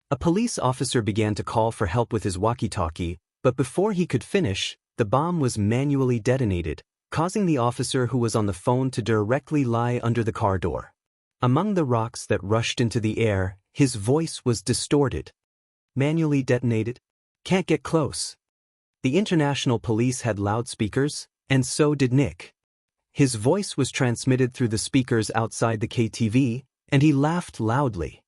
A police officer began to call for help with his walkie-talkie, but before he could finish, the bomb was manually detonated, causing the officer who was on the phone to directly lie under the car door. Among the rocks that rushed into the air, his voice was distorted. "Manually detonated? Can't get close." The international police had loudspeakers, and so did Nick. His voice was transmitted through the speakers outside the KTV, and he laughed loudly.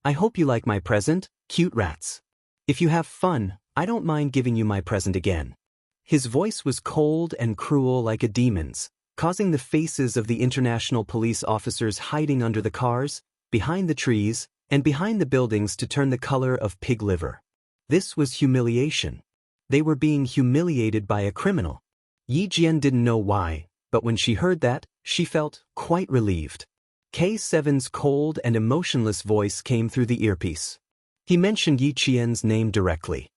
"I hope you like my present, cute rats. If you have fun, I don't mind giving you my present again." His voice was cold and cruel like a demon's, causing the faces of the international police officers hiding under the cars, behind the trees, and behind the buildings to turn the color of pig liver. This was humiliation. They were being humiliated by a criminal. Yi Jian didn't know why, but when she heard that, she felt quite relieved. K7's cold and emotionless voice came through the earpiece. He mentioned Yi Qian's name directly.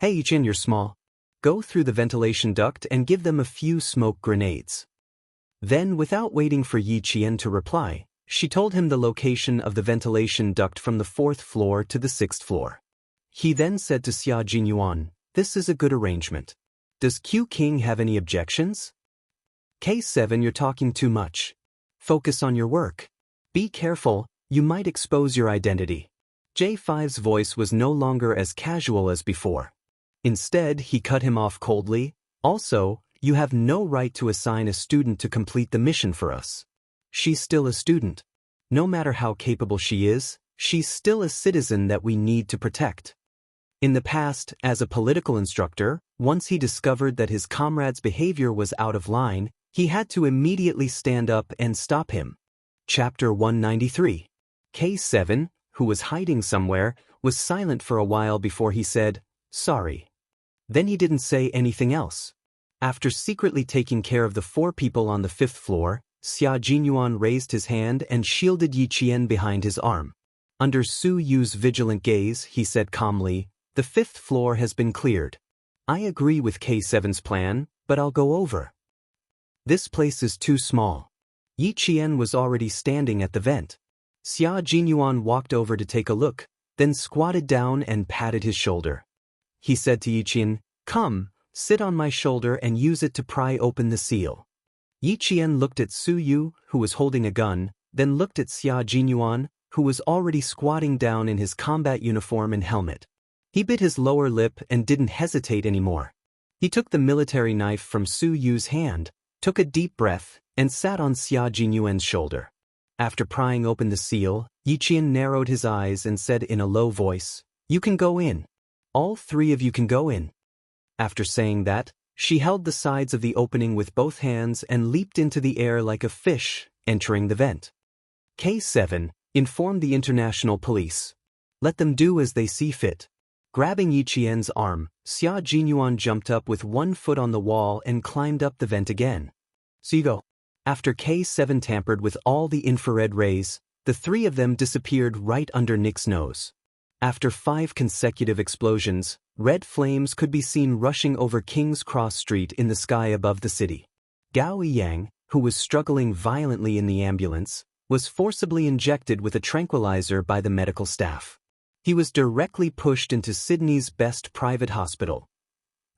"Hey Yi Qian, you're small. Go through the ventilation duct and give them a few smoke grenades." Then, without waiting for Yi Qian to reply, she told him the location of the ventilation duct from the 4th floor to the 6th floor. He then said to Xia Jinyuan, "This is a good arrangement. Does Q King have any objections?" "K7, you're talking too much. Focus on your work. Be careful, you might expose your identity." J5's voice was no longer as casual as before. Instead, he cut him off coldly. Also, you have no right to assign a student to complete the mission for us. She's still a student. No matter how capable she is, she's still a citizen that we need to protect. In the past, as a political instructor, once he discovered that his comrade's behavior was out of line, he had to immediately stand up and stop him. Chapter 193. K7, who was hiding somewhere, was silent for a while before he said, "Sorry." Then he didn't say anything else. After secretly taking care of the 4 people on the 5th floor, Xia Jinyuan raised his hand and shielded Yi Qian behind his arm. Under Su Yu's vigilant gaze, he said calmly, "The 5th floor has been cleared. I agree with K7's plan, but I'll go over. This place is too small." Yi Qian was already standing at the vent. Xia Jinyuan walked over to take a look, then squatted down and patted his shoulder. He said to Yi Qian, "Come, sit on my shoulder and use it to pry open the seal." Yi Qian looked at Su Yu, who was holding a gun, then looked at Xia Jinyuan, who was already squatting down in his combat uniform and helmet. He bit his lower lip and didn't hesitate anymore. He took the military knife from Su Yu's hand, took a deep breath, and sat on Xia Jinyuan's shoulder. After prying open the seal, Yi Qian narrowed his eyes and said in a low voice, "You can go in. All 3 of you can go in." After saying that, she held the sides of the opening with both hands and leaped into the air like a fish, entering the vent. K7 informed the international police. Let them do as they see fit. Grabbing Yi Qian's arm, Xia Jinyuan jumped up with 1 foot on the wall and climbed up the vent again. So you go. After K7 tampered with all the infrared rays, the 3 of them disappeared right under Nick's nose. After 5 consecutive explosions, red flames could be seen rushing over King's Cross Street in the sky above the city. Gao Yiyang, who was struggling violently in the ambulance, was forcibly injected with a tranquilizer by the medical staff. He was directly pushed into Sydney's best private hospital.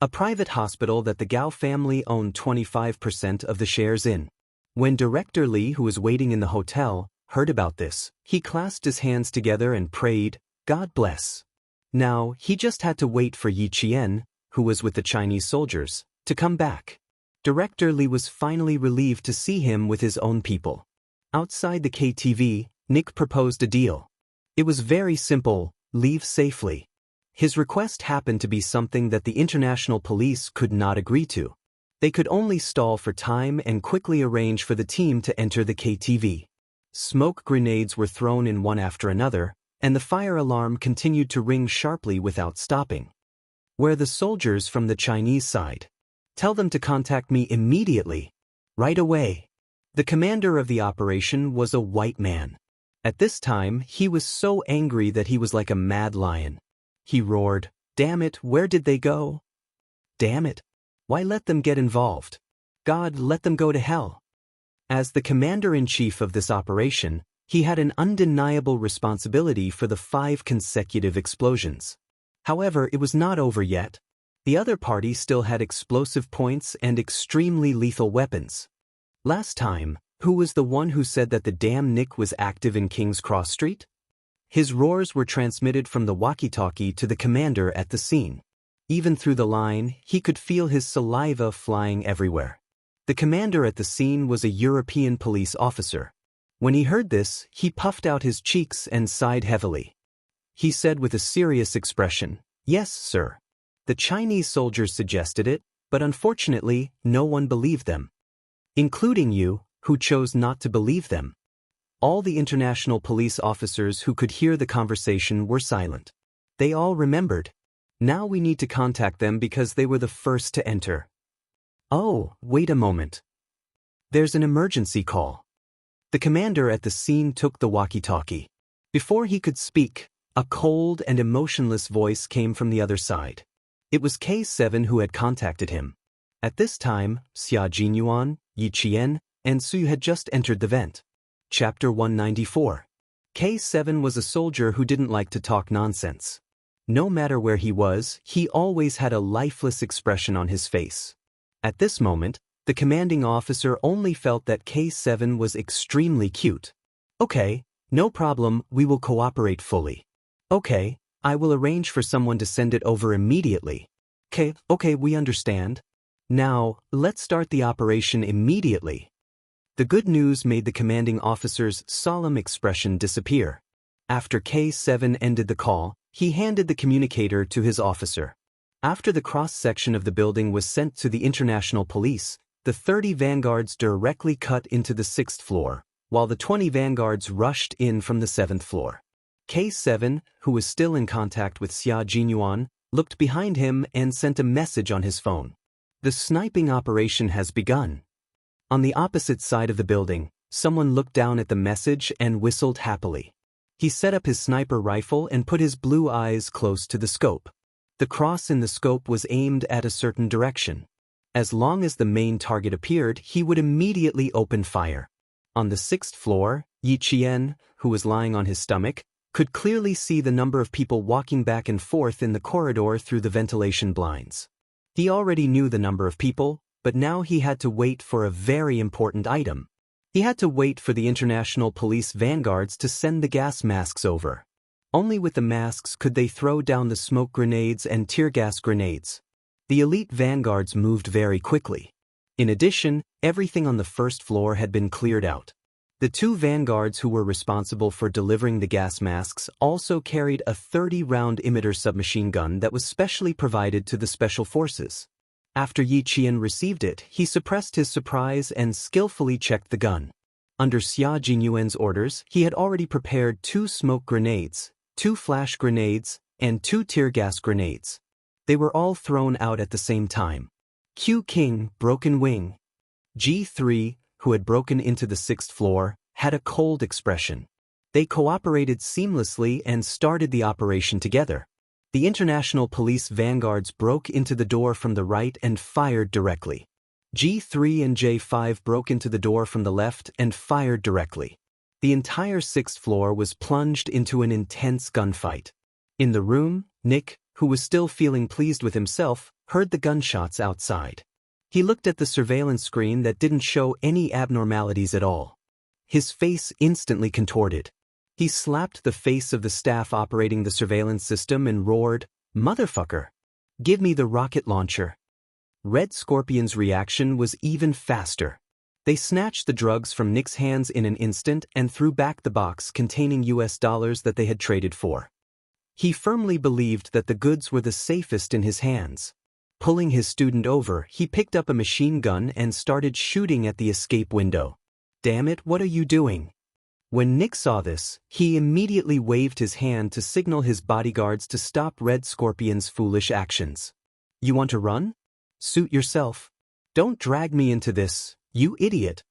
A private hospital that the Gao family owned 25% of the shares in. When Director Li, who was waiting in the hotel, heard about this, he clasped his hands together and prayed, "God bless." Now, he just had to wait for Yi Qian, who was with the Chinese soldiers, to come back. Director Li was finally relieved to see him with his own people. Outside the KTV, Nick proposed a deal. It was very simple: leave safely. His request happened to be something that the international police could not agree to. They could only stall for time and quickly arrange for the team to enter the KTV. Smoke grenades were thrown in one after another, and the fire alarm continued to ring sharply without stopping. "Where the soldiers from the Chinese side? Tell them to contact me immediately. Right away." The commander of the operation was a white man. At this time, he was so angry that he was like a mad lion. He roared, "Damn it, where did they go? Damn it. Why let them get involved? God, let them go to hell." As the commander-in-chief of this operation, he had an undeniable responsibility for the 5 consecutive explosions. However, it was not over yet. The other party still had explosive points and extremely lethal weapons. Last time, who was the one who said that the damn Nick was active in King's Cross Street? His roars were transmitted from the walkie-talkie to the commander at the scene. Even through the line, he could feel his saliva flying everywhere. The commander at the scene was a European police officer. When he heard this, he puffed out his cheeks and sighed heavily. He said with a serious expression, "Yes, sir. The Chinese soldiers suggested it, but unfortunately, no one believed them. Including you, who chose not to believe them." All the international police officers who could hear the conversation were silent. They all remembered. Now we need to contact them because they were the first to enter. Oh, wait a moment. There's an emergency call. The commander at the scene took the walkie-talkie. Before he could speak, a cold and emotionless voice came from the other side. It was K7 who had contacted him. At this time, Xia Jinyuan, Yi Qian, and Su had just entered the vent. Chapter 194. K7 was a soldier who didn't like to talk nonsense. No matter where he was, he always had a lifeless expression on his face. At this moment, the commanding officer only felt that K7 was extremely cute. "Okay, no problem, we will cooperate fully. Okay, I will arrange for someone to send it over immediately." Okay, we understand. Now, let's start the operation immediately. The good news made the commanding officer's solemn expression disappear. After K7 ended the call, he handed the communicator to his officer. After the cross-section of the building was sent to the international police, the 30 vanguards directly cut into the 6th floor, while the 20 vanguards rushed in from the 7th floor. K7, who was still in contact with Xia Jinyuan, looked behind him and sent a message on his phone. The sniping operation has begun. On the opposite side of the building, someone looked down at the message and whistled happily. He set up his sniper rifle and put his blue eyes close to the scope. The cross in the scope was aimed at a certain direction. As long as the main target appeared, he would immediately open fire. On the 6th floor, Yi Qian, who was lying on his stomach, could clearly see the number of people walking back and forth in the corridor through the ventilation blinds. He already knew the number of people, but now he had to wait for a very important item. He had to wait for the international police vanguards to send the gas masks over. Only with the masks could they throw down the smoke grenades and tear gas grenades. The elite vanguards moved very quickly. In addition, everything on the 1st floor had been cleared out. The 2 vanguards who were responsible for delivering the gas masks also carried a 30-round emitter submachine gun that was specially provided to the special forces. After Yi Qian received it, he suppressed his surprise and skillfully checked the gun. Under Xia Jinyuan's orders, he had already prepared 2 smoke grenades, 2 flash grenades, and 2 tear gas grenades. They were all thrown out at the same time. Q King, broken wing. G3, who had broken into the 6th floor, had a cold expression. They cooperated seamlessly and started the operation together. The international police vanguards broke into the door from the right and fired directly. G3 and J5 broke into the door from the left and fired directly. The entire 6th floor was plunged into an intense gunfight. In the room, Nick, who was still feeling pleased with himself, heard the gunshots outside. He looked at the surveillance screen that didn't show any abnormalities at all. His face instantly contorted. He slapped the face of the staff operating the surveillance system and roared, "Motherfucker! Give me the rocket launcher." Red Scorpion's reaction was even faster. They snatched the drugs from Nick's hands in an instant and threw back the box containing US dollars that they had traded for. He firmly believed that the goods were the safest in his hands. Pulling his student over, he picked up a machine gun and started shooting at the escape window. "Damn it, what are you doing?" When Nick saw this, he immediately waved his hand to signal his bodyguards to stop Red Scorpion's foolish actions. "You want to run? Suit yourself. Don't drag me into this, you idiot.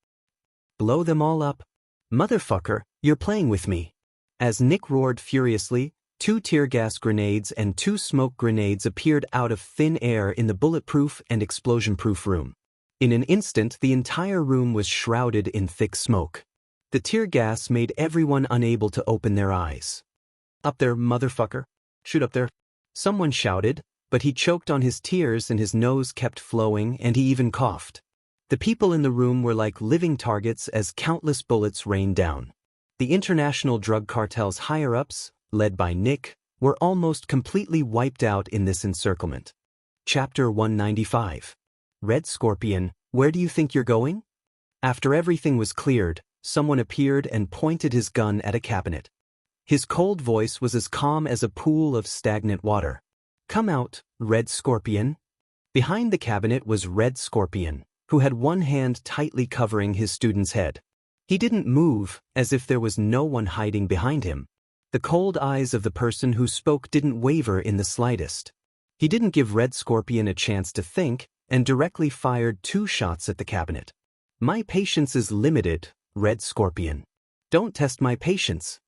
Blow them all up. Motherfucker, you're playing with me." As Nick roared furiously, 2 tear gas grenades and 2 smoke grenades appeared out of thin air in the bulletproof and explosion-proof room. In an instant, the entire room was shrouded in thick smoke. The tear gas made everyone unable to open their eyes. "Up there, motherfucker. Shoot up there." Someone shouted, but he choked on his tears and his nose kept flowing and he even coughed. The people in the room were like living targets as countless bullets rained down. The international drug cartel's higher-ups, led by Nick, were almost completely wiped out in this encirclement. Chapter 195. Red Scorpion, where do you think you're going? After everything was cleared, someone appeared and pointed his gun at a cabinet. His cold voice was as calm as a pool of stagnant water. "Come out, Red Scorpion." Behind the cabinet was Red Scorpion, who had one hand tightly covering his student's head. He didn't move, as if there was no one hiding behind him. The cold eyes of the person who spoke didn't waver in the slightest. He didn't give Red Scorpion a chance to think, and directly fired 2 shots at the cabinet. "My patience is limited, Red Scorpion. Don't test my patience."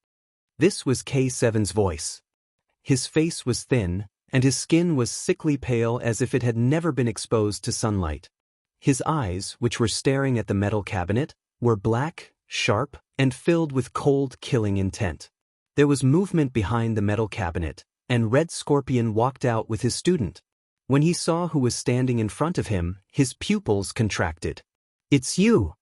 This was K7's voice. His face was thin, and his skin was sickly pale as if it had never been exposed to sunlight. His eyes, which were staring at the metal cabinet, were black, sharp, and filled with cold, killing intent. There was movement behind the metal cabinet, and Red Scorpion walked out with his student. When he saw who was standing in front of him, his pupils contracted. "It's you!"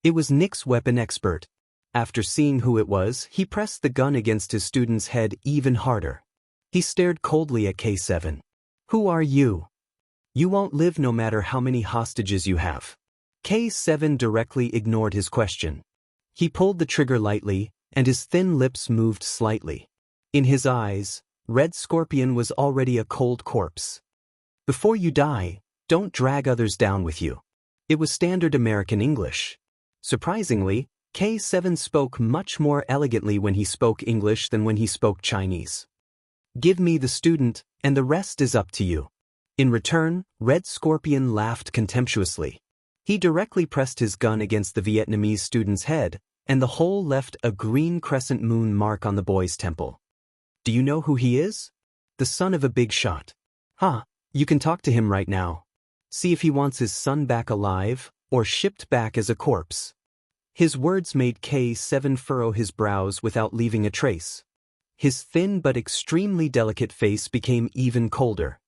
It was Nick's weapon expert. After seeing who it was, he pressed the gun against his student's head even harder. He stared coldly at K7. "Who are you?" You won't live no matter how many hostages you have. K7 directly ignored his question. He pulled the trigger lightly, and his thin lips moved slightly. In his eyes, Red Scorpion was already a cold corpse. Before you die, don't drag others down with you. It was standard American English. Surprisingly, K7 spoke much more elegantly when he spoke English than when he spoke Chinese. Give me the student, and the rest is up to you. In return, Red Scorpion laughed contemptuously. He directly pressed his gun against the Vietnamese student's head, and the hole left a green crescent moon mark on the boy's temple. Do you know who he is? The son of a big shot. You can talk to him right now. See if he wants his son back alive, or shipped back as a corpse. His words made K7 furrow his brows without leaving a trace. His thin but extremely delicate face became even colder.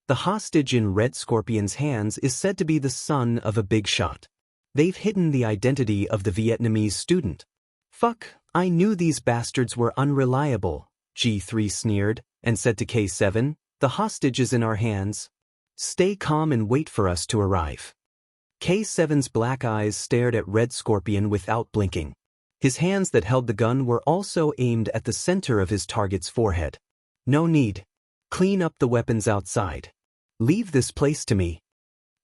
The hostage in Red Scorpion's hands is said to be the son of a big shot. They've hidden the identity of the Vietnamese student. Fuck, I knew these bastards were unreliable, G3 sneered, and said to K7, the hostage is in our hands. Stay calm and wait for us to arrive. K7's black eyes stared at Red Scorpion without blinking. His hands that held the gun were also aimed at the center of his target's forehead. No need. Clean up the weapons outside. Leave this place to me.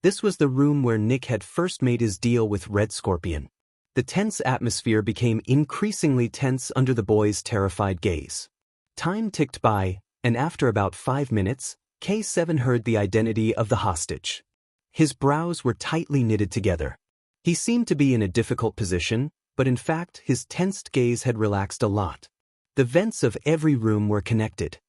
This was the room where Nick had first made his deal with Red Scorpion. The tense atmosphere became increasingly tense under the boy's terrified gaze. Time ticked by, and after about 5 minutes, K7 heard the identity of the hostage. His brows were tightly knitted together. He seemed to be in a difficult position, but in fact his tensed gaze had relaxed a lot. The vents of every room were connected.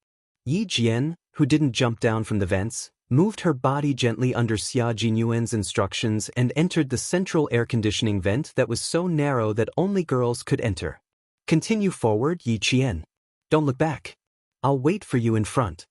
Yi Jian, who didn't jump down from the vents, moved her body gently under Xia Jinyuan's instructions and entered the central air conditioning vent that was so narrow that only girls could enter. Continue forward, Yi Qian. Don't look back. I'll wait for you in front.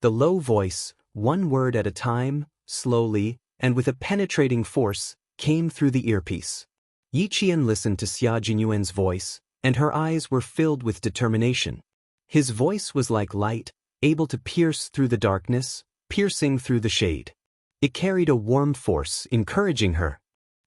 The low voice, one word at a time, slowly, and with a penetrating force, came through the earpiece. Yi Qian listened to Xia Jinyuan's voice, and her eyes were filled with determination. His voice was like light, able to pierce through the darkness, piercing through the shade. It carried a warm force, encouraging her.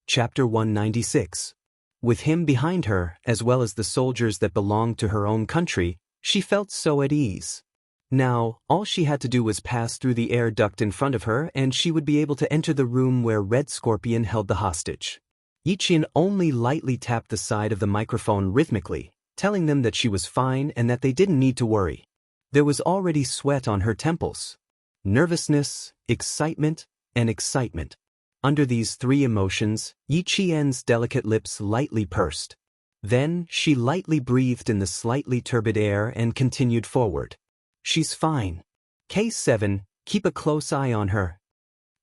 Chapter 196. With him behind her, as well as the soldiers that belonged to her own country, she felt so at ease. Now, all she had to do was pass through the air duct in front of her and she would be able to enter the room where Red Scorpion held the hostage. Yi Qian only lightly tapped the side of the microphone rhythmically, telling them that she was fine and that they didn't need to worry. There was already sweat on her temples. Nervousness, excitement, and excitement. Under these three emotions, Yi Qian's delicate lips lightly pursed. Then, she lightly breathed in the slightly turbid air and continued forward. She's fine. K7, keep a close eye on her.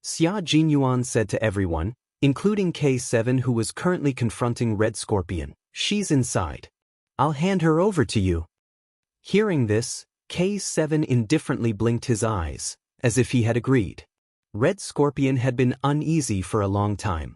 Xia Jinyuan said to everyone, including K7 who was currently confronting Red Scorpion. She's inside. I'll hand her over to you. Hearing this, K7 indifferently blinked his eyes, as if he had agreed. Red Scorpion had been uneasy for a long time.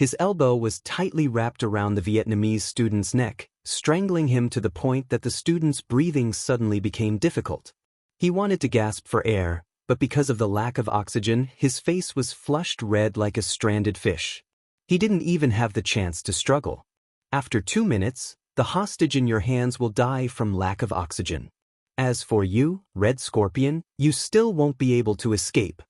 His elbow was tightly wrapped around the Vietnamese student's neck, strangling him to the point that the student's breathing suddenly became difficult. He wanted to gasp for air, but because of the lack of oxygen, his face was flushed red like a stranded fish. He didn't even have the chance to struggle. After 2 minutes, the hostage in your hands will die from lack of oxygen. As for you, Red Scorpion, you still won't be able to escape.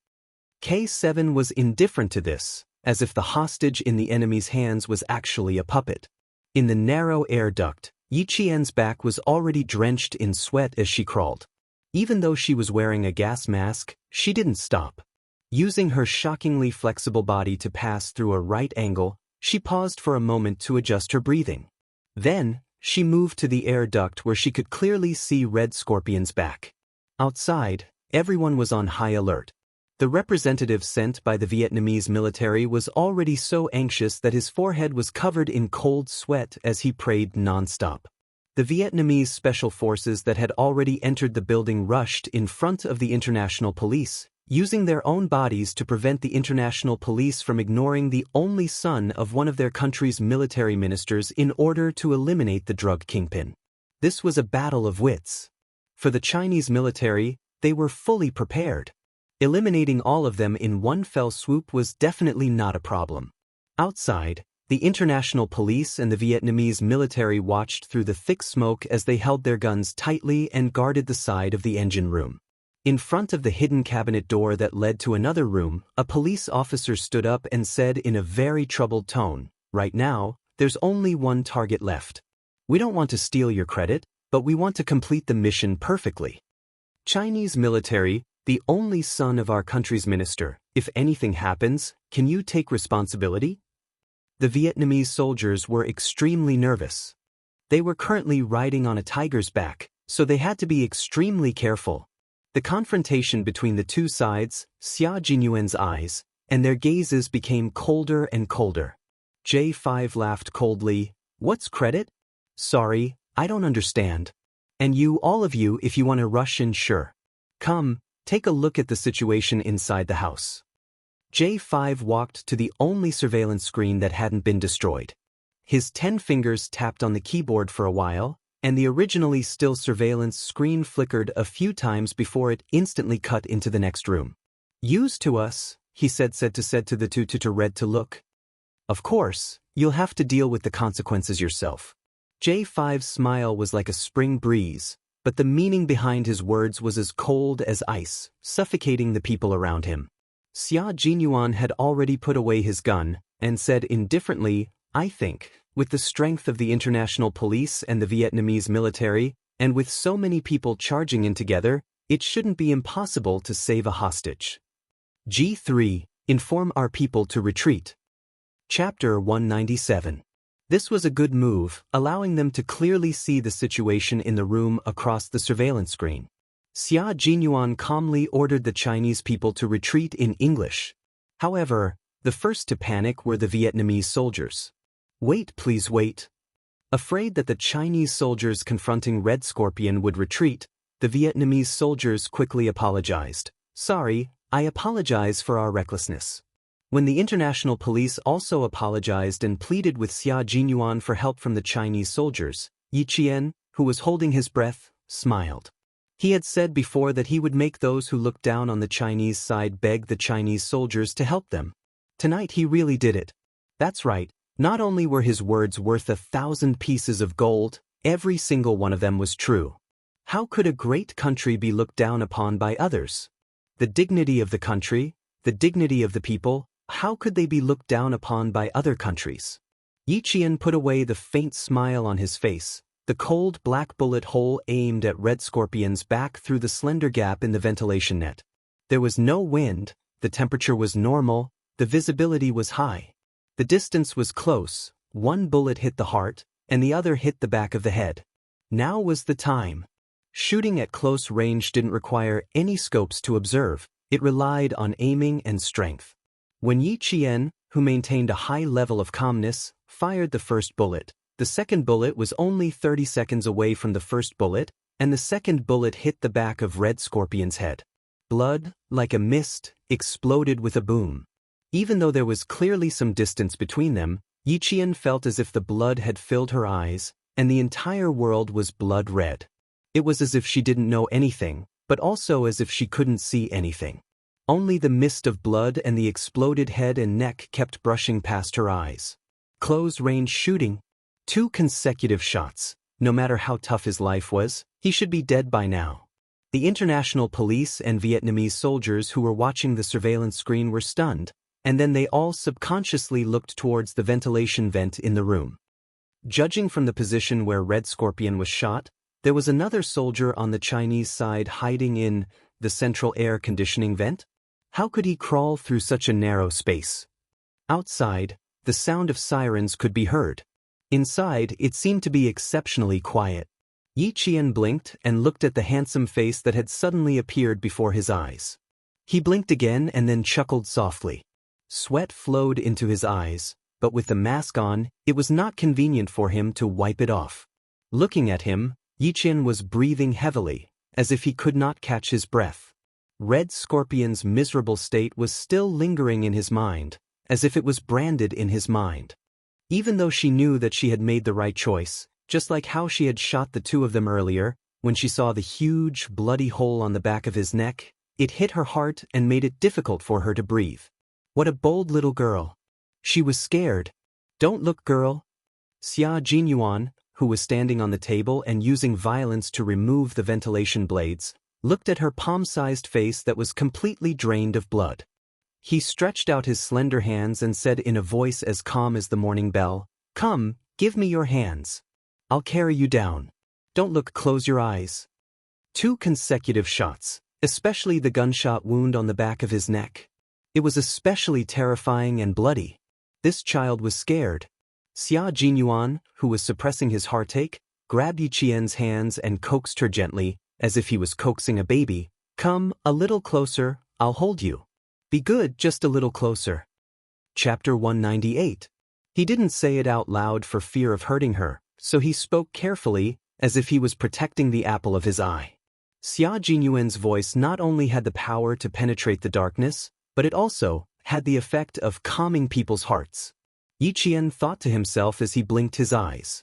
K7 was indifferent to this, as if the hostage in the enemy's hands was actually a puppet. In the narrow air duct, Yi Qian's back was already drenched in sweat as she crawled. Even though she was wearing a gas mask, she didn't stop. Using her shockingly flexible body to pass through a right angle, she paused for a moment to adjust her breathing. Then, she moved to the air duct where she could clearly see Red Scorpion's back. Outside, everyone was on high alert. The representative sent by the Vietnamese military was already so anxious that his forehead was covered in cold sweat as he prayed non-stop. The Vietnamese special forces that had already entered the building rushed in front of the international police, using their own bodies to prevent the international police from ignoring the only son of one of their country's military ministers in order to eliminate the drug kingpin. This was a battle of wits. For the Chinese military, they were fully prepared. Eliminating all of them in one fell swoop was definitely not a problem. Outside, the international police and the Vietnamese military watched through the thick smoke as they held their guns tightly and guarded the side of the engine room. In front of the hidden cabinet door that led to another room, a police officer stood up and said in a very troubled tone, "Right now, there's only one target left. We don't want to steal your credit, but we want to complete the mission perfectly. Chinese military, the only son of our country's minister, if anything happens, can you take responsibility?" The Vietnamese soldiers were extremely nervous. They were currently riding on a tiger's back, so they had to be extremely careful. The confrontation between the two sides, Xia Jinyuan's eyes, and their gazes became colder and colder. J5 laughed coldly. "What's credit? Sorry, I don't understand. And you, all of you, if you want to rush in, sure. Come, take a look at the situation inside the house." J5 walked to the only surveillance screen that hadn't been destroyed. His 10 fingers tapped on the keyboard for a while, and the originally still surveillance screen flickered a few times before it instantly cut into the next room. "Use to us," he said to the two to read to look. "Of course, you'll have to deal with the consequences yourself." J5's smile was like a spring breeze, but the meaning behind his words was as cold as ice, suffocating the people around him. Xia Jinyuan had already put away his gun, and said indifferently, "I think, with the strength of the international police and the Vietnamese military, and with so many people charging in together, it shouldn't be impossible to save a hostage. G3, inform our people to retreat." Chapter 197. This was a good move, allowing them to clearly see the situation in the room across the surveillance screen. Xia Jinyuan calmly ordered the Chinese people to retreat in English. However, the first to panic were the Vietnamese soldiers. "Wait, please wait." Afraid that the Chinese soldiers confronting Red Scorpion would retreat, the Vietnamese soldiers quickly apologized. "Sorry, I apologize for our recklessness." When the international police also apologized and pleaded with Xia Jinyuan for help from the Chinese soldiers, Yi Qian, who was holding his breath, smiled. He had said before that he would make those who looked down on the Chinese side beg the Chinese soldiers to help them. Tonight he really did it. That's right, not only were his words worth 1,000 pieces of gold, every single one of them was true. How could a great country be looked down upon by others? The dignity of the country, the dignity of the people, how could they be looked down upon by other countries? Yi Qian put away the faint smile on his face. The cold black bullet hole aimed at Red Scorpion's back through the slender gap in the ventilation net. There was no wind, the temperature was normal, the visibility was high. The distance was close, one bullet hit the heart, and the other hit the back of the head. Now was the time. Shooting at close range didn't require any scopes to observe, it relied on aiming and strength. When Yi Qian, who maintained a high level of calmness, fired the first bullet, the second bullet was only 30 seconds away from the first bullet, and the second bullet hit the back of Red Scorpion's head. Blood, like a mist, exploded with a boom. Even though there was clearly some distance between them, Yi Qian felt as if the blood had filled her eyes, and the entire world was blood red. It was as if she didn't know anything, but also as if she couldn't see anything. Only the mist of blood and the exploded head and neck kept brushing past her eyes. Close-range shooting. 2 consecutive shots. No matter how tough his life was, he should be dead by now. The international police and Vietnamese soldiers who were watching the surveillance screen were stunned, and then they all subconsciously looked towards the ventilation vent in the room. Judging from the position where Red Scorpion was shot, there was another soldier on the Chinese side hiding in the central air conditioning vent. How could he crawl through such a narrow space? Outside, the sound of sirens could be heard. Inside, it seemed to be exceptionally quiet. Yi Qian blinked and looked at the handsome face that had suddenly appeared before his eyes. He blinked again and then chuckled softly. Sweat flowed into his eyes, but with the mask on, it was not convenient for him to wipe it off. Looking at him, Yi Qian was breathing heavily, as if he could not catch his breath. Red Scorpion's miserable state was still lingering in his mind, as if it was branded in his mind. Even though she knew that she had made the right choice, just like how she had shot the 2 of them earlier, when she saw the huge, bloody hole on the back of his neck, It hit her heart and made it difficult for her to breathe. What a bold little girl. She was scared. Don't look, girl. Xia Jinyuan, who was standing on the table and using violence to remove the ventilation blades, looked at her palm-sized face that was completely drained of blood. He stretched out his slender hands and said in a voice as calm as the morning bell, "Come, give me your hands. I'll carry you down. Don't look, close your eyes." 2 consecutive shots, especially the gunshot wound on the back of his neck. It was especially terrifying and bloody. This child was scared. Xia Jinyuan, who was suppressing his heartache, grabbed Yiqian's hands and coaxed her gently, as if he was coaxing a baby. "Come, a little closer, I'll hold you. Be good, just a little closer." Chapter 198. He didn't say it out loud for fear of hurting her, so he spoke carefully, as if he was protecting the apple of his eye. Xia Jinyuan's voice not only had the power to penetrate the darkness, but it also had the effect of calming people's hearts. Yiqian thought to himself as he blinked his eyes.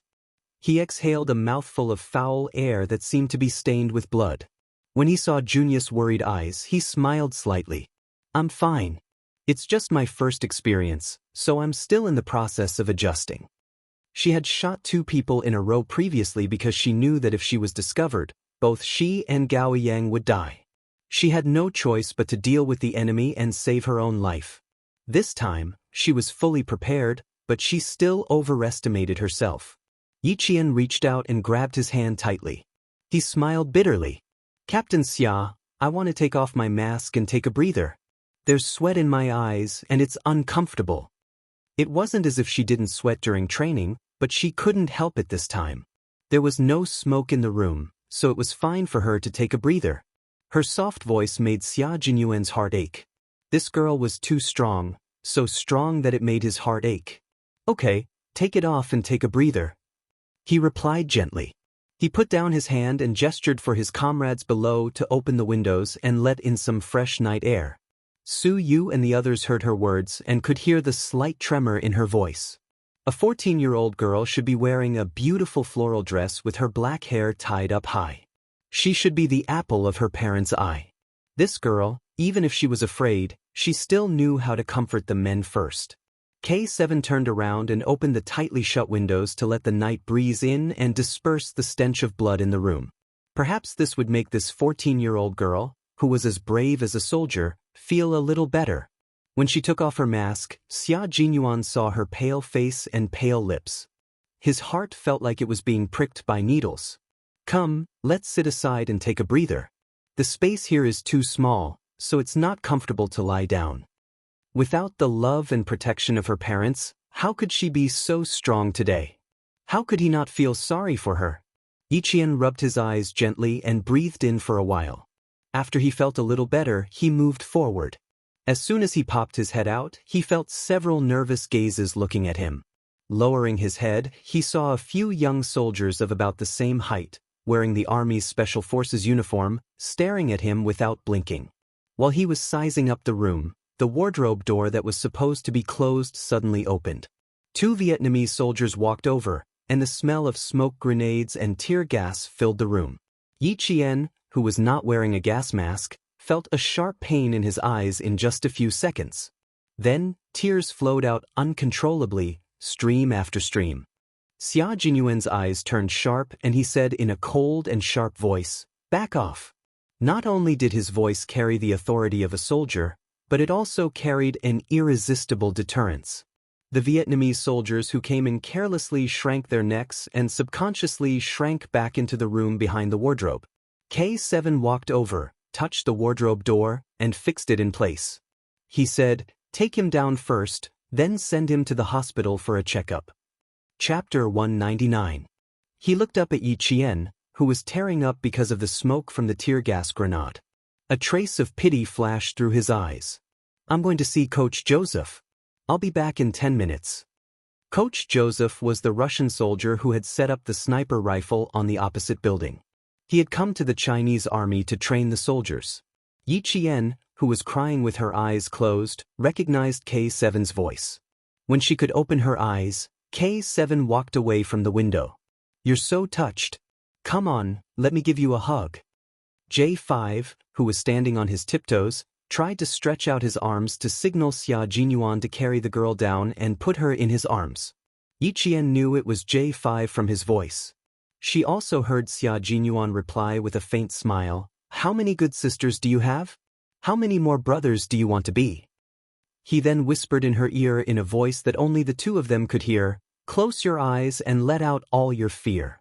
He exhaled a mouthful of foul air that seemed to be stained with blood. When he saw Junius' worried eyes, he smiled slightly. "I'm fine. It's just my first experience, so I'm still in the process of adjusting." She had shot 2 people in a row previously because she knew that if she was discovered, both she and Gao Yang would die. She had no choice but to deal with the enemy and save her own life. This time, she was fully prepared, but she still overestimated herself. Yiqian reached out and grabbed his hand tightly. He smiled bitterly. "Captain Xia, I want to take off my mask and take a breather. There's sweat in my eyes and it's uncomfortable." It wasn't as if she didn't sweat during training, but she couldn't help it this time. There was no smoke in the room, so it was fine for her to take a breather. Her soft voice made Xia Jinyuan's heart ache. This girl was too strong, so strong that it made his heart ache. "Okay, take it off and take a breather," he replied gently. He put down his hand and gestured for his comrades below to open the windows and let in some fresh night air. Su Yu and the others heard her words and could hear the slight tremor in her voice. A 14-year-old girl should be wearing a beautiful floral dress with her black hair tied up high. She should be the apple of her parents' eye. This girl, even if she was afraid, she still knew how to comfort the men first. K7 turned around and opened the tightly shut windows to let the night breeze in and disperse the stench of blood in the room. Perhaps this would make this 14-year-old girl, who was as brave as a soldier, feel a little better. When she took off her mask, Xia Jinyuan saw her pale face and pale lips. His heart felt like it was being pricked by needles. "Come, let's sit aside and take a breather. The space here is too small, so it's not comfortable to lie down." Without the love and protection of her parents, how could she be so strong today? How could he not feel sorry for her? Yiqian rubbed his eyes gently and breathed in for a while. After he felt a little better, he moved forward. As soon as he popped his head out, he felt several nervous gazes looking at him. Lowering his head, he saw a few young soldiers of about the same height, wearing the Army's Special Forces uniform, staring at him without blinking. While he was sizing up the room, the wardrobe door that was supposed to be closed suddenly opened. 2 Vietnamese soldiers walked over, and the smell of smoke grenades and tear gas filled the room. Yiqian, who was not wearing a gas mask, felt a sharp pain in his eyes in just a few seconds. Then, tears flowed out uncontrollably, stream after stream. Xia Jinyuan's eyes turned sharp and he said in a cold and sharp voice, "Back off." Not only did his voice carry the authority of a soldier, but it also carried an irresistible deterrence. The Vietnamese soldiers who came in carelessly shrank their necks and subconsciously shrank back into the room behind the wardrobe. K7 walked over, touched the wardrobe door, and fixed it in place. He said, "Take him down first, then send him to the hospital for a checkup." Chapter 199. He looked up at Yiqian, who was tearing up because of the smoke from the tear gas grenade. A trace of pity flashed through his eyes. "I'm going to see Coach Joseph. I'll be back in 10 minutes. Coach Joseph was the Russian soldier who had set up the sniper rifle on the opposite building. He had come to the Chinese army to train the soldiers. Yiqian, who was crying with her eyes closed, recognized K7's voice. When she could open her eyes, K7 walked away from the window. "You're so touched. Come on, let me give you a hug." J5, who was standing on his tiptoes, tried to stretch out his arms to signal Xia Jinyuan to carry the girl down and put her in his arms. Yi Qian knew it was J5 from his voice. She also heard Xia Jinyuan reply with a faint smile, "How many good sisters do you have? How many more brothers do you want to be?" He then whispered in her ear in a voice that only the two of them could hear, "Close your eyes and let out all your fear."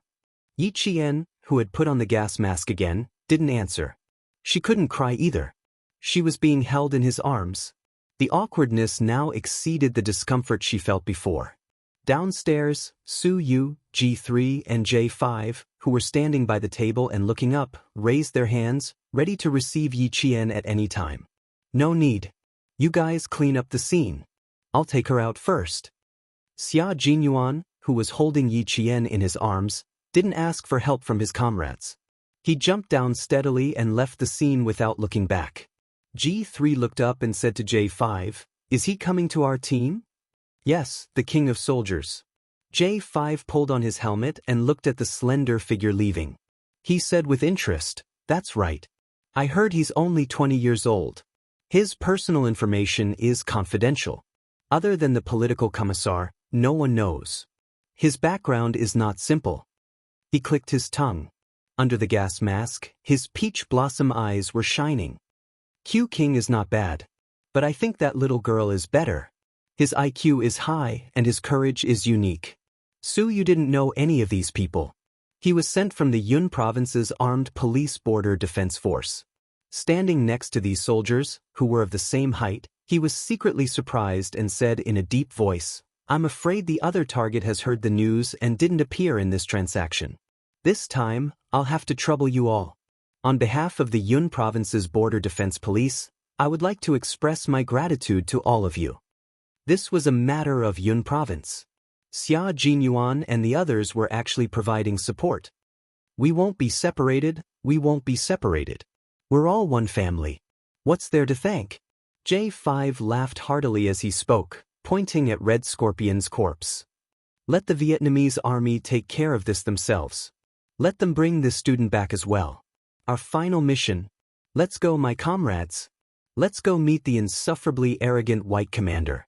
Yi Qian, who had put on the gas mask again, didn't answer. She couldn't cry either. She was being held in his arms. The awkwardness now exceeded the discomfort she felt before. Downstairs, Su Yu, G3 and J5, who were standing by the table and looking up, raised their hands, ready to receive Yi Qian at any time. "No need. You guys clean up the scene. I'll take her out first." Xia Jinyuan, who was holding Yi Qian in his arms, didn't ask for help from his comrades. He jumped down steadily and left the scene without looking back. G3 looked up and said to J5, "Is he coming to our team?" "Yes, the king of soldiers." J5 pulled on his helmet and looked at the slender figure leaving. He said with interest, "That's right. I heard he's only 20 years old. His personal information is confidential. Other than the political commissar, no one knows. His background is not simple." He clicked his tongue. Under the gas mask, his peach blossom eyes were shining. "Q King is not bad. But I think that little girl is better. His IQ is high and his courage is unique." Su Yu didn't know any of these people. He was sent from the Yun province's armed police border defense force. Standing next to these soldiers, who were of the same height, he was secretly surprised and said in a deep voice, "I'm afraid the other target has heard the news and didn't appear in this transaction. This time, I'll have to trouble you all. On behalf of the Yun province's border defense police, I would like to express my gratitude to all of you." This was a matter of Yun province. Xia Jinyuan and the others were actually providing support. "We won't be separated, we won't be separated. We're all one family. What's there to thank?" J5 laughed heartily as he spoke, pointing at Red Scorpion's corpse. "Let the Vietnamese army take care of this themselves. Let them bring this student back as well. Our final mission. Let's go, my comrades. Let's go meet the insufferably arrogant white commander."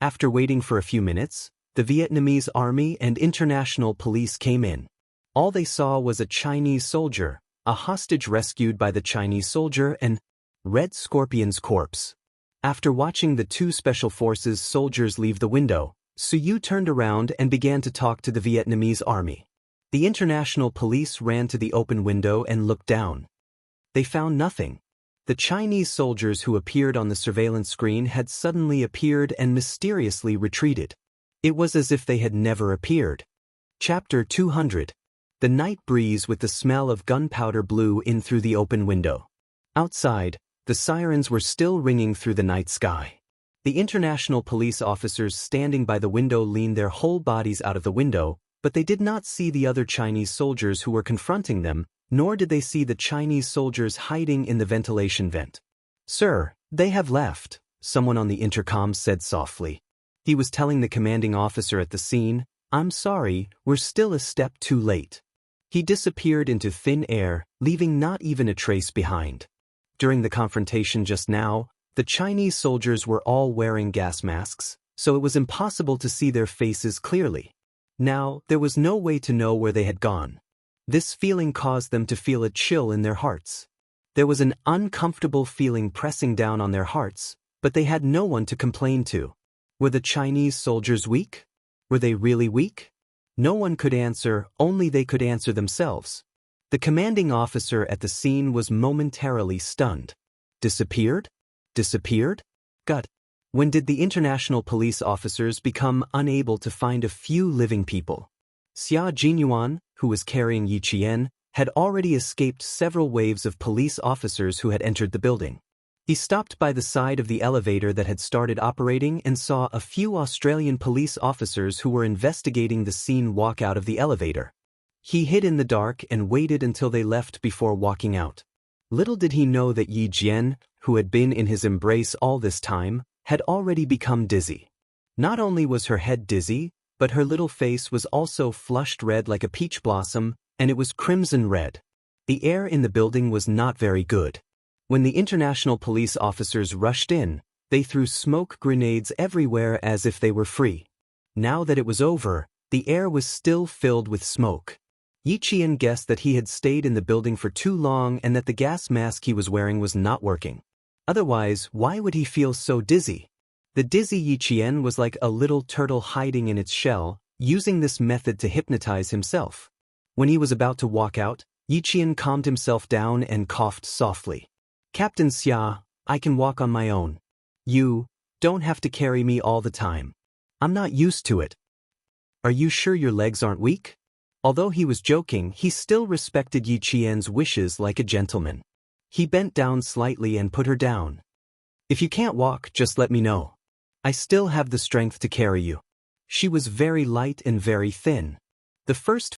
After waiting for a few minutes, the Vietnamese army and international police came in. All they saw was a Chinese soldier, a hostage rescued by the Chinese soldier, and Red Scorpion's corpse. After watching the two special forces soldiers leave the window, Su Yu turned around and began to talk to the Vietnamese army. The international police ran to the open window and looked down. They found nothing. The Chinese soldiers who appeared on the surveillance screen had suddenly appeared and mysteriously retreated. It was as if they had never appeared. Chapter 200. The night breeze with the smell of gunpowder blew in through the open window. Outside, the sirens were still ringing through the night sky. The international police officers standing by the window leaned their whole bodies out of the window, but they did not see the other Chinese soldiers who were confronting them, nor did they see the Chinese soldiers hiding in the ventilation vent. "Sir, they have left," someone on the intercom said softly. He was telling the commanding officer at the scene, "I'm sorry, we're still a step too late." He disappeared into thin air, leaving not even a trace behind. During the confrontation just now, the Chinese soldiers were all wearing gas masks, so it was impossible to see their faces clearly. Now, there was no way to know where they had gone. This feeling caused them to feel a chill in their hearts. There was an uncomfortable feeling pressing down on their hearts, but they had no one to complain to. Were the Chinese soldiers weak? Were they really weak? No one could answer, only they could answer themselves. The commanding officer at the scene was momentarily stunned. Disappeared? Disappeared? Gut. When did the international police officers become unable to find a few living people? Xia Jinyuan, who was carrying Yi Qian, had already escaped several waves of police officers who had entered the building. He stopped by the side of the elevator that had started operating and saw a few Australian police officers who were investigating the scene walk out of the elevator. He hid in the dark and waited until they left before walking out. Little did he know that Yi Jian, who had been in his embrace all this time, had already become dizzy. Not only was her head dizzy, but her little face was also flushed red like a peach blossom, and it was crimson red. The air in the building was not very good. When the international police officers rushed in, they threw smoke grenades everywhere as if they were free. Now that it was over, the air was still filled with smoke. Yi Qian guessed that he had stayed in the building for too long and that the gas mask he was wearing was not working. Otherwise, why would he feel so dizzy? The dizzy Yi Qian was like a little turtle hiding in its shell, using this method to hypnotize himself. When he was about to walk out, Yi Qian calmed himself down and coughed softly. "Captain Xia, I can walk on my own. You don't have to carry me all the time. I'm not used to it." "Are you sure your legs aren't weak?" Although he was joking, he still respected Yi Qian's wishes like a gentleman. He bent down slightly and put her down. "If you can't walk, just let me know. I still have the strength to carry you." She was very light and very thin. The first